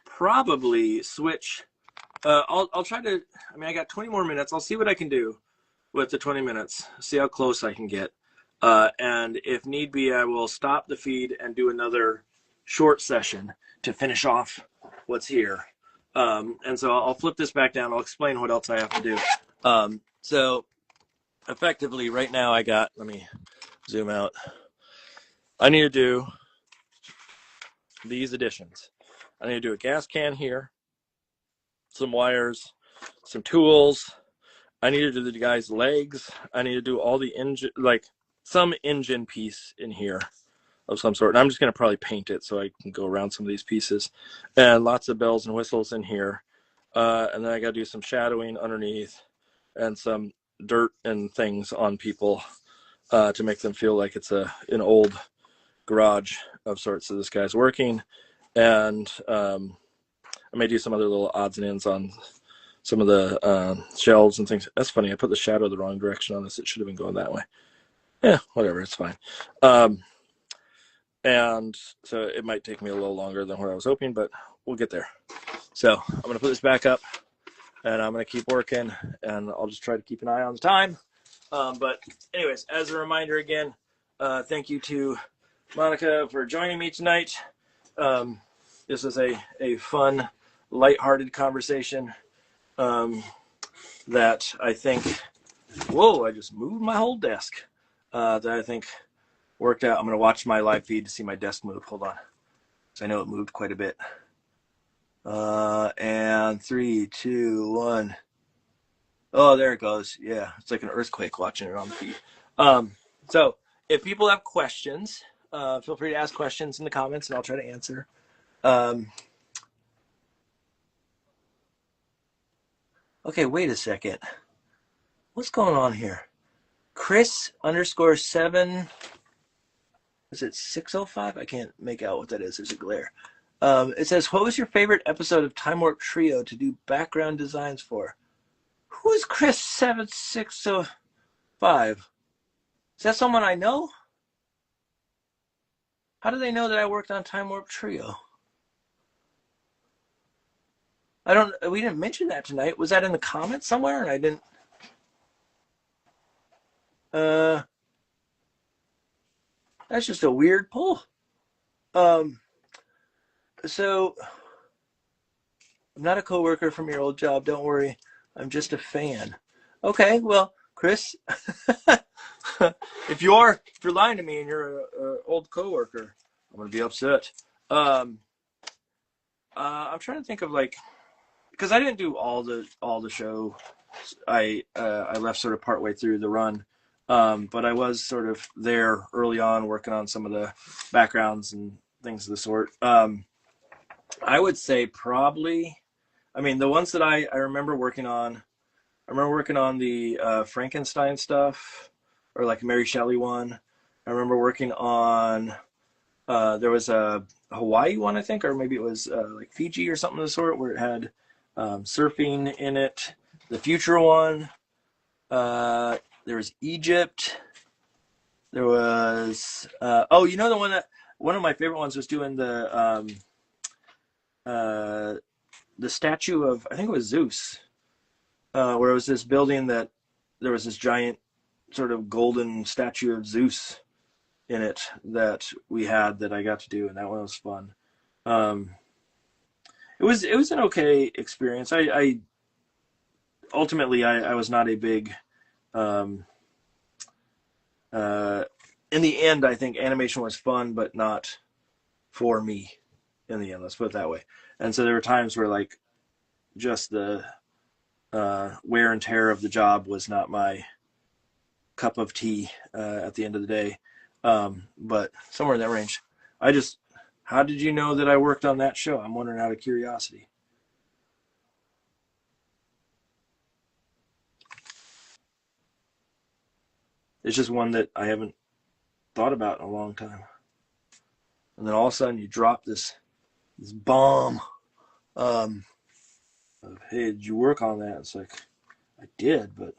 probably switch. I'll try to. I mean, I got 20 more minutes. I'll see what I can do with the 20 minutes. See how close I can get. And if need be, I will stop the feed and do another short session to finish off what's here. And so I'll flip this back down. I'll explain what else I have to do. So effectively right now let me zoom out. I need to do these additions. I need to do a gas can here, some wires, some tools. I need to do the guy's legs. I need to do all the engine, like some engine piece in here of some sort. And I'm just going to probably paint it so I can go around some of these pieces. And lots of bells and whistles in here. And then I got to do some shadowing underneath and some dirt and things on people to make them feel like it's an old garage of sorts that this guy's working. And I may do some other little odds and ends on some of the shelves and things. That's funny. I put the shadow the wrong direction on this. It should have been going that way. Yeah, whatever. It's fine. And so it might take me a little longer than what I was hoping, but we'll get there. So I'm going to put this back up and I'm going to keep working and I'll just try to keep an eye on the time. But anyways, as a reminder again, thank you to Monica for joining me tonight. This is a fun, lighthearted conversation that I think, whoa, I just moved my whole desk, that I think worked out. I'm going to watch my live feed to see my desk move. Hold on. Because I know it moved quite a bit. And 3, 2, 1. Oh, there it goes. Yeah, it's like an earthquake watching it on the feed. So if people have questions, feel free to ask questions in the comments and I'll try to answer. Okay, wait a second. What's going on here? Chris_7. Is it 605? I can't make out what that is. There's a glare. It says, what was your favorite episode of Time Warp Trio to do background designs for? Who is Chris7605? Is that someone I know? How do they know that I worked on Time Warp Trio? We didn't mention that tonight. Was that in the comments somewhere? And I didn't. That's just a weird pull. So I'm not a coworker from your old job. Don't worry. I'm just a fan. Okay, well, Chris, if you're lying to me and you're an old coworker, I'm gonna be upset. I'm trying to think of because I didn't do all the show. I left sort of partway through the run. But I was sort of there early on working on some of the backgrounds and things of the sort. I would say probably, I mean, the ones that I remember working on, I remember working on the Frankenstein stuff, or like Mary Shelley one. I remember working on, there was a Hawaii one, I think, or maybe it was like Fiji or something of the sort, where it had surfing in it. The future one, there was Egypt. There was, oh, you know, the one that, one of my favorite ones was doing the statue of, I think it was Zeus, where it was this building that there was this giant sort of golden statue of Zeus in it that we had that I got to do, and that one was fun. It was an okay experience. I ultimately I was not a big in the end, I think animation was fun, but not for me in the end. Let's put it that way. And so there were times where like just the wear and tear of the job was not my cup of tea at the end of the day. But somewhere in that range. How did you know that I worked on that show? I'm wondering out of curiosity. It's just one that I haven't thought about in a long time. And then all of a sudden you drop this bomb of, hey, did you work on that? It's like, I did, but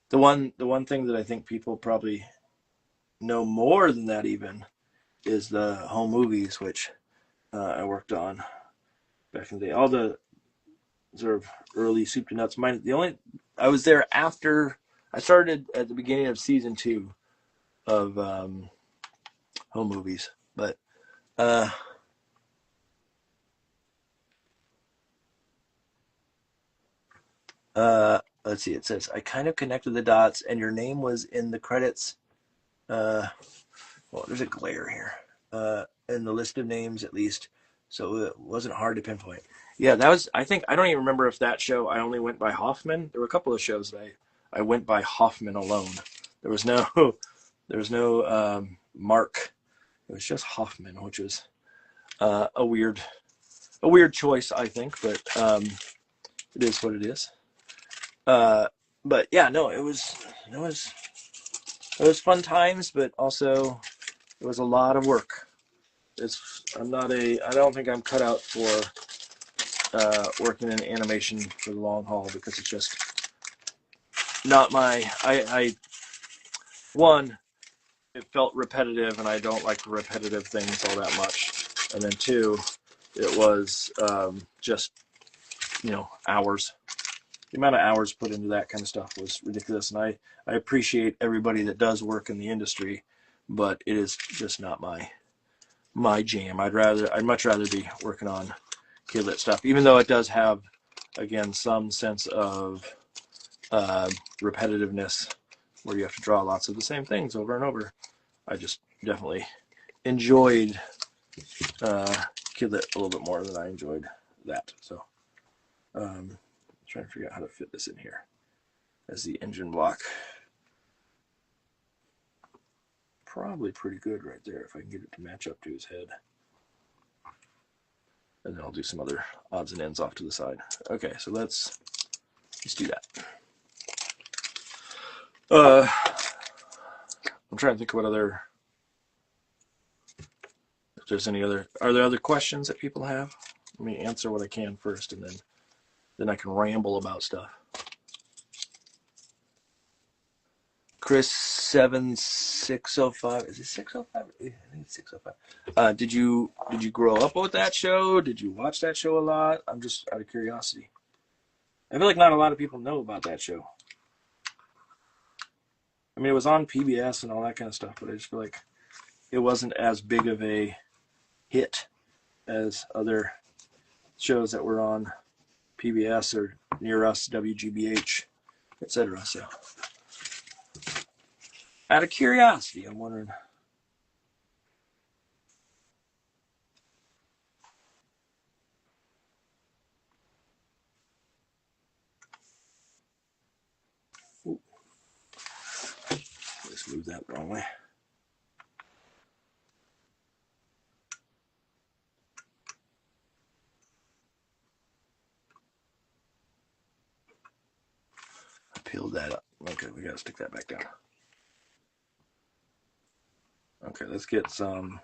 the one thing that I think people probably know more than that even is the home movies, which I worked on back in the day. All the sort of early soup to nuts. I was there after I started at the beginning of season 2 of home movies, but let's see. It says I kind of connected the dots, and your name was in the credits. Well, there's a glare here in the list of names at least, so it wasn't hard to pinpoint. Yeah, that was. I think I don't even remember if that show I only went by Hoffmann. There were a couple of shows that I went by Hoffmann alone. There was no Mark. It was just Hoffmann, which was a weird choice, I think, but it is what it is. But yeah, no, it was fun times, but also it was a lot of work. I don't think I'm cut out for working in animation for the long haul, because it's just not one, it felt repetitive, and I don't like repetitive things all that much. And then 2, it was just, hours. The amount of hours put into that kind of stuff was ridiculous. And I appreciate everybody that does work in the industry, but it is just not my jam. I'd much rather be working on kidlit stuff, even though it does have, again, some sense of repetitiveness where you have to draw lots of the same things over and over. I just definitely enjoyed kidlit a little bit more than I enjoyed that. So trying to figure out how to fit this in here as the engine block. Probably pretty good right there if I can get it to match up to his head. And then I'll do some other odds and ends off to the side. Okay, so let's do that. I'm trying to think of if there's any other, are there other questions that people have? Let me answer what I can first, and then I can ramble about stuff. Chris 7605, is it 605? I think it's 605. Did you grow up with that show? Did you watch that show a lot? I'm just out of curiosity. I feel like not a lot of people know about that show. I mean, it was on PBS and all that kind of stuff, but I just feel like it wasn't as big of a hit as other shows that were on PBS or near us, WGBH, etc. So, out of curiosity, I'm wondering. just moved that the wrong way. I peeled that up. Okay, we gotta stick that back down. Okay, let's get some.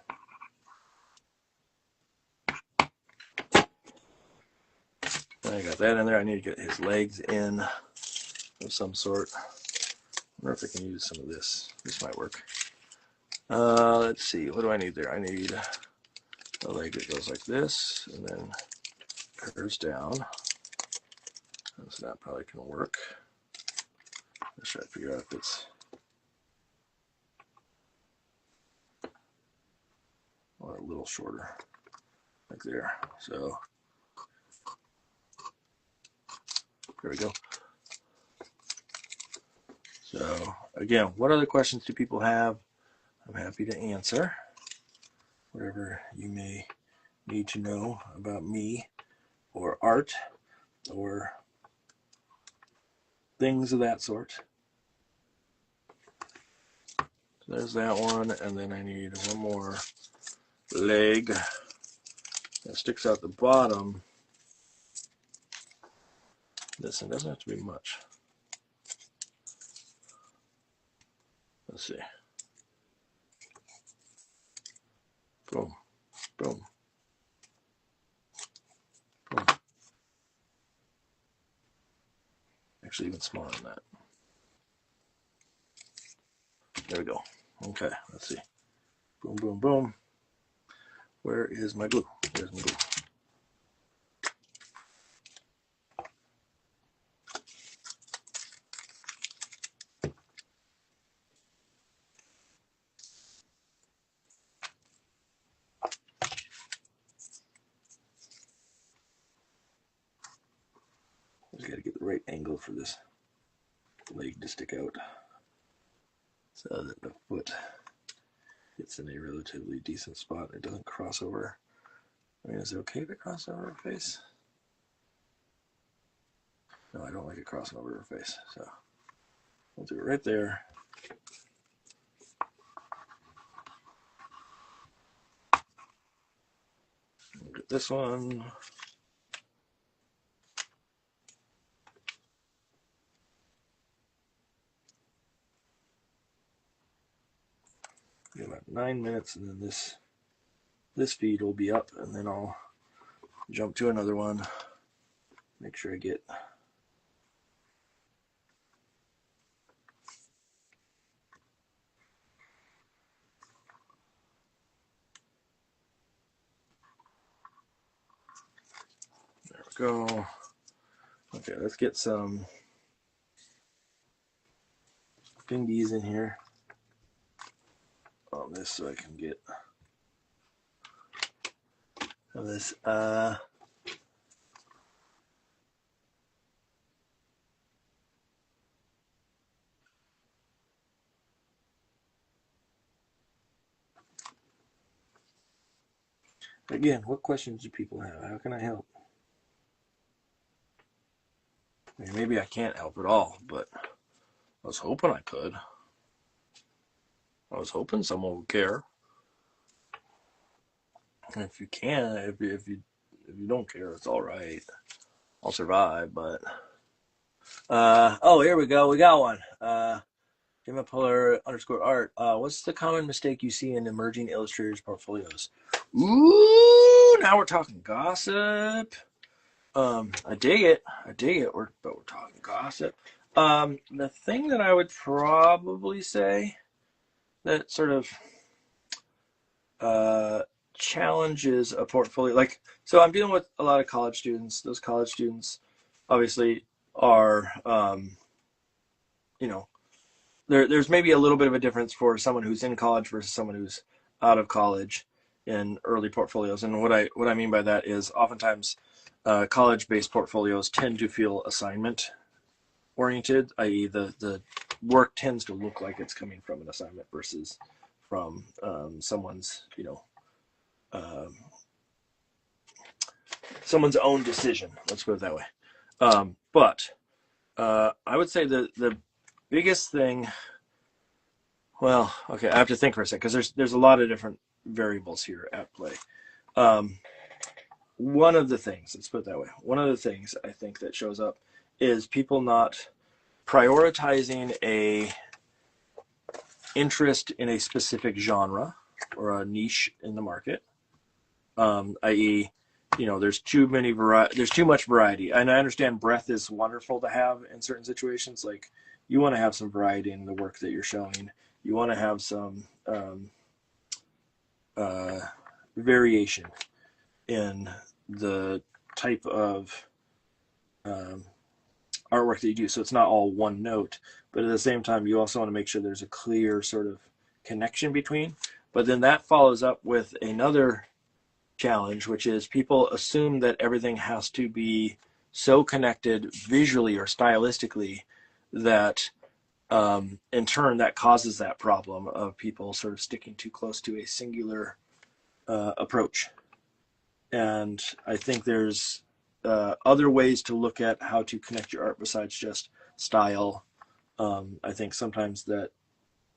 I got that in there. I need to get his legs in of some sort. I wonder if I can use some of this. This might work. Let's see. What do I need there? I need a leg that goes like this and then curves down. So that probably can work. Let's try to figure out if it's a little shorter, like there. So there we go. So again, what other questions do people have? I'm happy to answer whatever you may need to know about me or art or things of that sort. So there's that one, and then I need one more leg that sticks out the bottom. This one doesn't have to be much. Let's see. Boom, boom, boom. Actually, even smaller than that. There we go. Okay, let's see. Boom, boom, boom. Where is my glue? There's my glue. Just got to get the right angle for this leg to stick out so that the foot gets in a relatively decent spot and it doesn't cross over. I mean, is it okay to cross over her face? No, I don't like it crossing over her face, so we'll do it right there. We'll get this one. About 9 minutes, and then this feed will be up, and then I'll jump to another one. Make sure I get there we go. Okay, let's get some fingies in here on this so I can get this again, what questions do people have? How can I help? I mean, maybe I can't help at all, but I was hoping I could. I was hoping someone would care. And if you can, if you don't care, it's all right. I'll survive, but oh, here we go. We got one. Jimmy_art. What's the common mistake you see in emerging illustrators' portfolios? Ooh, now we're talking gossip. I dig it. But we're talking gossip. The thing that I would probably say that sort of challenges a portfolio, like, so I'm dealing with a lot of college students. Those college students obviously are, there's maybe a little bit of a difference for someone who's in college versus someone who's out of college in early portfolios. And what I mean by that is oftentimes college-based portfolios tend to feel assignment oriented, i.e. the work tends to look like it's coming from an assignment versus from someone's someone's own decision. Let's put it that way. But I would say the biggest thing Well, okay, I have to think for a second because there's a lot of different variables here at play. Um, One of the things, let's put it that way, one of the things I think that shows up is people not prioritizing a interest in a specific genre or a niche in the market, i.e., there's there's too much variety. And I understand breadth is wonderful to have in certain situations. Like you want to have some variety in the work that you're showing. You want to have some uh, variation in the type of artwork that you do. So it's not all one note, but at the same time, you also want to make sure there's a clear sort of connection between. But then that follows up with another challenge, which is people assume that everything has to be so connected visually or stylistically that in turn that causes that problem of people sort of sticking too close to a singular approach. And I think there's other ways to look at how to connect your art besides just style. I think sometimes that,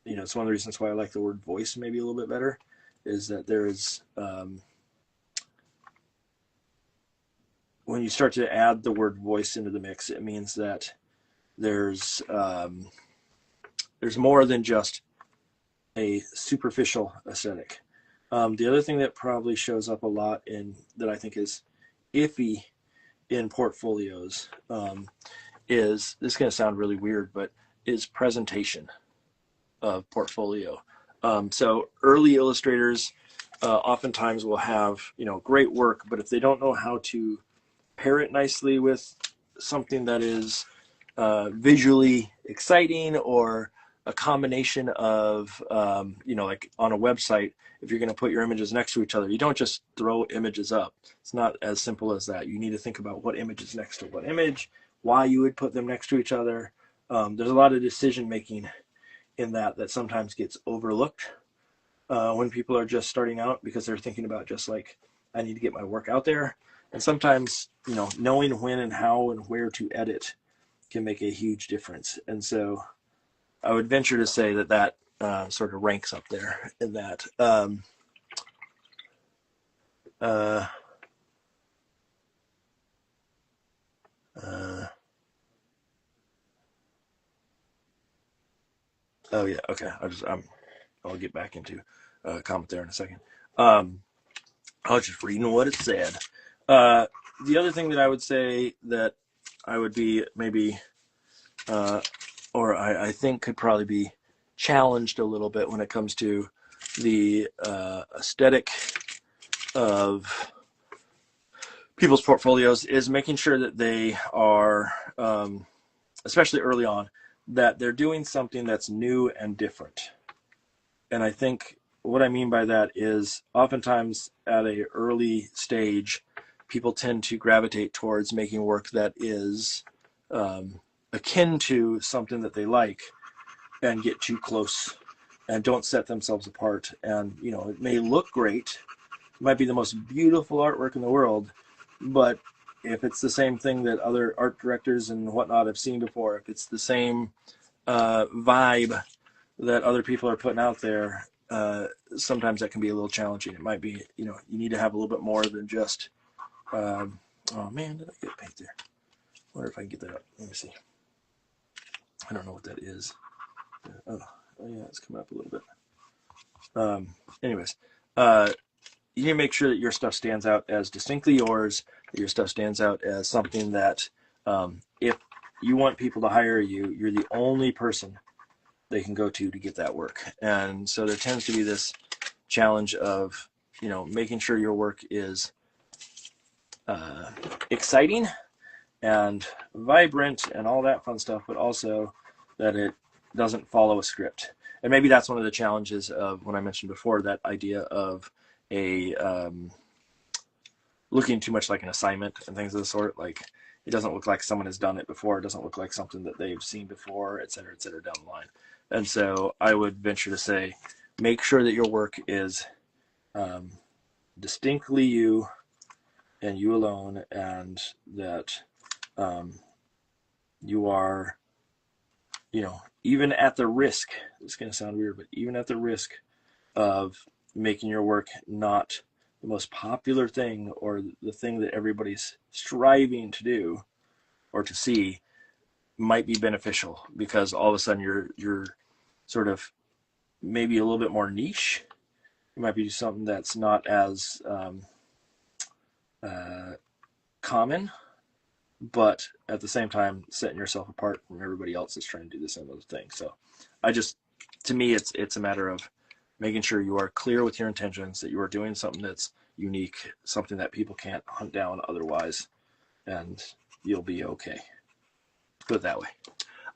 it's one of the reasons why I like the word voice maybe a little bit better, is that there is, when you start to add the word voice into the mix, it means that there's more than just a superficial aesthetic. The other thing that probably shows up a lot that I think is iffy in portfolios is, this is going to sound really weird, but is presentation of portfolio. So early illustrators oftentimes will have, great work, but if they don't know how to pair it nicely with something that is visually exciting, or a combination of, like on a website, if you're going to put your images next to each other, you don't just throw images up. It's not as simple as that. You need to think about what image is next to what image, why you would put them next to each other. There's a lot of decision making in that sometimes gets overlooked when people are just starting out, because they're thinking about just like, I need to get my work out there. And sometimes, knowing when and how and where to edit can make a huge difference. And so I would venture to say that sort of ranks up there in that. Oh yeah, okay. I'll get back into comment there in a second. I was just reading what it said. The other thing that I would say that I would be maybe, or I think could probably be challenged a little bit when it comes to the aesthetic of people's portfolios, is making sure that they are, especially early on, that they're doing something that's new and different. And I think what I mean by that is oftentimes at an early stage, people tend to gravitate towards making work that is akin to something that they like, and get too close and don't set themselves apart. And, it may look great. It might be the most beautiful artwork in the world, but if it's the same thing that other art directors and whatnot have seen before, if it's the same vibe that other people are putting out there, sometimes that can be a little challenging. It might be, you need to have a little bit more than just, oh man, did I get paint there? I wonder if I can get that up. Let me see. I don't know what that is. Oh yeah, it's coming up a little bit. Anyways, you need to make sure that your stuff stands out as distinctly yours, that your stuff stands out as something that, if you want people to hire you, you're the only person they can go to get that work. And so there tends to be this challenge of, making sure your work is exciting and vibrant and all that fun stuff, but also that it doesn't follow a script. And maybe that's one of the challenges of, when I mentioned before, that idea of a looking too much like an assignment and things of the sort. Like, it doesn't look like someone has done it before. It doesn't look like something that they've seen before, et cetera, down the line. And so I would venture to say, make sure that your work is distinctly you and you alone, and that you are even at the risk, it's going to sound weird, but even at the risk of making your work not the most popular thing or the thing that everybody's striving to do or to see, might be beneficial, because all of a sudden you're sort of maybe a little bit more niche. You might be something that's not as common, but at the same time setting yourself apart from everybody else that's trying to do the same other thing. So to me, it's a matter of making sure you are clear with your intentions, that you are doing something that's unique, something that people can't hunt down otherwise, and you'll be okay. Put it that way.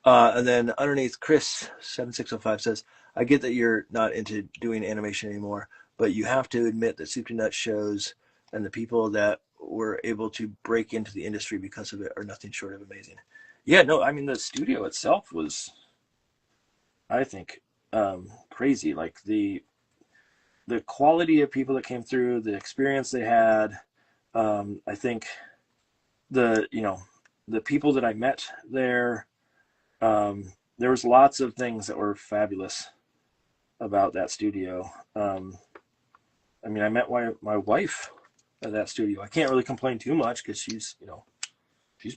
And then underneath, Chris7605 says, I get that you're not into doing animation anymore, but you have to admit that Soup to Nuts shows and the people that were able to break into the industry because of it are nothing short of amazing. Yeah, no, I mean, the studio itself was, I think, crazy. Like the quality of people that came through, the experience they had. I think the people that I met there, there was lots of things that were fabulous about that studio. I mean, I met my wife at that studio. I can't really complain too much because she's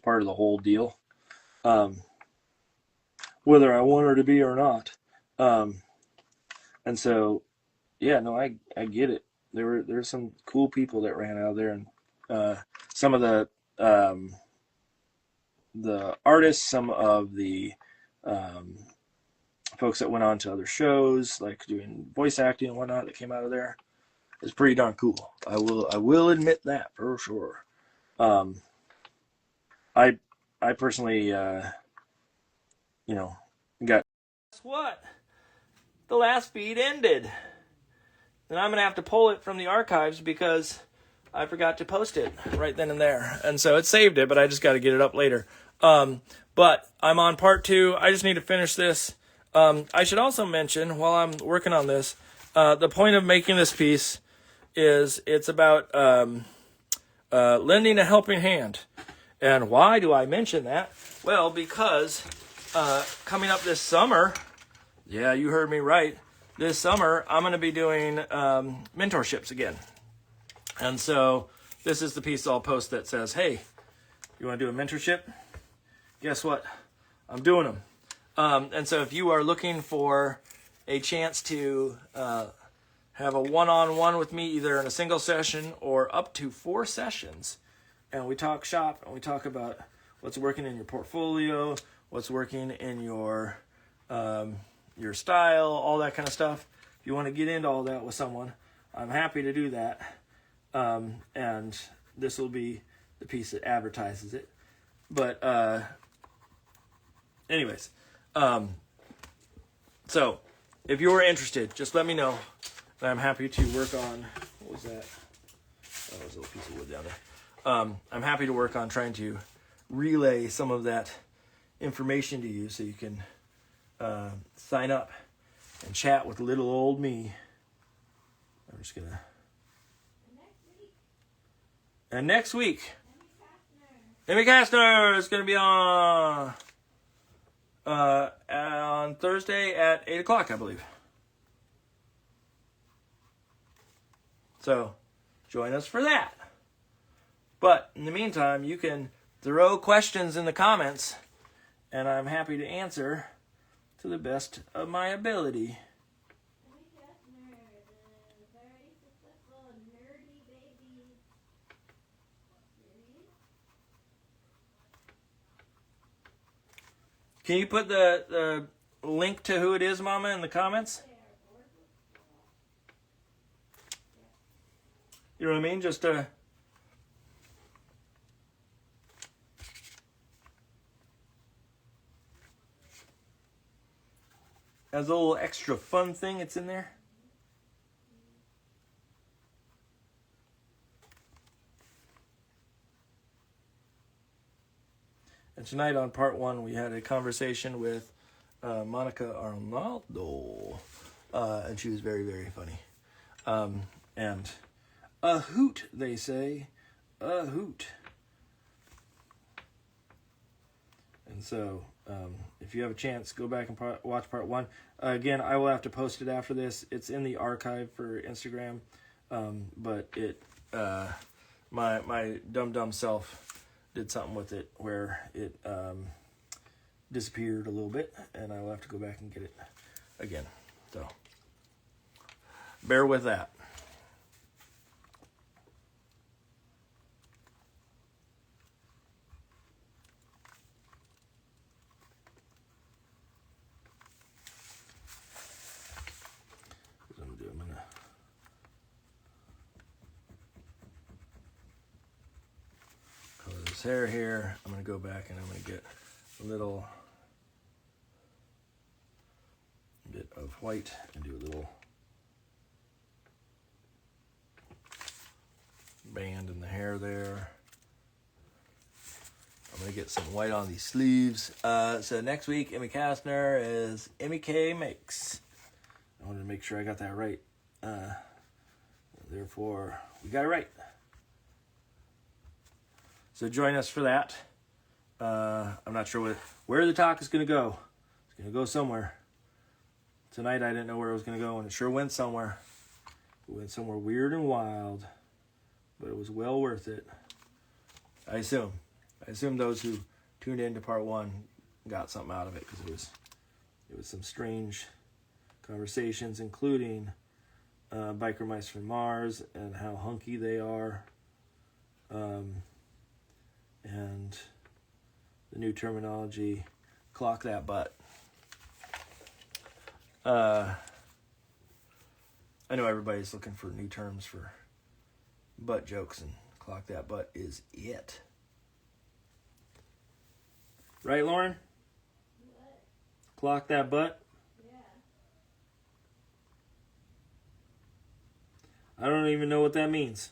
part of the whole deal, whether I want her to be or not. And so, yeah, no, I get it. There's some cool people that ran out of there, and some of the artists, some of the folks that went on to other shows, like doing voice acting and whatnot, that came out of there. It's pretty darn cool. I will admit that for sure. I personally, got. Guess what? The last feed ended, and I'm gonna have to pull it from the archives because I forgot to post it right then and there, and so it saved it, but I just got to get it up later. But I'm on part 2. I just need to finish this. I should also mention, while I'm working on this, the point of making this piece is it's about lending a helping hand. And why do I mention that? Well, because coming up this summer, yeah, you heard me right, this summer I'm going to be doing mentorships again. And so this is the piece I'll post that says, hey, you want to do a mentorship? Guess what? I'm doing them. And so if you are looking for a chance to have a one-on-one with me, either in a single session or up to 4 sessions, and we talk shop and we talk about what's working in your portfolio, what's working in your style, all that kind of stuff. If you want to get into all that with someone, I'm happy to do that. And this will be the piece that advertises it. But anyways, so if you're interested, just let me know. And I'm happy to work on, what was that? Oh, there's a little piece of wood down there. I'm happy to work on trying to relay some of that information to you so you can sign up and chat with little old me. I'm just gonna. And next week, Emmy Kastner is gonna be on Thursday at 8 o'clock, I believe. So join us for that. But in the meantime, you can throw questions in the comments, and I'm happy to answer to the best of my ability. Can you put the link to who it is, Mama, in the comments? You know what I mean? Just as a little extra fun thing, it's in there. And tonight on part 1, we had a conversation with Monica Arnaldo, and she was very, very funny. And a hoot, they say, a hoot. And so if you have a chance, go back and watch part 1. Again, I will have to post it after this. It's in the archive for Instagram, but it my dumb self did something with it where it disappeared a little bit, and I will have to go back and get it again. So bear with that. I'm gonna color this hair here. I'm gonna go back and I'm gonna get a little bit of white and do a little band in the hair there. I'm gonna get some white on these sleeves. So next week, Emmy Kastner is Emmy K Makes. I wanted to make sure I got that right. Therefore, we got it right. So join us for that. I'm not sure where the talk is going to go. It's going to go somewhere. Tonight I didn't know where it was going to go, and it sure went somewhere. It went somewhere weird and wild, but it was well worth it. I assume those who tuned into part 1 got something out of it, because it was some strange conversations, including biker mice from Mars and how hunky they are, and the new terminology, clock that butt. I know everybody's looking for new terms for butt jokes, and clock that butt is it. Right, Lauren? What? Clock that butt? I don't even know what that means.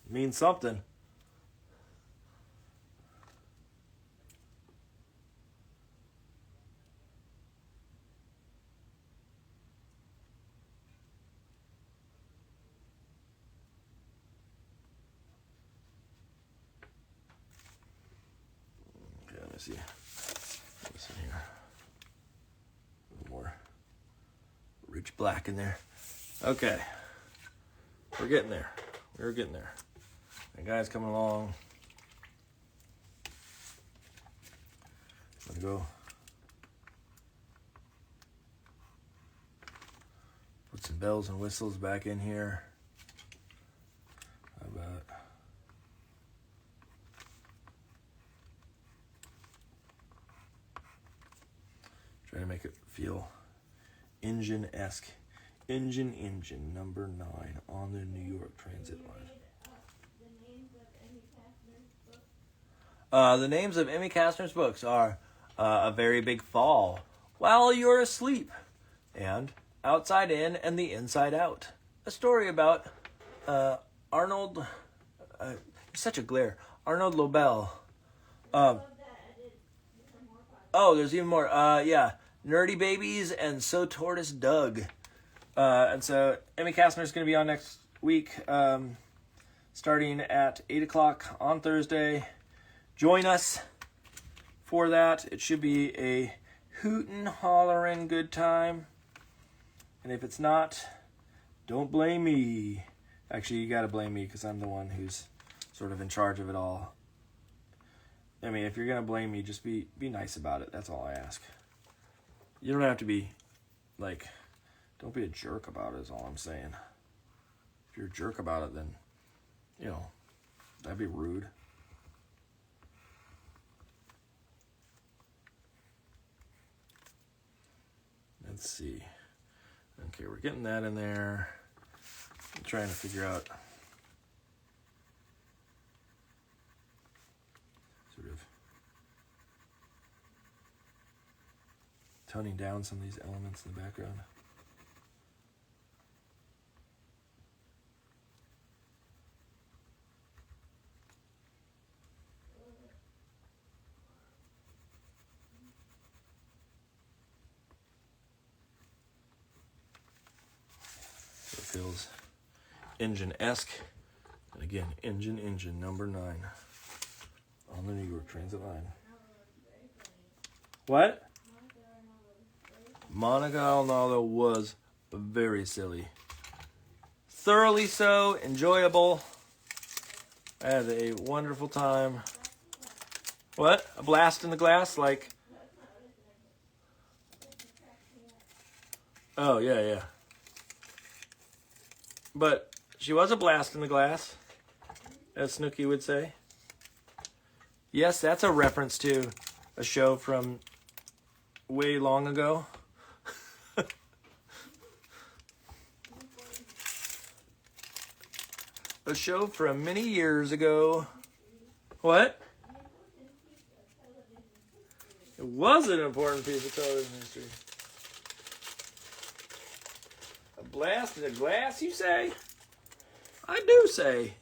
It means something. Okay, let me see. What's in here? A little more rich black in there. Okay. We're getting there. We're getting there. The guy's coming along. I'm gonna go put some bells and whistles back in here. How about trying to make it feel engine-esque. Engine number 9 on the New York Transit line. The names of Emmy Kastner's books are A Very Big Fall, While You're Asleep, and Outside In and the Inside Out. A story about Arnold, such a glare, Arnold Lobel. Oh, there's even more. Yeah, Nerdy Babies and So Tortoise Doug. And so Emmy Kastner is going to be on next week, starting at 8 o'clock on Thursday. Join us for that. It should be a hootin', hollerin' good time. And if it's not, don't blame me. Actually, you got to blame me, because I'm the one who's sort of in charge of it all. I mean, if you're going to blame me, just be nice about it. That's all I ask. You don't have to be, like... Don't be a jerk about it is all I'm saying. If you're a jerk about it, then, that'd be rude. Let's see. Okay, we're getting that in there. I'm trying to figure out sort of toning down some of these elements in the background. Feels engine-esque. And again, engine number 9 on the New York Transit line. What? Monica Arnaldo was very silly. Thoroughly so, enjoyable. I had a wonderful time. What? A blast in the glass? Like... Oh, yeah. But she was a blast in the glass, as Snooki would say. Yes, that's a reference to a show from way long ago. A show from many years ago. What? It was an important piece of television history. A blast in a glass, you say? I do say.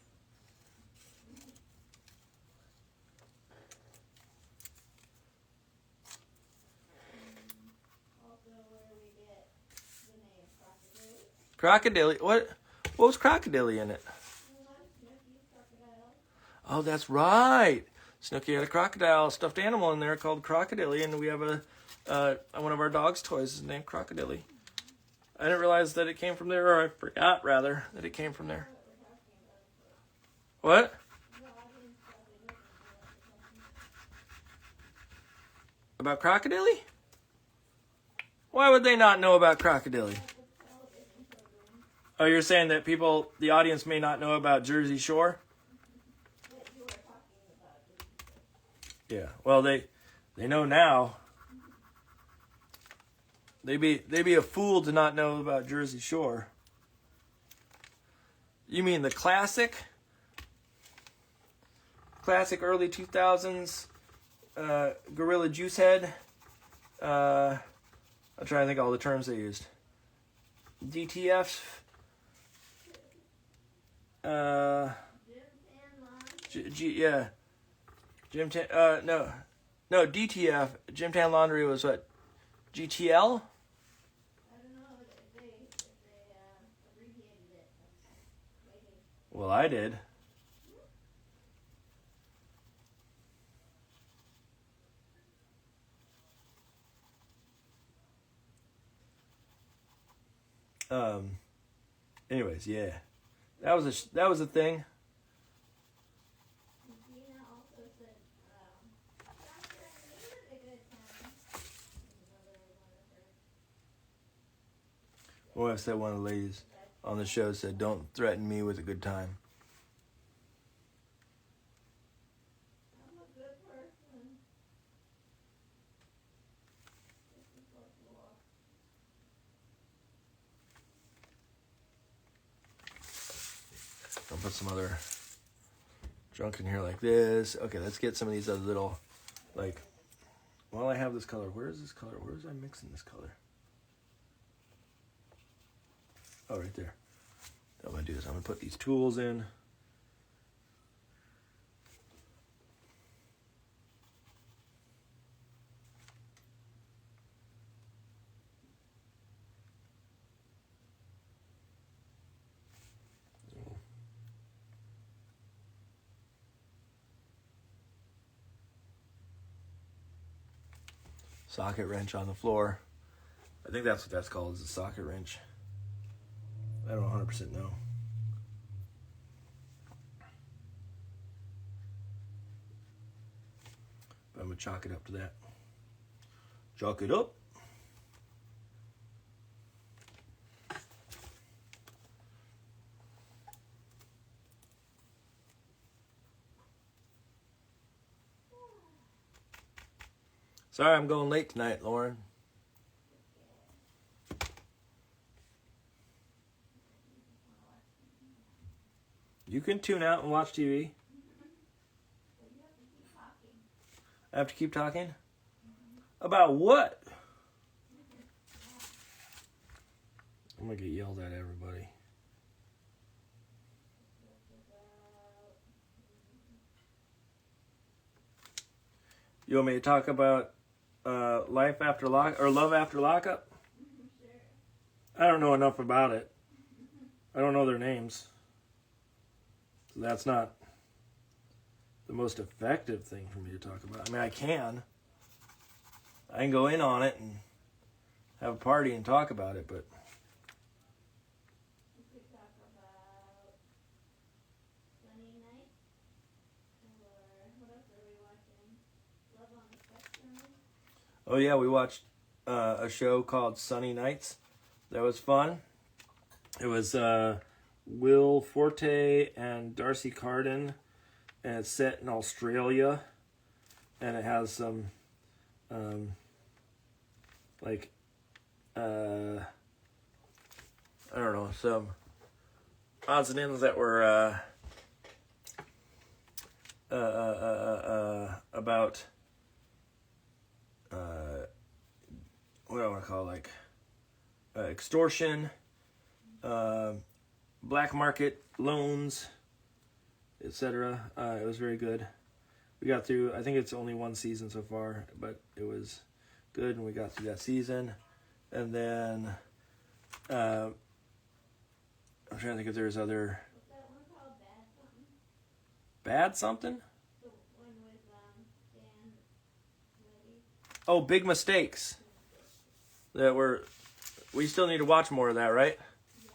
Crocodile. What was crocodile in it? Oh, that's right. Snooki had a crocodile stuffed animal in there called Crocodile, and we have one of our dog's toys is named Crocodile. I didn't realize that it came from there, or I forgot rather that it came from there. What? About Crocodile? Why would they not know about Crocodile? Oh, you're saying that the audience may not know about Jersey Shore? Yeah, well, they know now. They'd be a fool to not know about Jersey Shore. You mean the classic early 2000s Gorilla Juice Head? I'm trying to think of all the terms they used. DTF. Yeah. No, DTF. Gym Tan Laundry was what? GTL? I don't know if they abbreviated it. Well, I did. Anyways, yeah. That was a thing. Gina also said, Doctor, I made it a good time. Another one of her. Or I said one of the ladies on the show said, "Don't threaten me with a good time." I'm a good person. This is what's law. I'll put some other junk in here like this. Okay, let's get some of these other little, like, while I have this color, where is this color? Where is I mixing this color? Oh, right there. I'm going to do this. I'm going to put these tools in. Socket wrench on the floor. I think that's what that's called, is a socket wrench. I don't 100% know. But I'm going to chalk it up to that. Chalk it up. Sorry I'm going late tonight, Lauren. You can tune out and watch TV. I have to keep talking? About what? I'm going to get yelled at, everybody. You want me to talk about life after lock or love after lockup? I don't know enough about it. I don't know their names. So that's not the most effective thing for me to talk about. I mean, I can. I can go in on it and have a party and talk about it, but We could talk about Sunny Night, or what else are we watching? Love on the Spectrum. oh yeah, we watched a show called Sunny Nights. That was fun. It was Will Forte and Darcy Carden, and it's set in Australia, and it has some like I don't know, some odds and ends that were about what do I want to call it? Like extortion, black market loans, etc. It was very good. We got through, I think it's only one season so far, but it was good, and we got through that season. And then I'm trying to think if there's other What's that one called? Bad Something? bad something. The one with Dan Willy. Oh, Big Mistakes. That we still need to watch more of that, right? Yeah.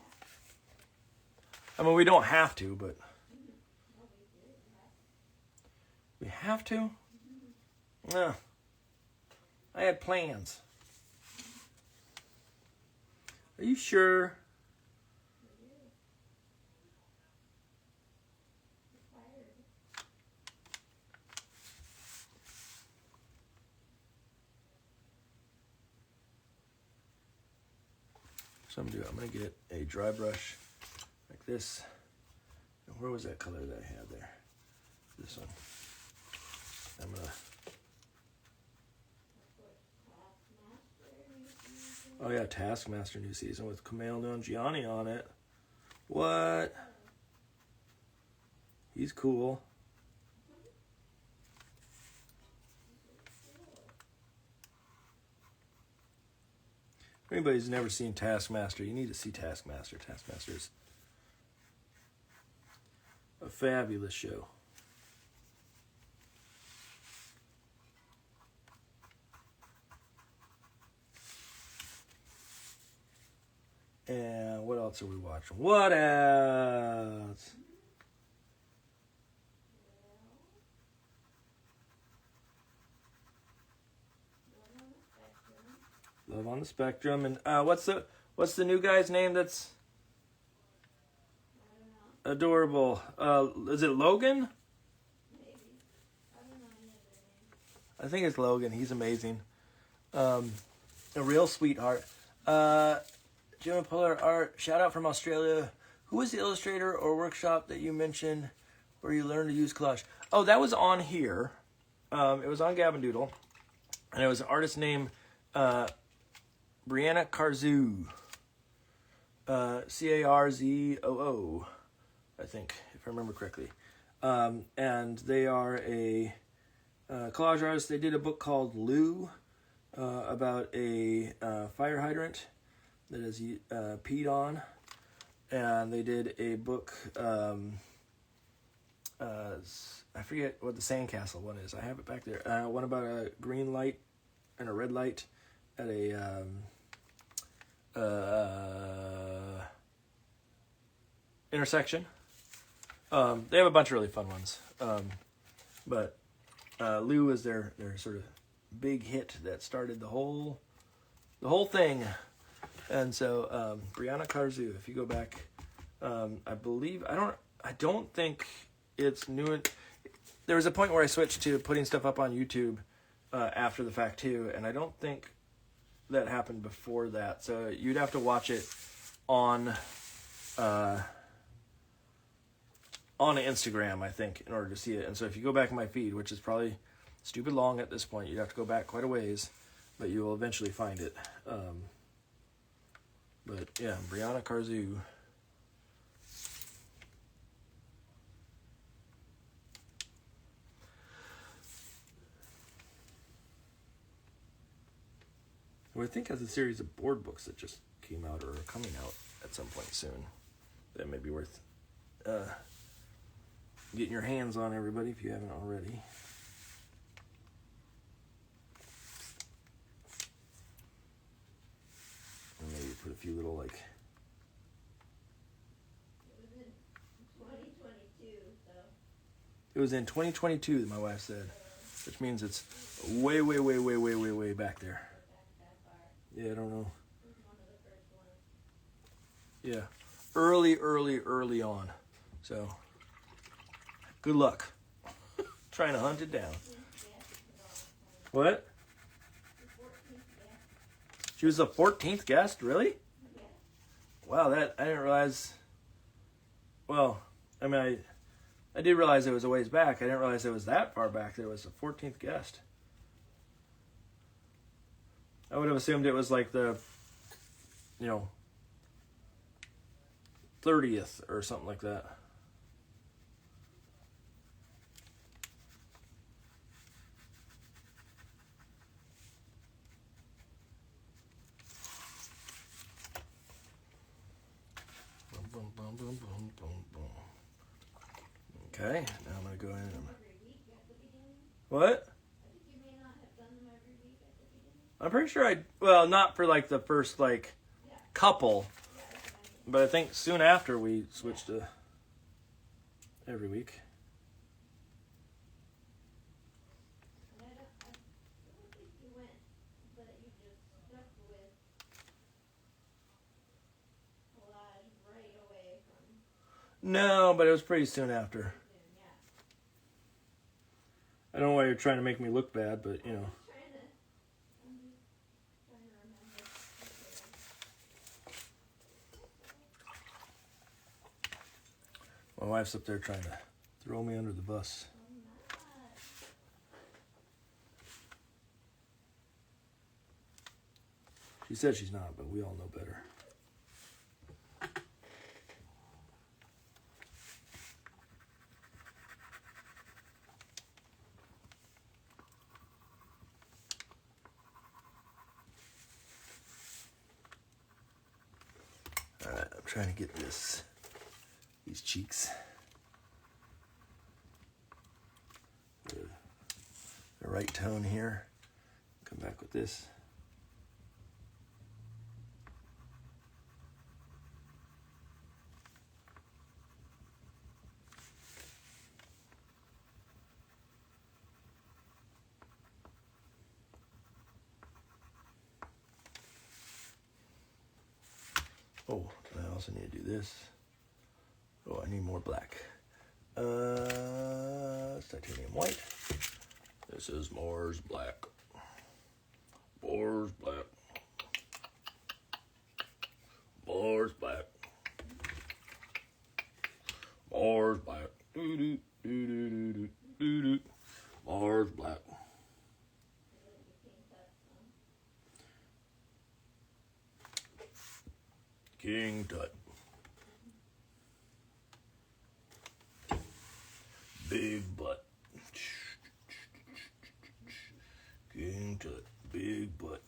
I mean, we don't have to, but No, we do. we have to. No, I had plans. Are you sure? So I'm gonna get a dry brush like this. Where was that color that I had there? This one. I'm gonna. Oh yeah, Taskmaster new season with Kumail Nanjiani on it. What? He's cool. If anybody's never seen Taskmaster, you need to see Taskmaster. Taskmaster's a fabulous show. And what else are we watching? What else? Love on the Spectrum. And what's the new guy's name that's adorable? Is it Logan? Maybe. I don't know any of their names. I think it's Logan. He's amazing. A real sweetheart. Jim and Polar Art, shout out from Australia. Who was the illustrator or workshop that you mentioned where you learned to use collage? Oh, that was on here. It was on Gavin Doodle. And it was an artist named Brianna Carzoo. Carzoo, I think, if I remember correctly. And they are a collage artist. They did a book called Lou about a fire hydrant that is peed on. And they did a book, I forget what the sandcastle one is. I have it back there. One about a green light and a red light at a intersection. They have a bunch of really fun ones. But Lou is their sort of big hit that started the whole thing. And so Brianna Carzoo, if you go back, I believe I don't think it's new. There was a point where I switched to putting stuff up on YouTube after the fact too, and I don't think that happened before that. So you'd have to watch it on Instagram, I think, in order to see it. And so if you go back in my feed, which is probably stupid long at this point, you'd have to go back quite a ways, but you will eventually find it. But yeah, Brianna Carzoo. Well, I think has a series of board books that just came out or are coming out at some point soon. That may be worth getting your hands on, everybody, if you haven't already. few little like. It was in 2022, so. It was in 2022, my wife said, which means it's way back there. Back that far. Yeah, I don't know. It was one of the first ones. Yeah, early on. So, good luck trying to hunt it down. What? She was the 14th guest, really? Wow, that I didn't realize. Well, I mean, I did realize it was a ways back. I didn't realize it was that far back. There was a 14th guest. I would have assumed it was like the, 30th or something like that. Okay, now I'm going to go in and... What? I think you may not have done them every week at the beginning. I'm pretty sure well, not for like the first like couple, but I think soon after we switched to every week. And I don't think you went, but you just stuck with collage right away from No, but it was pretty soon after. Zoom, yeah. I don't know why you're trying to make me look bad, but I'm just trying to remember. my wife's up there trying to throw me under the bus. She said she's not, but we all know better. All right, I'm trying to get these cheeks. The right tone here. Come back with this. Oh, I also need to do this. Oh, I need more black. It's titanium white. This is Mars black. Mars black. Mars black. Mars black. Doo doo doo doo doo doo doo. Mars black. King Tut. Big butt. King Tut. Big butt.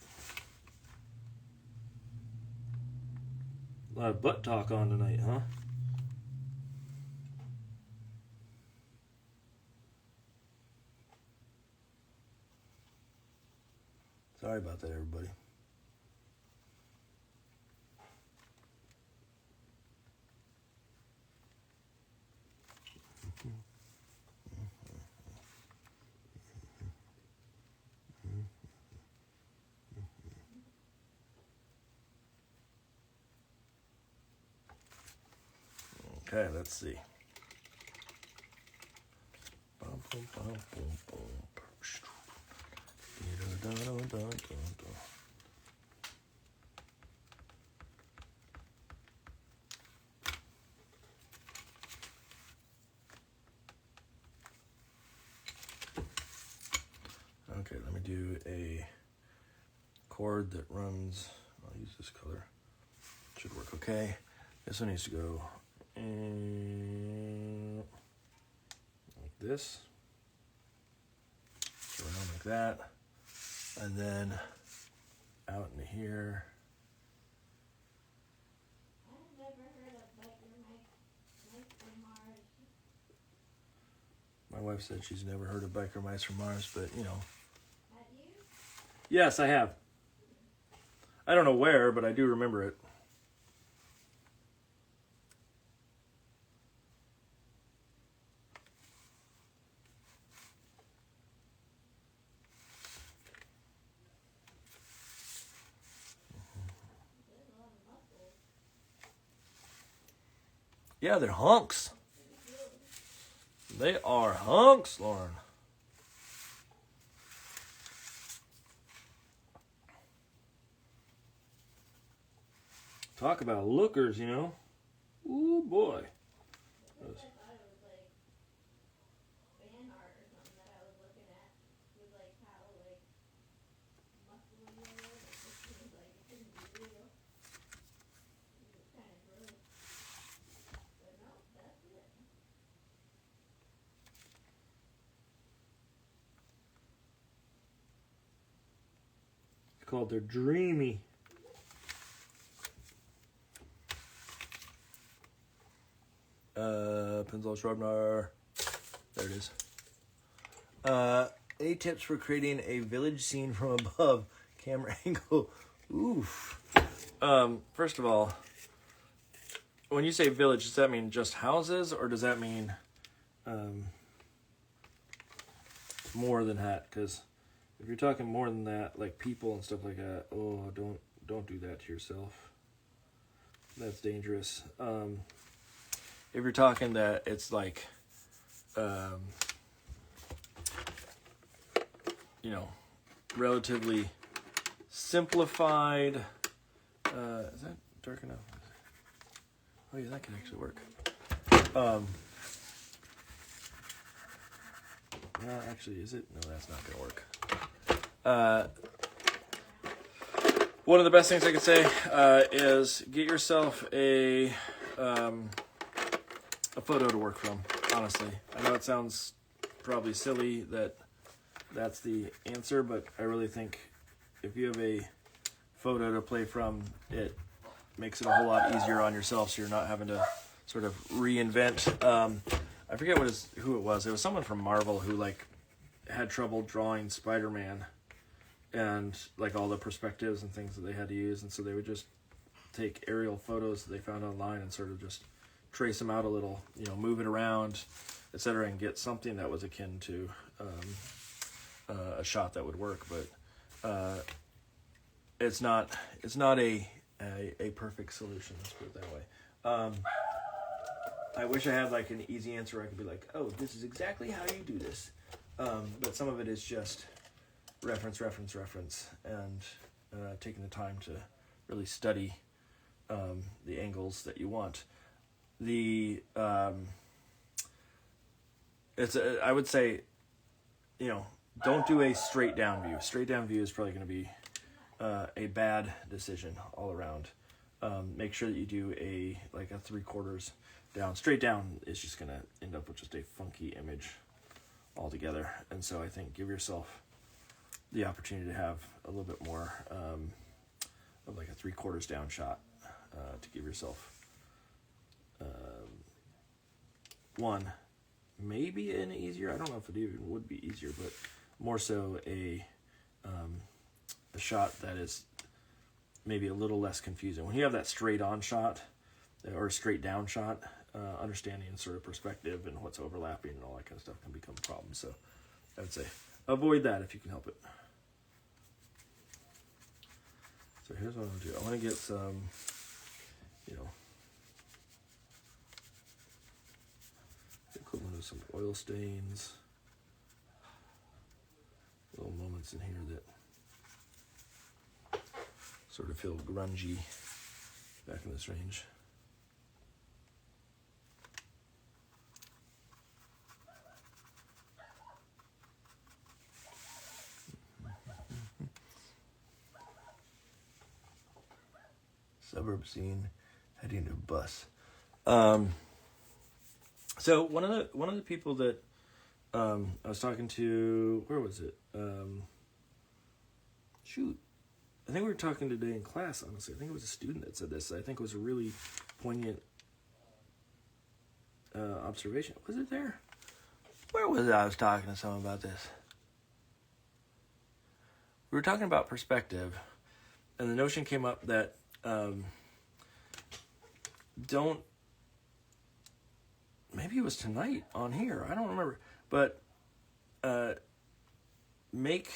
A lot of butt talk on tonight, huh? Sorry about that, everybody. Okay, let's see. Bum, bum, bum, bum, bum. Okay, let me do a cord that runs. I'll use this color. Should work okay. This one needs to go like this, around like that, and then out into here. I've never heard of biker mice from Mars. My wife said she's never heard of biker mice from Mars, but you know. Have you? Yes, I have. I don't know where, but I do remember it. Yeah, they're hunks. They are hunks, Lauren. Talk about lookers, you know. Ooh, boy. I thought it was like fan art or something that I was looking at with like how like muscly they were. It just seems like it couldn't be real. It was kind of gross. But no, that's it. It's called They're Dreamy. Pencil sharpener. There it is. 8 tips for creating a village scene from above. Camera angle. Oof. First of all, when you say village, does that mean just houses, or does that mean more than that? Because if you're talking more than that, like people and stuff like that, oh, don't do that to yourself. That's dangerous. If you're talking that it's like, you know, relatively simplified. Is that dark enough? Oh yeah, that can actually work. Actually, is it? No, that's not going to work. One of the best things I could say is get yourself a photo to work from, honestly. I know it sounds probably silly that that's the answer, but I really think if you have a photo to play from, it makes it a whole lot easier on yourself, so you're not having to sort of reinvent. I forget who it was. It was someone from Marvel who like had trouble drawing Spider-Man and like all the perspectives and things that they had to use, and so they would just take aerial photos that they found online and sort of just trace them out a little, you know, move it around, etc., and get something that was akin to a shot that would work. But it's not a perfect solution. Let's put it that way. I wish I had like an easy answer. I could be like, oh, this is exactly how you do this. But some of it is just reference, and taking the time to really study the angles that you want. I would say, you know, don't do a straight down view. Straight down view is probably going to be a bad decision all around. Make sure that you do a 3/4 down. Straight down is just going to end up with just a funky image altogether. And so I think give yourself the opportunity to have a little bit more of like a 3/4 down shot to give yourself one, maybe an easier, I don't know if it even would be easier, but more so a shot that is maybe a little less confusing. When you have that straight on shot or straight down shot, understanding sort of perspective and what's overlapping and all that kind of stuff can become a problem. So I would say avoid that if you can help it. So here's what I'm going to do. I want to get some, you know, the equivalent of some oil stains. Little moments in here that sort of feel grungy back in this range. Suburb scene, heading to bus. So one of the people that I was talking to, where was it? I think we were talking today in class, honestly. I think it was a student that said this. I think it was a really poignant observation. Was it there? Where was it? I was talking to someone about this. We were talking about perspective, and the notion came up that maybe it was tonight on here, I don't remember, but make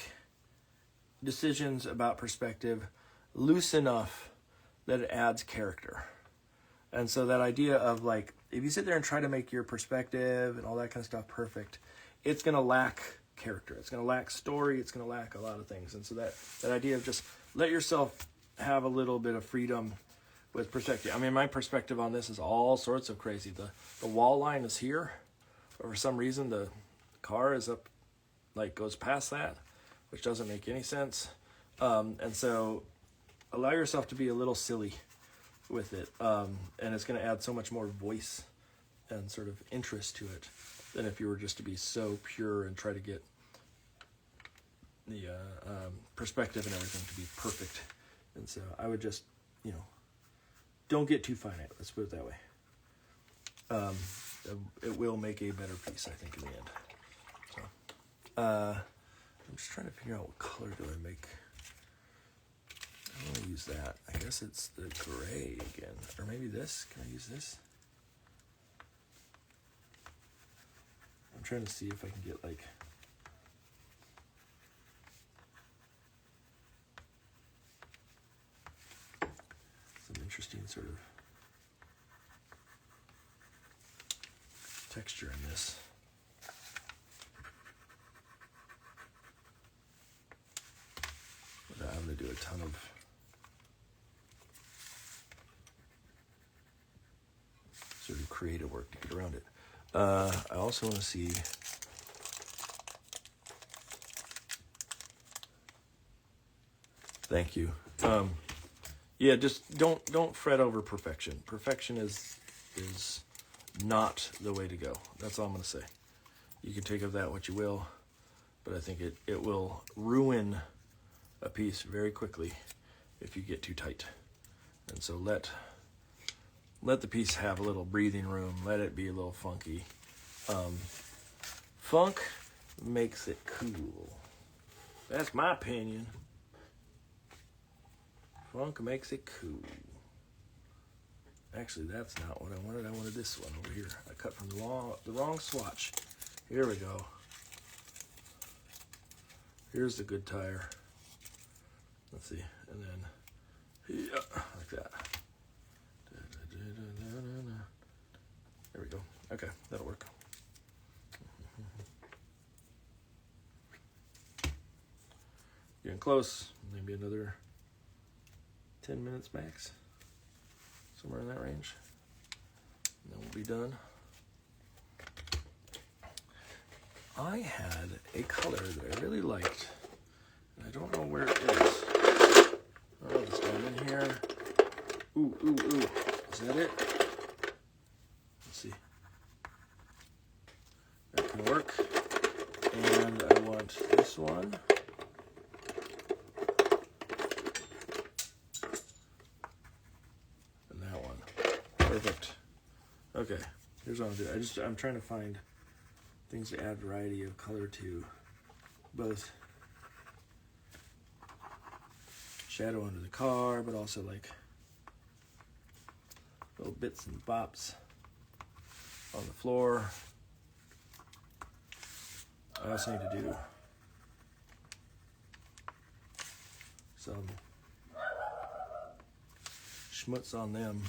decisions about perspective loose enough that it adds character. And so that idea of like if you sit there and try to make your perspective and all that kind of stuff perfect, it's going to lack character. It's going to lack story. It's going to lack a lot of things. And so that idea of just let yourself have a little bit of freedom with perspective. I mean, my perspective on this is all sorts of crazy. The wall line is here, but for some reason the car is up, like goes past that, which doesn't make any sense. And so allow yourself to be a little silly with it. And it's going to add so much more voice and sort of interest to it than if you were just to be so pure and try to get the perspective and everything to be perfect. And so I would just, don't get too finite. Let's put it that way. It will make a better piece, I think, in the end. So, I'm just trying to figure out what color do I make. I want to use that. I guess it's the gray again. Or maybe this. Can I use this? I'm trying to see if I can get like... some interesting sort of texture in this. Without having to do a ton of sort of creative work to get around it. I also want to see thank you. Yeah, just don't fret over perfection. Perfection is not the way to go. That's all I'm going to say. You can take of that what you will, but I think it will ruin a piece very quickly if you get too tight. And so let the piece have a little breathing room. Let it be a little funky. Funk makes it cool. That's my opinion. Funk makes it cool. Actually, that's not what I wanted. I wanted this one over here. I cut from the wrong swatch. Here we go. Here's the good tire. Let's see. And then, yeah, like that. There we go. Okay, that'll work. Getting close. Maybe another 10 minutes max. Somewhere in that range. And then we'll be done. I had a color that I really liked. And I don't know where it is. Oh, this down in here. Ooh. Is that it? Let's see. That can work. And I want this one. And that one. Perfect. Okay. Here's what I'll do. I'm trying to find things to add variety of color to both shadow under the car, but also like little bits and bops on the floor. I also need to do some schmutz on them.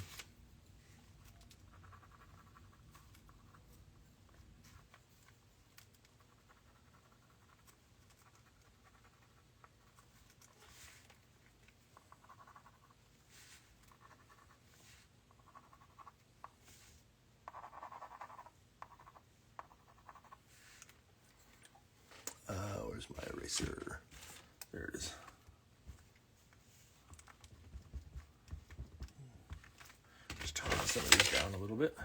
Where's my eraser? There it is. Just turn some of these down a little bit.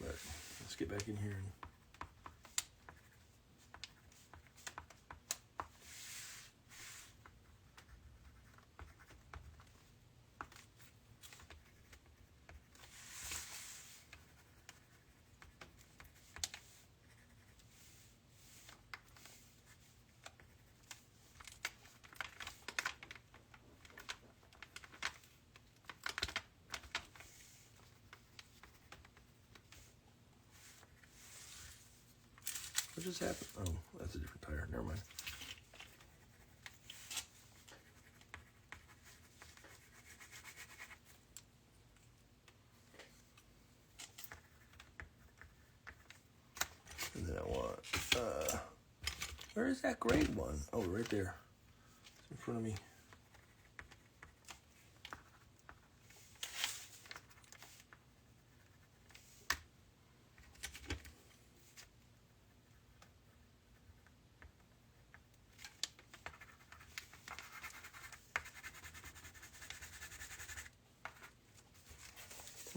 But let's get back in here and what just happened? Oh, that's a different tire. Never mind. Where is that gray one? Oh, right there. It's in front of me.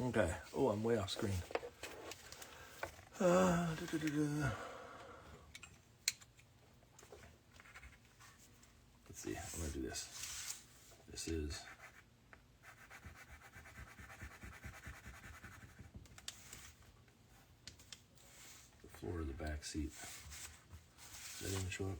Okay. Oh, I'm way off screen. Let's see. I'm gonna do this. This is the floor of the back seat. That didn't show up.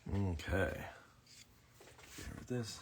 Okay. Here with this.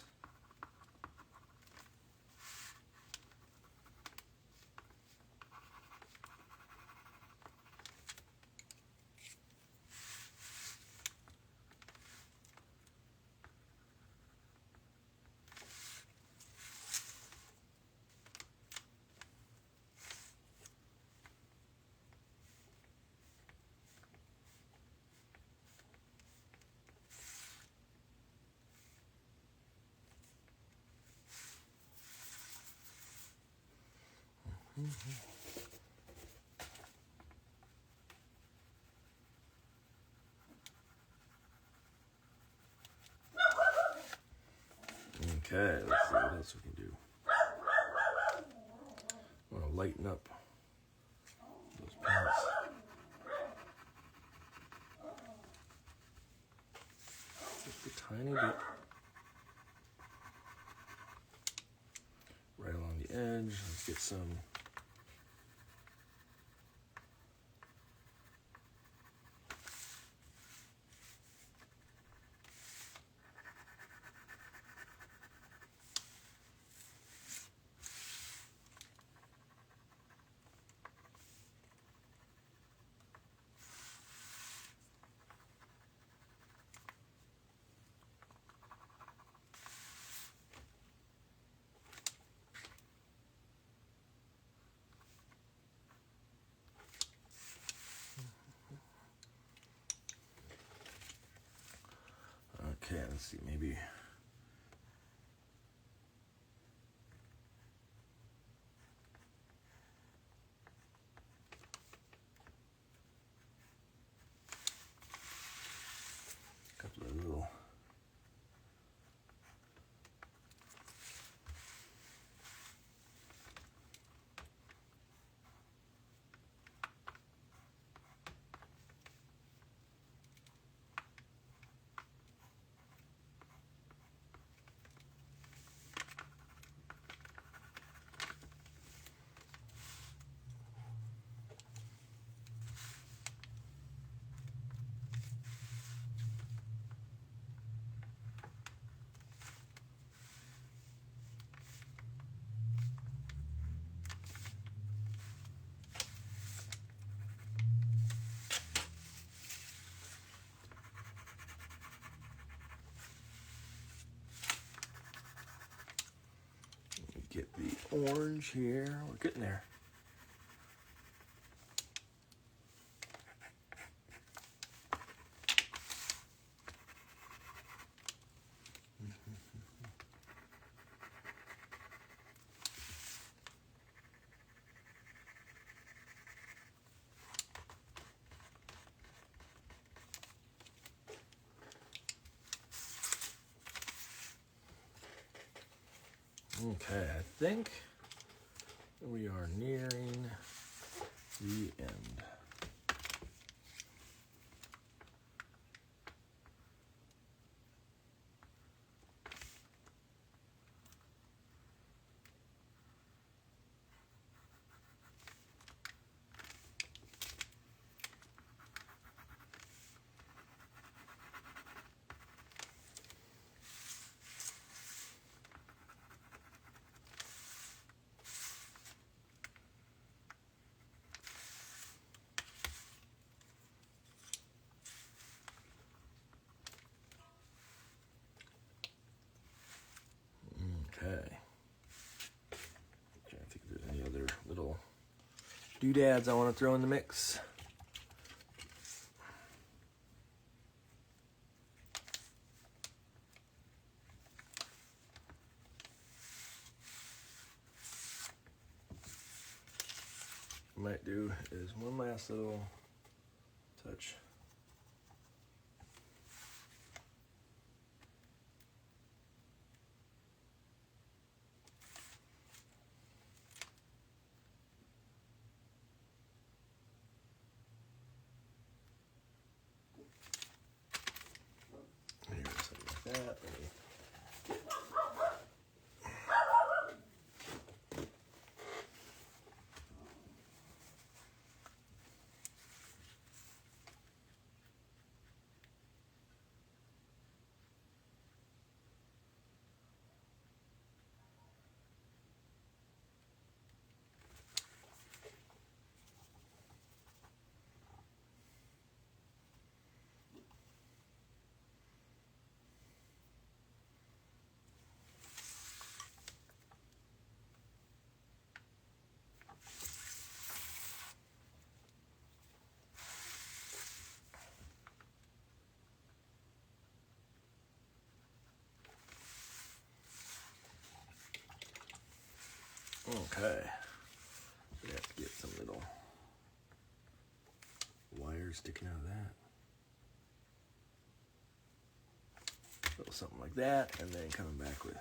Okay, let's see what else we can do. I want to lighten up those pants. Just a tiny bit. Right along the edge. Let's get some. Okay, let's see, maybe. A couple of little. Get the orange here. We're getting there. Okay, I think we are nearing the end. Okay. Trying to think if there's any other little doodads I want to throw in the mix. What I might do is one last little touch. Here's something like that. Let me Okay. We have to get some little wires sticking out of that. Little something like that, and then coming back with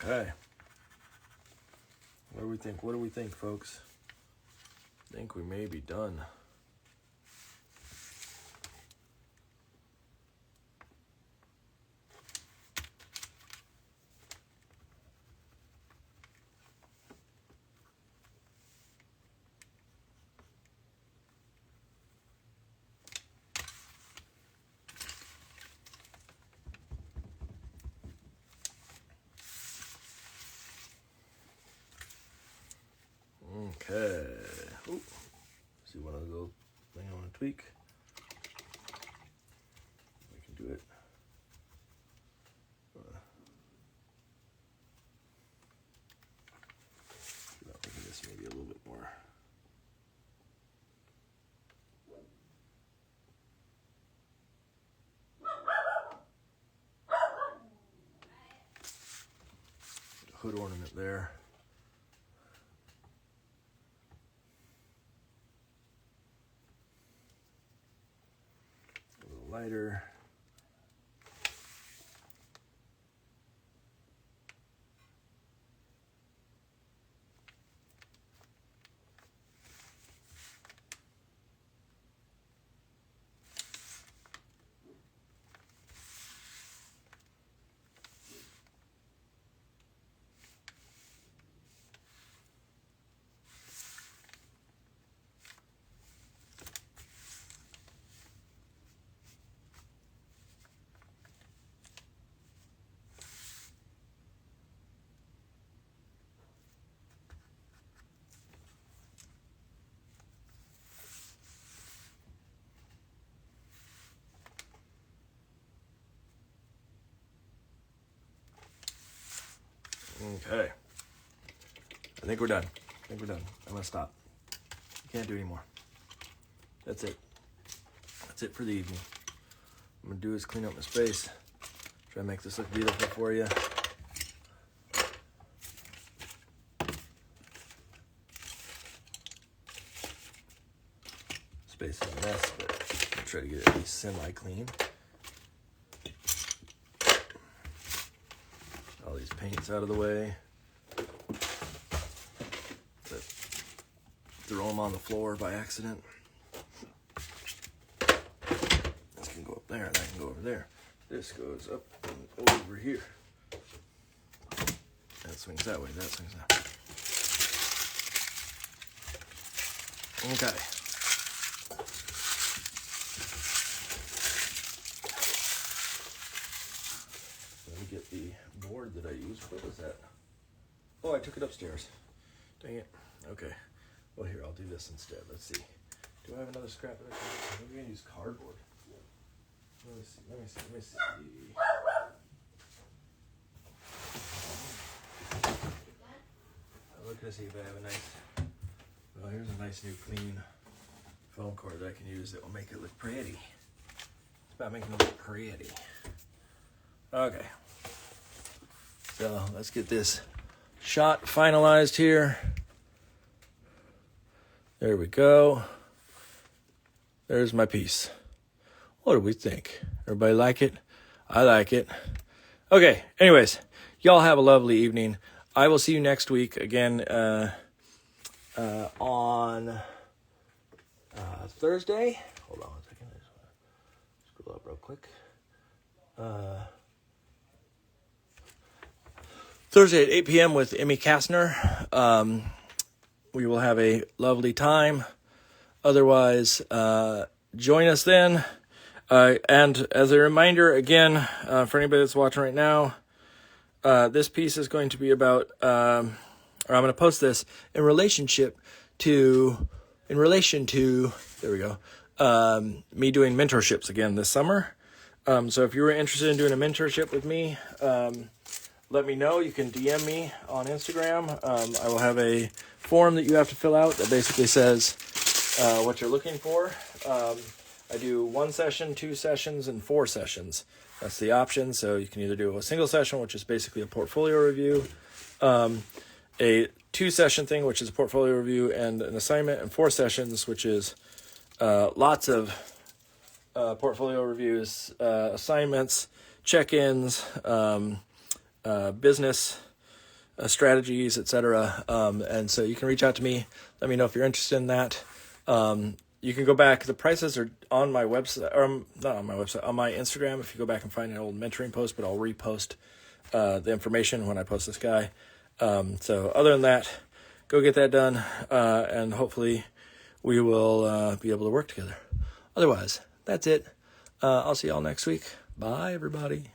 okay. What do we think? What do we think, folks? I think we may be done. Okay. Ooh. See one of those thing I want to tweak. We can do it. Making this maybe a little bit more. Hood ornament there. A little lighter. Okay. I think we're done. I'm gonna stop. Can't do anymore. That's it. That's it for the evening. I'm gonna do is clean up my space. Try to make this look beautiful for you. Space is a mess, but I'll try to get it at least semi-clean. All these paints out of the way. But throw them on the floor by accident. This can go up there, and that can go over there. This goes up and over here. That swings that way, that swings that way. Okay. Let me get the board that I used. What was that? Oh, I took it upstairs. Dang it. Okay. Well, here, I'll do this instead. Let's see. Do I have another scrap that I can use? Maybe I can use cardboard. Let me see. I'll look to see if I have a nice... Well, here's a nice new clean foam cord that I can use that will make it look pretty. It's about making it look pretty. Okay. So, let's get this shot finalized here. There we go. There's my piece. What do we think? Everybody like it? I like it. Okay, anyways, y'all have a lovely evening. I will see you next week again on Thursday. Hold on one second. I just want to scroll up real quick. Thursday at 8 p.m. with Emmy Kastner. We will have a lovely time. Otherwise, join us then. And as a reminder, again, for anybody that's watching right now, this piece is going to be about, or I'm going to post this in relation to, there we go, me doing mentorships again this summer. So if you were interested in doing a mentorship with me, let me know. You can DM me on Instagram. I will have a form that you have to fill out that basically says what you're looking for. I do 1 session, 2 sessions, and 4 sessions. That's the option. So you can either do a single session, which is basically a portfolio review, a 2-session thing, which is a portfolio review and an assignment, and 4 sessions, which is lots of portfolio reviews, assignments, check-ins, business strategies, etc. And so you can reach out to me. Let me know if you're interested in that. You can go back. The prices are on my website, or not on my website, on my Instagram. If you go back and find an old mentoring post, but I'll repost the information when I post this guy. So other than that, go get that done, and hopefully we will be able to work together. Otherwise, that's it. I'll see y'all next week. Bye, everybody.